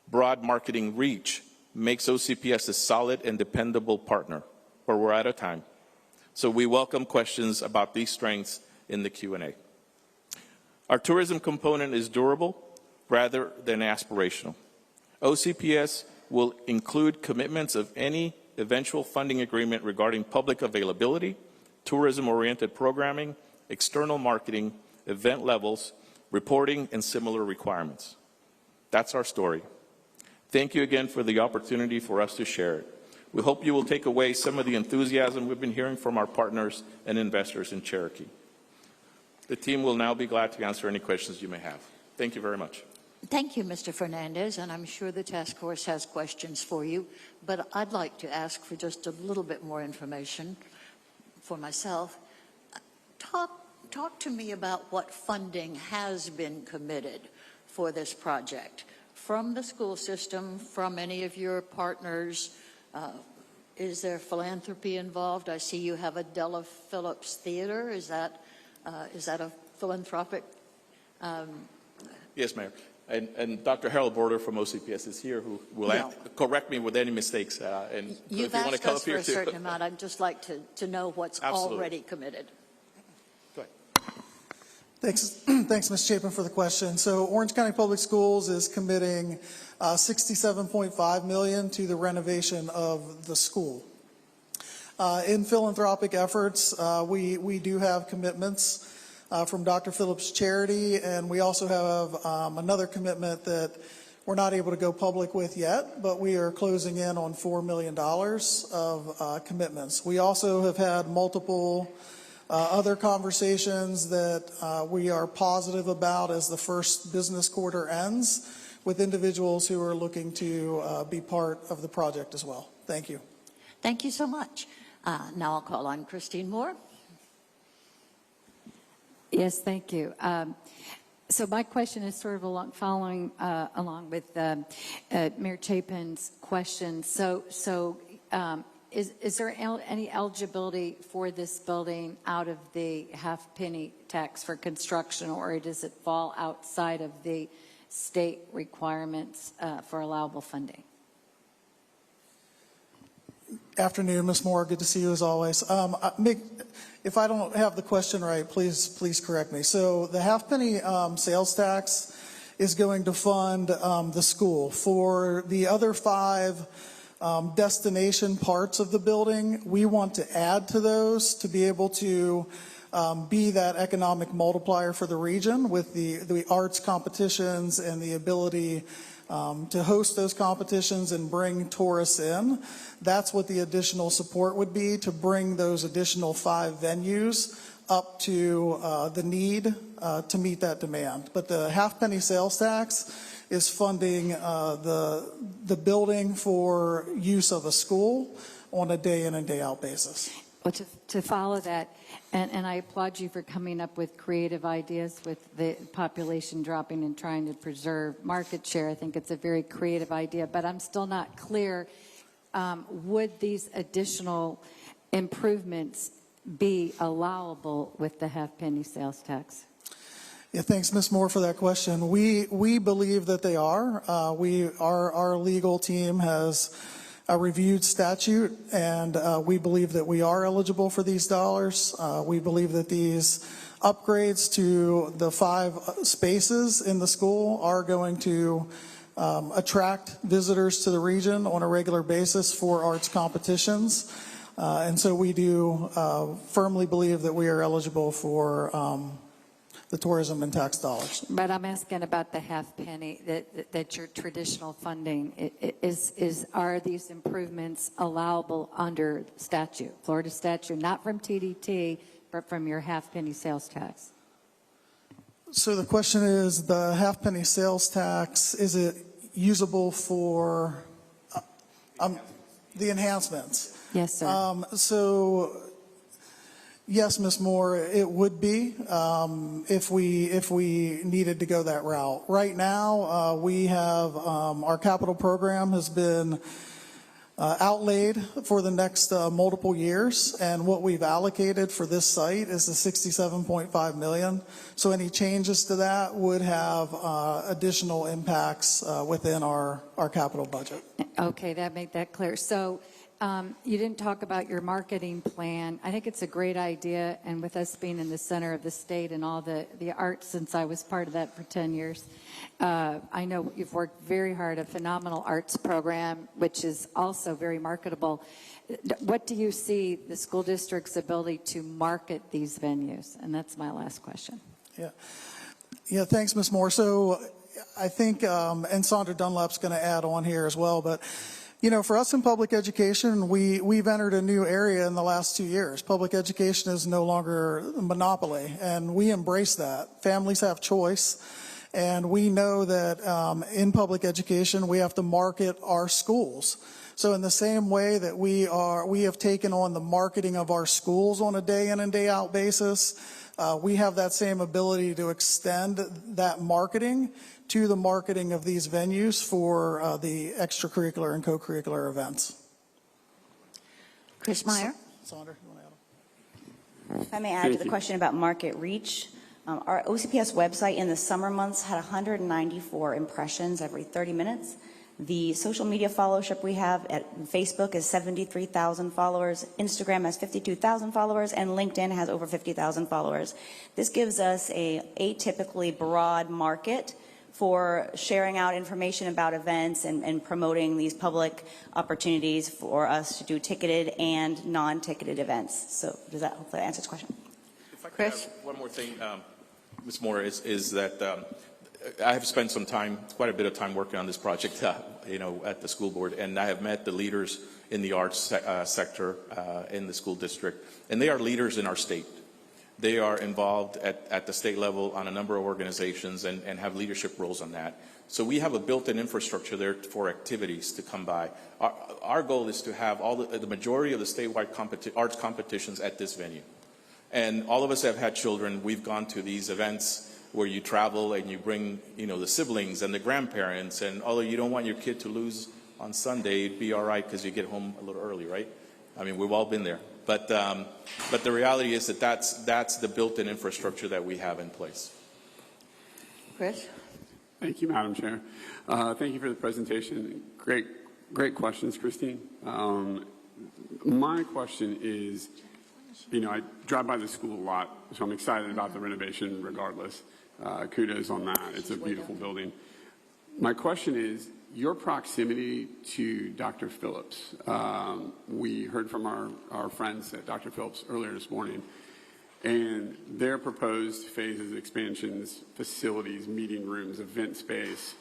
broad marketing reach makes OCPS a solid and dependable partner, but we're out of time. So we welcome questions about these strengths in the Q&A. Our tourism component is durable rather than aspirational. OCPS will include commitments of any eventual funding agreement regarding public availability, tourism-oriented programming, external marketing, event levels, reporting, and similar requirements. That's our story. Thank you again for the opportunity for us to share it. We hope you will take away some of the enthusiasm we've been hearing from our partners and investors in Cherokee. The team will now be glad to answer any questions you may have. Thank you very much. Thank you, Mr. Fernandez, and I'm sure the task force has questions for you, but I'd like to ask for just a little bit more information for myself. Talk to me about what funding has been committed for this project from the school system, from any of your partners. Is there philanthropy involved? I see you have a Della Phillips Theater. Is that a philanthropic? Yes, Mayor. And Dr. Harold Border from OCPS is here, who will correct me with any mistakes. And You've if you want asked to come us up for here a too. certain amount. I'd just like to know what's Absolutely. already committed. Go ahead. Thanks, Ms. Chapin, for the question. So Orange County Public Schools is committing $67.5 million to the renovation of the school. In philanthropic efforts, we do have commitments from Dr. Phillips Charity, and we also have another commitment that we're not able to go public with yet, but we are closing in on $4 million of commitments. We also have had multiple other conversations that we are positive about as the first business quarter ends with individuals who are looking to be part of the project as well. Thank you. Thank you so much. Now I'll call on Christine Moore. Yes, thank you. So my question is sort of following along with Mayor Chapin's question. So is there any eligibility for this building out of the half-penny tax for construction, or does it fall outside of the state requirements for allowable funding? Afternoon, Ms. Moore. Good to see you as always. If I don't have the question right, please correct me. So the half-penny sales tax is going to fund the school. For the other 5 destination parts of the building, we want to add to those to be able to be that economic multiplier for the region with the arts competitions and the ability to host those competitions and bring tourists in. That's what the additional support would be, to bring those additional 5 venues up to the need to meet that demand. But the half-penny sales tax is funding the building for use of a school on a day-in and day-out basis. Well, to follow that, and I applaud you for coming up with creative ideas with the population dropping and trying to preserve market share. I think it's a very creative idea, but I'm still not clear. Would these additional improvements be allowable with the half-penny sales tax? Yeah, thanks, Ms. Moore, for that question. We believe that they are. Our legal team has reviewed statute, and we believe that we are eligible for these dollars. We believe that these upgrades to the 5 spaces in the school are going to attract visitors to the region on a regular basis for arts competitions. And so we do firmly believe that we are eligible for the tourism and tax dollars. But I'm asking about the half penny, that your traditional funding are these improvements allowable under statute, Florida statute, not from TDT, but from your half penny sales tax? So the question is, the half penny sales tax, is it usable for the enhancements? Yes, sir. So Yes, Ms. Moore, it would be if we needed to go that route. Right now, we have our capital program has been outlaid for the next multiple years, and what we've allocated for this site is the $67.5 million. So any changes to that would have additional impacts within our capital budget. Okay, that made that clear. So you didn't talk about your marketing plan. I think it's a great idea, and with us being in the center of the state and all the arts, since I was part of that for 10 years, I know you've worked very hard, a phenomenal arts program, which is also very marketable. What do you see the school district's ability to market these venues? And that's my last question. Yeah, thanks, Ms. Moore. So I think, and Sandra Dunlap's going to add on here as well, but you know, for us in public education, we've entered a new area in the last 2 years. Public education is no longer a monopoly, and we embrace that. Families have choice, and we know that in public education, we have to market our schools. So in the same way that we have taken on the marketing of our schools on a day in and day out basis, we have that same ability to extend that marketing to the marketing of these venues for the extracurricular and co-curricular events. Chris Meyer? Sandra, you want to add? If I may add to the question about market reach, our OCPS website in the summer months had 194 impressions every 30 minutes. The social media followership we have at Facebook is 73,000 followers, Instagram has 52,000 followers, and LinkedIn has over 50,000 followers. This gives us a atypically broad market for sharing out information about events and promoting these public opportunities for us to do ticketed and non-ticketed events. So does that hopefully answer this question? If I could add one more thing, Ms. Moore, is that I have spent quite a bit of time working on this project, at the school board, and I have met the leaders in the arts sector in the school district, and they are leaders in our state. They are involved at the state level on a number of organizations and have leadership roles on that. So we have a built-in infrastructure there for activities to come by. Our goal is to have the majority of the statewide arts competitions at this venue. And all of us have had children. We've gone to these events where you travel and you bring, the siblings and the grandparents, and although you don't want your kid to lose on Sunday, it'd be all right because you get home a little early, right? I mean, we've all been there. But the reality is that that's the built-in infrastructure that we have in place. Chris? Thank you, Madam Chair. Thank you for the presentation. Great questions, Christine. My question is, I drive by the school a lot, so I'm excited about the renovation regardless. Kudos on that. It's a beautiful building. My question is, your proximity to Dr. Phillips. We heard from our friends at Dr. Phillips earlier this morning, and their proposed phases, expansions, facilities, meeting rooms, event space,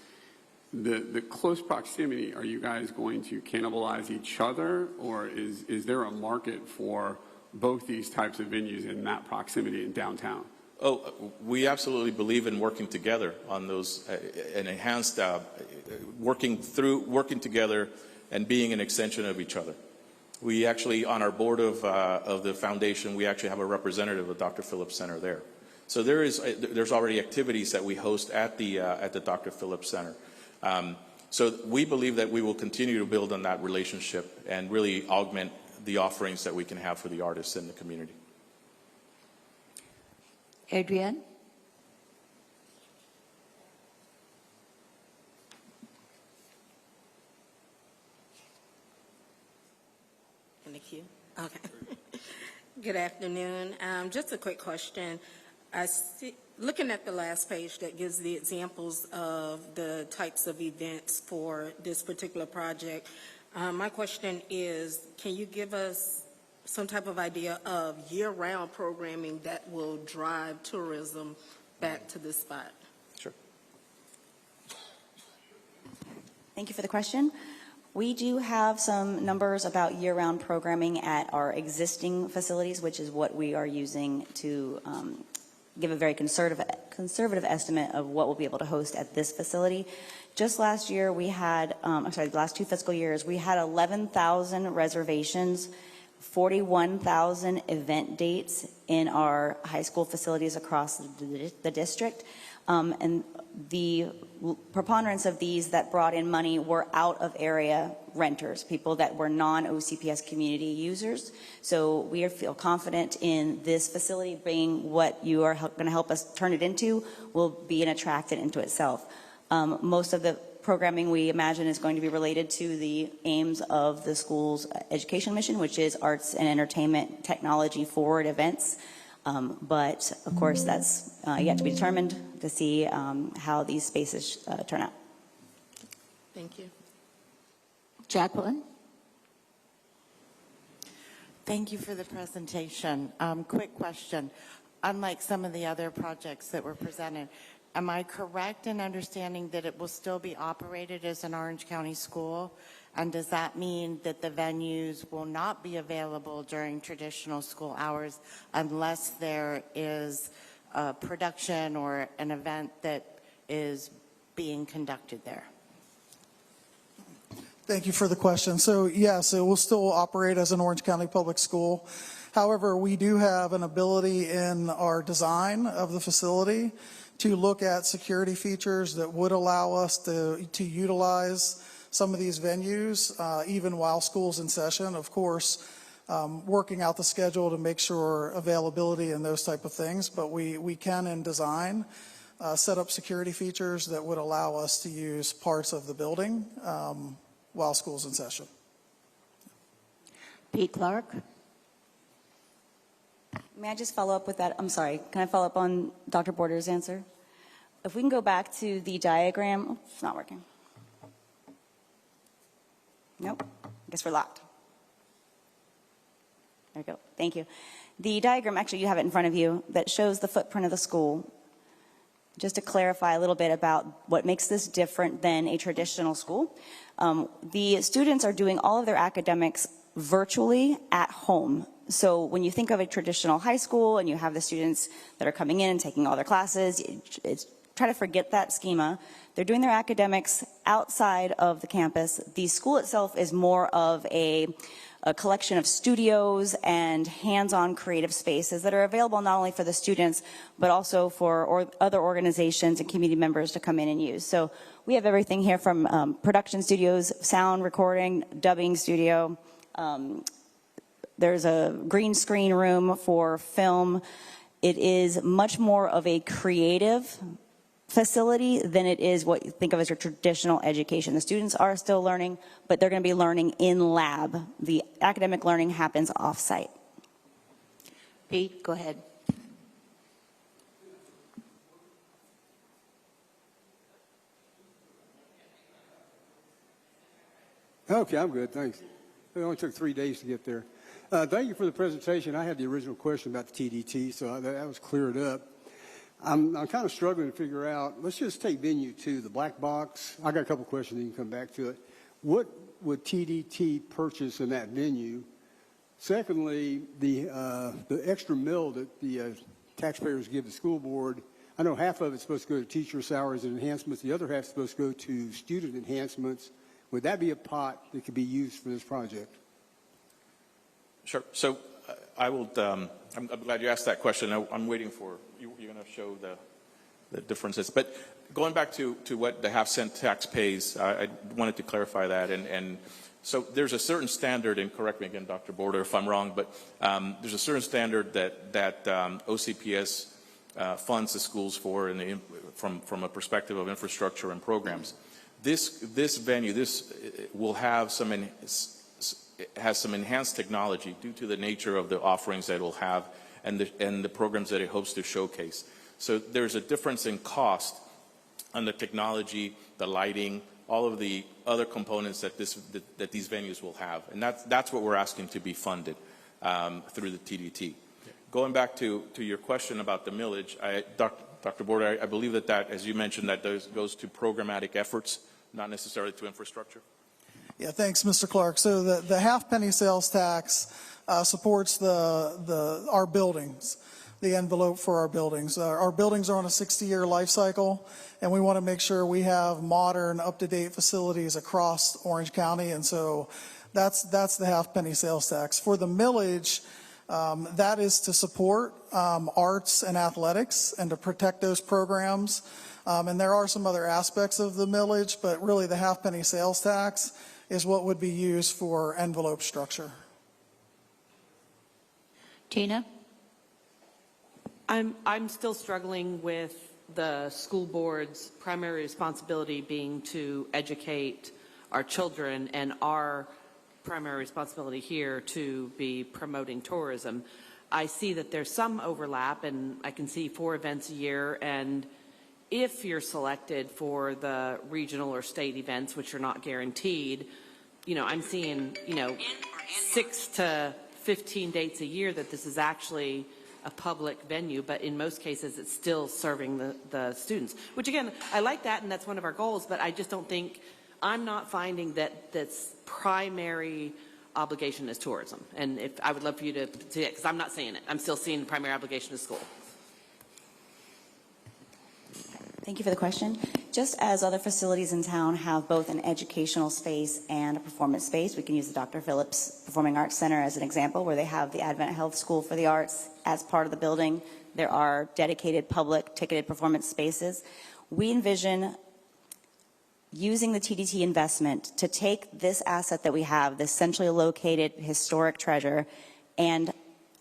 the close proximity, are you guys going to cannibalize each other, or is there a market for both these types of venues in that proximity in downtown? Oh, we absolutely believe in working together on those and enhanced working together and being an extension of each other. We actually, on our board of the foundation, we actually have a representative of Dr. Phillips Center there. So there's already activities that we host at the Dr. Phillips Center. So we believe that we will continue to build on that relationship and really augment the offerings that we can have for the artists in the community. Adrienne? In the queue? Okay. Good afternoon. Just a quick question. Looking at the last page that gives the examples of the types of events for this particular project, my question is, can you give us some type of idea of year-round programming that will drive tourism back to this spot? Sure. Thank you for the question. We do have some numbers about year-round programming at our existing facilities, which is what we are using to give a very conservative estimate of what we'll be able to host at this facility. Just last year, we had, the last 2 fiscal years, we had 11,000 reservations 41,000 event dates in our high school facilities across the district. And the preponderance of these that brought in money were out-of-area renters, people that were non-OCPS community users. So we feel confident in this facility being what you are going to help us turn it into will be an attractant into itself. Most of the programming we imagine is going to be related to the aims of the school's education mission, which is arts and entertainment technology forward events. But of course, that's yet to be determined to see how these spaces turn out. Thank you. Jacqueline? Thank you for the presentation. Quick question. Unlike some of the other projects that were presented, am I correct in understanding that it will still be operated as an Orange County school? And does that mean that the venues will not be available during traditional school hours unless there is a production or an event that is being conducted there? Thank you for the question. So yes, it will still operate as an Orange County public school. However, we do have an ability in our design of the facility to look at security features that would allow us to utilize some of these venues, even while school's in session. Of course, working out the schedule to make sure availability and those type of things, but we can in design set up security features that would allow us to use parts of the building while school's in session. Pete Clark? May I just follow up with that? I'm sorry. Can I follow up on Dr. Border's answer? If we can go back to the diagram. Oh, it's not working. Nope. I guess we're locked. There we go. Thank you. The diagram, actually, you have it in front of you, that shows the footprint of the school. Just to clarify a little bit about what makes this different than a traditional school. The students are doing all of their academics virtually at home. So when you think of a traditional high school and you have the students that are coming in and taking all their classes, try to forget that schema. They're doing their academics outside of the campus. The school itself is more of a collection of studios and hands-on creative spaces that are available not only for the students, but also for other organizations and community members to come in and use. So we have everything here from production studios, sound recording, dubbing studio. There's a green screen room for film. It is much more of a creative facility than it is what you think of as your traditional education. The students are still learning, but they're going to be learning in lab. The academic learning happens off-site. Pete, go ahead. Okay, I'm good, thanks. It only took 3 days to get there. Thank you for the presentation. I had the original question about the TDT, so that was cleared up. I'm kind of struggling to figure out, let's just take venue 2, the black box. I got a couple questions, you can come back to it. What would TDT purchase in that venue? Secondly, the extra mill that the taxpayers give the school board, I know half of it's supposed to go to teacher salaries and enhancements, the other half is supposed to go to student enhancements. Would that be a pot that could be used for this project? Sure. So I will. I'm glad you asked that question. I'm waiting for you're going to show the differences. But going back to what the half-cent tax pays, I wanted to clarify that. And so there's a certain standard, and correct me again, Dr. Border, if I'm wrong, but there's a certain standard that OCPS funds the schools for, from a perspective of infrastructure and programs. This venue, will have has some enhanced technology due to the nature of the offerings that it will have and the programs that it hopes to showcase. So there's a difference in cost on the technology, the lighting, all of the other components that these venues will have, and that's what we're asking to be funded through the TDT. Going back to your question about the millage, Dr. Border, I believe that, as you mentioned, that goes to programmatic efforts, not necessarily to infrastructure. Yeah, thanks, Mr. Clark. So the half-penny sales tax supports our buildings, the envelope for our buildings. Our buildings are on a 60-year life cycle, and we want to make sure we have modern, up-to-date facilities across Orange County. And so That's the half-penny sales tax. For the millage, that is to support arts and athletics and to protect those programs. And there are some other aspects of the millage, but really the half-penny sales tax is what would be used for envelope structure. Tina? I'm still struggling with the school board's primary responsibility being to educate our children and our primary responsibility here to be promoting tourism. I see that there's some overlap, and I can see 4 events a year, and if you're selected for the regional or state events, which are not guaranteed, I'm seeing, 6 to 15 dates a year that this is actually a public venue, but in most cases it's still serving the students, which again, I like that, and that's one of our goals, but I just don't think, I'm not finding that that's primary obligation is tourism. And if I would love for you to see it, because I'm not seeing it. I'm still seeing the primary obligation is school. Thank you for the question. Just as other facilities in town have both an educational space and a performance space, we can use the Dr. Phillips Performing Arts Center as an example, where they have the Advent Health School for the Arts as part of the building. There are dedicated public ticketed performance spaces. We envision using the TDT investment to take this asset that we have, this centrally located historic treasure, and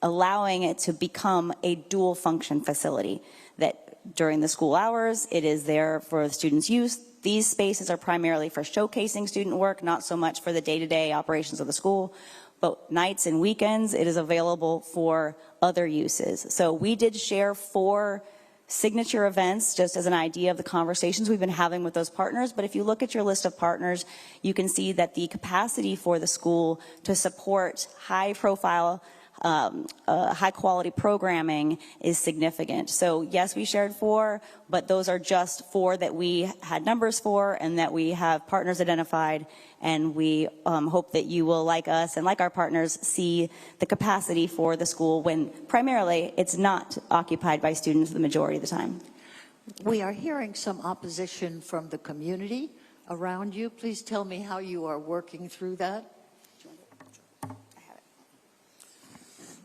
allowing it to become a dual function facility that during the school hours, it is there for the students' use. These spaces are primarily for showcasing student work, not so much for the day-to-day operations of the school. But nights and weekends, it is available for other uses. So we did share 4 signature events just as an idea of the conversations we've been having with those partners. But if you look at your list of partners, you can see that the capacity for the school to support high-profile high-quality programming is significant. So yes, we shared 4, but those are just 4 that we had numbers for and that we have partners identified, and we hope that you will, like us and like our partners, see the capacity for the school when primarily it's not occupied by students the majority of the time. We are hearing some opposition from the community around you. Please tell me how you are working through that.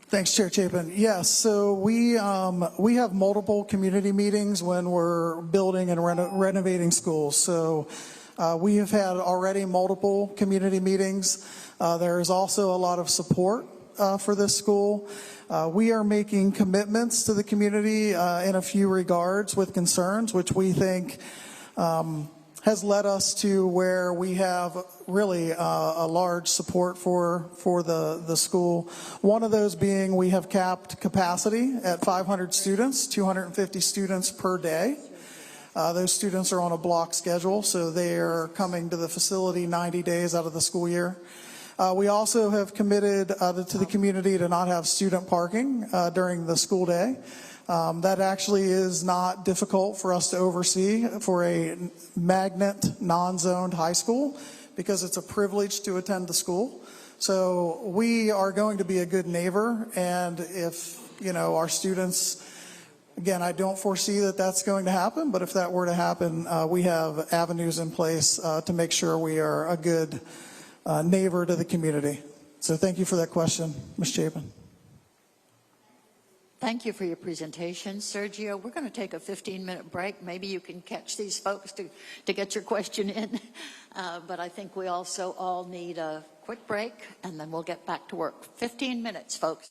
Thanks, Chair Chapin. Yes, so we have multiple community meetings when we're building and renovating schools. So we have had already multiple community meetings. There is also a lot of support for this school. We are making commitments to the community in a few regards with concerns, which we think has led us to where we have really a large support for the school. One of those being we have capped capacity at 500 students, 250 students per day. Those students are on a block schedule, so they are coming to the facility 90 days out of the school year. We also have committed to the community to not have student parking during the school day. That actually is not difficult for us to oversee for a magnet non-zoned high school because it's a privilege to attend the school. So we are going to be a good neighbor, and if our students, again, I don't foresee that that's going to happen, but if that were to happen, we have avenues in place to make sure we are a good neighbor to the community. So thank you for that question, Ms. Chapin. Thank you for your presentation. Sergio, we're going to take a 15-minute break. Maybe you can catch these folks to get your question in. But I think we also all need a quick break, and then we'll get back to work. 15 minutes, folks.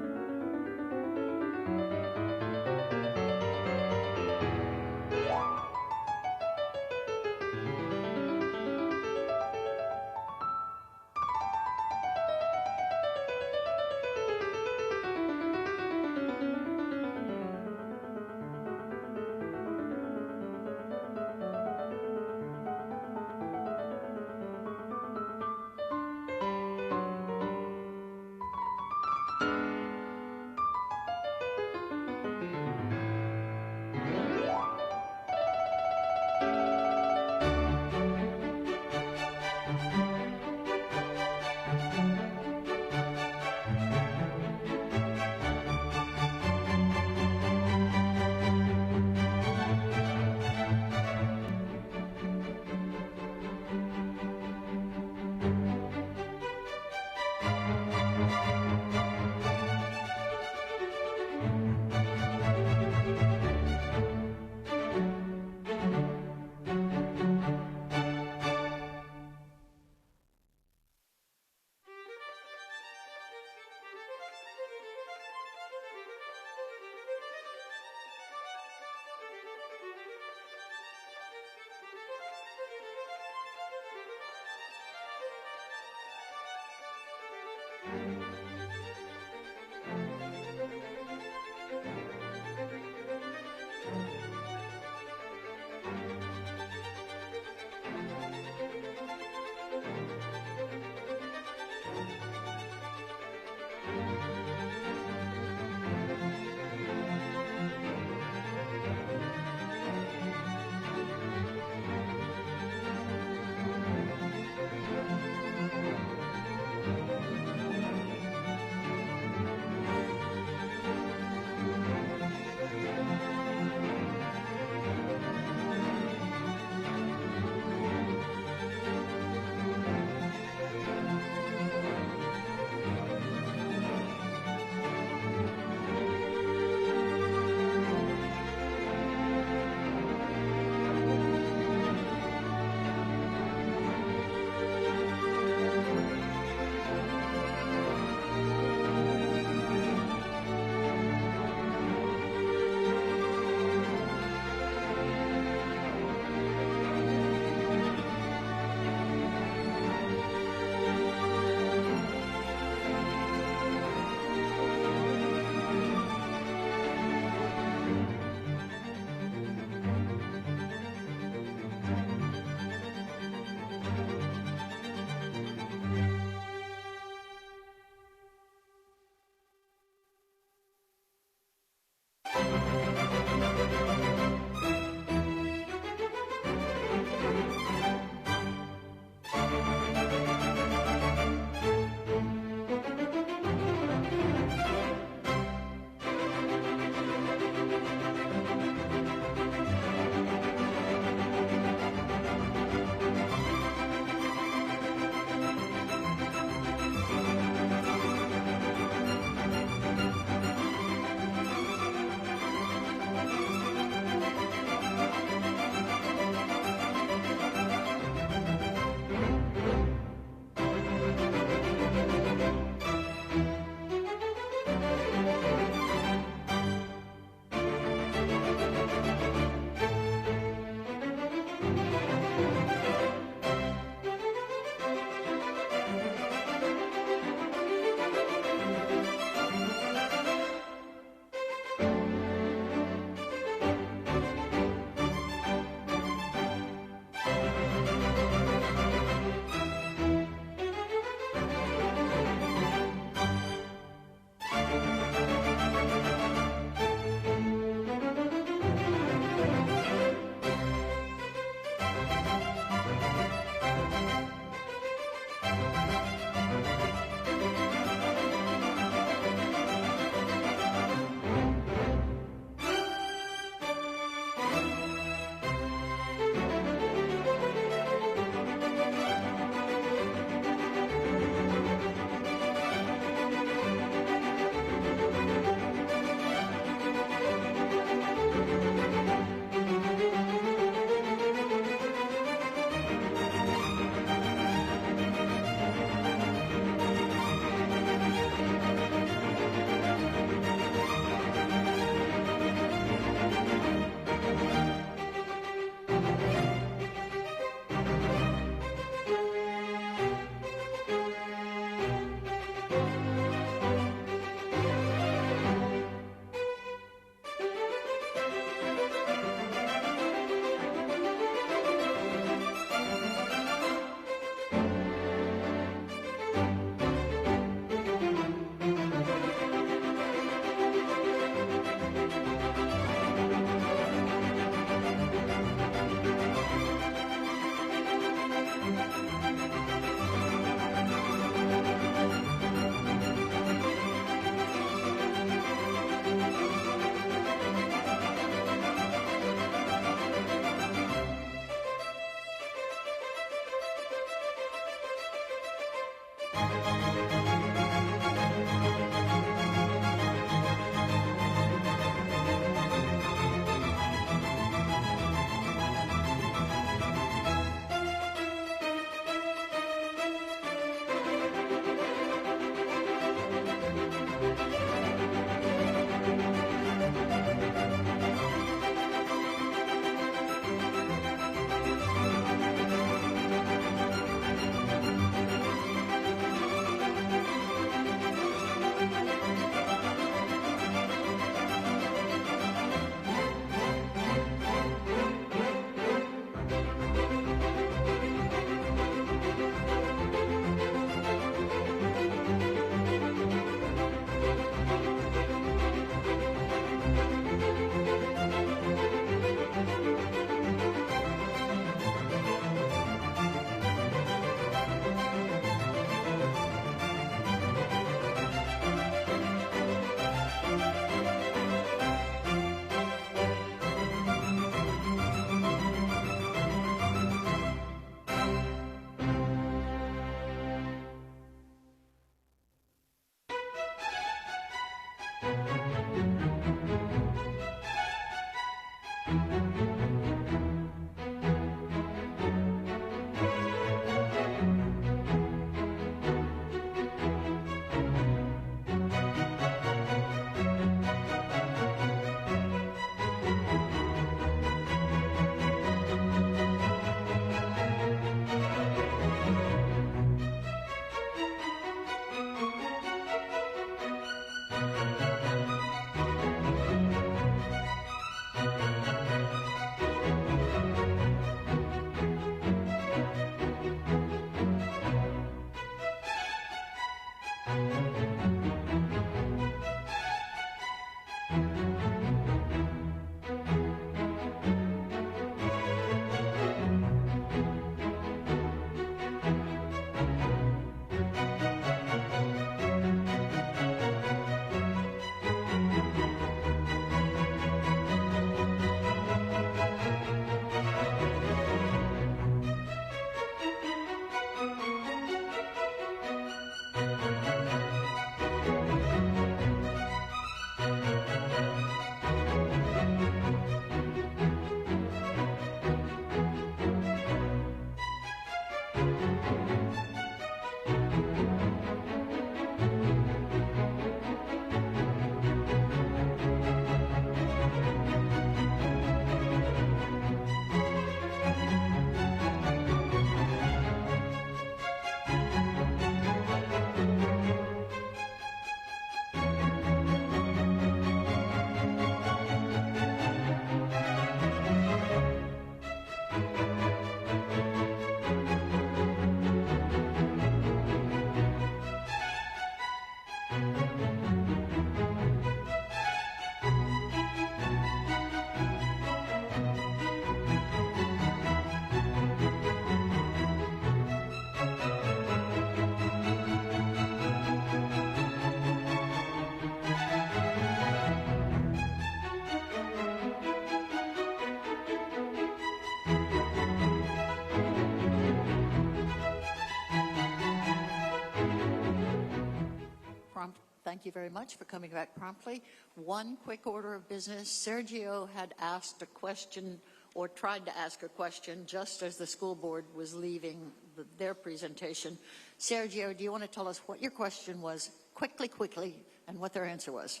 Thank you very much for coming back promptly. One quick order of business. Sergio had asked a question or tried to ask a question just as the school board was leaving their presentation. Sergio, do you want to tell us what your question was quickly, and what their answer was?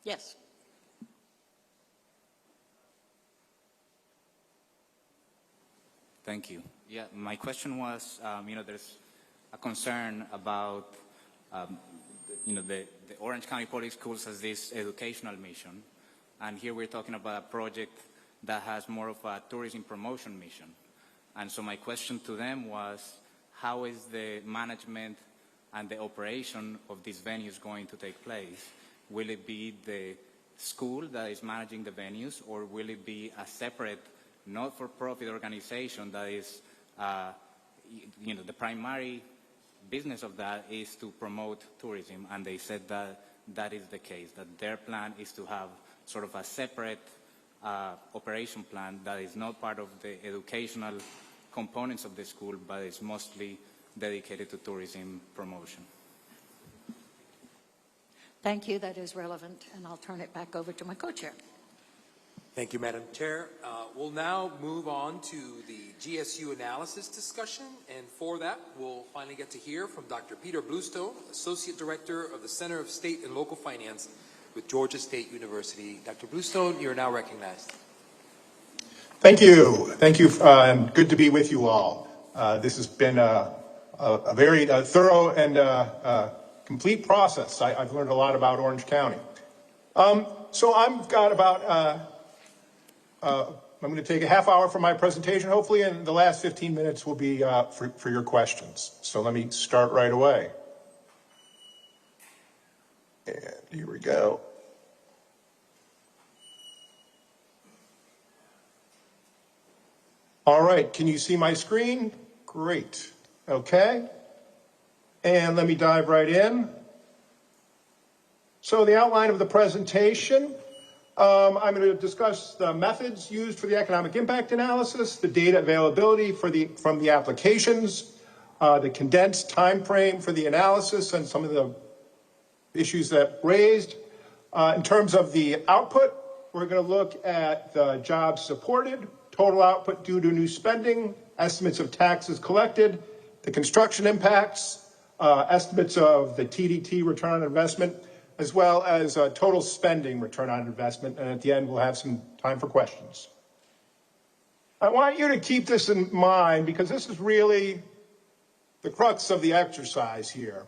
Yes. Thank you. Yeah, my question was, there's a concern about, the Orange County Public Schools has this educational mission, and here we're talking about a project that has more of a tourism promotion mission. And so my question to them was, how is the management and the operation of these venues going to take place? Will it be the school that is managing the venues, or will it be a separate not-for-profit organization that is, the primary business of that is to promote tourism? And they said that that is the case, that their plan is to have sort of a separate operation plan that is not part of the educational components of the school, but is mostly dedicated to tourism promotion. Thank you. That is relevant, and I'll turn it back over to my co-chair. Thank you, Madam Chair. We'll now move on to the GSU analysis discussion, and for that, we'll finally get to hear from Dr. Peter Bluestone, Associate Director of the Center of State and Local Finance with Georgia State University. Dr. Bluestone, you're now recognized. Thank you. Thank you, and good to be with you all. This has been a very thorough and complete process. I've learned a lot about Orange County. So I've got about, I'm going to take a half hour for my presentation, hopefully, and the last 15 minutes will be for your questions. So let me start right away. And here we go. All right, can you see my screen? Great. Okay. And let me dive right in. So the outline of the presentation, I'm going to discuss the methods used for the economic impact analysis, the data availability from the applications, the condensed time frame for the analysis, and some of the issues that raised. In terms of the output, we're going to look at the jobs supported, total output due to new spending, estimates of taxes collected, the construction impacts, estimates of the TDT return on investment, as well as total spending return on investment. And at the end, we'll have some time for questions. I want you to keep this in mind because this is really the crux of the exercise here.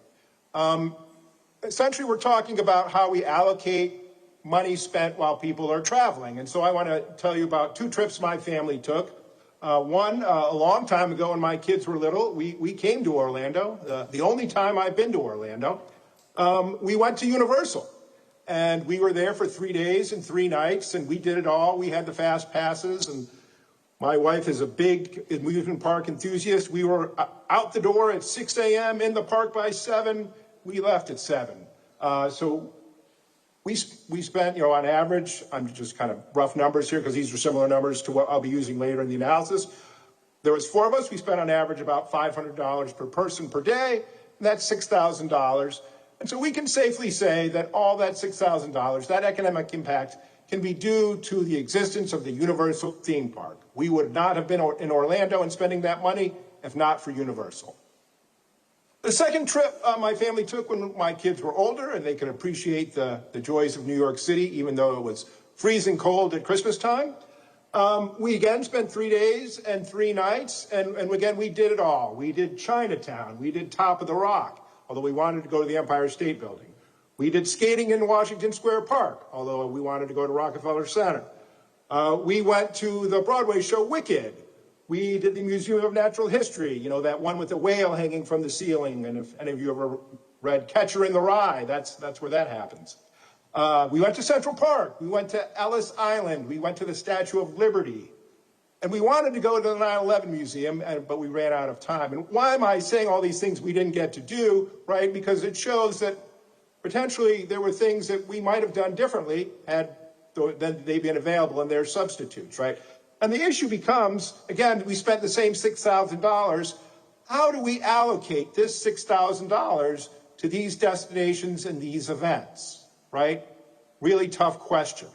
Essentially, we're talking about how we allocate money spent while people are traveling. And so I want to tell you about two trips my family took. One, a long time ago when my kids were little, we came to Orlando, the only time I've been to Orlando. We went to Universal, and we were there for 3 days and 3 nights, and we did it all. We had the fast passes, and my wife is a big amusement park enthusiast. We were out the door at 6 a.m., in the park by 7. We left at 7. So we spent, on average, I'm just kind of rough numbers here because these are similar numbers to what I'll be using later in the analysis. There was 4 of us. We spent on average about $500 per person per day, and that's $6,000. And so we can safely say that all that $6,000, that economic impact, can be due to the existence of the Universal theme park. We would not have been in Orlando and spending that money if not for Universal. The second trip my family took when my kids were older and they could appreciate the joys of New York City, even though it was freezing cold at Christmas time. We again spent 3 days and 3 nights, and again, we did it all. We did Chinatown. We did Top of the Rock, although we wanted to go to the Empire State Building. We did skating in Washington Square Park, although we wanted to go to Rockefeller Center. We went to the Broadway show Wicked. We did the Museum of Natural History, that one with the whale hanging from the ceiling. And if any of you ever read Catcher in the Rye, that's where that happens. We went to Central Park. We went to Ellis Island. We went to the Statue of Liberty. And we wanted to go to the 9/11 Museum, but we ran out of time. And why am I saying all these things we didn't get to do, right? Because it shows that potentially there were things that we might have done differently had they been available and they're substitutes, right? And the issue becomes, again, we spent the same $6,000. How do we allocate this $6,000 to these destinations and these events, right? Really tough question.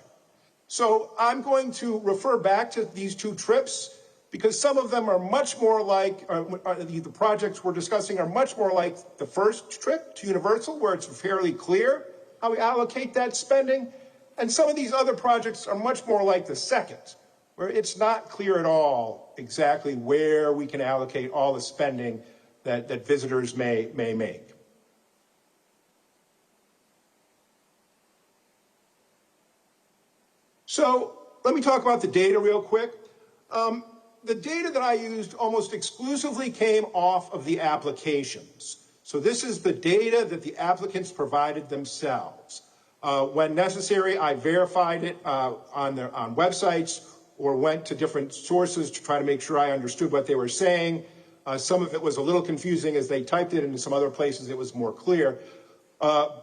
So I'm going to refer back to these two trips because some of them are much more like, the projects we're discussing are much more like the first trip to Universal, where it's fairly clear how we allocate that spending. And some of these other projects are much more like the second, where it's not clear at all exactly where we can allocate all the spending that visitors may make. So let me talk about the data real quick. The data that I used almost exclusively came off of the applications. So this is the data that the applicants provided themselves. When necessary, I verified it on websites or went to different sources to try to make sure I understood what they were saying. Some of it was a little confusing as they typed it, and in some other places it was more clear.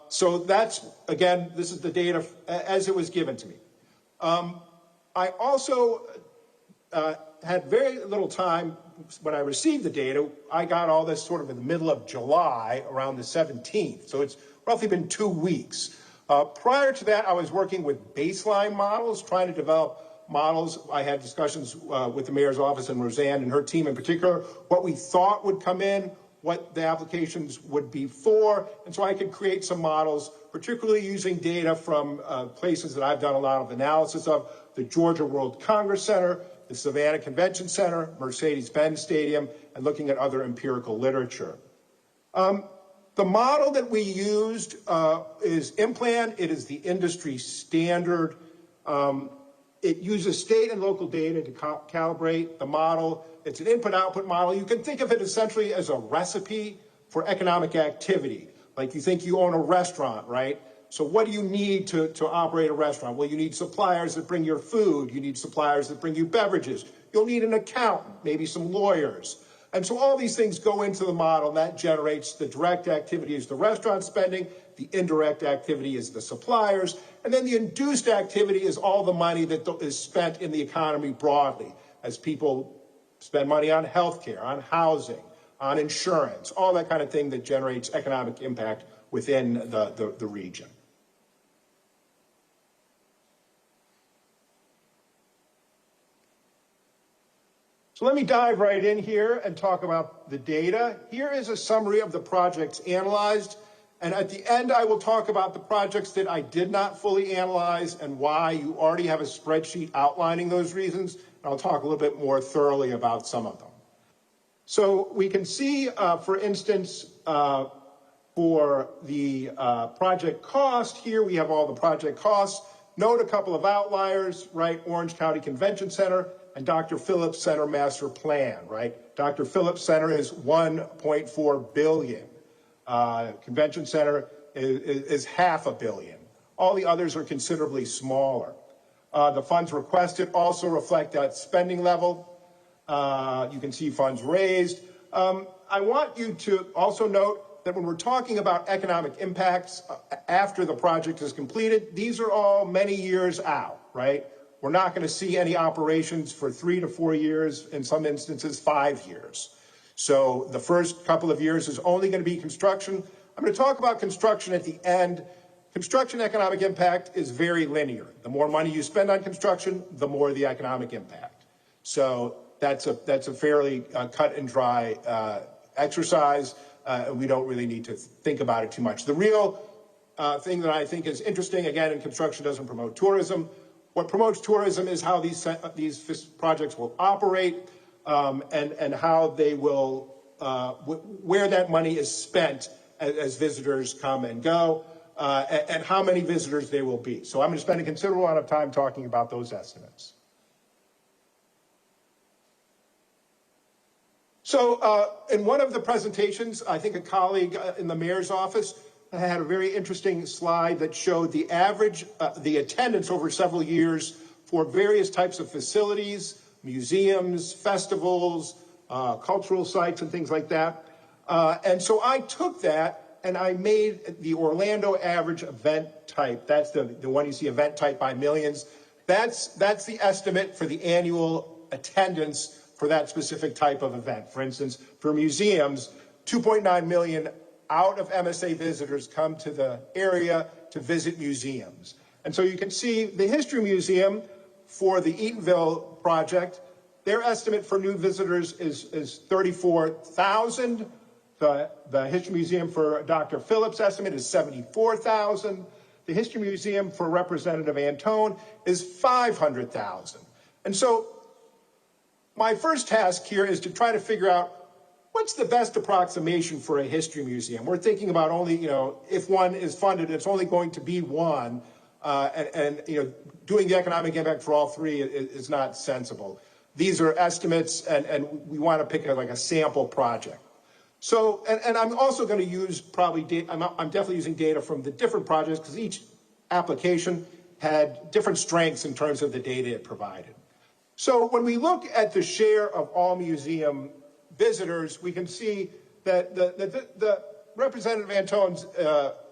So that's, again, this is the data as it was given to me. I also had very little time when I received the data. I got all this sort of in the middle of July, around the 17th. So it's roughly been 2 weeks. Prior to that, I was working with baseline models, trying to develop models. I had discussions with the mayor's office and Roseanne and her team in particular, what we thought would come in, what the applications would be for, and so I could create some models, particularly using data from places that I've done a lot of analysis of, the Georgia World Congress Center, the Savannah Convention Center, Mercedes-Benz Stadium, and looking at other empirical literature. The model that we used is Implan. It is the industry standard. It uses state and local data to calibrate the model. It's an input-output model. You can think of it essentially as a recipe for economic activity. Like you think you own a restaurant, right? So what do you need to operate a restaurant? Well, you need suppliers that bring your food. You need suppliers that bring you beverages. You'll need an accountant, maybe some lawyers. And so all these things go into the model, and that generates the direct activity is the restaurant spending, the indirect activity is the suppliers, and then the induced activity is all the money that is spent in the economy broadly, as people spend money on healthcare, on housing, on insurance, all that kind of thing that generates economic impact within the region. So let me dive right in here and talk about the data. Here is a summary of the projects analyzed. And at the end, I will talk about the projects that I did not fully analyze and why. You already have a spreadsheet outlining those reasons. And I'll talk a little bit more thoroughly about some of them. So we can see, for instance, for the project cost, here we have all the project costs. Note a couple of outliers, right? Orange County Convention Center and Dr. Phillips Center Master Plan, right? Dr. Phillips Center is $1.4 billion. Convention Center is $500 million. All the others are considerably smaller. The funds requested also reflect that spending level. You can see funds raised. I want you to also note that when we're talking about economic impacts after the project is completed, these are all many years out, right? We're not going to see any operations for 3 to 4 years, in some instances 5 years. So the first couple of years is only going to be construction. I'm going to talk about construction at the end. Construction economic impact is very linear. The more money you spend on construction, the more the economic impact. So that's a fairly cut and dry exercise. We don't really need to think about it too much. The real thing that I think is interesting, again, in construction doesn't promote tourism. What promotes tourism is how these projects will operate and how they will, where that money is spent as visitors come and go, and how many visitors there will be. So I'm going to spend a considerable amount of time talking about those estimates. So in one of the presentations, I think a colleague in the mayor's office had a very interesting slide that showed the average, the attendance over several years for various types of facilities, museums, festivals, cultural sites, and things like that. And so I took that and I made the Orlando average event type. That's the one you see, event type by millions. That's the estimate for the annual attendance for that specific type of event. For instance, for museums, 2.9 million out of MSA visitors come to the area to visit museums. And so you can see the History Museum for the Eatonville project, their estimate for new visitors is 34,000. The History Museum for Dr. Phillips' estimate is 74,000. The History Museum for Representative Antone is 500,000. And so my first task here is to try to figure out what's the best approximation for a history museum. We're thinking about only, if one is funded, it's only going to be one, and doing the economic impact for all three is not sensible. These are estimates, and we want to pick like a sample project. So, and I'm also going to use probably data, I'm definitely using data from the different projects because each application had different strengths in terms of the data it provided. So when we look at the share of all museum visitors, we can see that the Representative Antone's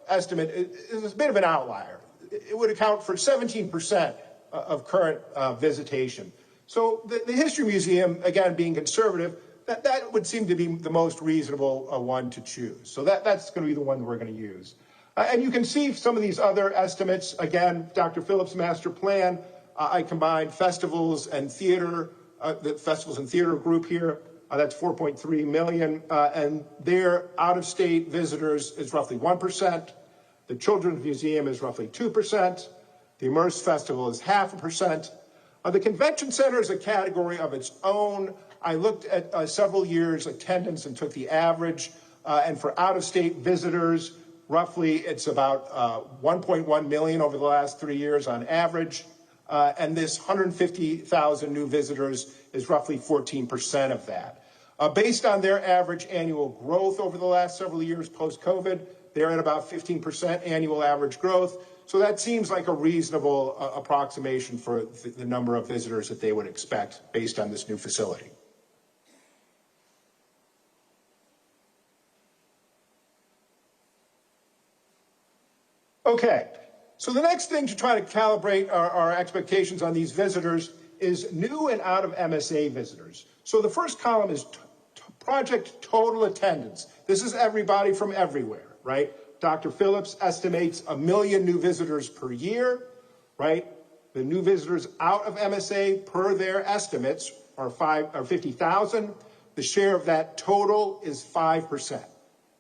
estimate is a bit of an outlier. It would account for 17% of current visitation. So the History Museum, again, being conservative, that would seem to be the most reasonable one to choose. So that's going to be the one we're going to use. And you can see some of these other estimates. Again, Dr. Phillips' master plan, I combined festivals and theater, the festivals and theater group here. That's 4.3 million. And their out-of-state visitors is roughly 1%. The Children's Museum is roughly 2%. The Immerse Festival is 0.5%. The Convention Center is a category of its own. I looked at several years' attendance and took the average. And for out-of-state visitors, roughly it's about 1.1 million over the last 3 years on average. And this 150,000 new visitors is roughly 14% of that. Based on their average annual growth over the last several years post-COVID, they're at about 15% annual average growth. So that seems like a reasonable approximation for the number of visitors that they would expect based on this new facility. Okay, so the next thing to try to calibrate our expectations on these visitors is new and out of MSA visitors. So the first column is project total attendance. This is everybody from everywhere, right? Dr. Phillips estimates 1 million new visitors per year, right? The new visitors out of MSA per their estimates are 50,000. The share of that total is 5%.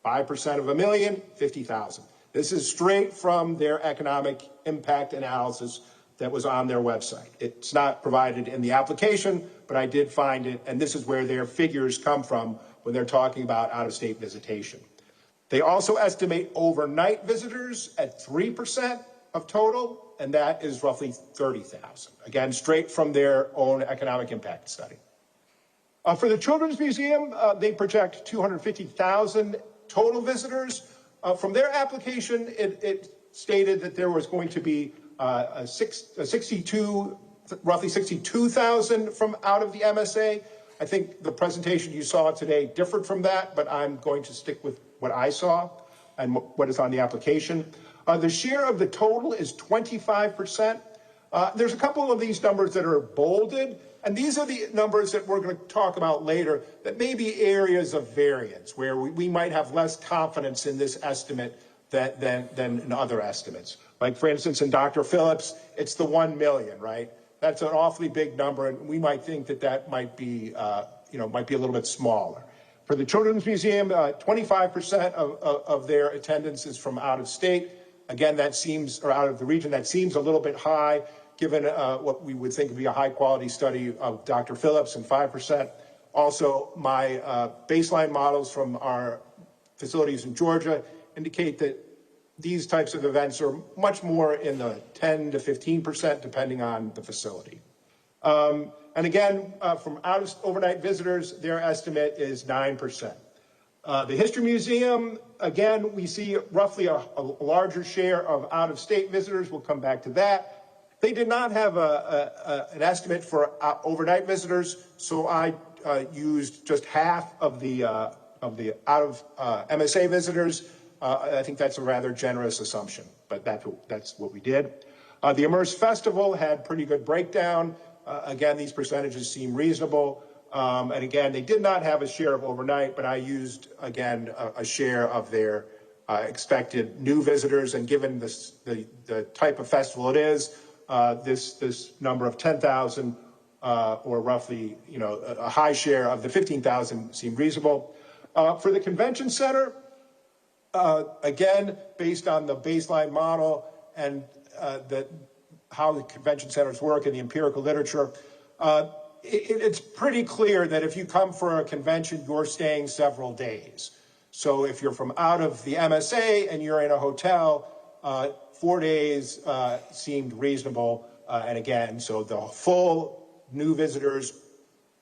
5% of 1 million, 50,000. This is straight from their economic impact analysis that was on their website. It's not provided in the application, but I did find it, and this is where their figures come from when they're talking about out-of-state visitation. They also estimate overnight visitors at 3% of total, and that is roughly 30,000. Again, straight from their own economic impact study. For the Children's Museum, they project 250,000 total visitors. From their application, it stated that there was going to be roughly 62,000 from out of the MSA. I think the presentation you saw today differed from that, but I'm going to stick with what I saw and what is on the application. The share of the total is 25%. There's a couple of these numbers that are bolded, and these are the numbers that we're going to talk about later that may be areas of variance where we might have less confidence in this estimate than in other estimates. Like, for instance, in Dr. Phillips, it's the 1 million, right? That's an awfully big number, and we might think that might be, might be a little bit smaller. For the Children's Museum, 25% of their attendance is from out of state. Again, that seems, or out of the region, that seems a little bit high, given what we would think would be a high-quality study of Dr. Phillips, and 5%. Also, my baseline models from our facilities in Georgia indicate that these types of events are much more in the 10 to 15%, depending on the facility. And again, from overnight visitors, their estimate is 9%. The History Museum, again, we see roughly a larger share of out-of-state visitors. We'll come back to that. They did not have an estimate for overnight visitors, so I used just half of the MSA visitors. I think that's a rather generous assumption, but that's what we did. The Immerse Festival had pretty good breakdown. Again, these percentages seem reasonable. And again, they did not have a share of overnight, but I used, again, a share of their expected new visitors. And given the type of festival it is, this number of 10,000 or roughly, a high share of the 15,000 seemed reasonable. For the convention center, again, based on the baseline model and how the convention centers work in the empirical literature, it's pretty clear that if you come for a convention, you're staying several days. So if you're from out of the MSA and you're in a hotel, 4 days seemed reasonable. And again, so the full new visitors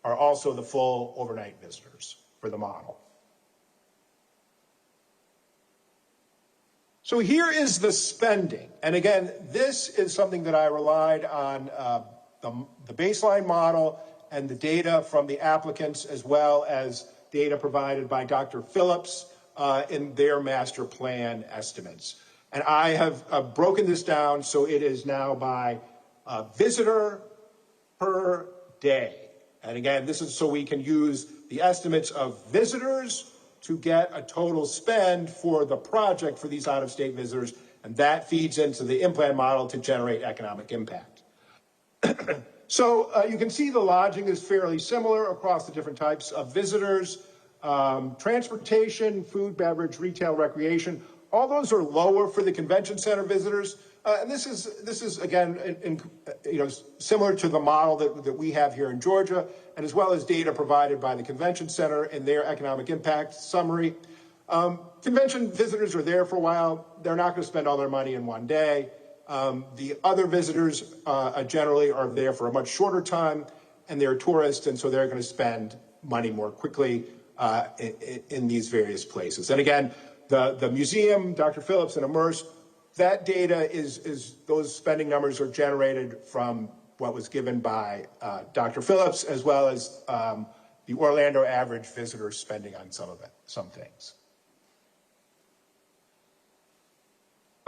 are also the full overnight visitors for the model. So here is the spending. And again, this is something that I relied on the baseline model and the data from the applicants, as well as data provided by Dr. Phillips in their master plan estimates. And I have broken this down so it is now by visitor per day. And again, this is so we can use the estimates of visitors to get a total spend for the project for these out-of-state visitors, and that feeds into the in-plan model to generate economic impact. So you can see the lodging is fairly similar across the different types of visitors. Transportation, food, beverage, retail, recreation, all those are lower for the convention center visitors. And this is again, similar to the model that we have here in Georgia, and as well as data provided by the convention center in their economic impact summary. Convention visitors are there for a while. They're not going to spend all their money in one day. The other visitors generally are there for a much shorter time, and they're tourists, and so they're going to spend money more quickly in these various places. And again, the museum, Dr. Phillips and Immerse, that data is those spending numbers are generated from what was given by Dr. Phillips, as well as the Orlando average visitor spending on some things.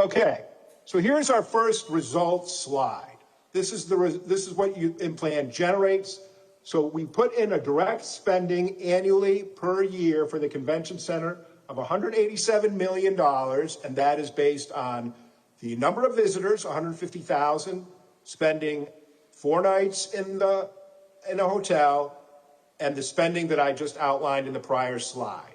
Okay, so here's our first results slide. This is what in-plan generates. So we put in a direct spending annually per year for the convention center of $187 million, and that is based on the number of visitors, 150,000, spending 4 nights in a hotel, and the spending that I just outlined in the prior slide.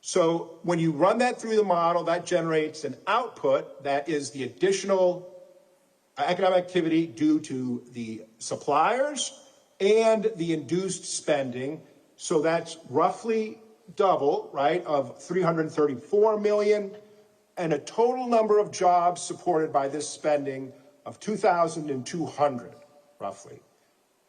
So when you run that through the model, that generates an output that is the additional economic activity due to the suppliers and the induced spending. So that's roughly double, right, of $334 million, and a total number of jobs supported by this spending of 2,200, roughly.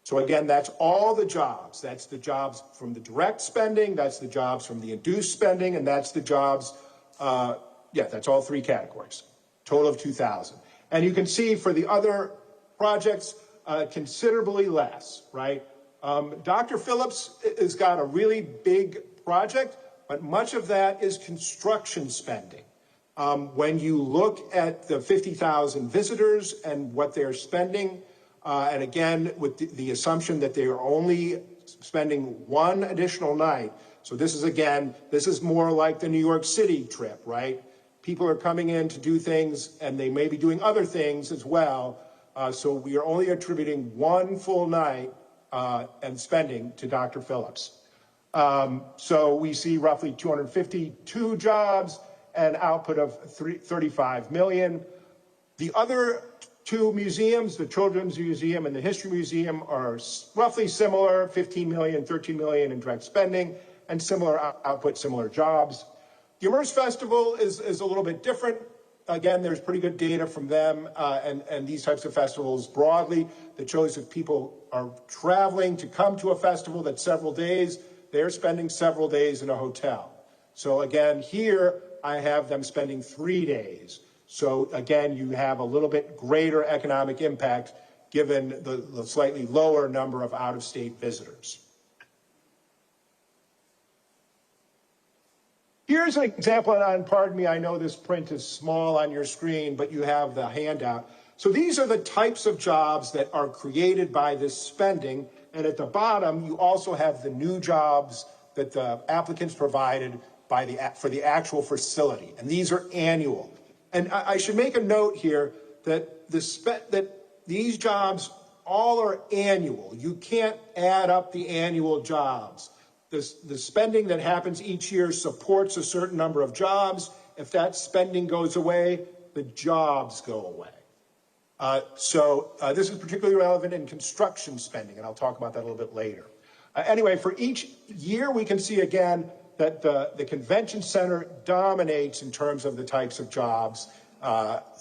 So again, that's all the jobs. That's the jobs from the direct spending, that's the jobs from the induced spending, and that's the jobs, that's all 3 categories, total of 2,000. And you can see for the other projects, considerably less, right? Dr. Phillips has got a really big project, but much of that is construction spending. When you look at the 50,000 visitors and what they're spending, and again, with the assumption that they are only spending 1 additional night. So this is more like the New York City trip, right? People are coming in to do things, and they may be doing other things as well. So we are only attributing 1 full night and spending to Dr. Phillips. So we see roughly 252 jobs and output of 35 million. The other 2 museums, the Children's Museum and the History Museum, are roughly similar, 15 million, 13 million in direct spending, and similar output, similar jobs. The Immerse Festival is a little bit different. Again, there's pretty good data from them and these types of festivals broadly that shows if people are traveling to come to a festival that's several days, they're spending several days in a hotel. So again, here I have them spending 3 days. So again, you have a little bit greater economic impact given the slightly lower number of out-of-state visitors. Here's an example, and pardon me, I know this print is small on your screen, but you have the handout. So these are the types of jobs that are created by this spending, And at the bottom, you also have the new jobs that the applicants provided for the actual facility. And these are annual. And I should make a note here that these jobs all are annual. You can't add up the annual jobs. The spending that happens each year supports a certain number of jobs. If that spending goes away, the jobs go away. This is particularly relevant in construction spending, and I'll talk about that a little bit later. Anyway, for each year, we can see again that the convention center dominates in terms of the types of jobs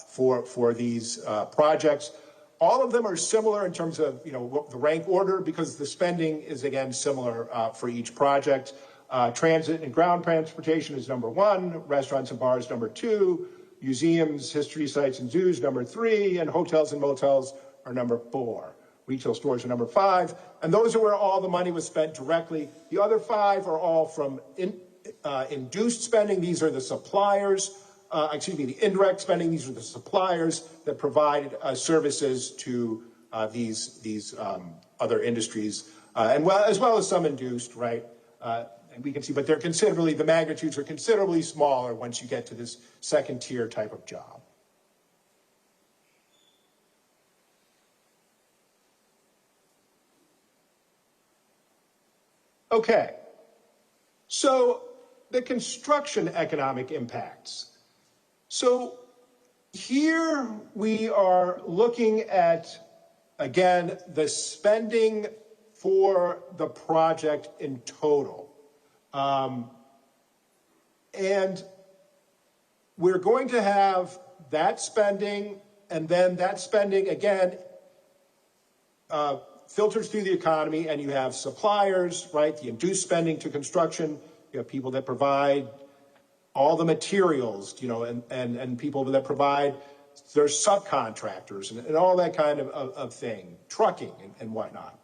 for these projects. All of them are similar in terms of the rank order because the spending is again similar for each project. Transit and ground transportation is number 1, restaurants and bars number 2, museums, history sites and zoos number 3, and hotels and motels are number 4. Retail stores are number 5, and those are where all the money was spent directly. The other 5 are all from induced spending. These are the suppliers. The indirect spending. These are the suppliers that provide services to these other industries, as well as some induced, right? And we can see, but the magnitudes are considerably smaller once you get to this second tier type of job. Okay, so the construction economic impacts. So here we are looking at, again, the spending for the project in total. And we're going to have that spending, and then that spending, again, filters through the economy, and you have suppliers, right, the induced spending to construction. You have people that provide all the materials, and people that provide their subcontractors and all that kind of thing, trucking and whatnot.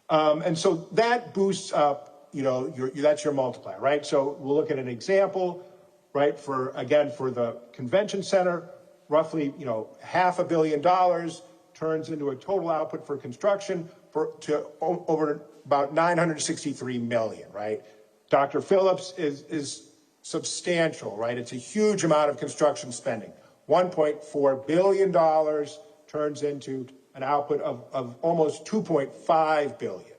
And so that boosts up, that's your multiplier, right? So we'll look at an example, right, for the convention center, roughly, $500 million turns into a total output for construction to over about $963 million, right? Dr. Phillips is substantial, right? It's a huge amount of construction spending. $1.4 billion turns into an output of almost $2.5 billion,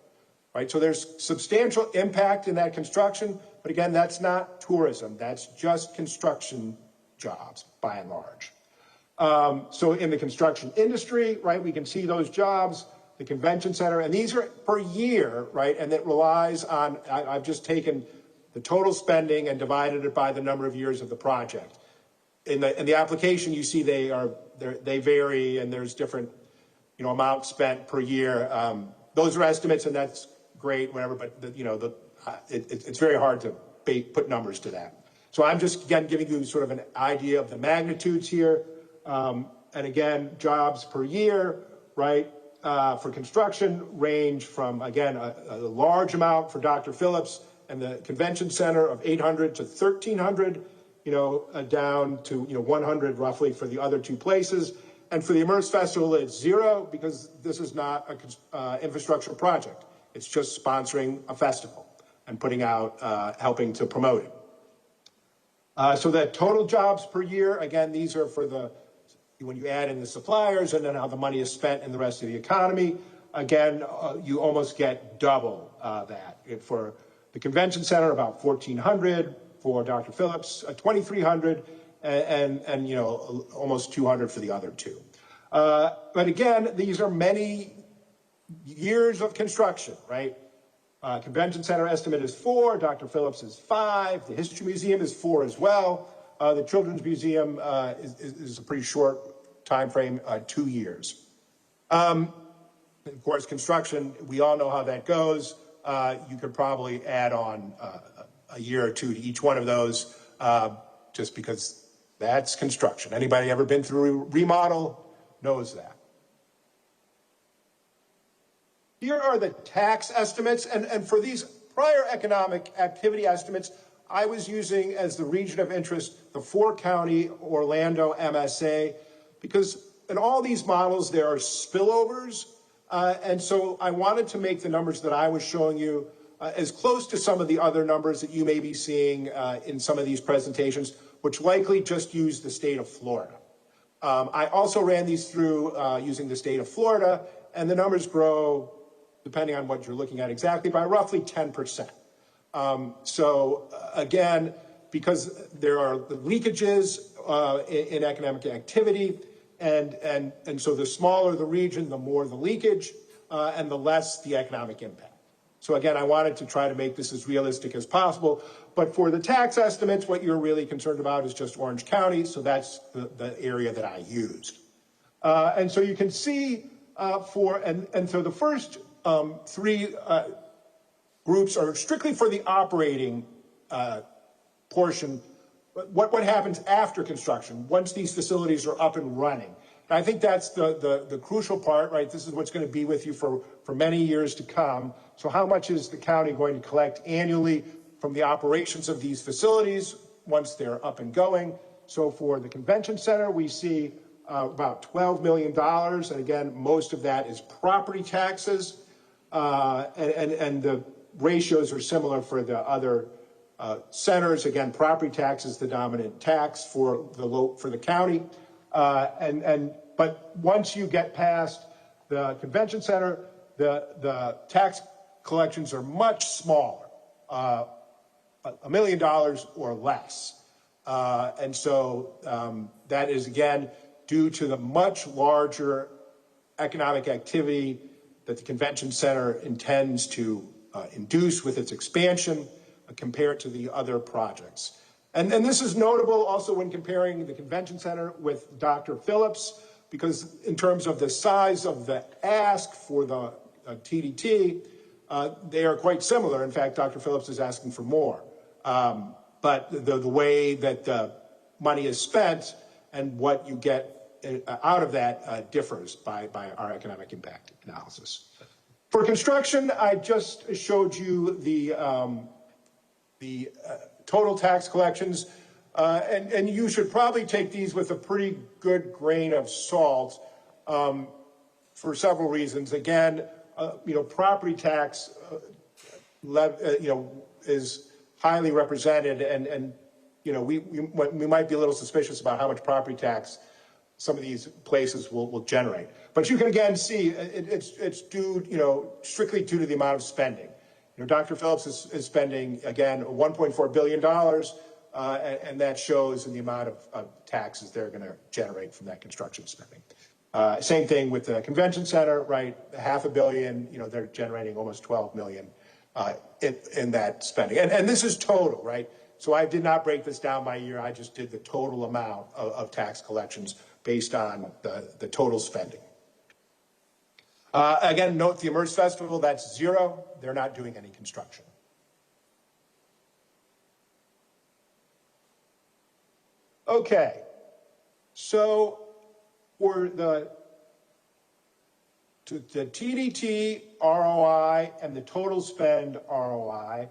right? So there's substantial impact in that construction, but again, that's not tourism. That's just construction jobs, by and large. So in the construction industry, right, we can see those jobs, the convention center, and these are per year, right? And it relies on, I've just taken the total spending and divided it by the number of years of the project. In the application, you see they vary, and there's different, amounts spent per year. Those are estimates, and that's great, whatever. But it's very hard to put numbers to that. So I'm just again giving you sort of an idea of the magnitudes here. And again, jobs per year, right? For construction range from again a large amount for Dr. Phillips and the convention center of 800 to 1,300, down to 100 roughly for the other two places. And for the Immerse Festival, it's 0 because this is not an infrastructure project. It's just sponsoring a festival and putting out, helping to promote it. So that total jobs per year, again, these are for when you add in the suppliers and then how the money is spent in the rest of the economy. Again, you almost get double that. For the convention center, about 1,400. For Dr. Phillips, 2,300, and almost 200 for the other two. But again, these are many years of construction, right? Convention center estimate is 4. Dr. Phillips is 5. The History Museum is 4 as well. The Children's Museum is a pretty short time frame, 2 years. Of course, construction, we all know how that goes. You could probably add on a year or two to each one of those, just because that's construction. Anybody ever been through a remodel knows that. Here are the tax estimates, and for these prior economic activity estimates, I was using as the region of interest the 4-county Orlando MSA, because in all these models there are spillovers, And so I wanted to make the numbers that I was showing you as close to some of the other numbers that you may be seeing in some of these presentations, which likely just use the state of Florida. I also ran these through using the state of Florida, and the numbers grow, depending on what you're looking at exactly, by roughly 10%. Again, because there are the leakages in economic activity, and so the smaller the region, the more the leakage, and the less the economic impact. So again, I wanted to try to make this as realistic as possible. But for the tax estimates, what you're really concerned about is just Orange County, so that's the area that I used. And so you can see so the first three groups are strictly for the operating portion. What happens after construction, once these facilities are up and running? And I think that's the crucial part, right? This is what's going to be with you for many years to come. So how much is the county going to collect annually from the operations of these facilities once they're up and going? So for the convention center, we see about $12 million. And again, most of that is property taxes. And the ratios are similar for the other centers. Again, property tax is the dominant tax for the county. But once you get past the convention center, the tax collections are much smaller, $1 million or less. And so that is, again, due to the much larger economic activity that the convention center intends to induce with its expansion compared to the other projects. And this is notable also when comparing the convention center with Dr. Phillips, because in terms of the size of the ask for the TDT, they are quite similar. In fact, Dr. Phillips is asking for more. But the way that the money is spent and what you get out of that differs by our economic impact analysis. For construction, I just showed you the total tax collections, and you should probably take these with a pretty good grain of salt for several reasons. Again, property tax, is highly represented, and we might be a little suspicious about how much property tax some of these places will generate. But you can again see it's due, strictly due to the amount of spending. Dr. Phillips is spending, again, $1.4 billion, and that shows in the amount of taxes they're going to generate from that construction spending. Same thing with the convention center, right? $500 million, they're generating almost $12 million in that spending. And this is total, right? So I did not break this down by year. I just did the total amount of tax collections based on the total spending. Again, note the Immerse Festival, that's zero. They're not doing any construction. Okay, so for the TDT ROI and the total spend ROI,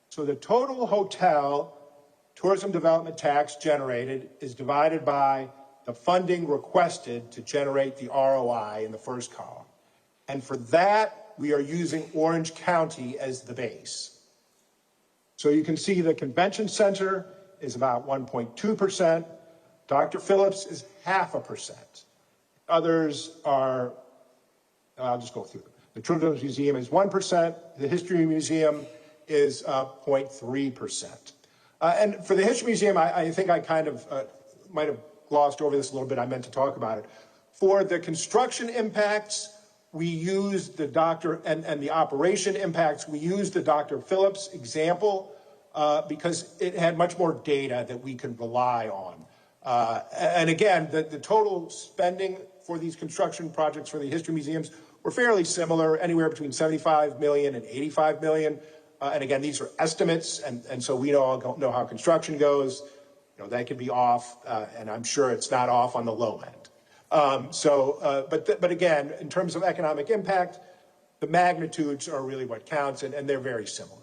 so the total hotel tourism development tax generated is divided by the funding requested to generate the ROI in the first column. And for that, we are using Orange County as the base. So you can see the convention center is about 1.2%. Dr. Phillips is 0.5%. Others are, I'll just go through them. The Children's Museum is 1%. The History Museum is 0.3%. And for the History Museum, I think I kind of might have glossed over this a little bit. I meant to talk about it. For the construction impacts, we use the and the operation impacts, we use the Dr. Phillips example because it had much more data that we could rely on. And again, the total spending for these construction projects for the history museums were fairly similar, anywhere between 75 million and 85 million. And again, these are estimates, and so we all know how construction goes. That could be off, and I'm sure it's not off on the low end. But again, in terms of economic impact, the magnitudes are really what counts, and they're very similar.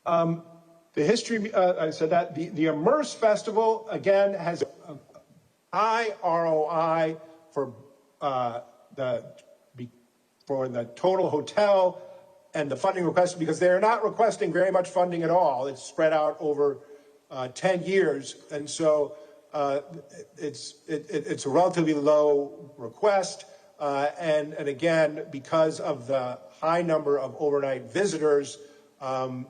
The history, I said that. The Immerse Festival, again, has a high ROI for for the total hotel and the funding request, because they're not requesting very much funding at all. It's spread out over 10 years. And so it's a relatively low request. And again, because of the high number of overnight visitors and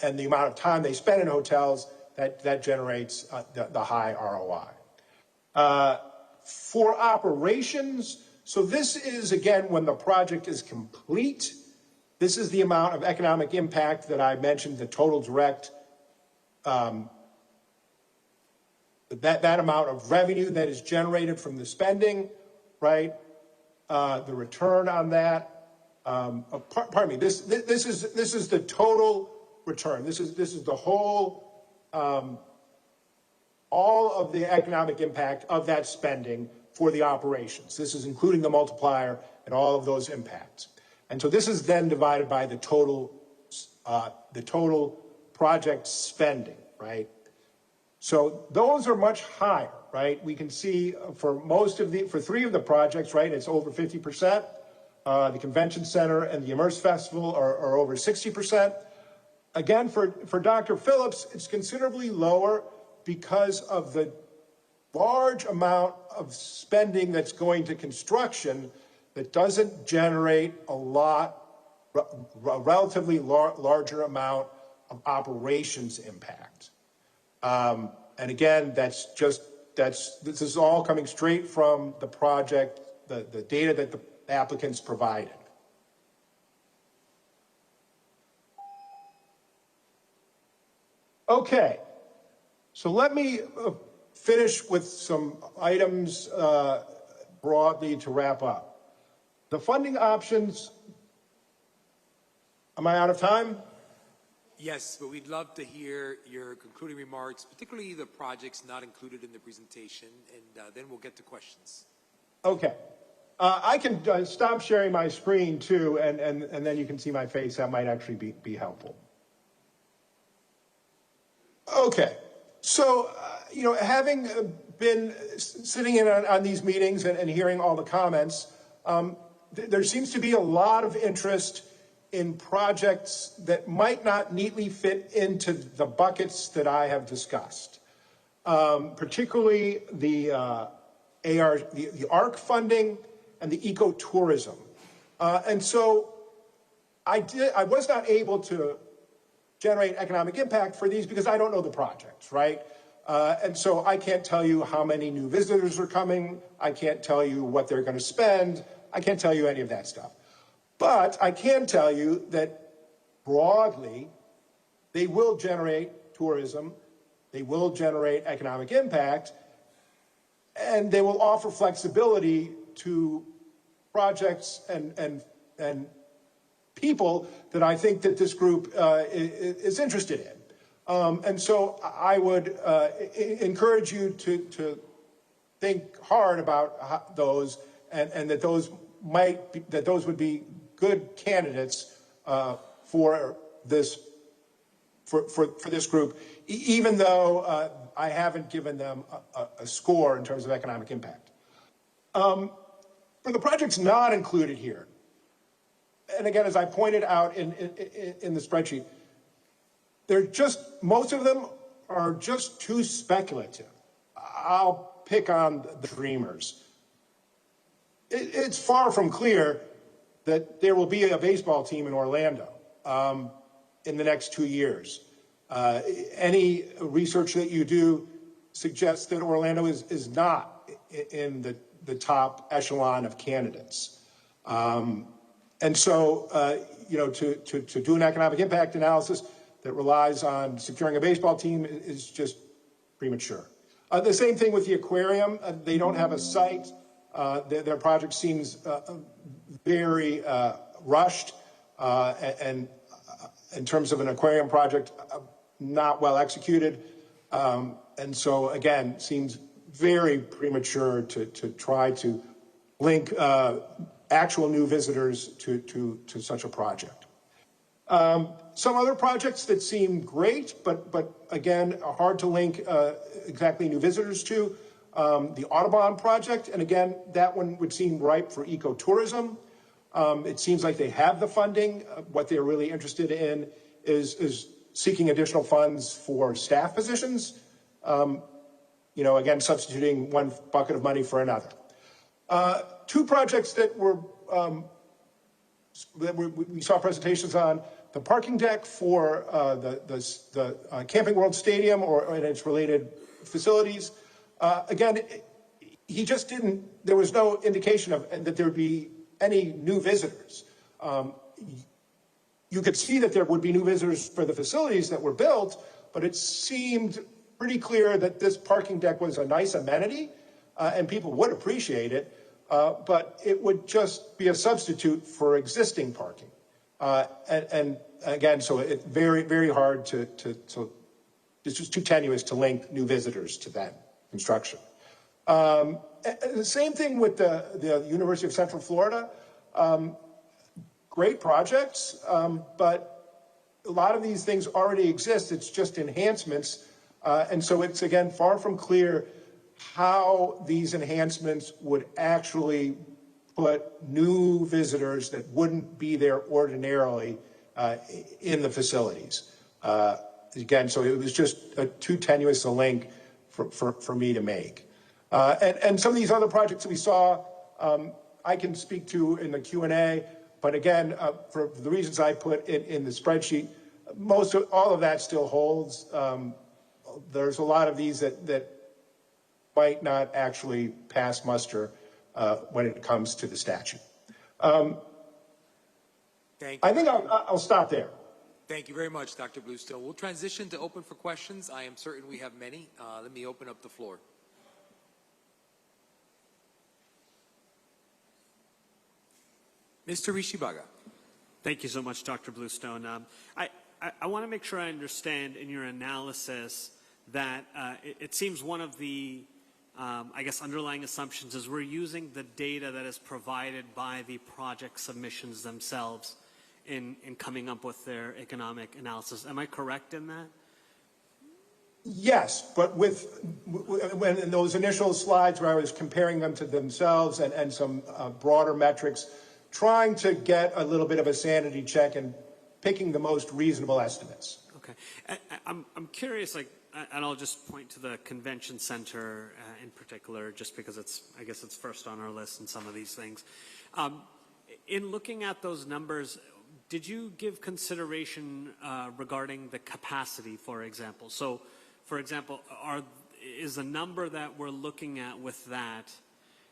the amount of time they spend in hotels, that generates the high ROI. For operations, so this is, again, when the project is complete. This is the amount of economic impact that I mentioned, the total direct, that amount of revenue that is generated from the spending, right? The return on that. Pardon me. This is the total return. This is the whole, all of the economic impact of that spending for the operations. This is including the multiplier and all of those impacts. And so this is then divided by the total project spending, right? So those are much higher, right? We can see for for 3 of the projects, right, it's over 50%. The convention center and the Immerse Festival are over 60%. Again, for Dr. Phillips, it's considerably lower because of the large amount of spending that's going to construction that doesn't generate a relatively larger amount of operations impact. And again, this is all coming straight from the project, the data that the applicants provided. Okay, so let me finish with some items broadly to wrap up. The funding options, am I out of time? Yes, but we'd love to hear your concluding remarks, particularly the projects not included in the presentation, and then we'll get to questions. Okay. I can stop sharing my screen too, and then you can see my face. That might actually be helpful. Okay. So, having been sitting in on these meetings and hearing all the comments, there seems to be a lot of interest in projects that might not neatly fit into the buckets that I have discussed, particularly the ARC funding and the ecotourism. And so I was not able to generate economic impact for these because I don't know the projects, right? And so I can't tell you how many new visitors are coming. I can't tell you what they're going to spend. I can't tell you any of that stuff. But I can tell you that broadly, they will generate tourism, they will generate economic impact, and they will offer flexibility to projects and people that I think that this group is interested in. And so I would encourage you to think hard about those, and that those would be good candidates for this group, even though I haven't given them a score in terms of economic impact. For the projects not included here, and again, as I pointed out in the spreadsheet, most of them are just too speculative. I'll pick on the Dreamers. It's far from clear that there will be a baseball team in Orlando in the next 2 years. Any research that you do suggests that Orlando is not in the top echelon of candidates. And so, to do an economic impact analysis that relies on securing a baseball team is just premature. The same thing with the aquarium. They don't have a site. Their project seems very rushed, and in terms of an aquarium project, not well executed. And so, again, seems very premature to try to link actual new visitors to such a project. Some other projects that seem great, but again, hard to link exactly new visitors to. The Audubon project, and again, that one would seem ripe for ecotourism. It seems like they have the funding. What they're really interested in is seeking additional funds for staff positions. Again, substituting one bucket of money for another. Two projects that we saw presentations on: the parking deck for the Camping World Stadium and its related facilities. Again, he just didn't. There was no indication that there would be any new visitors. You could see that there would be new visitors for the facilities that were built, but it seemed pretty clear that this parking deck was a nice amenity, and people would appreciate it, but it would just be a substitute for existing parking. And again, so it's very, very hard it's just too tenuous to link new visitors to that construction. And the same thing with the University of Central Florida. Great projects, but a lot of these things already exist. It's just enhancements. And so it's, again, far from clear how these enhancements would actually put new visitors that wouldn't be there ordinarily in the facilities. Again, so it was just too tenuous a link for me to make. And some of these other projects that we saw, I can speak to in the Q&A, but again, for the reasons I put in the spreadsheet, all of that still holds. There's a lot of these that might not actually pass muster when it comes to the statute. I think I'll stop there. Thank you very much, Dr. Bluestone. We'll transition to open for questions. I am certain we have many. Let me open up the floor. Mr. Rishibaga. Thank you so much, Dr. Bluestone. I want to make sure I understand in your analysis that it seems one of the, underlying assumptions is we're using the data that is provided by the project submissions themselves in coming up with their economic analysis. Am I correct in that? Yes, but when in those initial slides where I was comparing them to themselves and some broader metrics, trying to get a little bit of a sanity check and picking the most reasonable estimates. Okay. I'm curious, and I'll just point to the convention center in particular, just because it's first on our list in some of these things. In looking at those numbers, did you give consideration regarding the capacity, for example? So, for example, is the number that we're looking at with that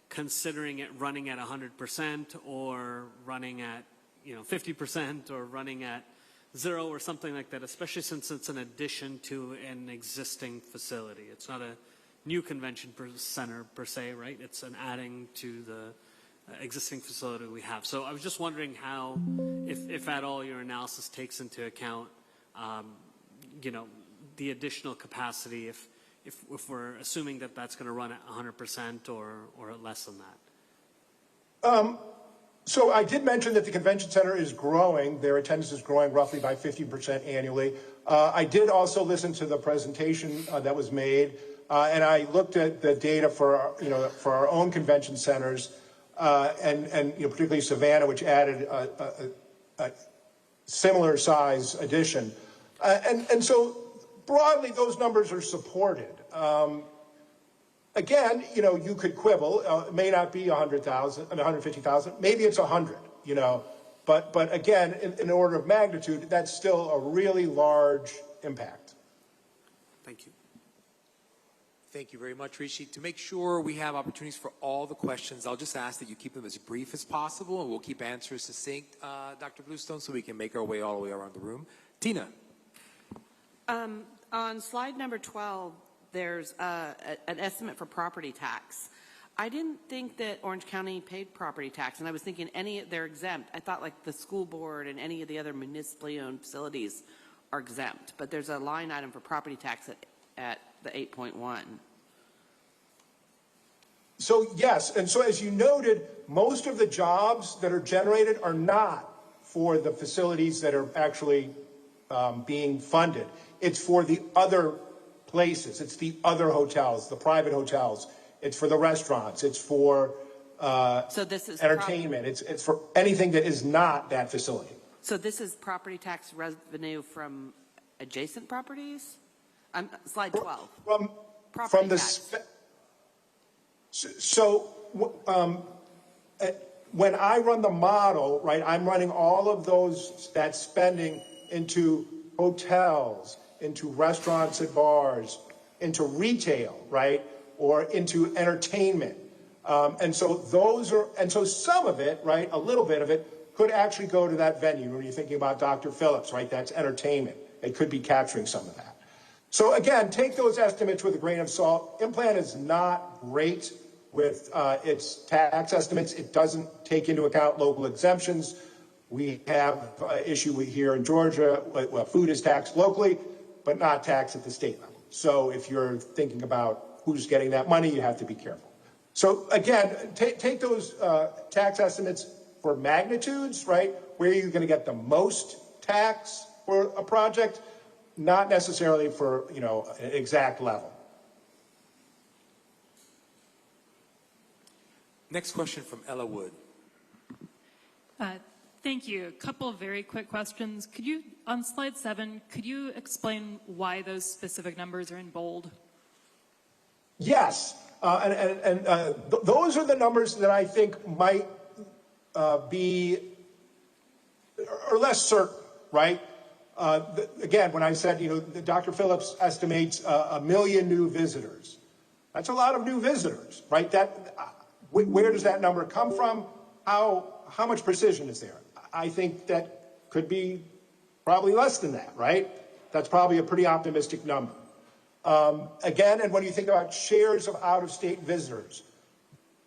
considering it running at 100% or running at 50% or running at 0 or something like that, especially since it's an addition to an existing facility? It's not a new convention center per se, right? It's an adding to the existing facility we have. So I was just wondering how, if at all, your analysis takes into account, the additional capacity, if we're assuming that that's going to run at 100% or at less than that. So I did mention that the convention center is growing. Their attendance is growing roughly by 15% annually. I did also listen to the presentation that was made, and I looked at the data for our own convention centers, and particularly Savannah, which added a similar size addition, and so broadly those numbers are supported. Again, you could quibble. It may not be 100,000, 150,000. Maybe it's 100. But again, in order of magnitude, that's still a really large impact. Thank you. Thank you very much, Rishi. To make sure we have opportunities for all the questions, I'll just ask that you keep them as brief as possible, and we'll keep answers succinct, Dr. Bluestone, so we can make our way all the way around the room. Tina. On slide number 12, there's an estimate for property tax. I didn't think that Orange County paid property tax, and I was thinking they're exempt. I thought like the school board and any of the other municipally owned facilities are exempt, but there's a line item for property tax at the 8.1. So yes, and so as you noted, most of the jobs that are generated are not for the facilities that are actually being funded. It's for the other places. It's the other hotels, the private hotels. It's for the restaurants. It's for So this is entertainment. It's for anything that is not that facility. So this is property tax revenue from adjacent properties? Slide 12. Property From the tax. When I run the model, right, I'm running all of that spending into hotels, into restaurants and bars, into retail, right, or into entertainment. And so some of it, right, a little bit of it could actually go to that venue. When you're thinking about Dr. Phillips, right, that's entertainment. It could be capturing some of that. So again, take those estimates with a grain of salt. Implant is not great with its tax estimates. It doesn't take into account local exemptions. We have an issue here in Georgia where food is taxed locally, but not taxed at the state level. So if you're thinking about who's getting that money, you have to be careful. So again, take those tax estimates for magnitudes, right? Where you're going to get the most tax for a project, not necessarily for, an exact level. Next question from Ella Wood. Thank you. A couple of very quick questions. On slide 7, could you explain why those specific numbers are in bold? Yes, those are the numbers that I think might be or less certain, right? Again, when I said, Dr. Phillips estimates 1 million new visitors, that's a lot of new visitors, right? Where does that number come from? How much precision is there? I think that could be probably less than that, right? That's probably a pretty optimistic number. Again, and when you think about shares of out-of-state visitors,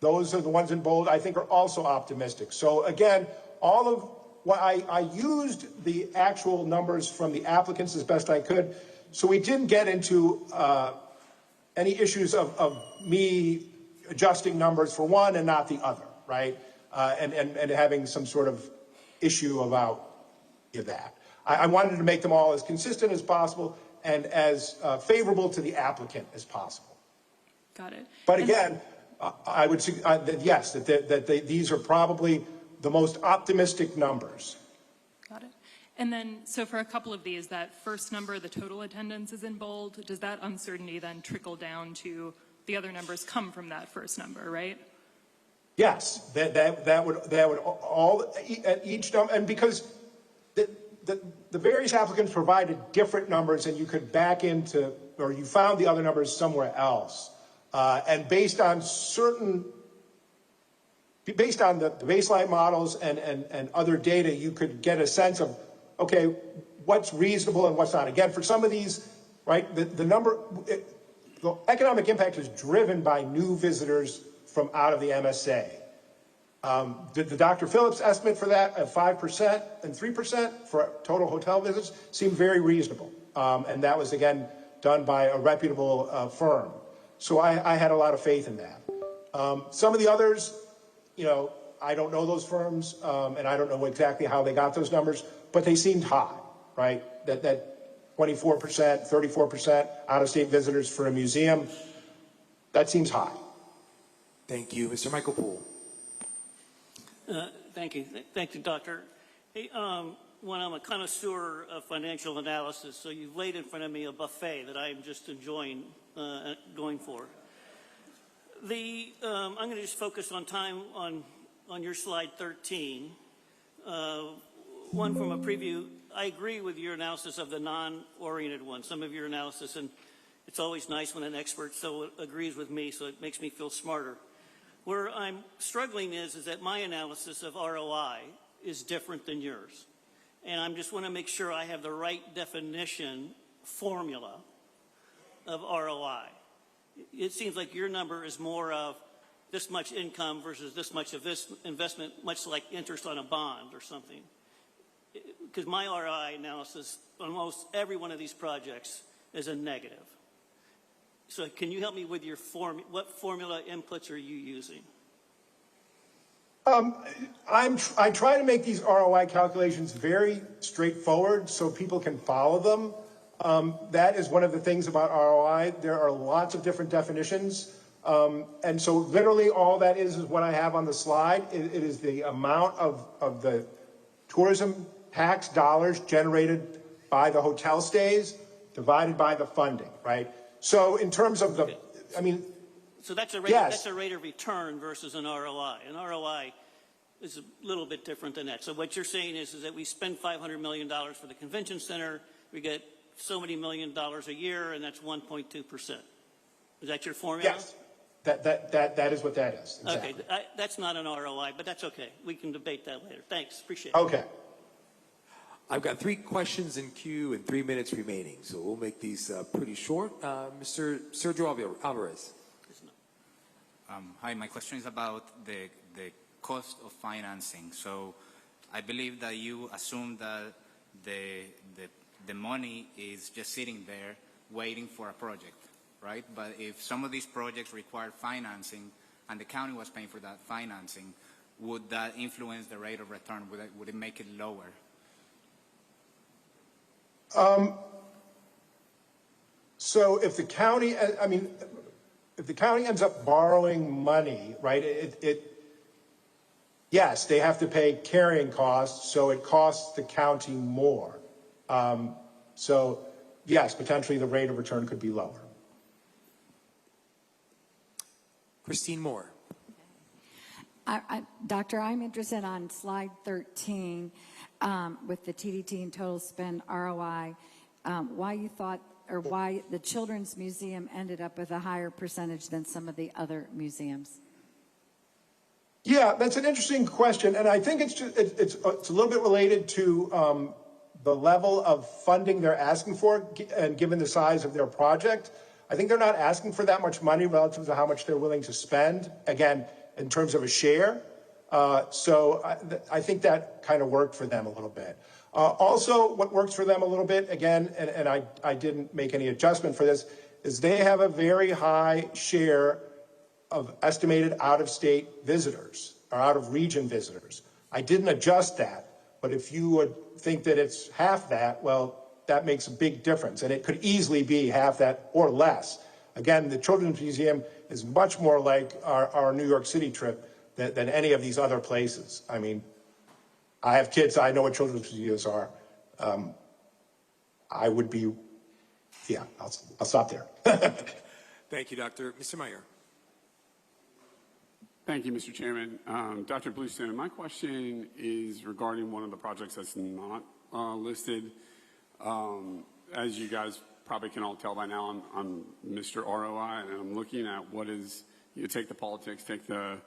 those are the ones in bold I think are also optimistic. So again, all of what I used the actual numbers from the applicants as best I could, so we didn't get into any issues of me adjusting numbers for one and not the other, right? And having some sort of issue about that. I wanted to make them all as consistent as possible and as favorable to the applicant as possible. Got it. But again, I would say that yes, these are probably the most optimistic numbers. Got it. And then, so for a couple of these, that first number, the total attendance is in bold. Does that uncertainty then trickle down to the other numbers come from that first number, right? Yes, that would all each number, and because the various applicants provided different numbers, and you could back into, or you found the other numbers somewhere else, and based on the baseline models and other data, you could get a sense of, okay, what's reasonable and what's not. Again, for some of these, right, the economic impact is driven by new visitors from out of the MSA. The Dr. Phillips estimate for that of 5% and 3% for total hotel visits seemed very reasonable. And that was, again, done by a reputable firm. So I had a lot of faith in that. Some of the others, I don't know those firms, and I don't know exactly how they got those numbers, but they seemed high, right? That 24%, 34% out-of-state visitors for a museum, that seems high. Thank you. Mr. Michael Poole. Thank you. Thank you, Doctor. Hey, when I'm a connoisseur of financial analysis, so you've laid in front of me a buffet that I'm just enjoying going for. I'm going to just focus on time on your slide 13. One from a preview. I agree with your analysis of the non-oriented one. Some of your analysis, and it's always nice when an expert so agrees with me, so it makes me feel smarter. Where I'm struggling is that my analysis of ROI is different than yours. And I just want to make sure I have the right definition formula of ROI. It seems like your number is more of this much income versus this much of this investment, much like interest on a bond or something. Because my ROI analysis on almost every one of these projects is a negative. So can you help me with your what formula inputs are you using? I try to make these ROI calculations very straightforward so people can follow them. That is one of the things about ROI. There are lots of different definitions. And so literally all that is what I have on the slide. It is the amount of the tourism tax dollars generated by the hotel stays divided by the funding, right? So in terms of the, I mean, So that's a rate, yes. that's a rate of return versus an ROI. An ROI is a little bit different than that. So what you're saying is that we spend $500 million for the convention center, we get so many $1 million a year, and that's 1.2%. Is that your formula? Yes, that is what that is. Exactly. Okay, that's not an ROI, but that's okay. We can debate that later. Thanks, appreciate it. Okay. I've got 3 questions in queue and 3 minutes remaining, so we'll make these pretty short. Mr. Sergio Alvarez. Hi, my question is about the cost of financing. So I believe that you assume that the money is just sitting there waiting for a project, right? But if some of these projects require financing and the county was paying for that financing, would that influence the rate of return? Would it make it lower? So if the county, I mean, if the county ends up borrowing money, right, yes, they have to pay carrying costs, so it costs the county more. So yes, potentially the rate of return could be lower. Christine Moore. Doctor, I'm interested on slide 13 with the TDT and total spend ROI, why you thought or why the Children's Museum ended up with a higher percentage than some of the other museums. Yeah, that's an interesting question, and I think it's a little bit related to the level of funding they're asking for, and given the size of their project. I think they're not asking for that much money relative to how much they're willing to spend, again, in terms of a share. So I think that kind of worked for them a little bit. Also, what works for them a little bit, again, and I didn't make any adjustment for this, is they have a very high share of estimated out-of-state visitors or out-of-region visitors. I didn't adjust that, but if you would think that it's half that, well, that makes a big difference, and it could easily be half that or less. Again, the Children's Museum is much more like our New York City trip than any of these other places. I mean, I have kids, I know what children's museums are. I would be, yeah, I'll stop there. Thank you, Doctor. Mr. Meyer. Thank you, Mr. Chairman. Dr. Bluestone, my question is regarding one of the projects that's not listed. As you guys probably can all tell by now, I'm Mr. ROI, and I'm looking at what is, you take the politics, take the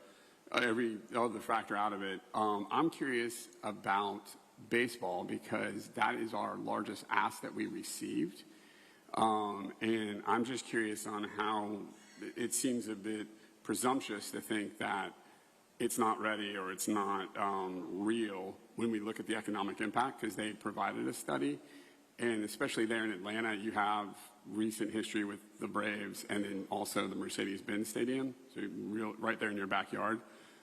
every other factor out of it. I'm curious about baseball because that is our largest ask that we received. And I'm just curious on how it seems a bit presumptuous to think that it's not ready or it's not real when we look at the economic impact, because they provided a study. And especially there in Atlanta, you have recent history with the Braves and then also the Mercedes-Benz Stadium, so right there in your backyard.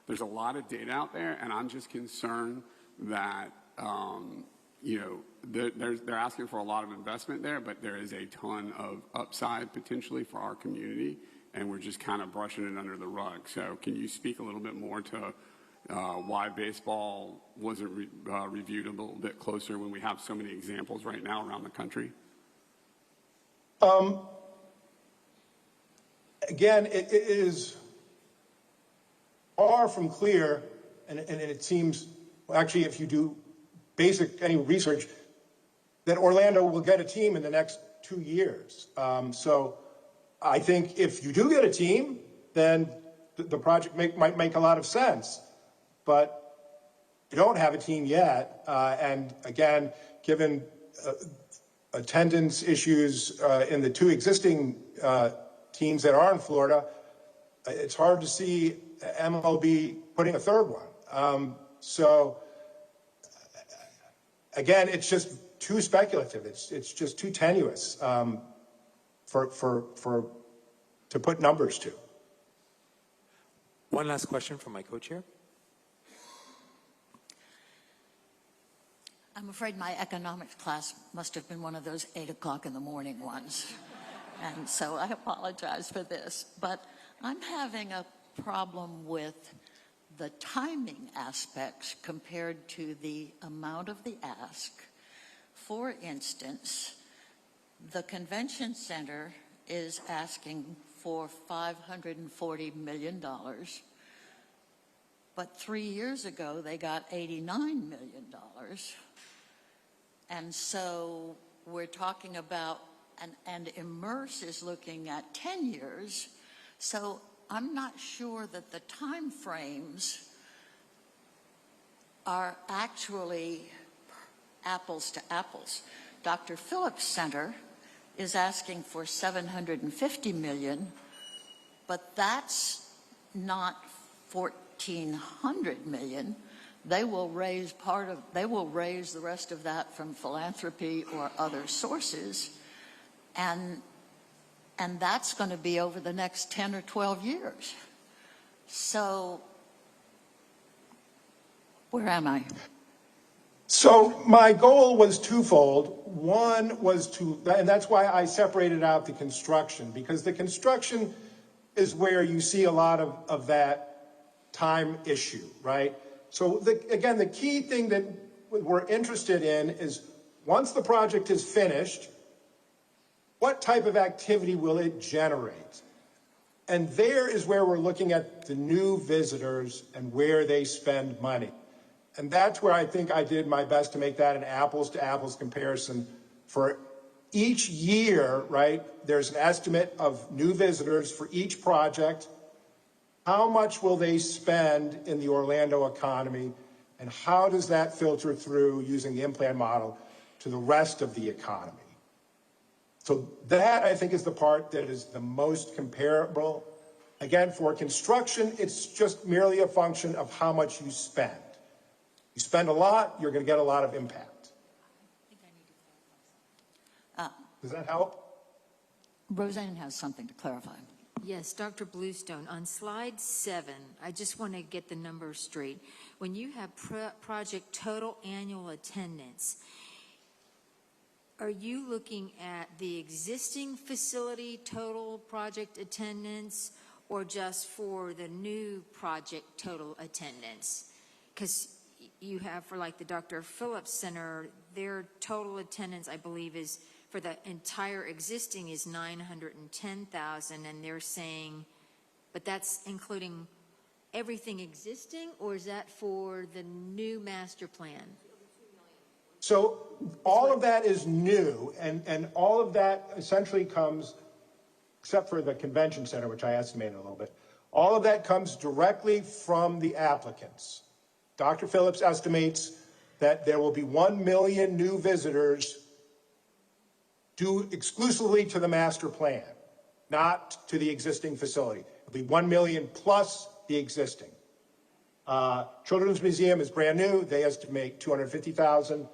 There's a lot of data out there, and I'm just concerned that they're asking for a lot of investment there, but there is a ton of upside potentially for our community, and we're just kind of brushing it under the rug. So can you speak a little bit more to why baseball wasn't reviewed a little bit closer when we have so many examples right now around the country? Again, it is far from clear, and it seems, actually, if you do any research, that Orlando will get a team in the next 2 years. So I think if you do get a team, then the project might make a lot of sense. But you don't have a team yet, and again, given attendance issues in the 2 existing teams that are in Florida, it's hard to see MLB putting a third one. So again, it's just too speculative. It's just too tenuous to put numbers to. One last question from my co-chair. I'm afraid my economics class must have been one of those 8 o'clock in the morning ones. And so I apologize for this, but I'm having a problem with the timing aspects compared to the amount of the ask. For instance, the convention center is asking for $540 million, but 3 years ago they got $89 million. And so we're talking about, and Immerse is looking at 10 years. So I'm not sure that the time frames are actually apples to apples. Dr. Phillips Center is asking for $750 million, but that's not $1,400 million. They will raise the rest of that from philanthropy or other sources, and that's going to be over the next 10 or 12 years. So, where am I? So my goal was twofold. One was to, and that's why I separated out the construction, because the construction is where you see a lot of that time issue, right? So again, the key thing that we're interested in is once the project is finished, what type of activity will it generate? And there is where we're looking at the new visitors and where they spend money. And that's where I think I did my best to make that an apples to apples comparison. For each year, right, there's an estimate of new visitors for each project. How much will they spend in the Orlando economy? And how does that filter through using the implant model to the rest of the economy? So that, I think, is the part that is the most comparable. Again, for construction, it's just merely a function of how much you spend. You spend a lot, you're going to get a lot of impact. Does that help? Roseanne has something to clarify. Yes, Dr. Bluestone, on slide 7, I just want to get the numbers straight. When you have project total annual attendance, are you looking at the existing facility total project attendance or just for the new project total attendance? Because you have for like the Dr. Phillips Center, their total attendance, I believe, is for the entire existing is 910,000, and they're saying, but that's including everything existing, or is that for the new master plan? So all of that is new, and all of that essentially comes, except for the convention center, which I estimated a little bit, all of that comes directly from the applicants. Dr. Phillips estimates that there will be 1 million new visitors due exclusively to the master plan, not to the existing facility. It'll be 1 million plus the existing. Children's Museum is brand new. They estimate 250,000.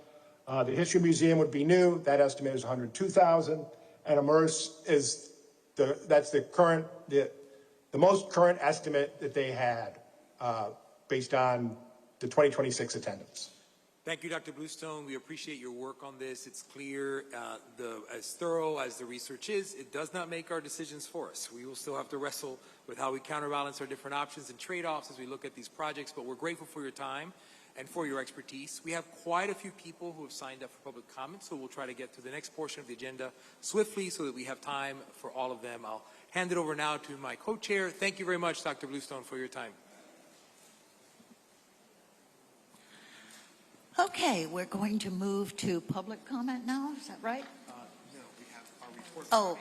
The History Museum would be new. That estimate is 102,000. And Immerse is that's the most current estimate that they had based on the 2026 attendance. Thank you, Dr. Bluestone. We appreciate your work on this. It's clear, as thorough as the research is, it does not make our decisions for us. We will still have to wrestle with how we counterbalance our different options and trade-offs as we look at these projects, but we're grateful for your time and for your expertise. We have quite a few people who have signed up for public comment, so we'll try to get to the next portion of the agenda swiftly so that we have time for all of them. I'll hand it over now to my co-chair. Thank you very much, Dr. Bluestone, for your time. Okay, we're going to move to public comment now. Is that right? No, we have our report. Oh,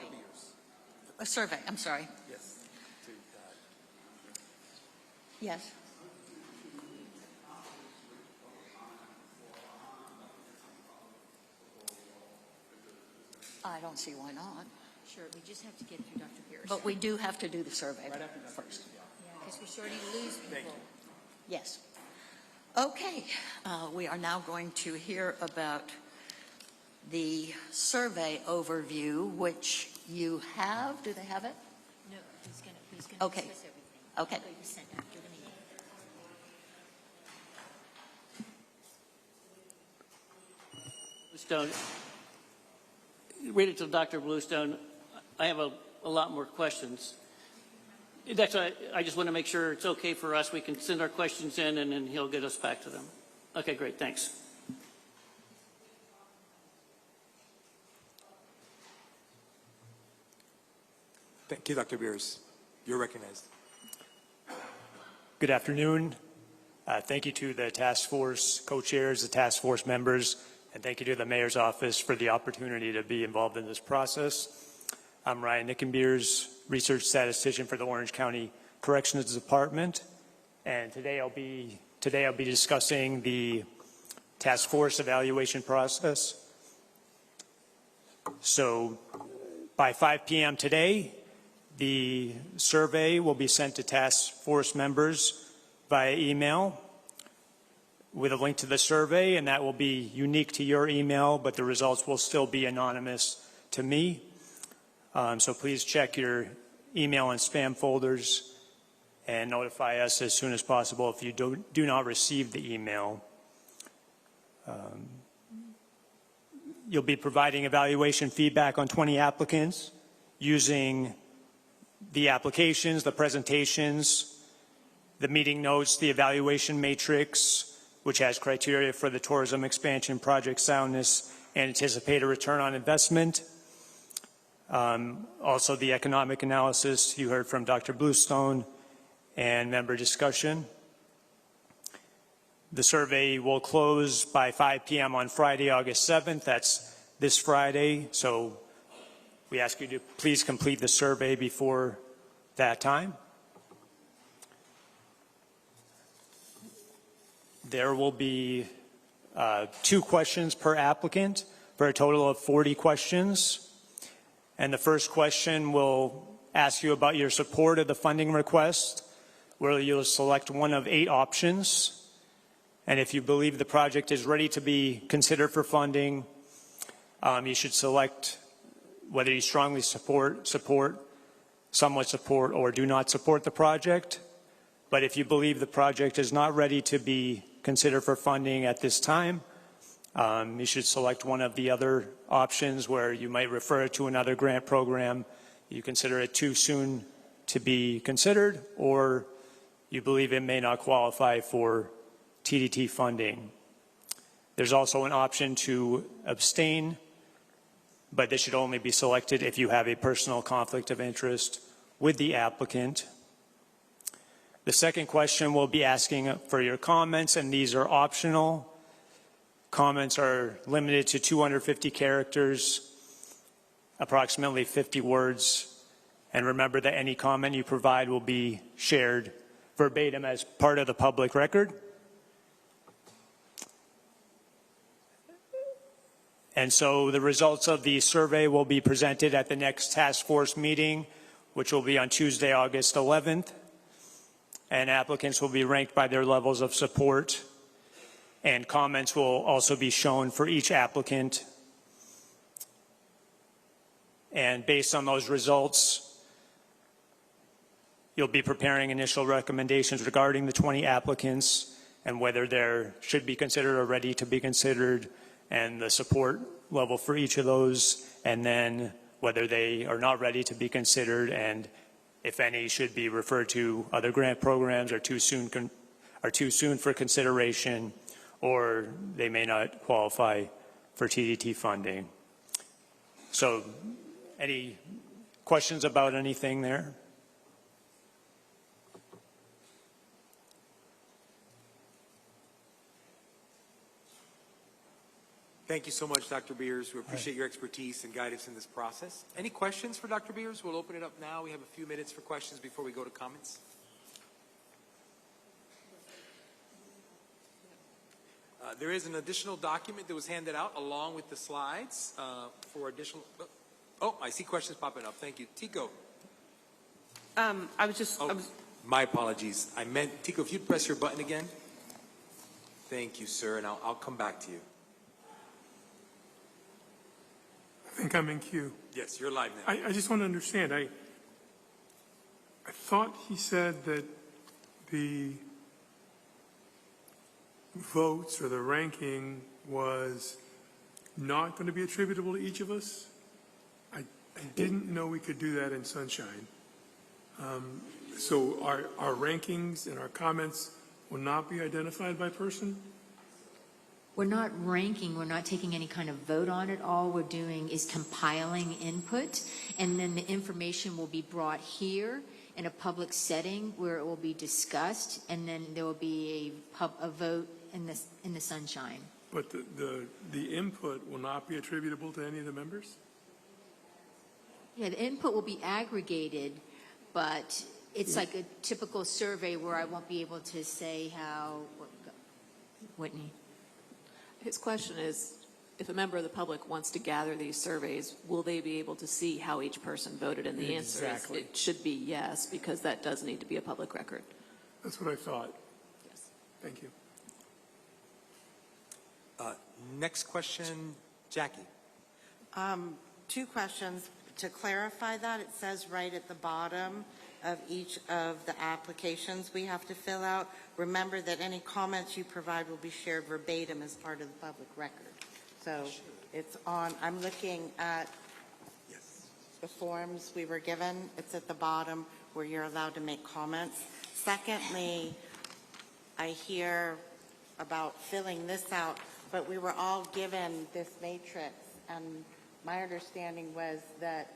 a survey. I'm sorry. Yes. Yes. I don't see why not. Sure, we just have to get through Dr. Pierce. But we do have to do the survey first. Yeah, because we're starting to lose people. Yes. Okay, we are now going to hear about the survey overview, which you have. Do they have it? No, he's going to Okay. discuss everything. Okay. But you sent after the meeting. Bluestone, read it to Dr. Bluestone. I have a lot more questions. That's why I just want to make sure it's okay for us. We can send our questions in, and then he'll get us back to them. Okay, great. Thanks. Thank you, Dr. Beers. You're recognized. Good afternoon. Thank you to the task force co-chairs, the task force members, and thank you to the mayor's office for the opportunity to be involved in this process. I'm Ryan Nickenbeers, research statistician for the Orange County Corrections Department, and today I'll be discussing the task force evaluation process. So by 5 p.m. today, the survey will be sent to task force members via email with a link to the survey, and that will be unique to your email, but the results will still be anonymous to me. So please check your email and spam folders and notify us as soon as possible if you do not receive the email. You'll be providing evaluation feedback on 20 applicants using the applications, the presentations, the meeting notes, the evaluation matrix, which has criteria for the tourism expansion project soundness and anticipated return on investment. Also the economic analysis you heard from Dr. Bluestone and member discussion. The survey will close by 5 p.m. on Friday, August 7th. That's this Friday. So we ask you to please complete the survey before that time. There will be 2 questions per applicant for a total of 40 questions. And the first question will ask you about your support of the funding request, where you'll select one of 8 options. And if you believe the project is ready to be considered for funding, you should select whether you strongly support, somewhat support, or do not support the project. But if you believe the project is not ready to be considered for funding at this time, you should select one of the other options where you might refer it to another grant program. You consider it too soon to be considered, or you believe it may not qualify for TDT funding. There's also an option to abstain, but this should only be selected if you have a personal conflict of interest with the applicant. The second question will be asking for your comments, and these are optional. Comments are limited to 250 characters, approximately 50 words. And remember that any comment you provide will be shared verbatim as part of the public record. And so the results of the survey will be presented at the next task force meeting, which will be on Tuesday, August 11th. And applicants will be ranked by their levels of support. And comments will also be shown for each applicant. And based on those results, you'll be preparing initial recommendations regarding the 20 applicants and whether they should be considered or ready to be considered, and the support level for each of those, and then whether they are not ready to be considered, and if any should be referred to other grant programs or too soon for consideration, or they may not qualify for TDT funding. So any questions about anything there? Thank you so much, Dr. Beers. We appreciate your expertise and guidance in this process. Any questions for Dr. Beers? We'll open it up now. We have a few minutes for questions before we go to comments. There is an additional document that was handed out along with the slides for additional. Oh, I see questions popping up. Thank you. Tico. My apologies. I meant, Tico, if you'd press your button again. Thank you, sir, and I'll come back to you. I think I'm in queue. Yes, you're live now. I just want to understand. I thought he said that the votes or the ranking was not going to be attributable to each of us. I didn't know we could do that in Sunshine. So our rankings and our comments will not be identified by person? We're not ranking, we're not taking any kind of vote on it. All we're doing is compiling input, and then the information will be brought here in a public setting where it will be discussed, and then there will be a vote in the Sunshine. But the input will not be attributable to any of the members? Yeah, the input will be aggregated, but it's like a typical survey where I won't be able to say how, Whitney. His question is, if a member of the public wants to gather these surveys, will they be able to see how each person voted? And the answer is it should be yes, because that does need to be a public record. That's what I thought. Yes. Thank you. Next question, Jackie. Two questions. To clarify that, it says right at the bottom of each of the applications we have to fill out, remember that any comments you provide will be shared verbatim as part of the public record. So it's on, I'm looking at the forms we were given. It's at the bottom where you're allowed to make comments. Secondly, I hear about filling this out, but we were all given this matrix, and my understanding was that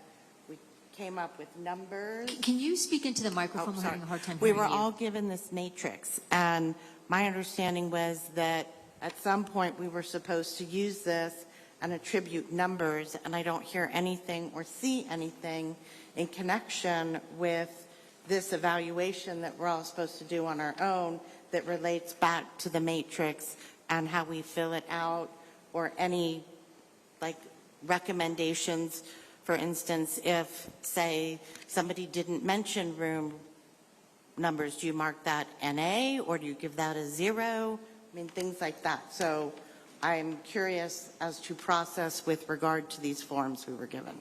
we came up with numbers. Can you speak into the microphone? We're having a hard time We hearing were you. all given this matrix, and my understanding was that at some point we were supposed to use this and attribute numbers, and I don't hear anything or see anything in connection with this evaluation that we're all supposed to do on our own that relates back to the matrix and how we fill it out, or any like recommendations. For instance, if, say, somebody didn't mention room numbers, do you mark that NA or do you give that a 0? I mean, things like that. So I'm curious as to process with regard to these forms we were given.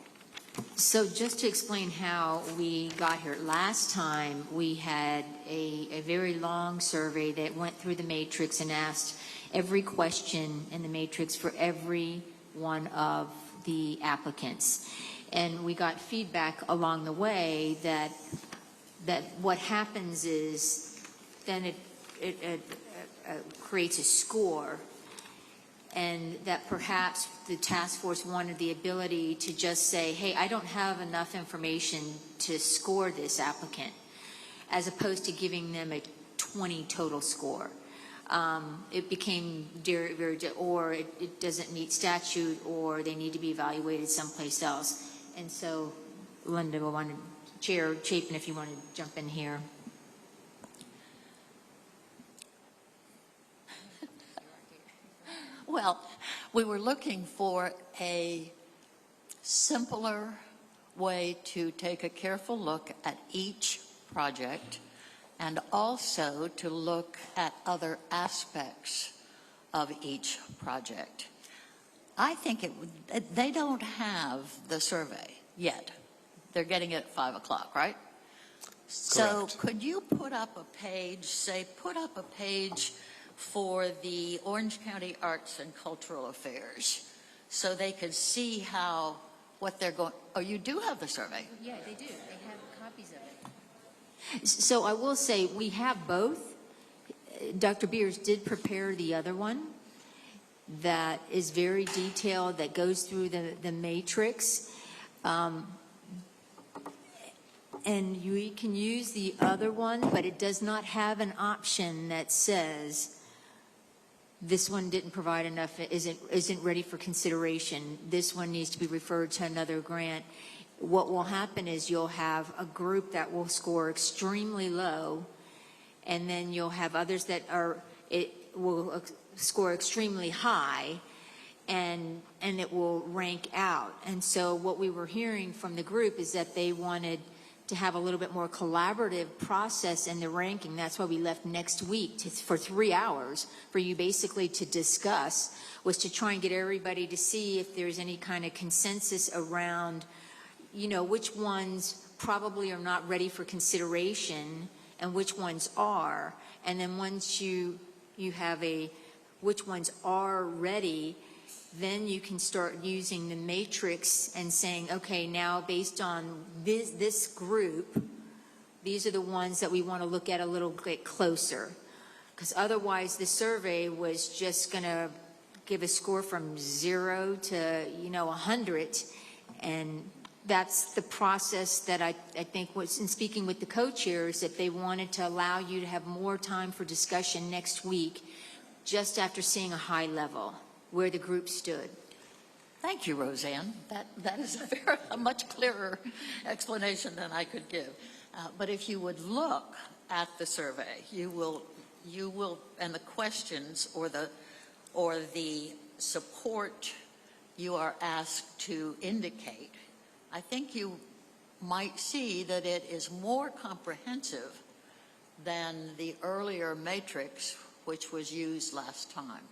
So just to explain how we got here, last time we had a very long survey that went through the matrix and asked every question in the matrix for every one of the applicants. And we got feedback along the way that what happens is then it creates a score, and that perhaps the task force wanted the ability to just say, hey, I don't have enough information to score this applicant, as opposed to giving them a 20 total score. It became very, very, or it doesn't meet statute, or they need to be evaluated someplace else. And so, Linda will want to, Chair Chapin, if you want to jump in here. Well, we were looking for a simpler way to take a careful look at each project and also to look at other aspects of each project. I think they don't have the survey yet. They're getting it at 5 o'clock, right? So could you put up a page, say put up a page for the Orange County Arts and Cultural Affairs so they could see how, what they're going, oh, you do have the survey? Yeah, they do. They have copies of it. So I will say we have both. Dr. Beers did prepare the other one that is very detailed, that goes through the matrix. And you can use the other one, but it does not have an option that says this one didn't provide enough, isn't ready for consideration. This one needs to be referred to another grant. What will happen is you'll have a group that will score extremely low, and then you'll have others that will score extremely high, and it will rank out. And so what we were hearing from the group is that they wanted to have a little bit more collaborative process in the ranking. That's why we left next week for 3 hours for you basically to discuss, was to try and get everybody to see if there's any kind of consensus around, you know, which ones probably are not ready for consideration and which ones are. And then once you have which ones are ready, then you can start using the matrix and saying, okay, now based on this group, these are the ones that we want to look at a little bit closer. Because otherwise the survey was just going to give a score from 0 to, 100. And that's the process that I think was in speaking with the co-chairs, that they wanted to allow you to have more time for discussion next week, just after seeing a high level where the group stood. Thank you, Roseanne. That is a much clearer explanation than I could give. But if you would look at the survey, you will, and the questions or the support you are asked to indicate, I think you might see that it is more comprehensive than the earlier matrix, which was used last time.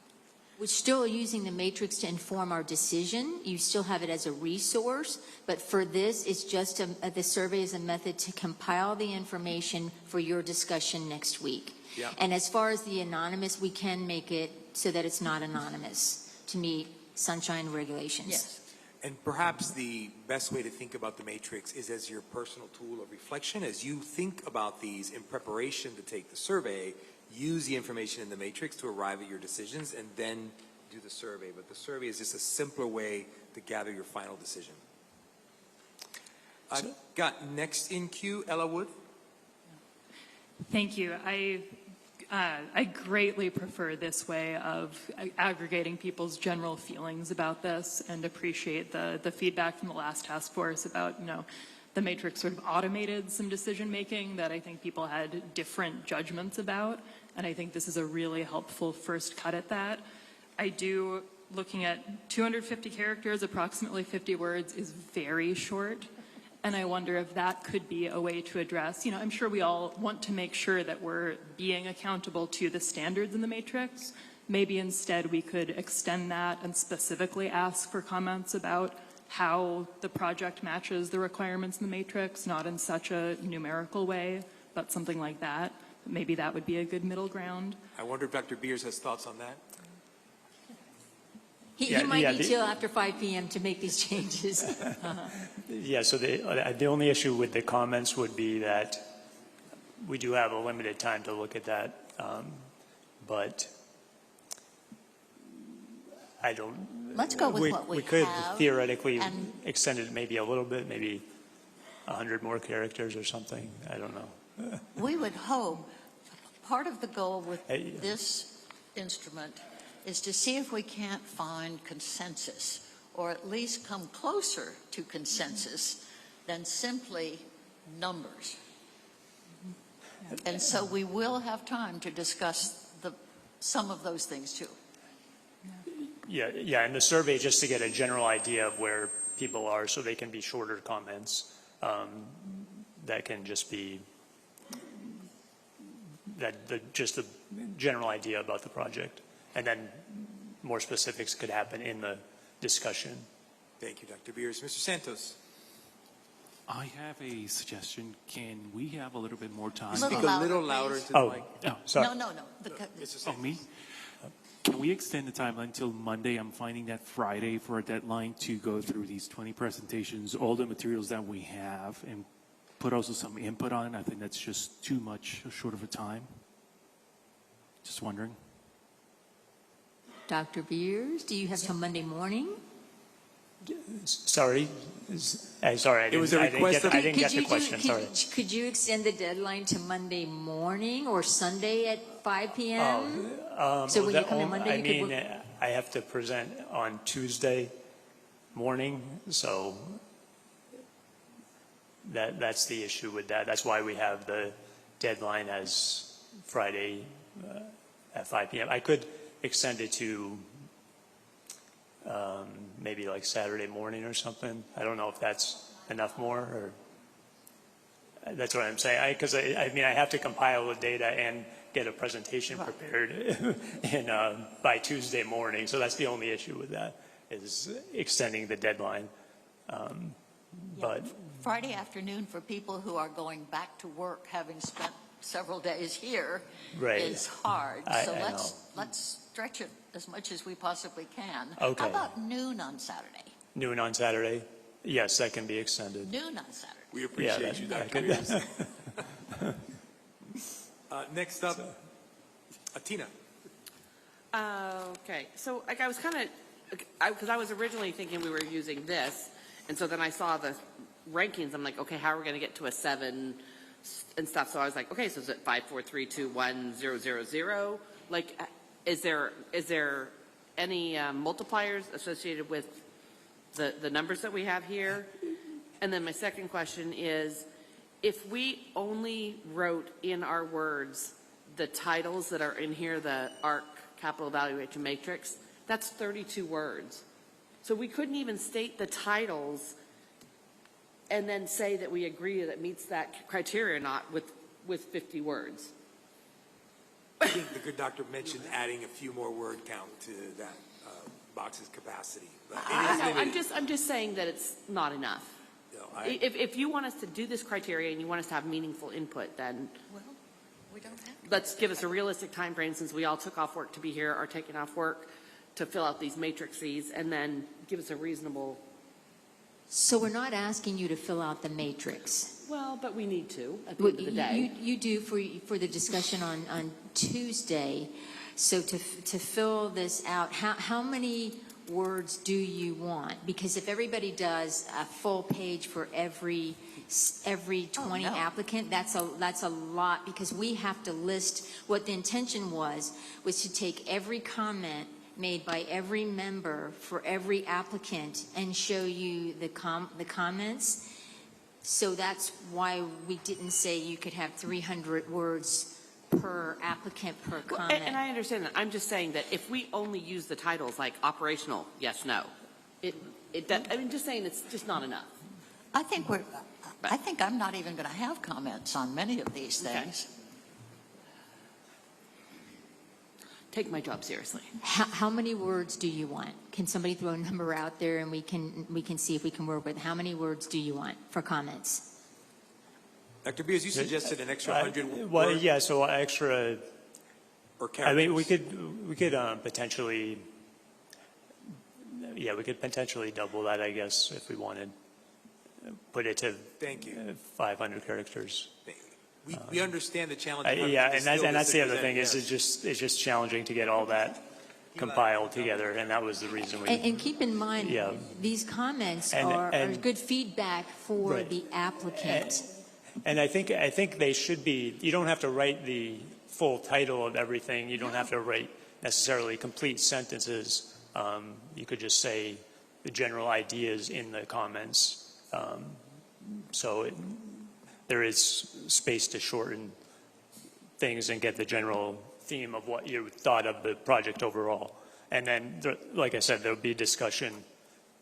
We're still using the matrix to inform our decision. You still have it as a resource, but for this, it's just the survey is a method to compile the information for your discussion next week. Yeah. And as far as the anonymous, we can make it so that it's not anonymous to meet sunshine regulations. Yes. And perhaps the best way to think about the matrix is as your personal tool of reflection. As you think about these in preparation to take the survey, use the information in the matrix to arrive at your decisions and then do the survey. But the survey is just a simpler way to gather your final decision. I've got next in queue, Ella Wood. Thank you. I greatly prefer this way of aggregating people's general feelings about this, and appreciate the feedback from the last task force about, the matrix sort of automated some decision making that I think people had different judgments about, and I think this is a really helpful first cut at that. Looking at 250 characters, approximately 50 words, is very short. And I wonder if that could be a way to address, I'm sure we all want to make sure that we're being accountable to the standards in the matrix. Maybe instead we could extend that and specifically ask for comments about how the project matches the requirements in the matrix, not in such a numerical way, but something like that. Maybe that would be a good middle ground. I wonder if Dr. Beers has thoughts on that. He might need till after 5 p.m. to make these changes. Yeah, so the only issue with the comments would be that we do have a limited time to look at that, but I don't... Let's go with what we could have, theoretically extend it maybe a little bit, maybe 100 more characters or something. I don't know. We would hope, part of the goal with this instrument is to see if we can't find consensus, or at least come closer to consensus than simply numbers. And so we will have time to discuss some of those things too. Yeah, and the survey just to get a general idea of where people are, so they can be shorter comments. That can just be just a general idea about the project. And then more specifics could happen in the discussion. Thank you, Dr. Beers. Mr. Santos. I have a suggestion. Can we have a little bit more time? Speak a little louder to the mic. Oh, sorry. No. Me? Can we extend the timeline until Monday? I'm finding that Friday for a deadline to go through these 20 presentations, all the materials that we have, and put also some input on it. I think that's just too much short of a time. Just wondering. Dr. Beers, do you have till Monday morning? Sorry. Sorry, I didn't get the question. Sorry. Could you extend the deadline to Monday morning or Sunday at 5 p.m.? So when you come in Monday, I have to present on Tuesday morning, so that's the issue with that. That's why we have the deadline as Friday at 5 p.m. I could extend it to maybe like Saturday morning or something. I don't know if that's enough more, or that's what I'm saying. Because I have to compile the data and get a presentation prepared by Tuesday morning. So that's the only issue with that, is extending the deadline. But Friday afternoon for people who are going back to work, having spent several days here, Right. is hard. I Let's stretch it as much as we possibly can. Okay. How about noon on Saturday? Noon on Saturday? Yes, that can be extended. Noon on Saturday. We appreciate you, Dr. Beers. Next up, Tina. Okay, so like I was kind of, because I was originally thinking we were using this, and so then I saw the rankings. I'm like, okay, how are we going to get to a 7 and stuff? So I was like, okay, so is it 5, 4, 3, 2, 1, 0, 0, 0? Like, is there any multipliers associated with the numbers that we have here? And then my second question is, if we only wrote in our words the titles that are in here, the ARC capital evaluation matrix, that's 32 words. So we couldn't even state the titles and then say that we agree that it meets that criteria or not with 50 words. I think the good doctor mentioned adding a few more word count to that box's capacity. But I'm just saying that it's not enough. No, If you want us to do this criteria and you want us to have meaningful input, then We don't have. let's give us a realistic time frame, since we all took off work to be here, are taking off work to fill out these matrices, and then give us a reasonable. So we're not asking you to fill out the matrix. Well, but we need to at the end of the day. You do for the discussion on Tuesday. So to fill this out, how many words do you want? Because if everybody does a full page for every 20 applicant, that's a lot, because we have to list what the intention was to take every comment made by every member for every applicant and show you the comments. So that's why we didn't say you could have 300 words per applicant per comment. And I understand that. I'm just saying that if we only use the titles like operational, yes, no, I'm just saying it's just not enough. I think I'm not even going to have comments on many of these things. Okay. Take my job seriously. How many words do you want? Can somebody throw a number out there and we can see if we can work with? How many words do you want for comments? Dr. Beers, you suggested an extra 100 Well, words. yeah, so extra. Or characters. I mean, we could potentially. Yeah, we could potentially double that, I guess, if we wanted. Put it to. Thank you. 500 characters. We understand the challenge. Yeah, and that's the other thing is it's just challenging to get all that compiled together, and that was the reason we. And keep in mind, these comments are good feedback for Right. the applicant. And I think they should be. You don't have to write the full title of everything. You don't have to write necessarily complete sentences. You could just say the general ideas in the comments. There is space to shorten things and get the general theme of what you thought of the project overall. And then, like I said, there'll be discussion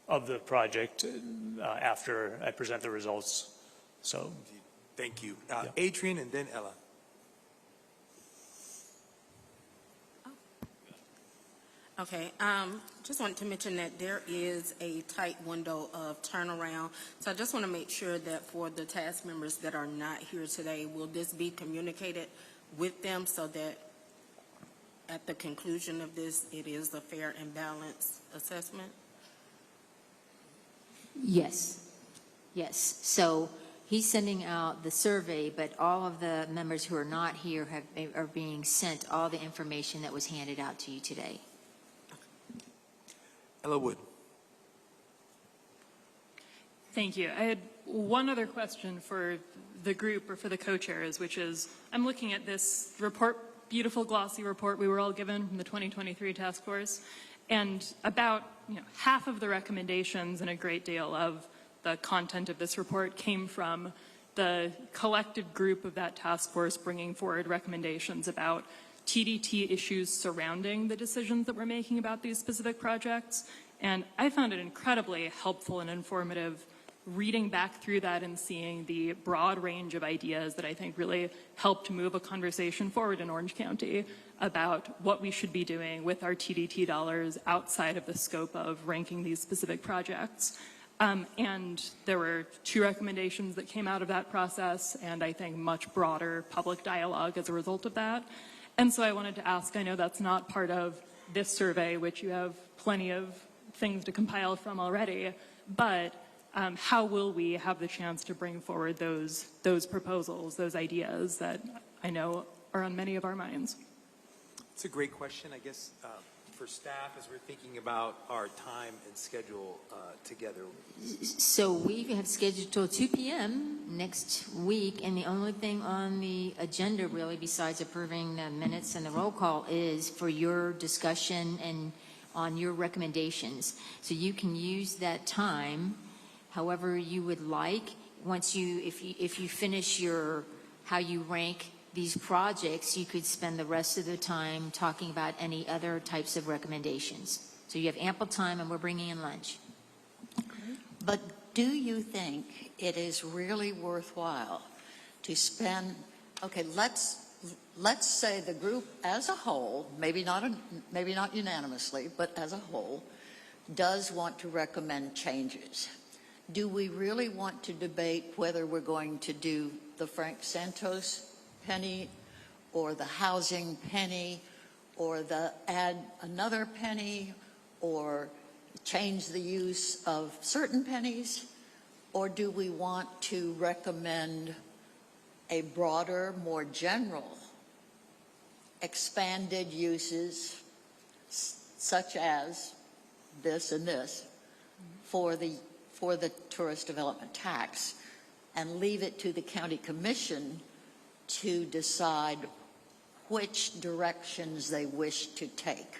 of the project after I present the results. So, thank you. Adrian and then Ella. Okay, just want to mention that there is a tight window of turnaround. So I just want to make sure that for the task members that are not here today, will this be communicated with them so that at the conclusion of this, it is a fair and balanced assessment? Yes. So he's sending out the survey, but all of the members who are not here are being sent all the information that was handed out to you today. Ella Wood. Thank you. I had one other question for the group or for the co-chairs, which is, I'm looking at this report, beautiful glossy report we were all given from the 2023 task force, and about half of the recommendations and a great deal of the content of this report came from the collective group of that task force bringing forward recommendations about TDT issues surrounding the decisions that we're making about these specific projects. And I found it incredibly helpful and informative reading back through that and seeing the broad range of ideas that I think really helped move a conversation forward in Orange County about what we should be doing with our TDT dollars outside of the scope of ranking these specific projects. And there were 2 recommendations that came out of that process, and I think much broader public dialogue as a result of that. And so I wanted to ask, I know that's not part of this survey, which you have plenty of things to compile from already, but how will we have the chance to bring forward those proposals, those ideas that I know are on many of our minds? It's a great question, I guess, for staff as we're thinking about our time and schedule together. So we have scheduled till 2 p.m. next week, and the only thing on the agenda really besides approving the minutes and the roll call is for your discussion and on your recommendations. So you can use that time however you would like. Once you, if you finish your, how you rank these projects, you could spend the rest of the time talking about any other types of recommendations. So you have ample time, and we're bringing in lunch. But do you think it is really worthwhile to spend, okay, let's say the group as a whole, maybe not unanimously, but as a whole, does want to recommend changes. Do we really want to debate whether we're going to do the Frank Santos penny or the housing penny or the add another penny or change the use of certain pennies? Or do we want to recommend a broader, more general, expanded uses such as this and this for the tourist development tax, and leave it to the county commission to decide which directions they wish to take?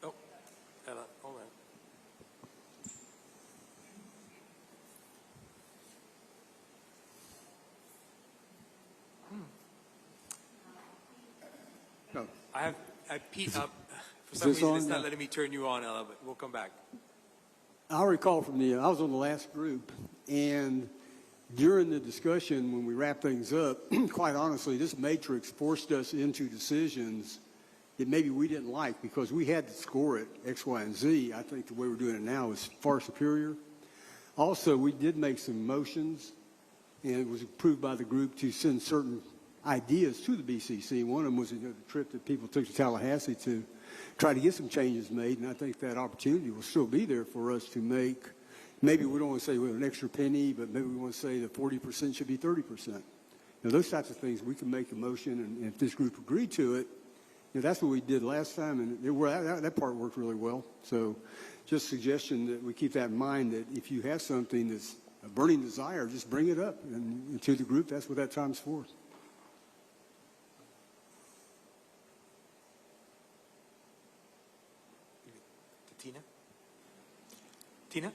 Oh, Ella, hold on. No. For some reason, it's not letting me turn you on, Ella, but we'll come back. I recall from I was on the last group, and during the discussion when we wrap things up, quite honestly, this matrix forced us into decisions that maybe we didn't like because we had to score it X, Y, and Z. I think the way we're doing it now is far superior. Also, we did make some motions, and it was approved by the group to send certain ideas to the BCC. One of them was the trip that people took to Tallahassee to try to get some changes made, and I think that opportunity will still be there for us to make. Maybe we don't want to say an extra penny, but maybe we want to say that 40% should be 30%. Those types of things, we can make a motion, and if this group agreed to it, that's what we did last time, and that part worked really well. So just a suggestion that we keep that in mind, that if you have something that's a burning desire, just bring it up, and to the group, that's what that time's for. Tina?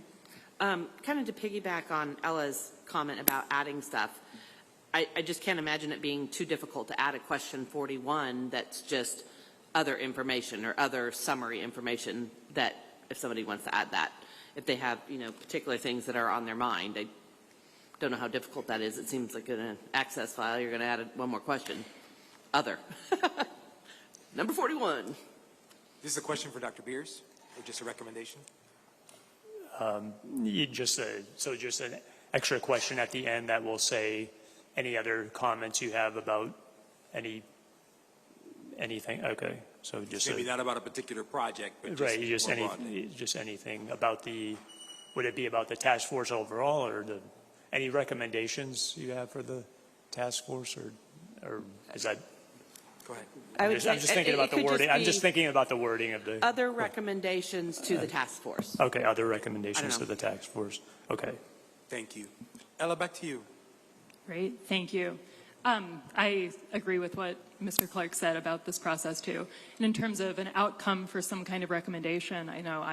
Kind of to piggyback on Ella's comment about adding stuff, I just can't imagine it being too difficult to add a question 41 that's just other information or other summary information, that if somebody wants to add that, if they have, particular things that are on their mind. I don't know how difficult that is. It seems like in an access file, you're going to add one more question. Other. Number 41. This is a question for Dr. Beers, or just a recommendation? Just an extra question at the end that will say any other comments you have about anything. Okay, so just maybe not about a particular project, but just anything about would it be about the task force overall, or any recommendations you have for the task force, or is that? Go ahead. I'm just thinking about the wording. I'm just thinking about the wording of the other recommendations to the task force. Okay, other recommendations to the task force. Okay. Thank you. Ella, back to you. Great, thank you. I agree with what Mr. Clark said about this process too. And in terms of an outcome for some kind of recommendation, I know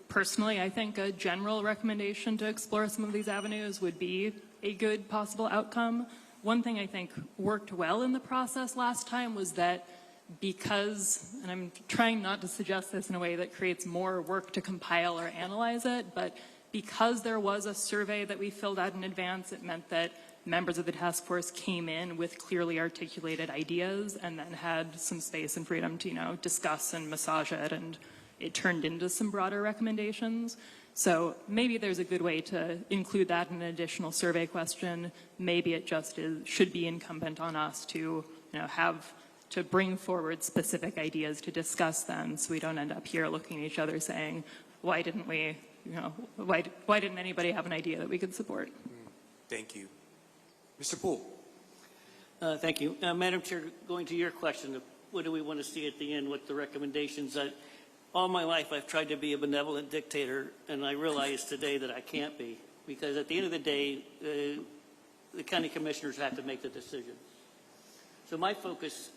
personally, I think a general recommendation to explore some of these avenues would be a good possible outcome. One thing I think worked well in the process last time was that because, and I'm trying not to suggest this in a way that creates more work to compile or analyze it, but because there was a survey that we filled out in advance, it meant that members of the task force came in with clearly articulated ideas and then had some space and freedom to, discuss and massage it, and it turned into some broader recommendations. So maybe there's a good way to include that in an additional survey question. Maybe it just should be incumbent on us to, to bring forward specific ideas to discuss then, so we don't end up here looking at each other saying, why didn't we, why didn't anybody have an idea that we could support? Thank you. Mr. Poole. Thank you. Madam Chair, going to your question of what do we want to see at the end, what the recommendations, all my life I've tried to be a benevolent dictator, and I realize today that I can't be, because at the end of the day, the county commissioners have to make the decision. So my focus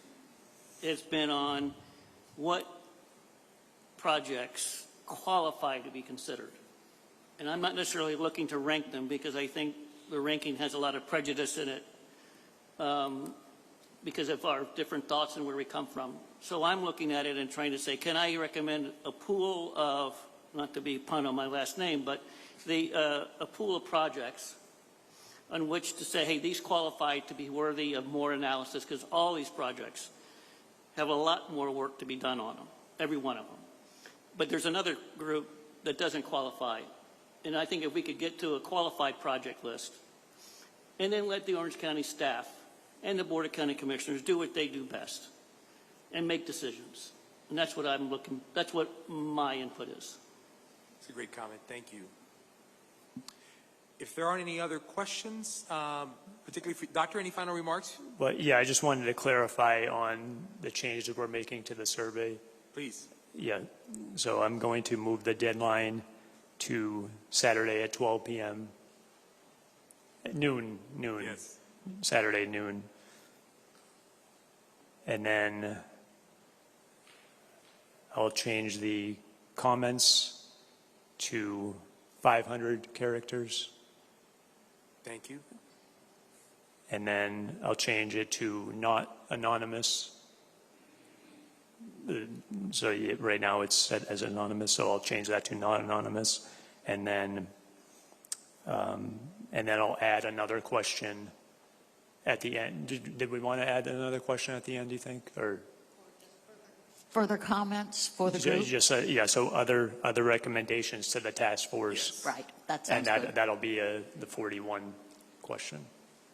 has been on what projects qualify to be considered. And I'm not necessarily looking to rank them, because I think the ranking has a lot of prejudice in it because of our different thoughts and where we come from. So I'm looking at it and trying to say, can I recommend a pool of, not to be pun on my last name, but a pool of projects on which to say, hey, these qualify to be worthy of more analysis, because all these projects have a lot more work to be done on them, every one of them. But there's another group that doesn't qualify. And I think if we could get to a qualified project list and then let the Orange County staff and the Board of County Commissioners do what they do best and make decisions. And that's what that's what my input is. It's a great comment. Thank you. If there aren't any other questions, particularly for Doctor, any final remarks? Well, yeah, I just wanted to clarify on the changes that we're making to the survey. Please. Yeah, so I'm going to move the deadline to Saturday at 12 p.m. Noon. Yes. Saturday noon. And then I'll change the comments to 500 characters. Thank you. And then I'll change it to not anonymous. So right now it's set as anonymous, so I'll change that to not anonymous. And then I'll add another question at the end. Did we want to add another question at the end, do you think? Or Further comments for the group? Yeah, so other recommendations to the task force. Yes. Right, that sounds and good. that'll be the 41 question.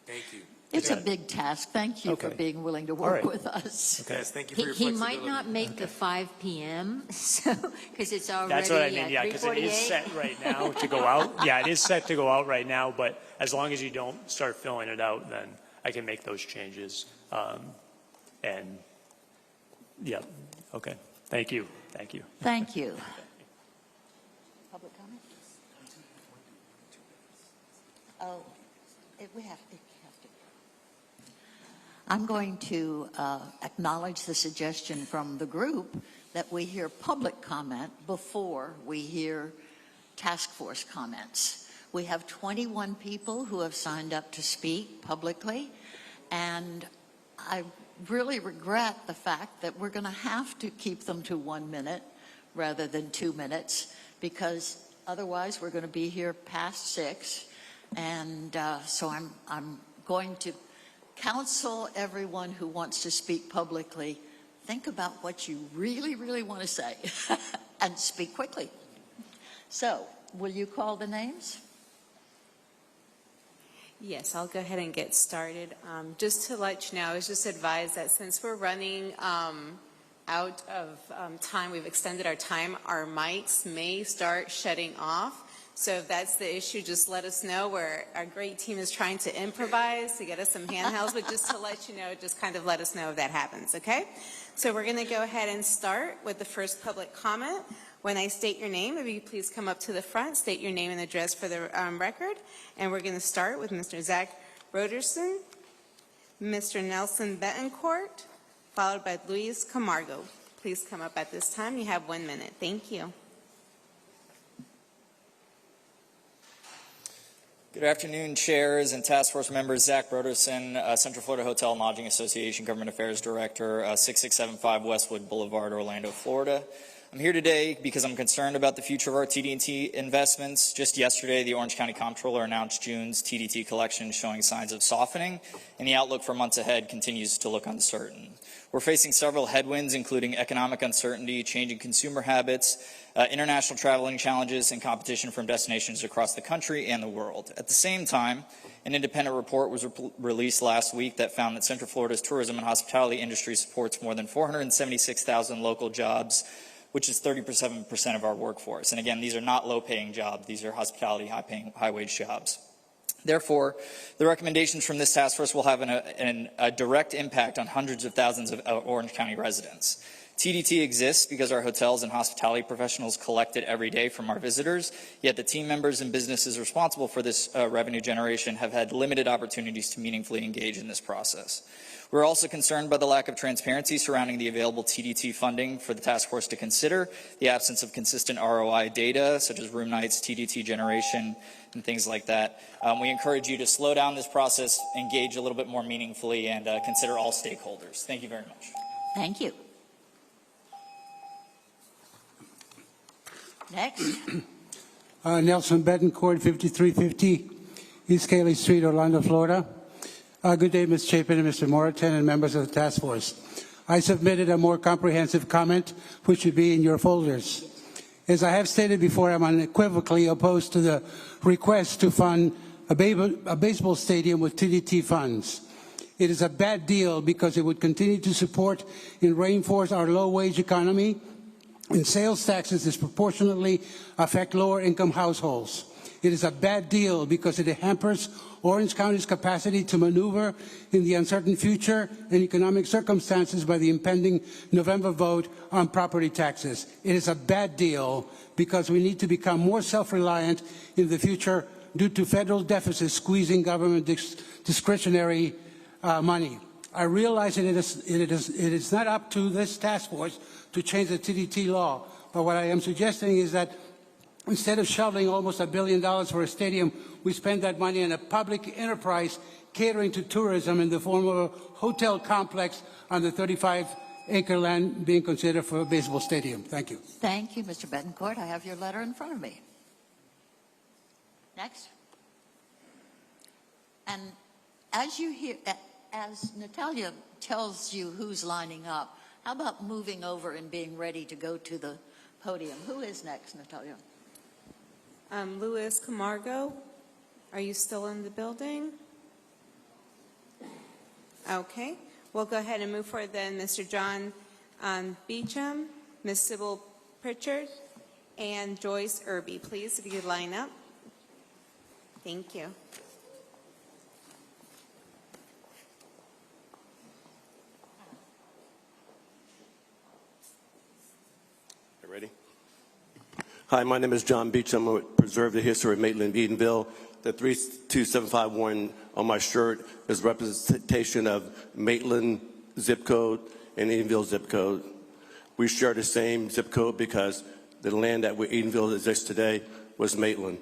Thank you. It's a big task. Thank you for being willing to work with us. Okay. Yes, thank you for your He flexibility. might not make the 5 p.m., so, because it's already That's what I mean, yeah, because it is 3:48. set right now to go out. Yeah, it is set to go out right now, but as long as you don't start filling it out, then I can make those changes. And, yeah, okay. Thank you. Thank you. Thank you. Public comment? Oh, we have to. I'm going to acknowledge the suggestion from the group that we hear public comment before we hear task force comments. We have 21 people who have signed up to speak publicly, and I really regret the fact that we're going to have to keep them to 1 minute rather than 2 minutes, because otherwise we're going to be here past 6. And so I'm going to counsel everyone who wants to speak publicly, think about what you really, really want to say and speak quickly. So, will you call the names? Yes, I'll go ahead and get started. Just to let you know, I was just advised that since we're running out of time, we've extended our time, our mics may start shutting off. So if that's the issue, just let us know. Our great team is trying to improvise to get us some handhelds, but just to let you know, just kind of let us know if that happens, okay? So we're going to go ahead and start with the first public comment. When I state your name, if you please come up to the front, state your name and address for the record. And we're going to start with Mr. Zach Roderson, Mr. Nelson Betancourt, followed by Luis Camargo. Please come up at this time. You have 1 minute. Thank you. Good afternoon, chairs and task force members. Zach Broderson, Central Florida Hotel and Lodging Association Government Affairs Director, 6675 Westwood Boulevard, Orlando, Florida. I'm here today because I'm concerned about the future of our TD&T investments. Just yesterday, the Orange County Comptroller announced June's TDT collection showing signs of softening, and the outlook for months ahead continues to look uncertain. We're facing several headwinds, including economic uncertainty, changing consumer habits, international traveling challenges, and competition from destinations across the country and the world. At the same time, an independent report was released last week that found that Central Florida's tourism and hospitality industry supports more than 476,000 local jobs, which is 37% of our workforce. And again, these are not low-paying jobs. These are hospitality, high-wage jobs. Therefore, the recommendations from this task force will have a direct impact on hundreds of thousands of Orange County residents. TDT exists because our hotels and hospitality professionals collect it every day from our visitors, yet the team members and businesses responsible for this revenue generation have had limited opportunities to meaningfully engage in this process. We're also concerned by the lack of transparency surrounding the available TDT funding for the task force to consider, the absence of consistent ROI data, such as room nights, TDT generation, and things like that. We encourage you to slow down this process, engage a little bit more meaningfully, and consider all stakeholders. Thank you very much. Thank you. Next. Nelson Betancourt, 5350 East Cayley Street, Orlando, Florida. Good day, Ms. Chapin and Mr. Moreton and members of the task force. I submitted a more comprehensive comment, which should be in your folders. As I have stated before, I'm unequivocally opposed to the request to fund a baseball stadium with TDT funds. It is a bad deal because it would continue to support and reinforce our low-wage economy, and sales taxes disproportionately affect lower-income households. It is a bad deal because it hampers Orange County's capacity to maneuver in the uncertain future and economic circumstances by the impending November vote on property taxes. It is a bad deal because we need to become more self-reliant in the future due to federal deficits squeezing government discretionary money. I realize that it is not up to this task force to change the TDT law, but what I am suggesting is that instead of shoveling almost $1 billion for a stadium, we spend that money in a public enterprise catering to tourism in the form of a hotel complex on the 35-acre land being considered for a baseball stadium. Thank you. Thank you, Mr. Betancourt. I have your letter in front of me. Next. And as you hear, as Natalia tells you who's lining up, how about moving over and being ready to go to the podium? Who is next, Natalia? Luis Camargo, are you still in the building? Okay, we'll go ahead and move forward then. Mr. John Beecham, Ms. Sybil Pritchard, and Joyce Irby. Please, if you could line up. Thank you. You ready? Hi, my name is John Beecham. I'm going to preserve the history of Maitland, Edenville. The 32751 on my shirt is representation of Maitland zip code and Edenville zip code. We share the same zip code because the land that Edenville exists today was Maitland.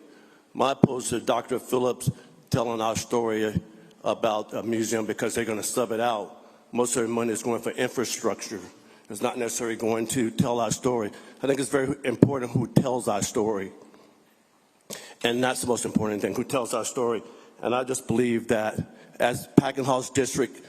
My opposed to Dr. Phillips telling our story about a museum because they're going to sub it out. Most of their money is going for infrastructure. It's not necessarily going to tell our story. I think it's very important who tells our story. And that's the most important thing, who tells our story. And I just believe that as Packenhouse District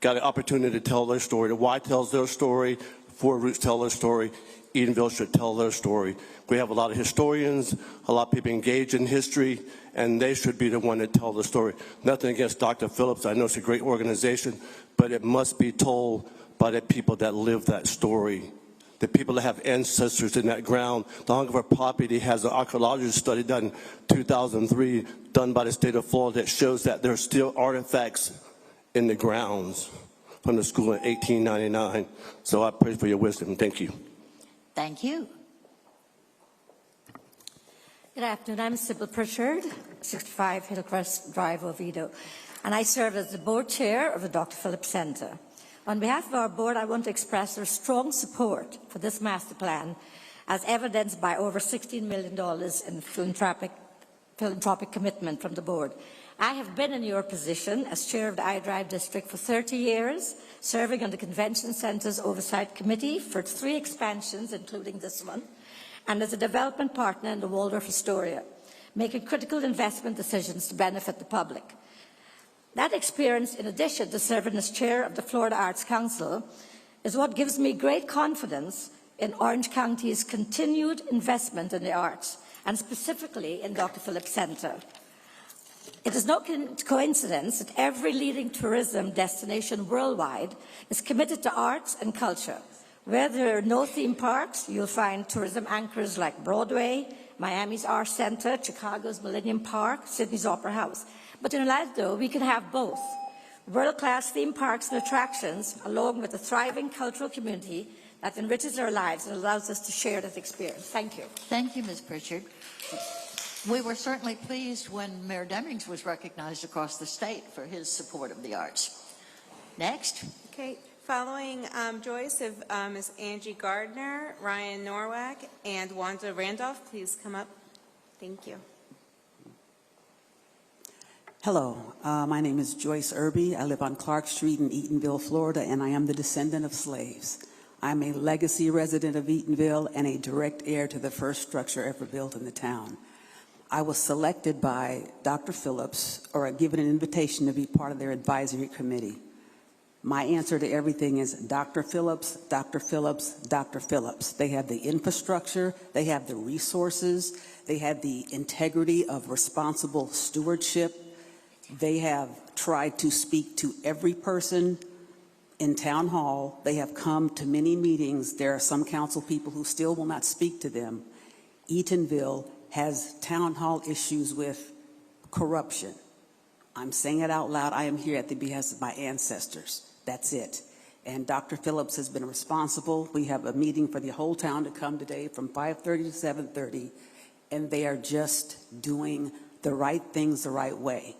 got an opportunity to tell their story, the Y tells their story, Four Roots tell their story, Edenville should tell their story. We have a lot of historians, a lot of people engaged in history, and they should be the one to tell the story. Nothing against Dr. Phillips. I know it's a great organization, but it must be told by the people that live that story, the people that have ancestors in that ground. The Hungerford property has an archaeological study done in 2003, done by the state of Florida, that shows that there are still artifacts in the grounds from the school in 1899. So I pray for your wisdom. Thank you. Thank you. Good afternoon. I'm Sybil Pritchard, 65 Hillcrest Drive, Oviedo, and I serve as the board chair of the Dr. Phillips Center. On behalf of our board, I want to express our strong support for this master plan, as evidenced by over $16 million in philanthropic philanthropic commitment from the board. I have been in your position as chair of the iDrive district for 30 years, serving on the Convention Centre's Oversight Committee for 3 expansions, including this one, and as a development partner in the Waldorf Astoria, making critical investment decisions to benefit the public. That experience, in addition to serving as chair of the Florida Arts Council, is what gives me great confidence in Orange County's continued investment in the arts, and specifically in Dr. Phillips Center. It is no coincidence that every leading tourism destination worldwide is committed to arts and culture. Where there are no theme parks, you'll find tourism anchors like Broadway, Miami's Arts Center, Chicago's Millennium Park, Sydney's Opera House. But in Orlando, we can have both. World-class theme parks and attractions, along with a thriving cultural community that enriches our lives and allows us to share that experience. Thank you. Thank you, Ms. Pritchard. We were certainly pleased when Mayor Demings was recognized across the state for his support of the arts. Next. Okay, following Joyce, if Ms. Angie Gardner, Ryan Norwalk, and Wanda Randolph, please come up. Thank you. Hello, my name is Joyce Irby. I live on Clark Street in Eatonville, Florida, and I am the descendant of slaves. I'm a legacy resident of Eatonville and a direct heir to the first structure ever built in the town. I was selected by Dr. Phillips, or given an invitation to be part of their advisory committee. My answer to everything is Dr. Phillips, Dr. Phillips, Dr. Phillips. They have the infrastructure, they have the resources, they have the integrity of responsible stewardship. They have tried to speak to every person in town hall. They have come to many meetings. There are some council people who still will not speak to them. Eatonville has town hall issues with corruption. I'm saying it out loud. I am here at the behest of my ancestors. That's it. And Dr. Phillips has been responsible. We have a meeting for the whole town to come today from 5:30 to 7:30, and they are just doing the right things the right way.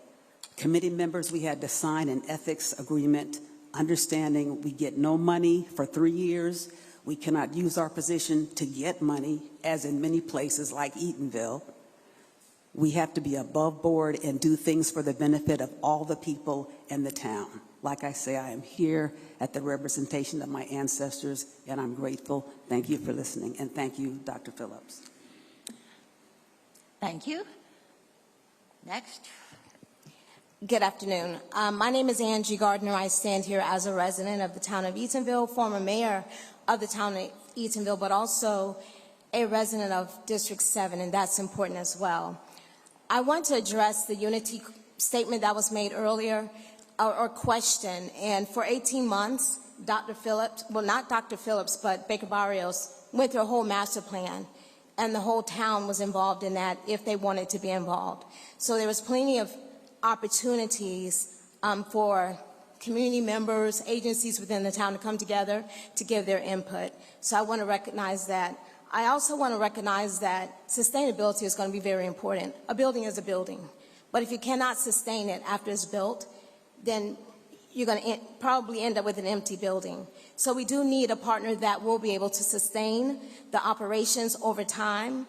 Committee members, we had to sign an ethics agreement, understanding we get no money for 3 years. We cannot use our position to get money, as in many places like Eatonville. We have to be above board and do things for the benefit of all the people in the town. Like I say, I am here at the representation of my ancestors, and I'm grateful. Thank you for listening, and thank you, Dr. Phillips. Thank you. Next. Good afternoon. My name is Angie Gardner. I stand here as a resident of the town of Eatonville, former mayor of the town of Eatonville, but also a resident of District 7, and that's important as well. I want to address the unity statement that was made earlier, or question, and for 18 months, Dr. Phillips, well, not Dr. Phillips, but Baker Barrios went through a whole master plan, and the whole town was involved in that if they wanted to be involved. So there was plenty of opportunities for community members, agencies within the town to come together to give their input. So I want to recognize that. I also want to recognize that sustainability is going to be very important. A building is a building, but if you cannot sustain it after it's built, then you're going to probably end up with an empty building. So we do need a partner that will be able to sustain the operations over time,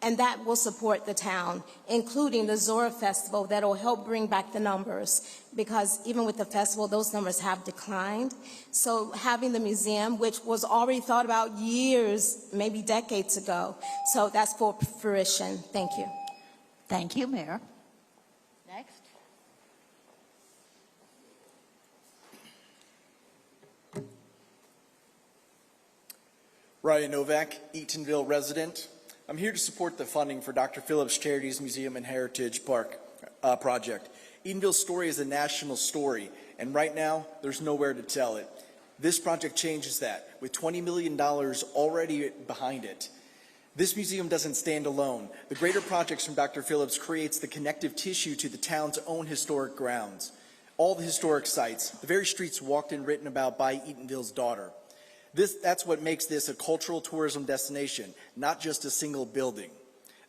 and that will support the town, including the Zora Festival that will help bring back the numbers, because even with the festival, those numbers have declined. So having the museum, which was already thought about years, maybe decades ago, so that's for fruition. Thank you. Thank you, Mayor. Next. Ryan Novak, Eatonville resident. I'm here to support the funding for Dr. Phillips Charities Museum and Heritage Park project. Eatonville's story is a national story, and right now, there's nowhere to tell it. This project changes that, with $20 million already behind it. This museum doesn't stand alone. The greater projects from Dr. Phillips creates the connective tissue to the town's own historic grounds. All the historic sites, the very streets walked and written about by Eatonville's daughter. That's what makes this a cultural tourism destination, not just a single building.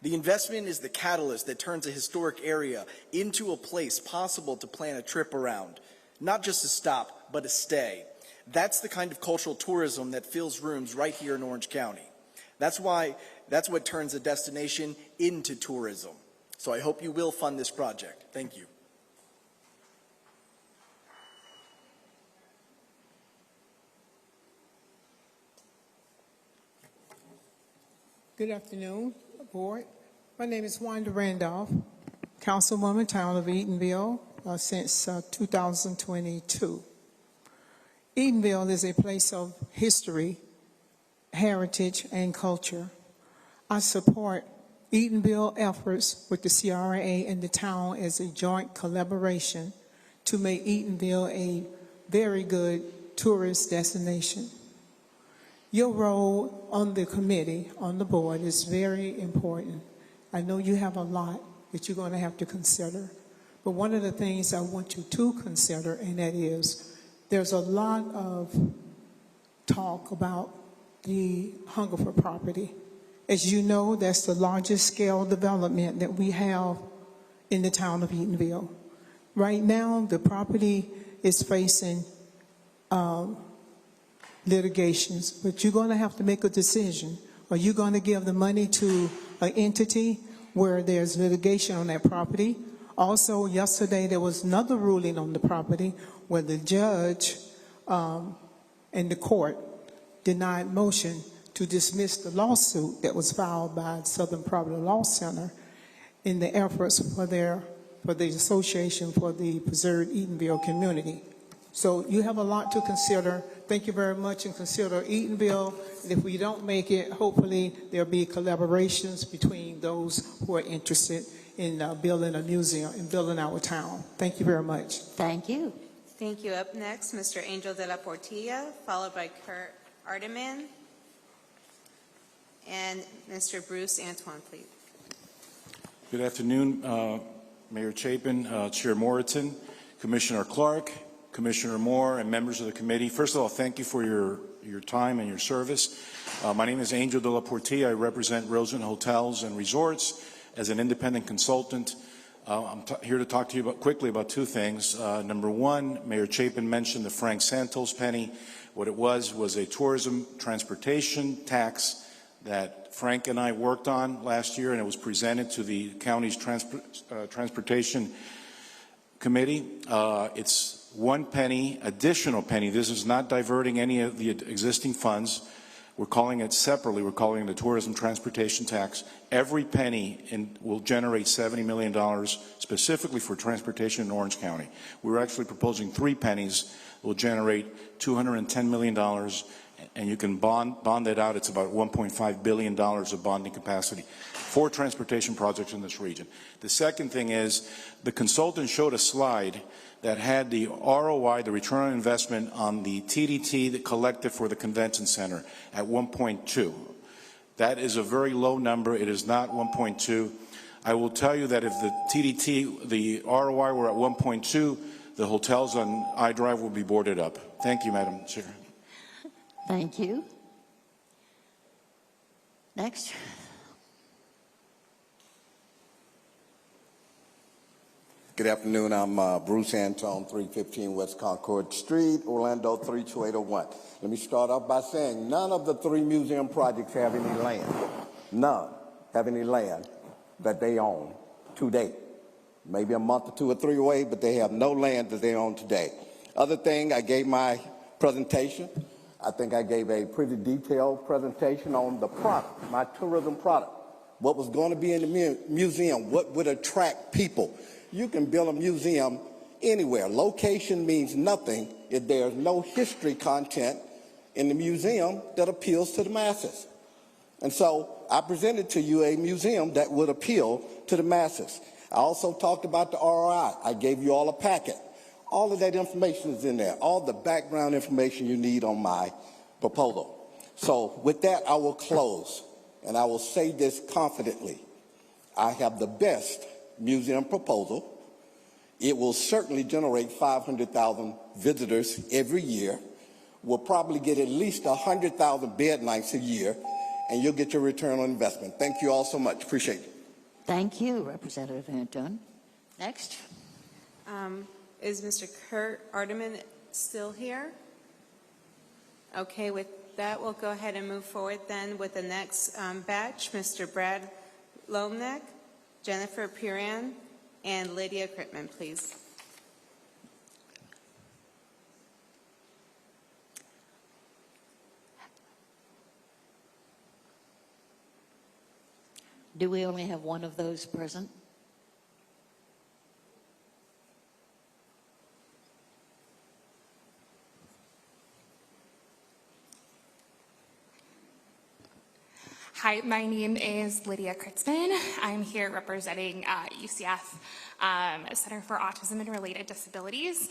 The investment is the catalyst that turns a historic area into a place possible to plan a trip around, not just a stop, but a stay. That's the kind of cultural tourism that fills rooms right here in Orange County. That's what turns a destination into tourism. So I hope you will fund this project. Thank you. Good afternoon, Board. My name is Wanda Randolph, Councilwoman, Town of Eatonville, since 2022. Eatonville is a place of history, heritage, and culture. I support Eatonville efforts with the CRA and the town as a joint collaboration to make Eatonville a very good tourist destination. Your role on the committee, on the board, is very important. I know you have a lot that you're going to have to consider, but one of the things I want you to consider, and that is, there's a lot of talk about the hunger for property. As you know, that's the largest scale development that we have in the town of Eatonville. Right now, the property is facing litigations, but you're going to have to make a decision. Are you going to give the money to an entity where there's litigation on that property? Also, yesterday there was another ruling on the property where the judge and the court denied motion to dismiss the lawsuit that was filed by Southern Property Law Center in the efforts for the Association for the Preserved Eatonville Community. So you have a lot to consider. Thank you very much, and consider Eatonville. And if we don't make it, hopefully there'll be collaborations between those who are interested in building a museum and building our town. Thank you very much. Thank you. Thank you. Up next, Mr. Angel de la Portilla, followed by Kurt Ardeman, and Mr. Bruce Antoine, please. Good afternoon, Mayor Chapin, Chair Moreton, Commissioner Clark, Commissioner Moore, and members of the committee. First of all, thank you for your time and your service. My name is Angel de la Portilla. I represent Rosen Hotels and Resorts as an independent consultant. I'm here to talk to you quickly about two things. Number one, Mayor Chapin mentioned the Frank Santos penny. What it was a tourism transportation tax that Frank and I worked on last year, and it was presented to the county's transportation committee. It's 1 penny, additional penny. This is not diverting any of the existing funds. We're calling it separately. We're calling it a tourism transportation tax. Every penny will generate $70 million specifically for transportation in Orange County. We're actually proposing 3 pennies will generate $210 million, and you can bond it out. It's about $1.5 billion of bonding capacity for transportation projects in this region. The second thing is the consultant showed a slide that had the ROI, the return on investment, on the TDT that collected for the convention center at 1.2. That is a very low number. It is not 1.2. I will tell you that if the TDT, the ROI were at 1.2, the hotels on I-Drive will be boarded up. Thank you, Madam Chair. Thank you. Next. Good afternoon. I'm Bruce Antone, 315 West Concord Street, Orlando 32801. Let me start off by saying none of the 3 museum projects have any land. None have any land that they own to date. Maybe a month or 2 or 3 away, but they have no land that they own today. Other thing, I gave my presentation. I think I gave a pretty detailed presentation on the product, my tourism product. What was going to be in the museum, what would attract people. You can build a museum anywhere. Location means nothing if there's no history content in the museum that appeals to the masses. And so I presented to you a museum that would appeal to the masses. I also talked about the ROI. I gave you all a packet. All of that information is in there, all the background information you need on my proposal. So with that, I will close, and I will say this confidently. I have the best museum proposal. It will certainly generate 500,000 visitors every year. We'll probably get at least 100,000 bed nights a year, and you'll get your return on investment. Thank you all so much. Appreciate it. Thank you, Representative Anton. Next. Is Mr. Kurt Ardeman still here? Okay, with that, we'll go ahead and move forward then with the next batch, Mr. Brad Lomneck, Jennifer Piran, and Lydia Crittman, please. Do we only have one of those present? Hi, my name is Lydia Kritzman. I'm here representing UCF Center for Autism and Related Disabilities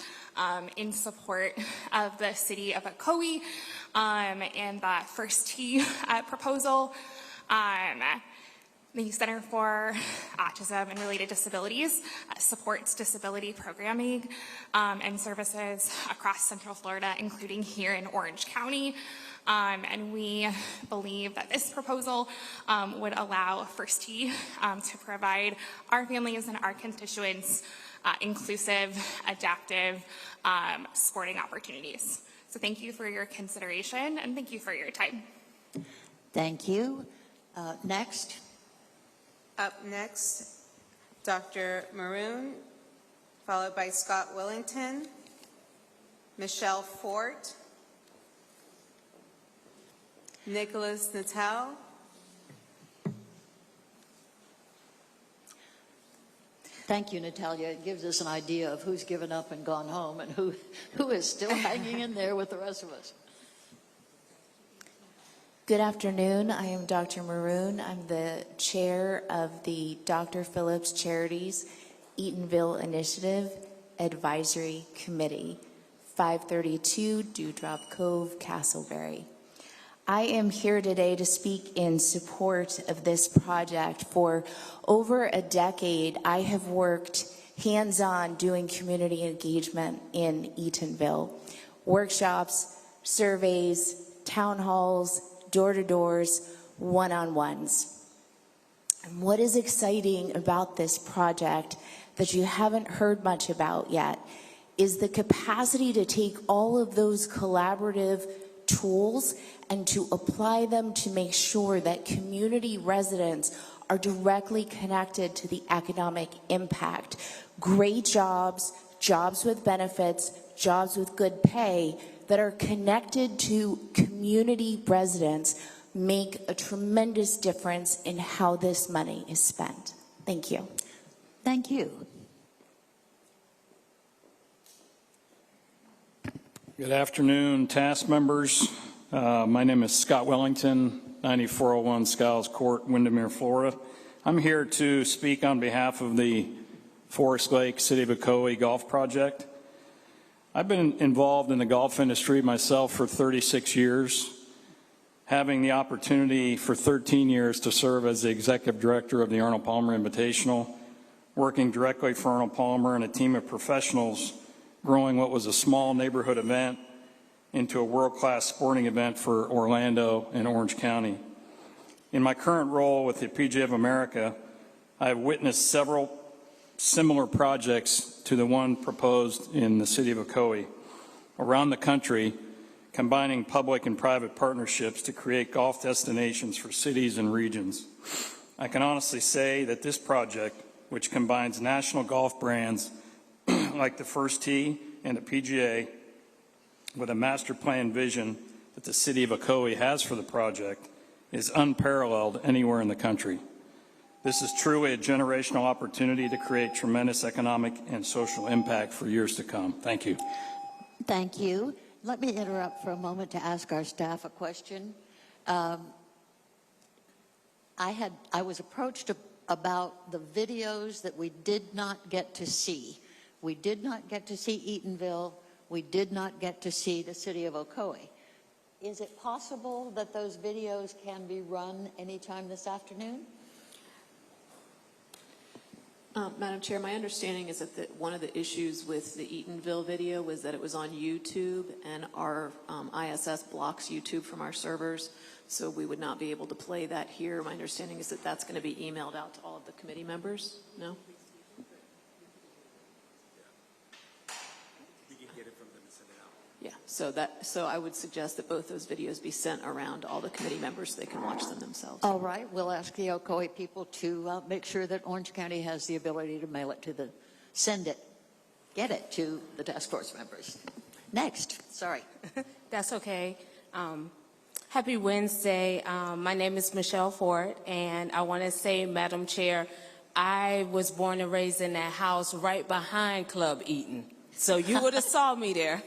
in support of the City of Ocoee and the First T proposal. The Center for Autism and Related Disabilities supports disability programming and services across Central Florida, including here in Orange County. And we believe that this proposal would allow First T to provide our families and our constituents inclusive, adaptive sporting opportunities. So thank you for your consideration and thank you for your time. Thank you. Next. Up next, Dr. Maroon, followed by Scott Willington, Michelle Fort, Nicholas Natal, Thank you, Natalia. It gives us an idea of who's given up and gone home and who is still hanging in there with the rest of us. Good afternoon. I am Dr. Maroon. I'm the chair of the Dr. Phillips Charities Eatonville Initiative Advisory Committee, 532 Dewdrop Cove, Castleberry. I am here today to speak in support of this project. For over a decade, I have worked hands-on doing community engagement in Eatonville. Workshops, surveys, town halls, door-to-doors, one-on-ones. And what is exciting about this project that you haven't heard much about yet is the capacity to take all of those collaborative tools and to apply them to make sure that community residents are directly connected to the economic impact. Great jobs, jobs with benefits, jobs with good pay that are connected to community residents make a tremendous difference in how this money is spent. Thank you. Thank you. Good afternoon, task members. My name is Scott Wellington, 9401 Skiles Court, Windermere, Florida. I'm here to speak on behalf of the Forest Lake City of Ocoee Golf Project. I've been involved in the golf industry myself for 36 years, having the opportunity for 13 years to serve as the executive director of the Arnold Palmer Invitational, working directly for Arnold Palmer and a team of professionals, growing what was a small neighborhood event into a world-class sporting event for Orlando and Orange County. In my current role with the PGA of America, I have witnessed several similar projects to the one proposed in the city of Ocoee around the country, combining public and private partnerships to create golf destinations for cities and regions. I can honestly say that this project, which combines national golf brands like the First Tee and the PGA with a master plan vision that the city of Ocoee has for the project, is unparalleled anywhere in the country. This is truly a generational opportunity to create tremendous economic and social impact for years to come. Thank you. Thank you. Let me interrupt for a moment to ask our staff a question. I was approached about the videos that we did not get to see. We did not get to see Eatonville. We did not get to see the city of Ocoee. Is it possible that those videos can be run anytime this afternoon? Madam Chair, my understanding is that one of the issues with the Eatonville video was that it was on YouTube, and our ISS blocks YouTube from our servers, so we would not be able to play that here. My understanding is that that's going to be emailed out to all of the committee members. No? We can get it from them and send it out. Yeah, so I would suggest that both those videos be sent around all the committee members so they can watch them themselves. All right, we'll ask the Ocoee people to make sure that Orange County has the ability to mail it to get it to the task force members. Next, sorry. That's okay. Happy Wednesday. My name is Michelle Ford, and I want to say, Madam Chair, I was born and raised in that house right behind Club Eaton. So you would have saw me there.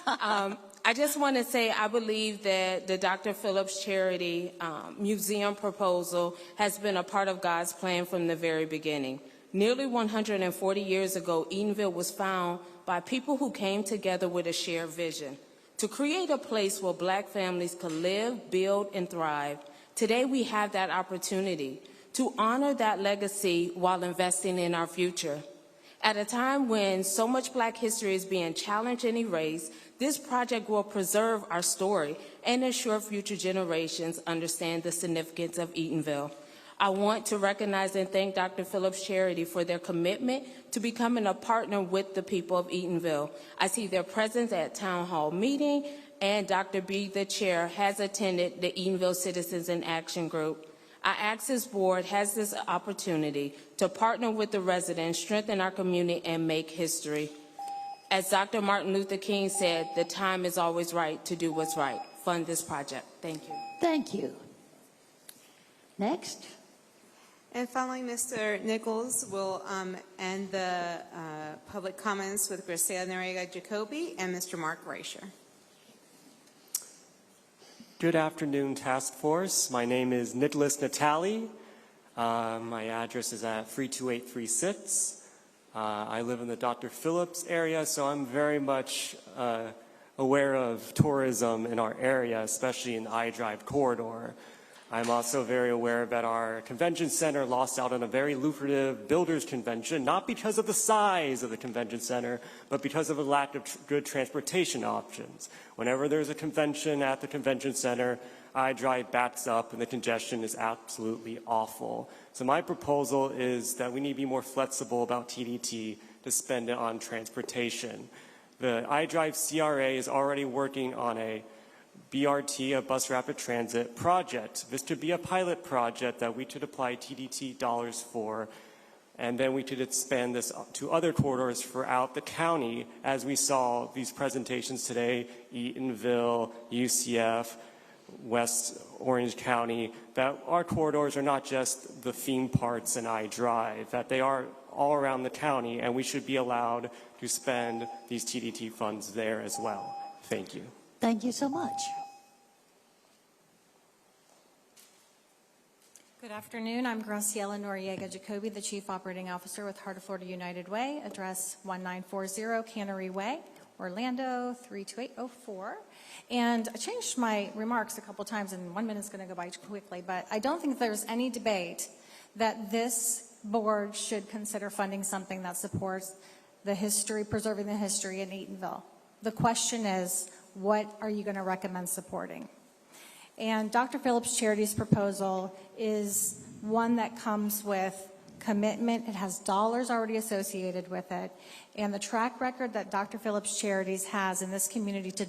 I just want to say I believe that the Dr. Phillips Charity Museum proposal has been a part of God's plan from the very beginning. Nearly 140 years ago, Eatonville was found by people who came together with a shared vision to create a place where Black families could live, build, and thrive. Today, we have that opportunity to honor that legacy while investing in our future. At a time when so much Black history is being challenged and erased, this project will preserve our story and ensure future generations understand the significance of Eatonville. I want to recognize and thank Dr. Phillips Charity for their commitment to becoming a partner with the people of Eatonville. I see their presence at Town Hall meeting, and Dr. B, the chair, has attended the Eatonville Citizens in Action Group. I ask this board has this opportunity to partner with the residents, strengthen our community, and make history. As Dr. Martin Luther King said, the time is always right to do what's right. Fund this project. Thank you. Thank you. Next. And following Mr. Nichols, we'll end the public comments with Graciela Noriega Jacoby and Mr. Mark Reicher. Good afternoon, Task Force. My name is Nicholas Natali. My address is at 32836. I live in the Dr. Phillips area, so I'm very much aware of tourism in our area, especially in the I-Drive corridor. I'm also very aware that our convention center lost out on a very lucrative builders convention, not because of the size of the convention center, but because of a lack of good transportation options. Whenever there's a convention at the convention center, I-Drive backs up and the congestion is absolutely awful. So my proposal is that we need to be more flexible about TDT to spend it on transportation. The I-Drive CRA is already working on a BRT, a bus rapid transit project. This could be a pilot project that we could apply TDT dollars for, and then we could expand this to other corridors throughout the county, as we saw these presentations today, Eatonville, UCF, West Orange County, that our corridors are not just the theme parks and I-Drive, that they are all around the county, and we should be allowed to spend these TDT funds there as well. Thank you. Thank you so much. Good afternoon. I'm Graciela Noriega Jacoby, the Chief Operating Officer with Heart of Florida United Way, address 1940 Cannery Way, Orlando 32804. And I changed my remarks a couple times, and 1 minute's going to go by quickly, but I don't think there's any debate that this board should consider funding something that supports the history, preserving the history in Eatonville. The question is, what are you going to recommend supporting? And Dr. Phillips Charity's proposal is one that comes with commitment. It has dollars already associated with it. And the track record that Dr. Phillips Charities has in this community to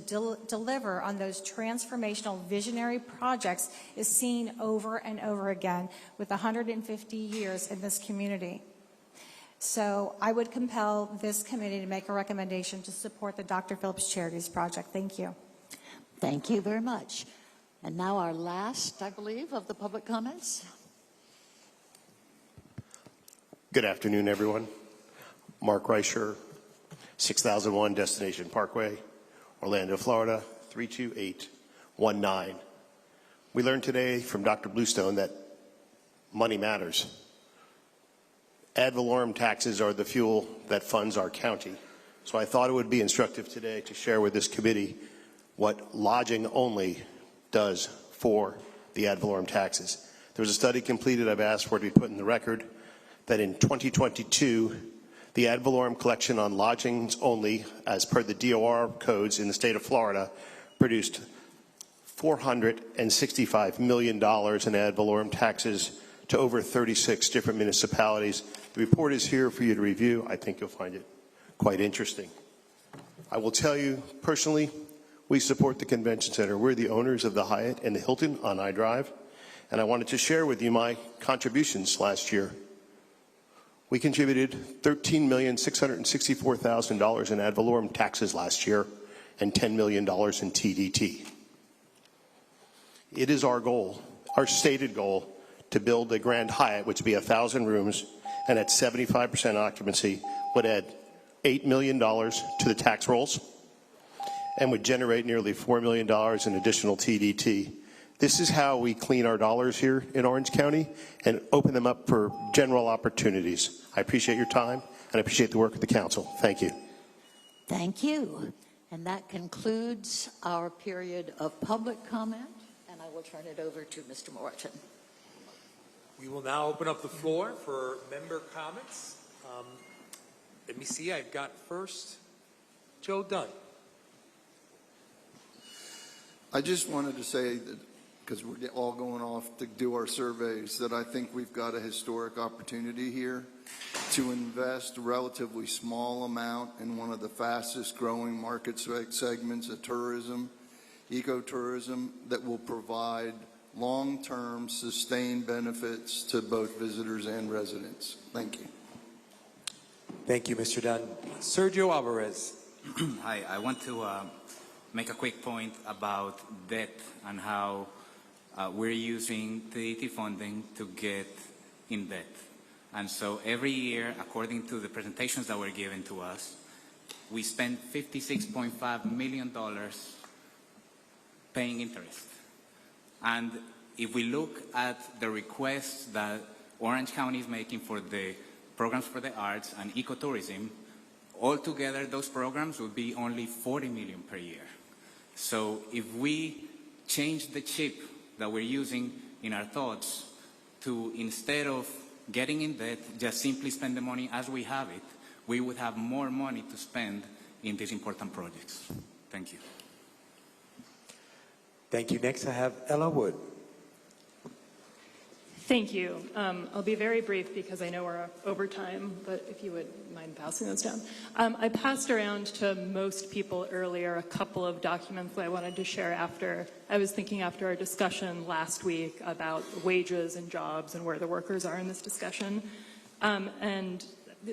deliver on those transformational visionary projects is seen over and over again with 150 years in this community. So I would compel this committee to make a recommendation to support the Dr. Phillips Charities project. Thank you. Thank you very much. And now our last, I believe, of the public comments. Good afternoon, everyone. Mark Reicher, 6001 Destination Parkway, Orlando, Florida, 32819. We learned today from Dr. Bluestone that money matters. Ad valorem taxes are the fuel that funds our county. So I thought it would be instructive today to share with this committee what lodging only does for the ad valorem taxes. There was a study completed, I've asked for it to be put in the record, that in 2022, the ad valorem collection on lodgings only, as per the DOR codes in the state of Florida, produced $465 million in ad valorem taxes to over 36 different municipalities. The report is here for you to review. I think you'll find it quite interesting. I will tell you personally, we support the convention center. We're the owners of the Hyatt and the Hilton on I Drive, and I wanted to share with you my contributions last year. We contributed $13,664,000 in ad valorem taxes last year and $10 million in TDT. It is our goal, our stated goal, to build a Grand Hyatt, which would be 1,000 rooms, and at 75% occupancy would add $8 million to the tax rolls and would generate nearly $4 million in additional TDT. This is how we clean our dollars here in Orange County and open them up for general opportunities. I appreciate your time, and I appreciate the work of the council. Thank you. Thank you. And that concludes our period of public comment, and I will turn it over to Mr. Morton. We will now open up the floor for member comments. Let me see, I've got first Joe Dunn. I just wanted to say that, because we're all going off to do our surveys, that I think we've got a historic opportunity here to invest a relatively small amount in one of the fastest growing market segments of tourism, ecotourism, that will provide long-term sustained benefits to both visitors and residents. Thank you. Thank you, Mr. Dunn. Sergio Alvarez. Hi, I want to make a quick point about debt and how we're using TDT funding to get in debt. And so every year, according to the presentations that were given to us, we spend $56.5 million paying interest. And if we look at the requests that Orange County is making for the programs for the arts and ecotourism, altogether those programs would be only $40 million per year. So if we change the chip that we're using in our thoughts to, instead of getting in debt, just simply spend the money as we have it, we would have more money to spend in these important projects. Thank you. Thank you. Next I have Ella Wood. Thank you. I'll be very brief because I know we're over time, but if you would mind passing those down. I passed around to most people earlier a couple of documents that I wanted to share after. I was thinking after our discussion last week about wages and jobs and where the workers are in this discussion. And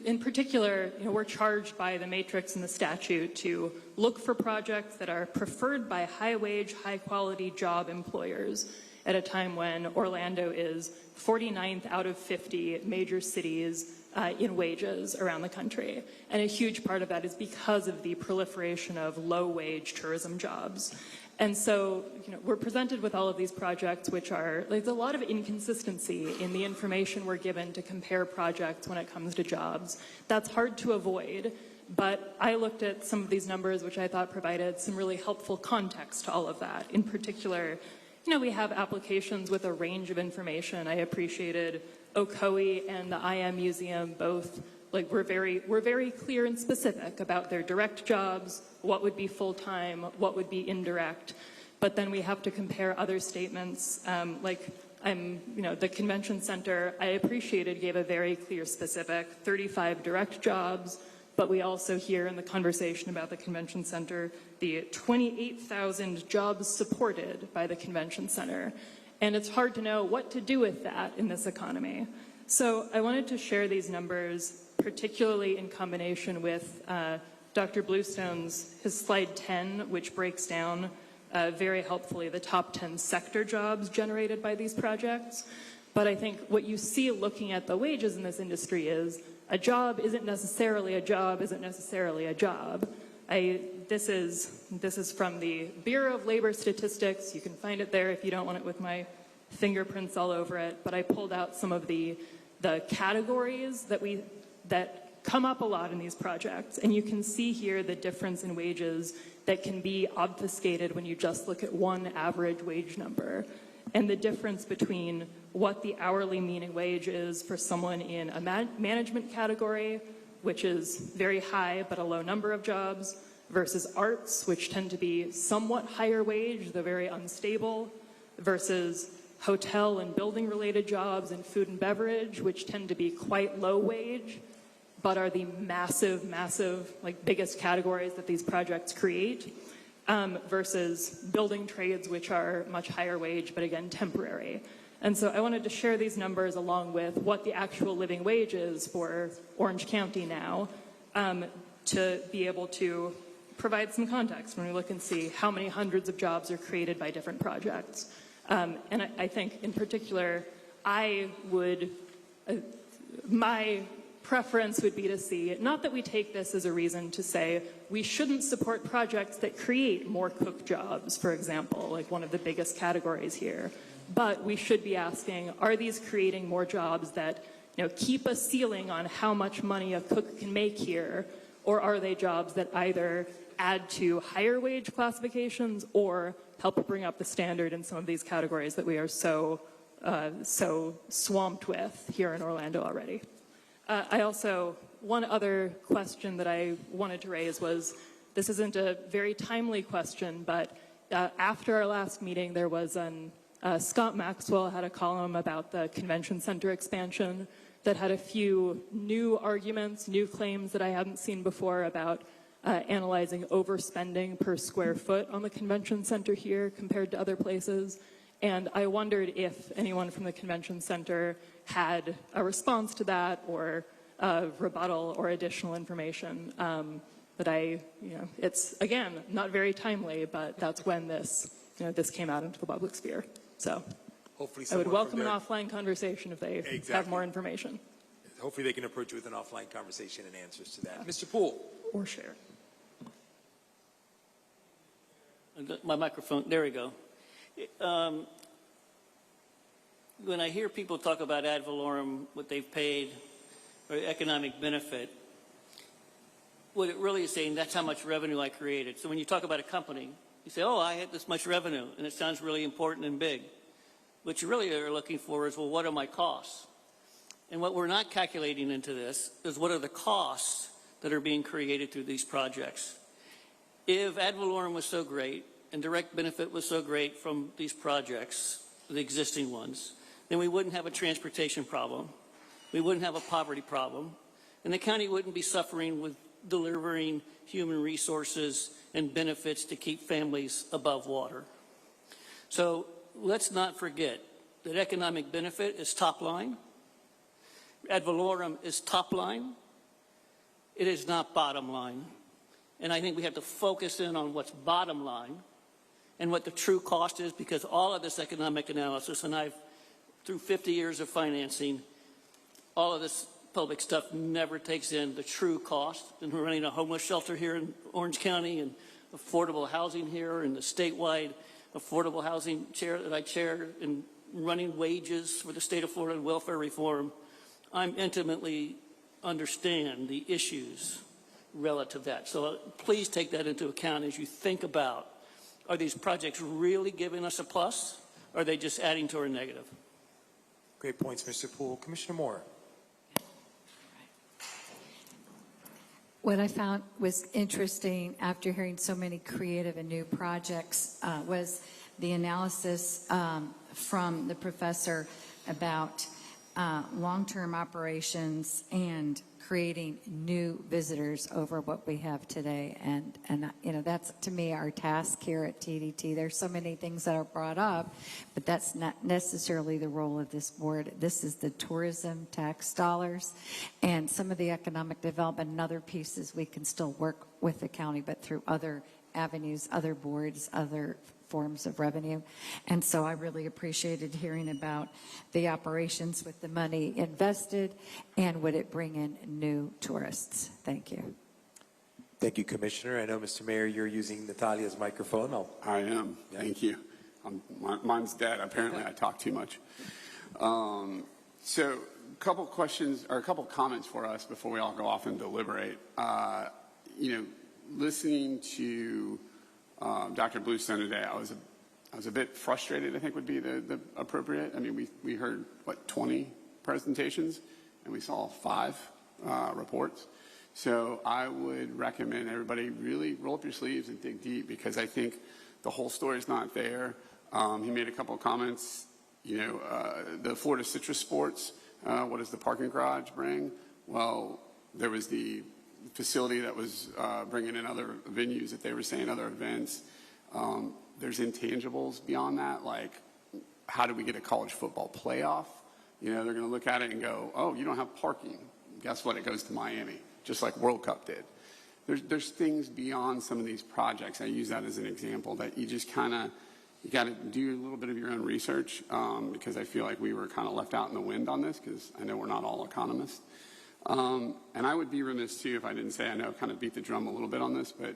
in particular, we're charged by the matrix and the statute to look for projects that are preferred by high-wage, high-quality job employers at a time when Orlando is 49th out of 50 major cities in wages around the country. And a huge part of that is because of the proliferation of low-wage tourism jobs. And so, we're presented with all of these projects, which are, there's a lot of inconsistency in the information we're given to compare projects when it comes to jobs. That's hard to avoid, but I looked at some of these numbers, which I thought provided some really helpful context to all of that. In particular, we have applications with a range of information. I appreciated Ocoee and the IM Museum both, we're very clear and specific about their direct jobs, what would be full-time, what would be indirect. But then we have to compare other statements, the convention center, I appreciated, gave a very clear specific 35 direct jobs, but we also hear in the conversation about the convention center the 28,000 jobs supported by the convention center. And it's hard to know what to do with that in this economy. So I wanted to share these numbers, particularly in combination with Dr. Bluestone's, his slide 10, which breaks down very helpfully the top 10 sector jobs generated by these projects. But I think what you see looking at the wages in this industry is a job isn't necessarily a job, isn't necessarily a job. This is from the Bureau of Labor Statistics. You can find it there if you don't want it with my fingerprints all over it. But I pulled out some of the categories that come up a lot in these projects. And you can see here the difference in wages that can be obfuscated when you just look at one average wage number. And the difference between what the hourly mean wage is for someone in a management category, which is very high but a low number of jobs, versus arts, which tend to be somewhat higher wage, though very unstable, versus hotel and building related jobs and food and beverage, which tend to be quite low wage. but are the massive, like biggest categories that these projects create, versus building trades, which are much higher wage, but again, temporary. And so I wanted to share these numbers along with what the actual living wage is for Orange County now, to be able to provide some context when we look and see how many hundreds of jobs are created by different projects. And I think in particular, my preference would be to see, not that we take this as a reason to say we shouldn't support projects that create more cook jobs, for example, like one of the biggest categories here, but we should be asking, are these creating more jobs that keep a ceiling on how much money a cook can make here, or are they jobs that either add to higher wage classifications or help bring up the standard in some of these categories that we are so swamped with here in Orlando already. One other question that I wanted to raise was, this isn't a very timely question, but after our last meeting, there was Scott Maxwell had a column about the convention center expansion that had a few new arguments, new claims that I hadn't seen before about analyzing overspending per square foot on the convention center here compared to other places. And I wondered if anyone from the convention center had a response to that or a rebuttal or additional information. It's, again, not very timely, but that's when this came out into the public sphere. So hopefully I would welcome an offline conversation if they have more information. Hopefully they can approach you with an offline conversation and answers to that. Mr. Poole. Or share. My microphone, there we go. When I hear people talk about ad valorem, what they've paid, or economic benefit, what it really is saying, that's how much revenue I created. So when you talk about a company, you say, oh, I had this much revenue, and it sounds really important and big. What you really are looking for is, well, what are my costs? And what we're not calculating into this is what are the costs that are being created through these projects. If ad valorem was so great and direct benefit was so great from these projects, the existing ones, then we wouldn't have a transportation problem. We wouldn't have a poverty problem. And the county wouldn't be suffering with delivering human resources and benefits to keep families above water. So let's not forget that economic benefit is top line. Ad valorem is top line. It is not bottom line. And I think we have to focus in on what's bottom line and what the true cost is, because all of this economic analysis, and I've, through 50 years of financing, all of this public stuff never takes in the true cost. And we're running a homeless shelter here in Orange County and affordable housing here and the statewide affordable housing chair that I chair and running wages for the state of Florida and welfare reform. I'm intimately understand the issues relative to that. So please take that into account as you think about, are these projects really giving us a plus? Or are they just adding to our negative? Great points, Mr. Poole. Commissioner Moore. What I found was interesting after hearing so many creative and new projects was the analysis from the professor about long-term operations and creating new visitors over what we have today. And that's, to me, our task here at TDT. There's so many things that are brought up, but that's not necessarily the role of this board. This is the tourism tax dollars and some of the economic development and other pieces we can still work with the county, but through other avenues, other boards, other forms of revenue. And so I really appreciated hearing about the operations with the money invested and would it bring in new tourists. Thank you. Thank you, Commissioner. I know, Mr. Mayor, you're using Natalia's microphone. I am. Thank you. Mine's dead. Apparently I talk too much. So a couple questions or a couple comments for us before we all go off and deliberate. Listening to Dr. Bluestone today, I was a bit frustrated, I think would be the appropriate. I mean, we heard, 20 presentations, and we saw 5 reports. So I would recommend everybody really roll up your sleeves and dig deep, because I think the whole story is not there. He made a couple of comments, the Florida Citrus Sports, what does the parking garage bring? Well, There was the facility that was bringing in other venues that they were saying, other events. There's intangibles beyond that, like how do we get a college football playoff? You know, they're going to look at it and go, oh, you don't have parking. Guess what? It goes to Miami, just like World Cup did. There's things beyond some of these projects. I use that as an example that you just kind of, you got to do a little bit of your own research because I feel like we were kind of left out in the wind on this because I know we're not all economists. And I would be remiss too if I didn't say, I know kind of beat the drum a little bit on this, but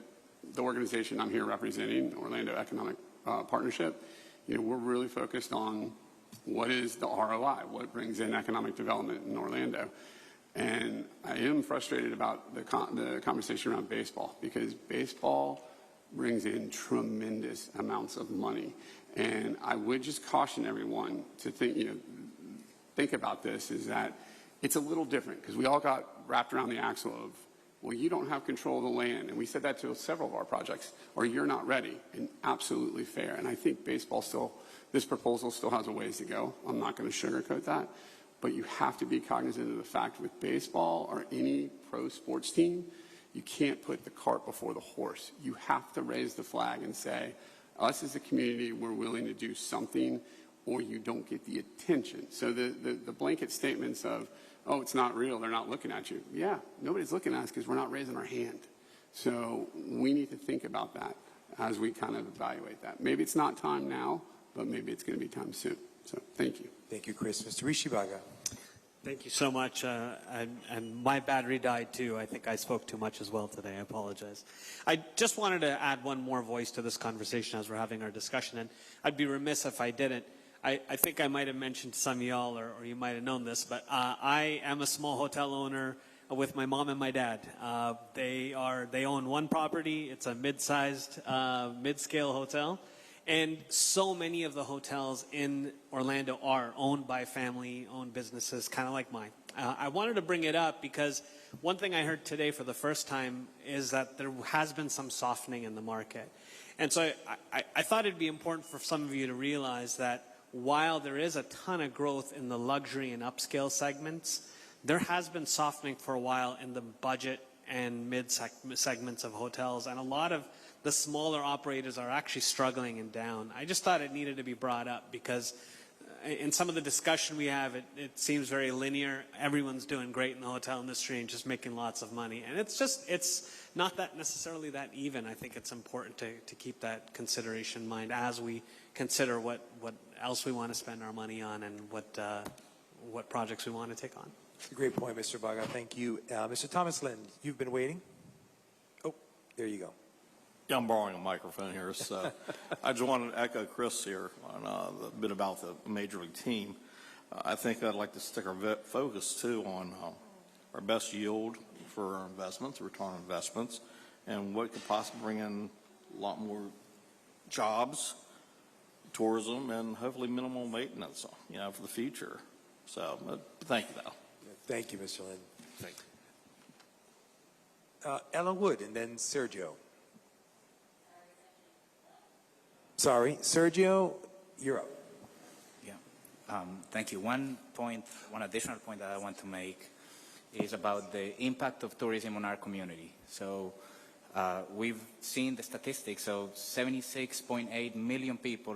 the organization I'm here representing, Orlando Economic Partnership, you know, we're really focused on what is the ROI, what brings in economic development in Orlando. And I am frustrated about the conversation around baseball because baseball brings in tremendous amounts of money. And I would just caution everyone to think about this, is that it's a little different because we all got wrapped around the axle of, well, you don't have control of the land. And we said that to several of our projects, or you're not ready. And absolutely fair. And I think baseball still, this proposal still has a ways to go. I'm not going to sugarcoat that. But you have to be cognizant of the fact with baseball or any pro sports team, you can't put the cart before the horse. You have to raise the flag and say, us as a community, we're willing to do something, or you don't get the attention. So the blanket statements of, oh, it's not real, they're not looking at you. Yeah, nobody's looking at us because we're not raising our hand. So we need to think about that as we kind of evaluate that. Maybe it's not time now, but maybe it's going to be time soon. So thank you. Thank you, Chris. Mr. Rishibaga. Thank you so much. And my battery died too. I think I spoke too much as well today. I apologize. I just wanted to add one more voice to this conversation as we're having our discussion, and I'd be remiss if I didn't. I think I might have mentioned to some of y'all, or you might have known this, but I am a small hotel owner with my mom and my dad. They own one property. It's a mid-sized, mid-scale hotel. And so many of the hotels in Orlando are owned by family-owned businesses, kind of like mine. I wanted to bring it up because one thing I heard today for the first time is that there has been some softening in the market. And so I thought it'd be important for some of you to realize that while there is a ton of growth in the luxury and upscale segments, there has been softening for a while in the budget and mid segments of hotels, and a lot of the smaller operators are actually struggling and down. I just thought it needed to be brought up because in some of the discussion we have, it seems very linear. Everyone's doing great in the hotel industry and just making lots of money. And it's not that necessarily that even. I think it's important to keep that consideration in mind as we consider what else we want to spend our money on and what projects we want to take on. That's a great point, Mr. Baga. Thank you. Mr. Thomas Lind, you've been waiting. Oh, there you go. Yeah, I'm borrowing a microphone here, so I just wanted to echo Chris here on a bit about the Major League team. I think I'd like to stick our focus, too, on our best yield for our investments, return on investments, and what could possibly bring in a lot more jobs, tourism, and hopefully minimal maintenance, for the future. So, thank you, though. Thank you, Mr. Lind. Thank you. Ellen Wood, and then Sergio. Sorry, Sergio, you're up. Yeah, thank you. One additional point that I want to make is about the impact of tourism on our community. So we've seen the statistics of 76.8 million people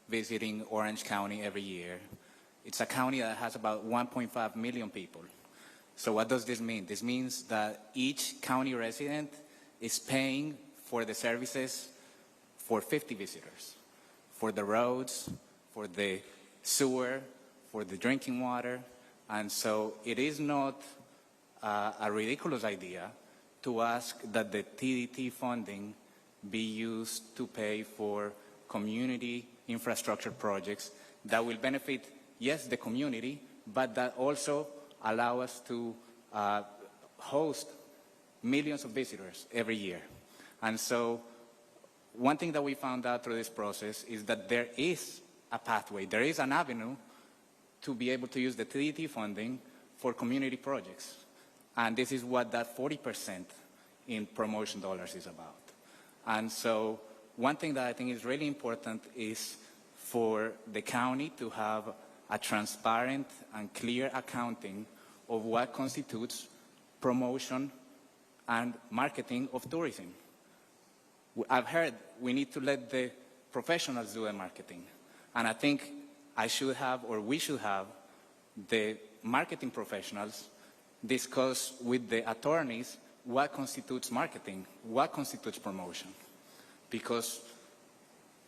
visiting Orange County every year. It's a county that has about 1.5 million people. So what does this mean? This means that each county resident is paying for the services for 50 visitors, for the roads, for the sewer, for the drinking water. And so it is not a ridiculous idea to ask that the TDT funding be used to pay for community infrastructure projects that will benefit, yes, the community, but that also allow us to host millions of visitors every year. And so one thing that we found out through this process is that there is a pathway, there is an avenue to be able to use the TDT funding for community projects. And this is what that 40% in promotion dollars is about. And so one thing that I think is really important is for the county to have a transparent and clear accounting of what constitutes promotion, and marketing of tourism. I've heard we need to let the professionals do the marketing. And I think I should have, or we should have, the marketing professionals discuss with the attorneys what constitutes marketing, what constitutes promotion. Because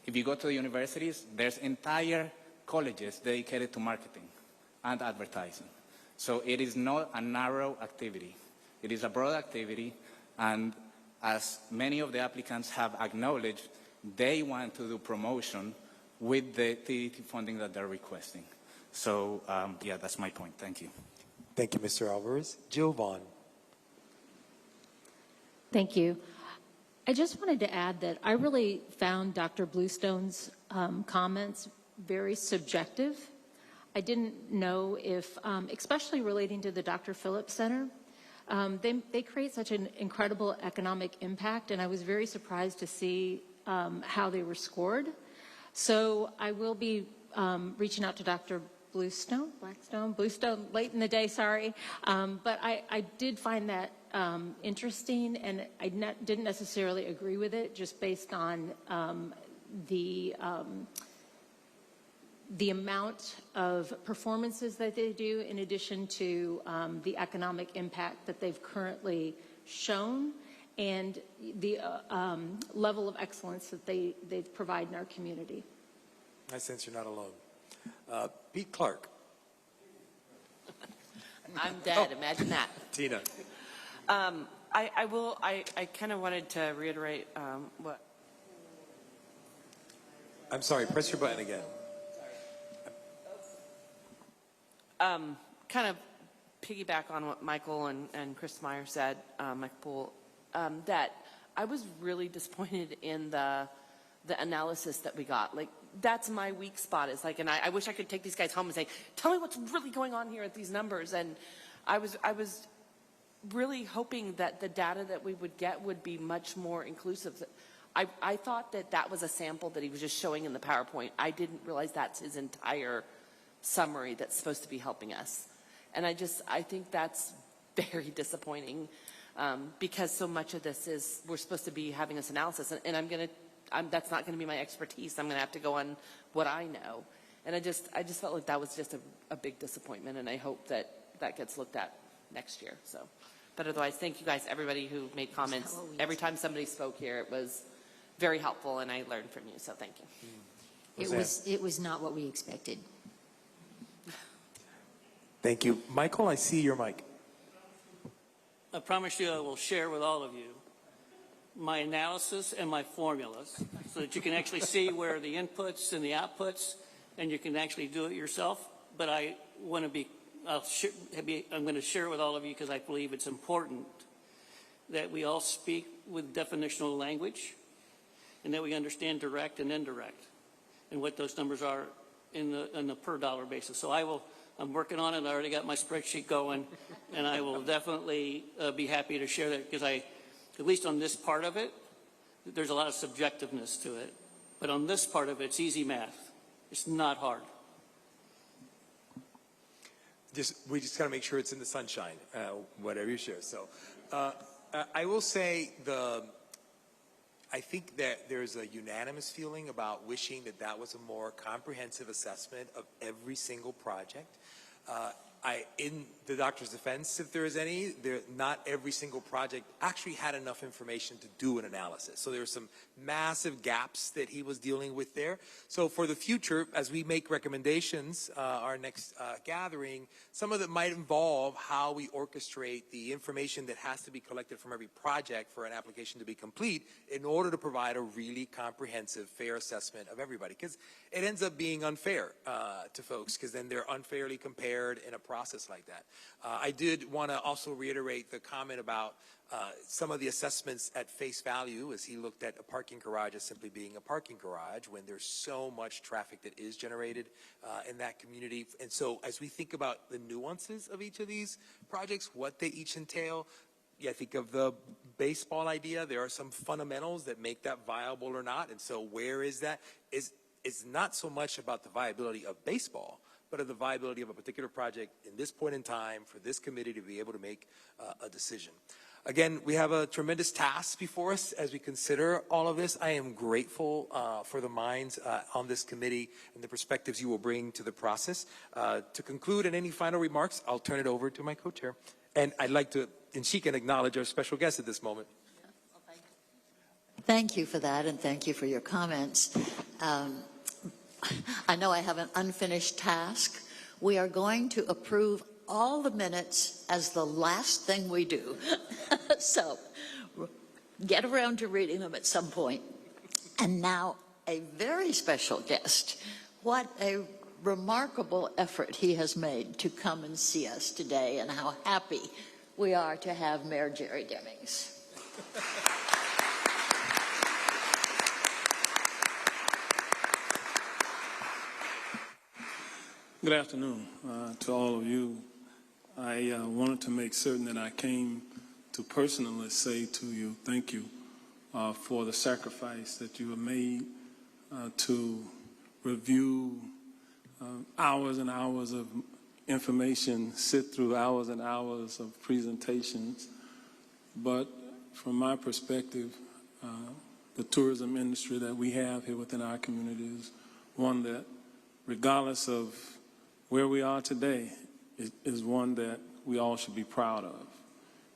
if you go to the universities, there's entire colleges dedicated to marketing and advertising. So it is not a narrow activity. It is a broad activity, and as many of the applicants have acknowledged, they want to do promotion with the TDT funding that they're requesting. So, yeah, that's my point. Thank you. Thank you, Mr. Alvarez. Jill Vaughn. Thank you. I just wanted to add that I really found Dr. Bluestone's comments very subjective. I didn't know if, especially relating to the Dr. Phillips Center, they create such an incredible economic impact, and I was very surprised to see how they were scored. So I will be reaching out to Dr. Bluestone late in the day, sorry. But I did find that interesting, and I didn't necessarily agree with it just based on the amount of performances that they do in addition to the economic impact that they've currently shown and the level of excellence that they provide in our community. I sense you're not alone. Pete Clark. I'm dead. Imagine that. Tina. I kind of wanted to reiterate what. I'm sorry, press your button again. Kind of piggyback on what Michael and Chris Meyer said, Michael Poole, that I was really disappointed in the analysis that we got. Like, that's my weak spot. Is like, and I wish I could take these guys home and say, tell me what's really going on here at these numbers. And I was really hoping that the data that we would get would be much more inclusive. I thought that was a sample that he was just showing in the PowerPoint. I didn't realize that's his entire summary that's supposed to be helping us. And I think that's very disappointing because so much of this is, we're supposed to be having this analysis, and that's not going to be my expertise. I'm going to have to go on what I know. And I just felt like that was just a big disappointment, and I hope that gets looked at next year. So, but otherwise, thank you guys, everybody who made comments. Every time somebody spoke here, it was very helpful, and I learned from you, so thank you. It was not what we expected. Thank you. Michael, I see your mic. I promise you I will share with all of you my analysis and my formulas so that you can actually see where the inputs and the outputs, and you can actually do it yourself. But I want to I'm going to share it with all of you because I believe it's important that we all speak with definitional language and that we understand direct and indirect and what those numbers are in the per dollar basis. So I'm working on it. I already got my spreadsheet going, and I will definitely be happy to share that because at least on this part of it, there's a lot of subjectiveness to it. But on this part of it, it's easy math. It's not hard. We just got to make sure it's in the sunshine, whatever you share. So I will say I think that there's a unanimous feeling about wishing that was a more comprehensive assessment of every single project. In the doctor's defense, if there is any, not every single project actually had enough information to do an analysis. So there were some massive gaps that he was dealing with there. So for the future, as we make recommendations, our next gathering, some of that might involve how we orchestrate the information that has to be collected from every project for an application to be complete in order to provide a really comprehensive, fair assessment of everybody. Because it ends up being unfair to folks because then they're unfairly compared in a process like that. I did want to also reiterate the comment about some of the assessments at face value as he looked at a parking garage as simply being a parking garage when there's so much traffic that is generated in that community. And so as we think about the nuances of each of these projects, what they each entail, I think of the baseball idea, there are some fundamentals that make that viable or not. And so where is that? It's not so much about the viability of baseball, but of the viability of a particular project in this point in time for this committee to be able to make a decision. Again, we have a tremendous task before us as we consider all of this. I am grateful for the minds on this committee and the perspectives you will bring to the process. To conclude, and any final remarks, I'll turn it over to my co-chair. And I'd like to, and she can acknowledge our special guest at this moment. Thank you for that, and thank you for your comments. I know I have an unfinished task. We are going to approve all the minutes as the last thing we do. So get around to reading them at some point. And now a very special guest. What a remarkable effort he has made to come and see us today, and how happy we are to have Mayor Jerry Demings. Good afternoon to all of you. I wanted to make certain that I came to personally say to you, thank you for the sacrifice that you have made to review hours and hours of information, sit through hours and hours of presentations. But from my perspective, the tourism industry that we have here within our community is one that, regardless of where we are today, is one that we all should be proud of.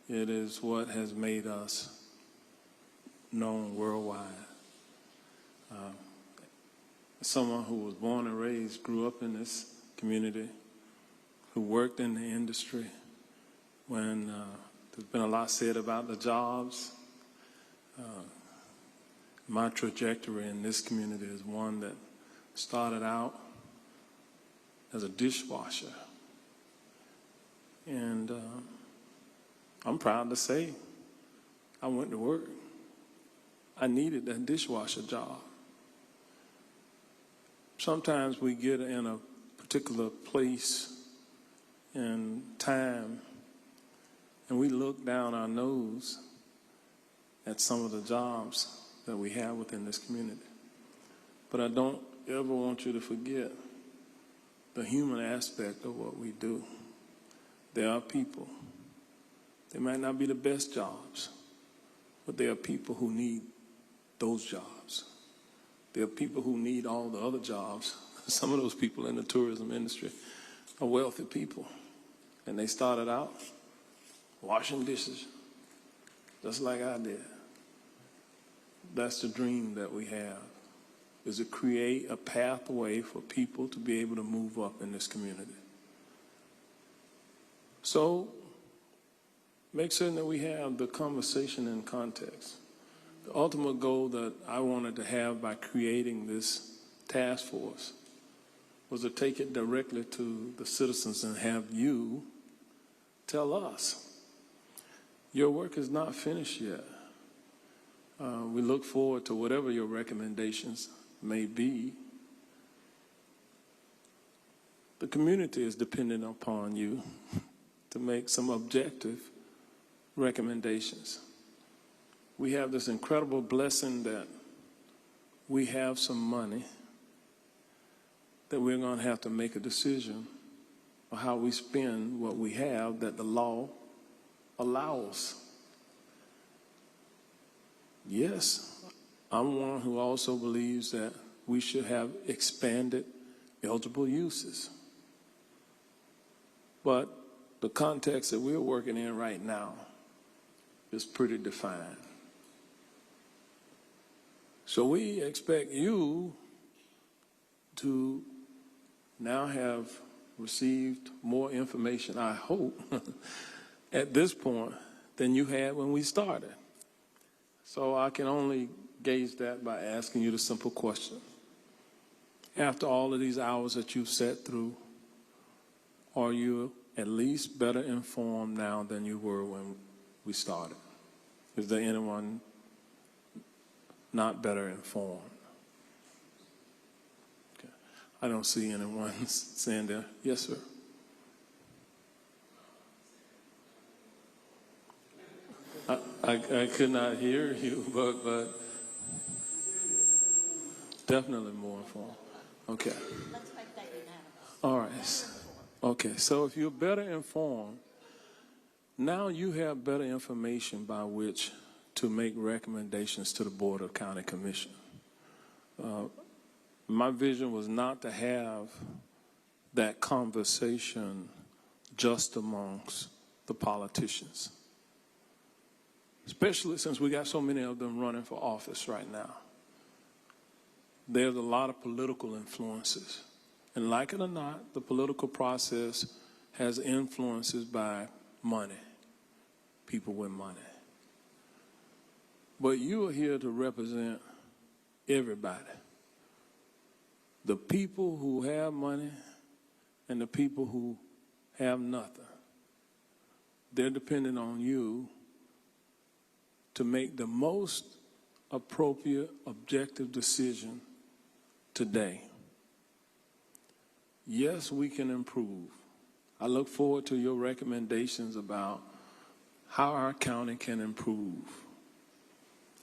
It is what has made us known worldwide. Someone who was born and raised, grew up in this community, who worked in the industry, when there's been a lot said about the jobs, my trajectory in this community is one that started out as a dishwasher. And I'm proud to say I went to work. I needed that dishwasher job. Sometimes we get in a particular place and time and we look down our nose at some of the jobs that we have within this community. But I don't ever want you to forget the human aspect of what we do. There are people. They might not be the best jobs, but there are people who need those jobs. There are people who need all the other jobs. Some of those people in the tourism industry are wealthy people, and they started out washing dishes, just like I did. That's the dream that we have, is to create a pathway for people to be able to move up in this community. So make certain that we have the conversation in context. The ultimate goal that I wanted to have by creating this task force was to take it directly to the citizens and have you tell us, your work is not finished yet. We look forward to whatever your recommendations may be. The community is dependent upon you to make some objective recommendations. We have this incredible blessing that we have some money that we're going to have to make a decision on how we spend what we have that the law allows. Yes, I'm one who also believes that we should have expanded eligible uses. But the context that we're working in right now is pretty defined. So we expect you to now have received more information, I hope, at this point than you had when we started. So I can only gauge that by asking you the simple question. After all of these hours that you've sat through, are you at least better informed now than you were when we started? Is there anyone not better informed? Okay. I don't see anyone saying that. Yes, sir. I could not hear you, but definitely more informed. Okay. Let's make that unanimous. All right. goodness. Okay, so if you're better informed, now you have better information by which to make recommendations to the Board of County Commission. My vision was not to have that conversation just amongst the politicians, especially since we got so many of them running for office right now. There's a lot of political influences. And like it or not, the political process has influences by money, people with money. But you are here to represent everybody. The people who have money and the people who have nothing. They're dependent on you to make the most appropriate, objective decision today. Yes, we can improve. I look forward to your recommendations about how our county can improve.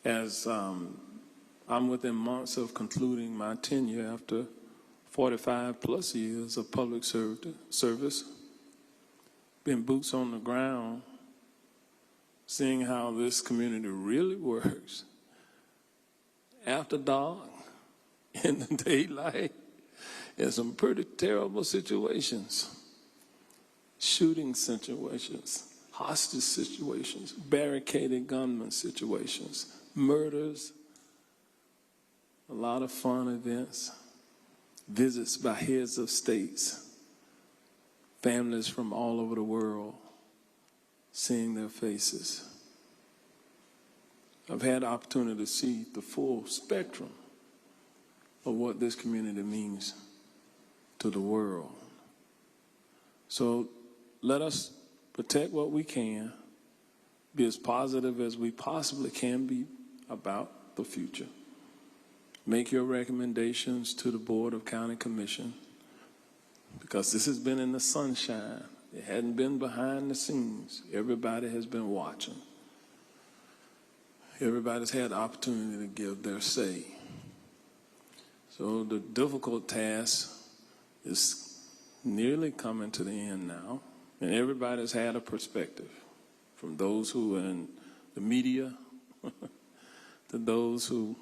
As I'm within months of concluding my tenure after 45 plus years of public service, been boots on the ground, seeing how this community really works. After dark, in the daylight, in some pretty terrible situations, shooting situations, hostage situations, barricaded gunman situations, murders, a lot of fun events, visits by heads of states, families from all over the world, seeing their faces. I've had the opportunity to see the full spectrum of what this community means to the world. So let us protect what we can, be as positive as we possibly can be about the future. Make your recommendations to the Board of County Commission, because this has been in the sunshine. It hadn't been behind the scenes. Everybody has been watching. Everybody's had the opportunity to give their say. So the difficult task is nearly coming to the end now, and everybody's had a perspective, from those who are in the media to those who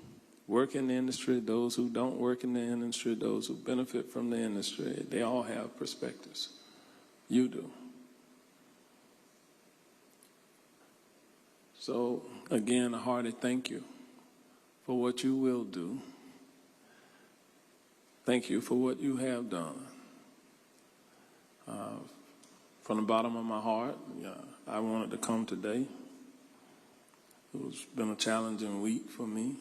work in the industry, those who don't work in the industry, those who benefit from the industry. They all have perspectives. You do. So again, a hearty thank you for what you will do. Thank you for what you have done. From the bottom of my heart, I wanted to come today. It's been a challenging week for me.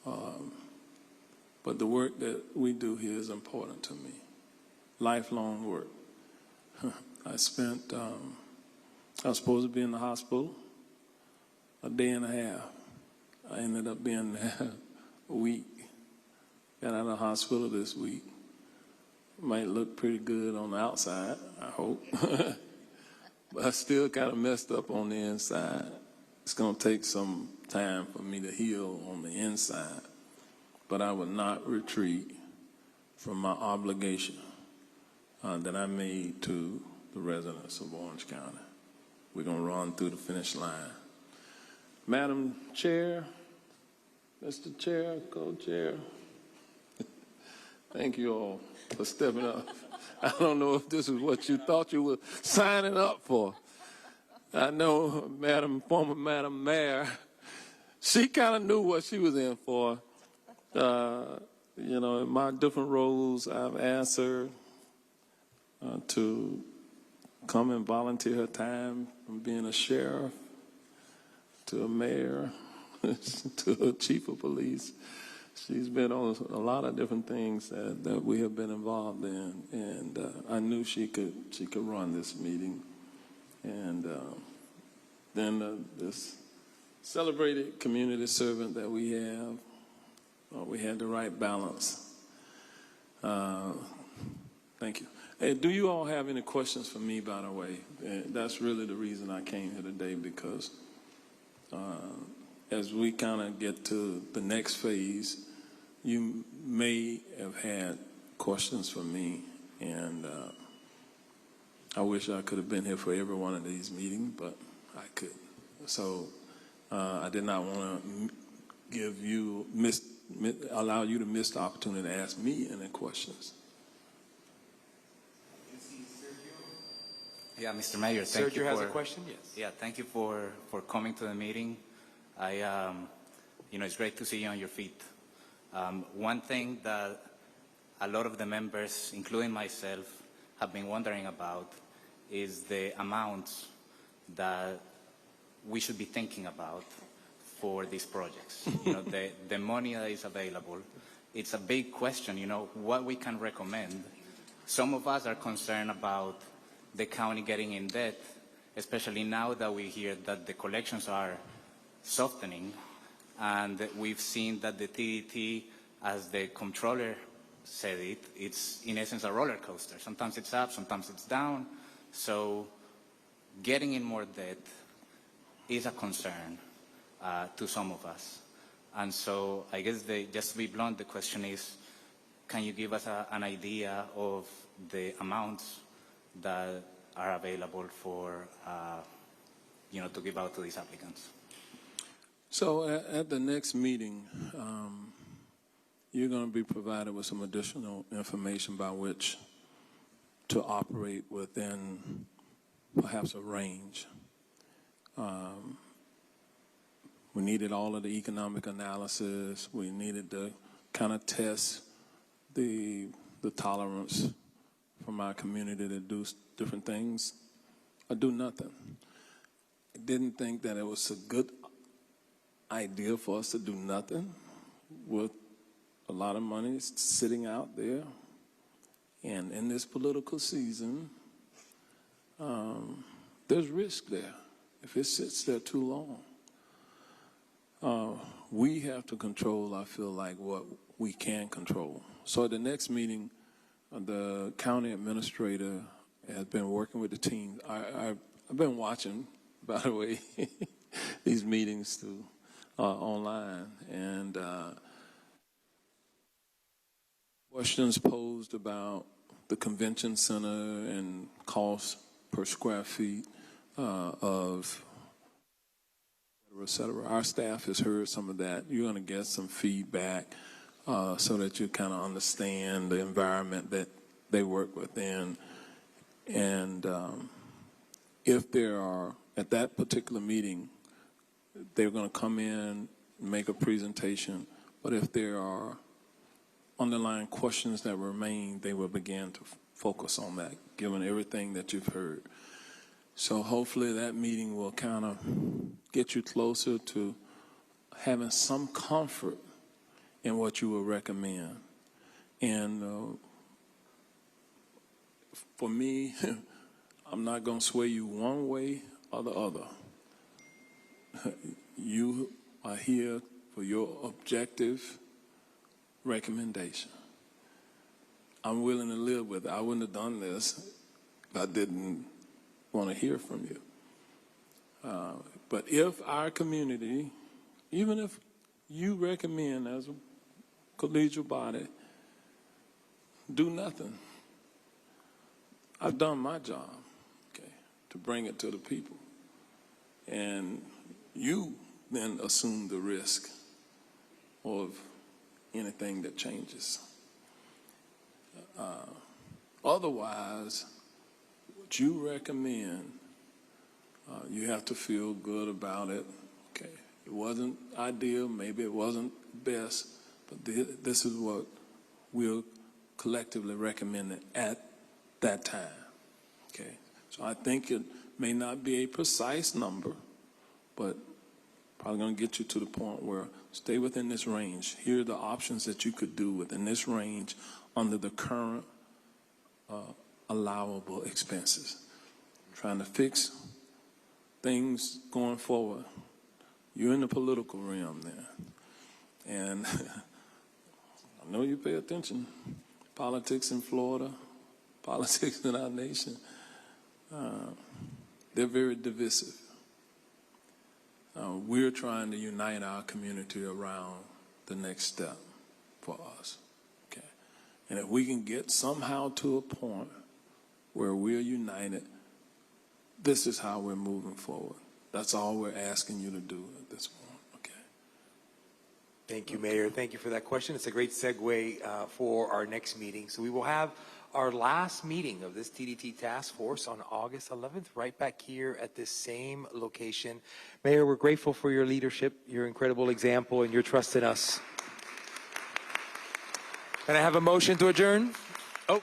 But the work that we do here is important to me. Lifelong work. I was supposed to be in the hospital a day and a half. I ended up being there a week. Got out of the hospital this week. Might look pretty good on the outside, I hope. But I still kind of messed up on the inside. It's going to take some time for me to heal on the inside. But I will not retreat from my obligation that I made to the residents of Orange County. We're going to run through the finish line. Madam Chair, Mr. Chair, Co-Chair, thank you all for stepping up. I don't know if this is what you thought you were signing up for. I know former Madam Mayor, she kind of knew what she was in for. In my different roles, I've asked her to come and volunteer her time from being a sheriff to a mayor to a chief of police. She's been on a lot of different things that we have been involved in, and I knew she could run this meeting. And then this celebrated community servant that we have, we had the right balance. Thank you. Hey, do you all have any questions for me, by the way? That's really the reason I came here today, because as we kind of get to the next phase, you may have had questions for me And I wish I could have been here for every one of these meetings, but I couldn't. So I did not want to give you allow you to miss the opportunity to ask me any questions. Yeah, Mr. Mayor, thank you Sergio has for a question. Yes. Yeah, thank you for coming to the meeting. It's great to see you on your feet. One thing that a lot of the members, including myself, have been wondering about is the amounts that we should be thinking about for these projects. The money that is available. It's a big question, what we can recommend. Some of us are concerned about the county getting in debt, especially now that we hear that the collections are softening, and we've seen that the TDT, as the comptroller said it's in essence a roller coaster. Sometimes it's up, sometimes it's down. So getting in more debt is a concern to some of us. And so I guess just to be blunt, the question is, can you give us an idea of the amounts that are available for, to give out to these applicants? So at the next meeting, you're going to be provided with some additional information by which to operate within perhaps a range. We needed all of the economic analysis. We needed to kind of test the tolerance from our community to do different things or do nothing. I didn't think that it was a good idea for us to do nothing with a lot of money sitting out there. And in this political season, there's risk there if it sits there too long. We have to control, I feel like, what we can control. So at the next meeting, the county administrator has been working with the team. I've been watching, by the way, these meetings too, online, and questions posed about the convention center and cost per square feet of et cetera. Our staff has heard some of that. You're going to get some feedback so that you kind of understand the environment that they work within. And if there are, at that particular meeting, they're going to come in, make a presentation, but if there are underlying questions that remain, they will begin to focus on that, given everything that you've heard. So hopefully that meeting will kind of get you closer to having some comfort in what you will recommend. And for me, I'm not going to sway you one way or the other. You are here for your objective recommendation. I'm willing to live with it. I wouldn't have done this if I didn't want to hear from you. But if our community, even if you recommend as a collegial body, do nothing, I've done my job, okay, to bring it to the people. And you then assume the risk of anything that changes. Otherwise, what you recommend, you have to feel good about it. Okay, it wasn't ideal, maybe it wasn't best, but this is what we'll collectively recommend at that time. Okay, so I think it may not be a precise number, but probably going to get you to the point where stay within this range. Here are the options that you could do within this range under the current allowable expenses. Trying to fix things going forward. You're in the political realm there. And I know you pay attention. Politics in Florida, politics in our nation, they're very divisive. We're trying to unite our community around the next step for us. Okay, And if we can get somehow to a point where we're united, this is how we're moving forward. That's all we're asking you to do at this point, okay? Thank you, Mayor. Thank you for that question. It's a great segue for our next meeting. So we will have our last meeting of this TDT task force on August 11th, right back here at this same location. Mayor, we're grateful for your leadership, your incredible example, and your trust in us. Can I have a motion to adjourn? Oh.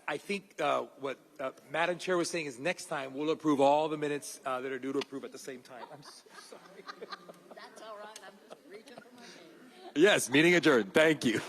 I think what Madam Chair was saying is next time we'll approve all the minutes that are due to approve at the same time. I'm so sorry. That's all right. I'm just reaching for my name. Yes, meeting adjourned. Thank you.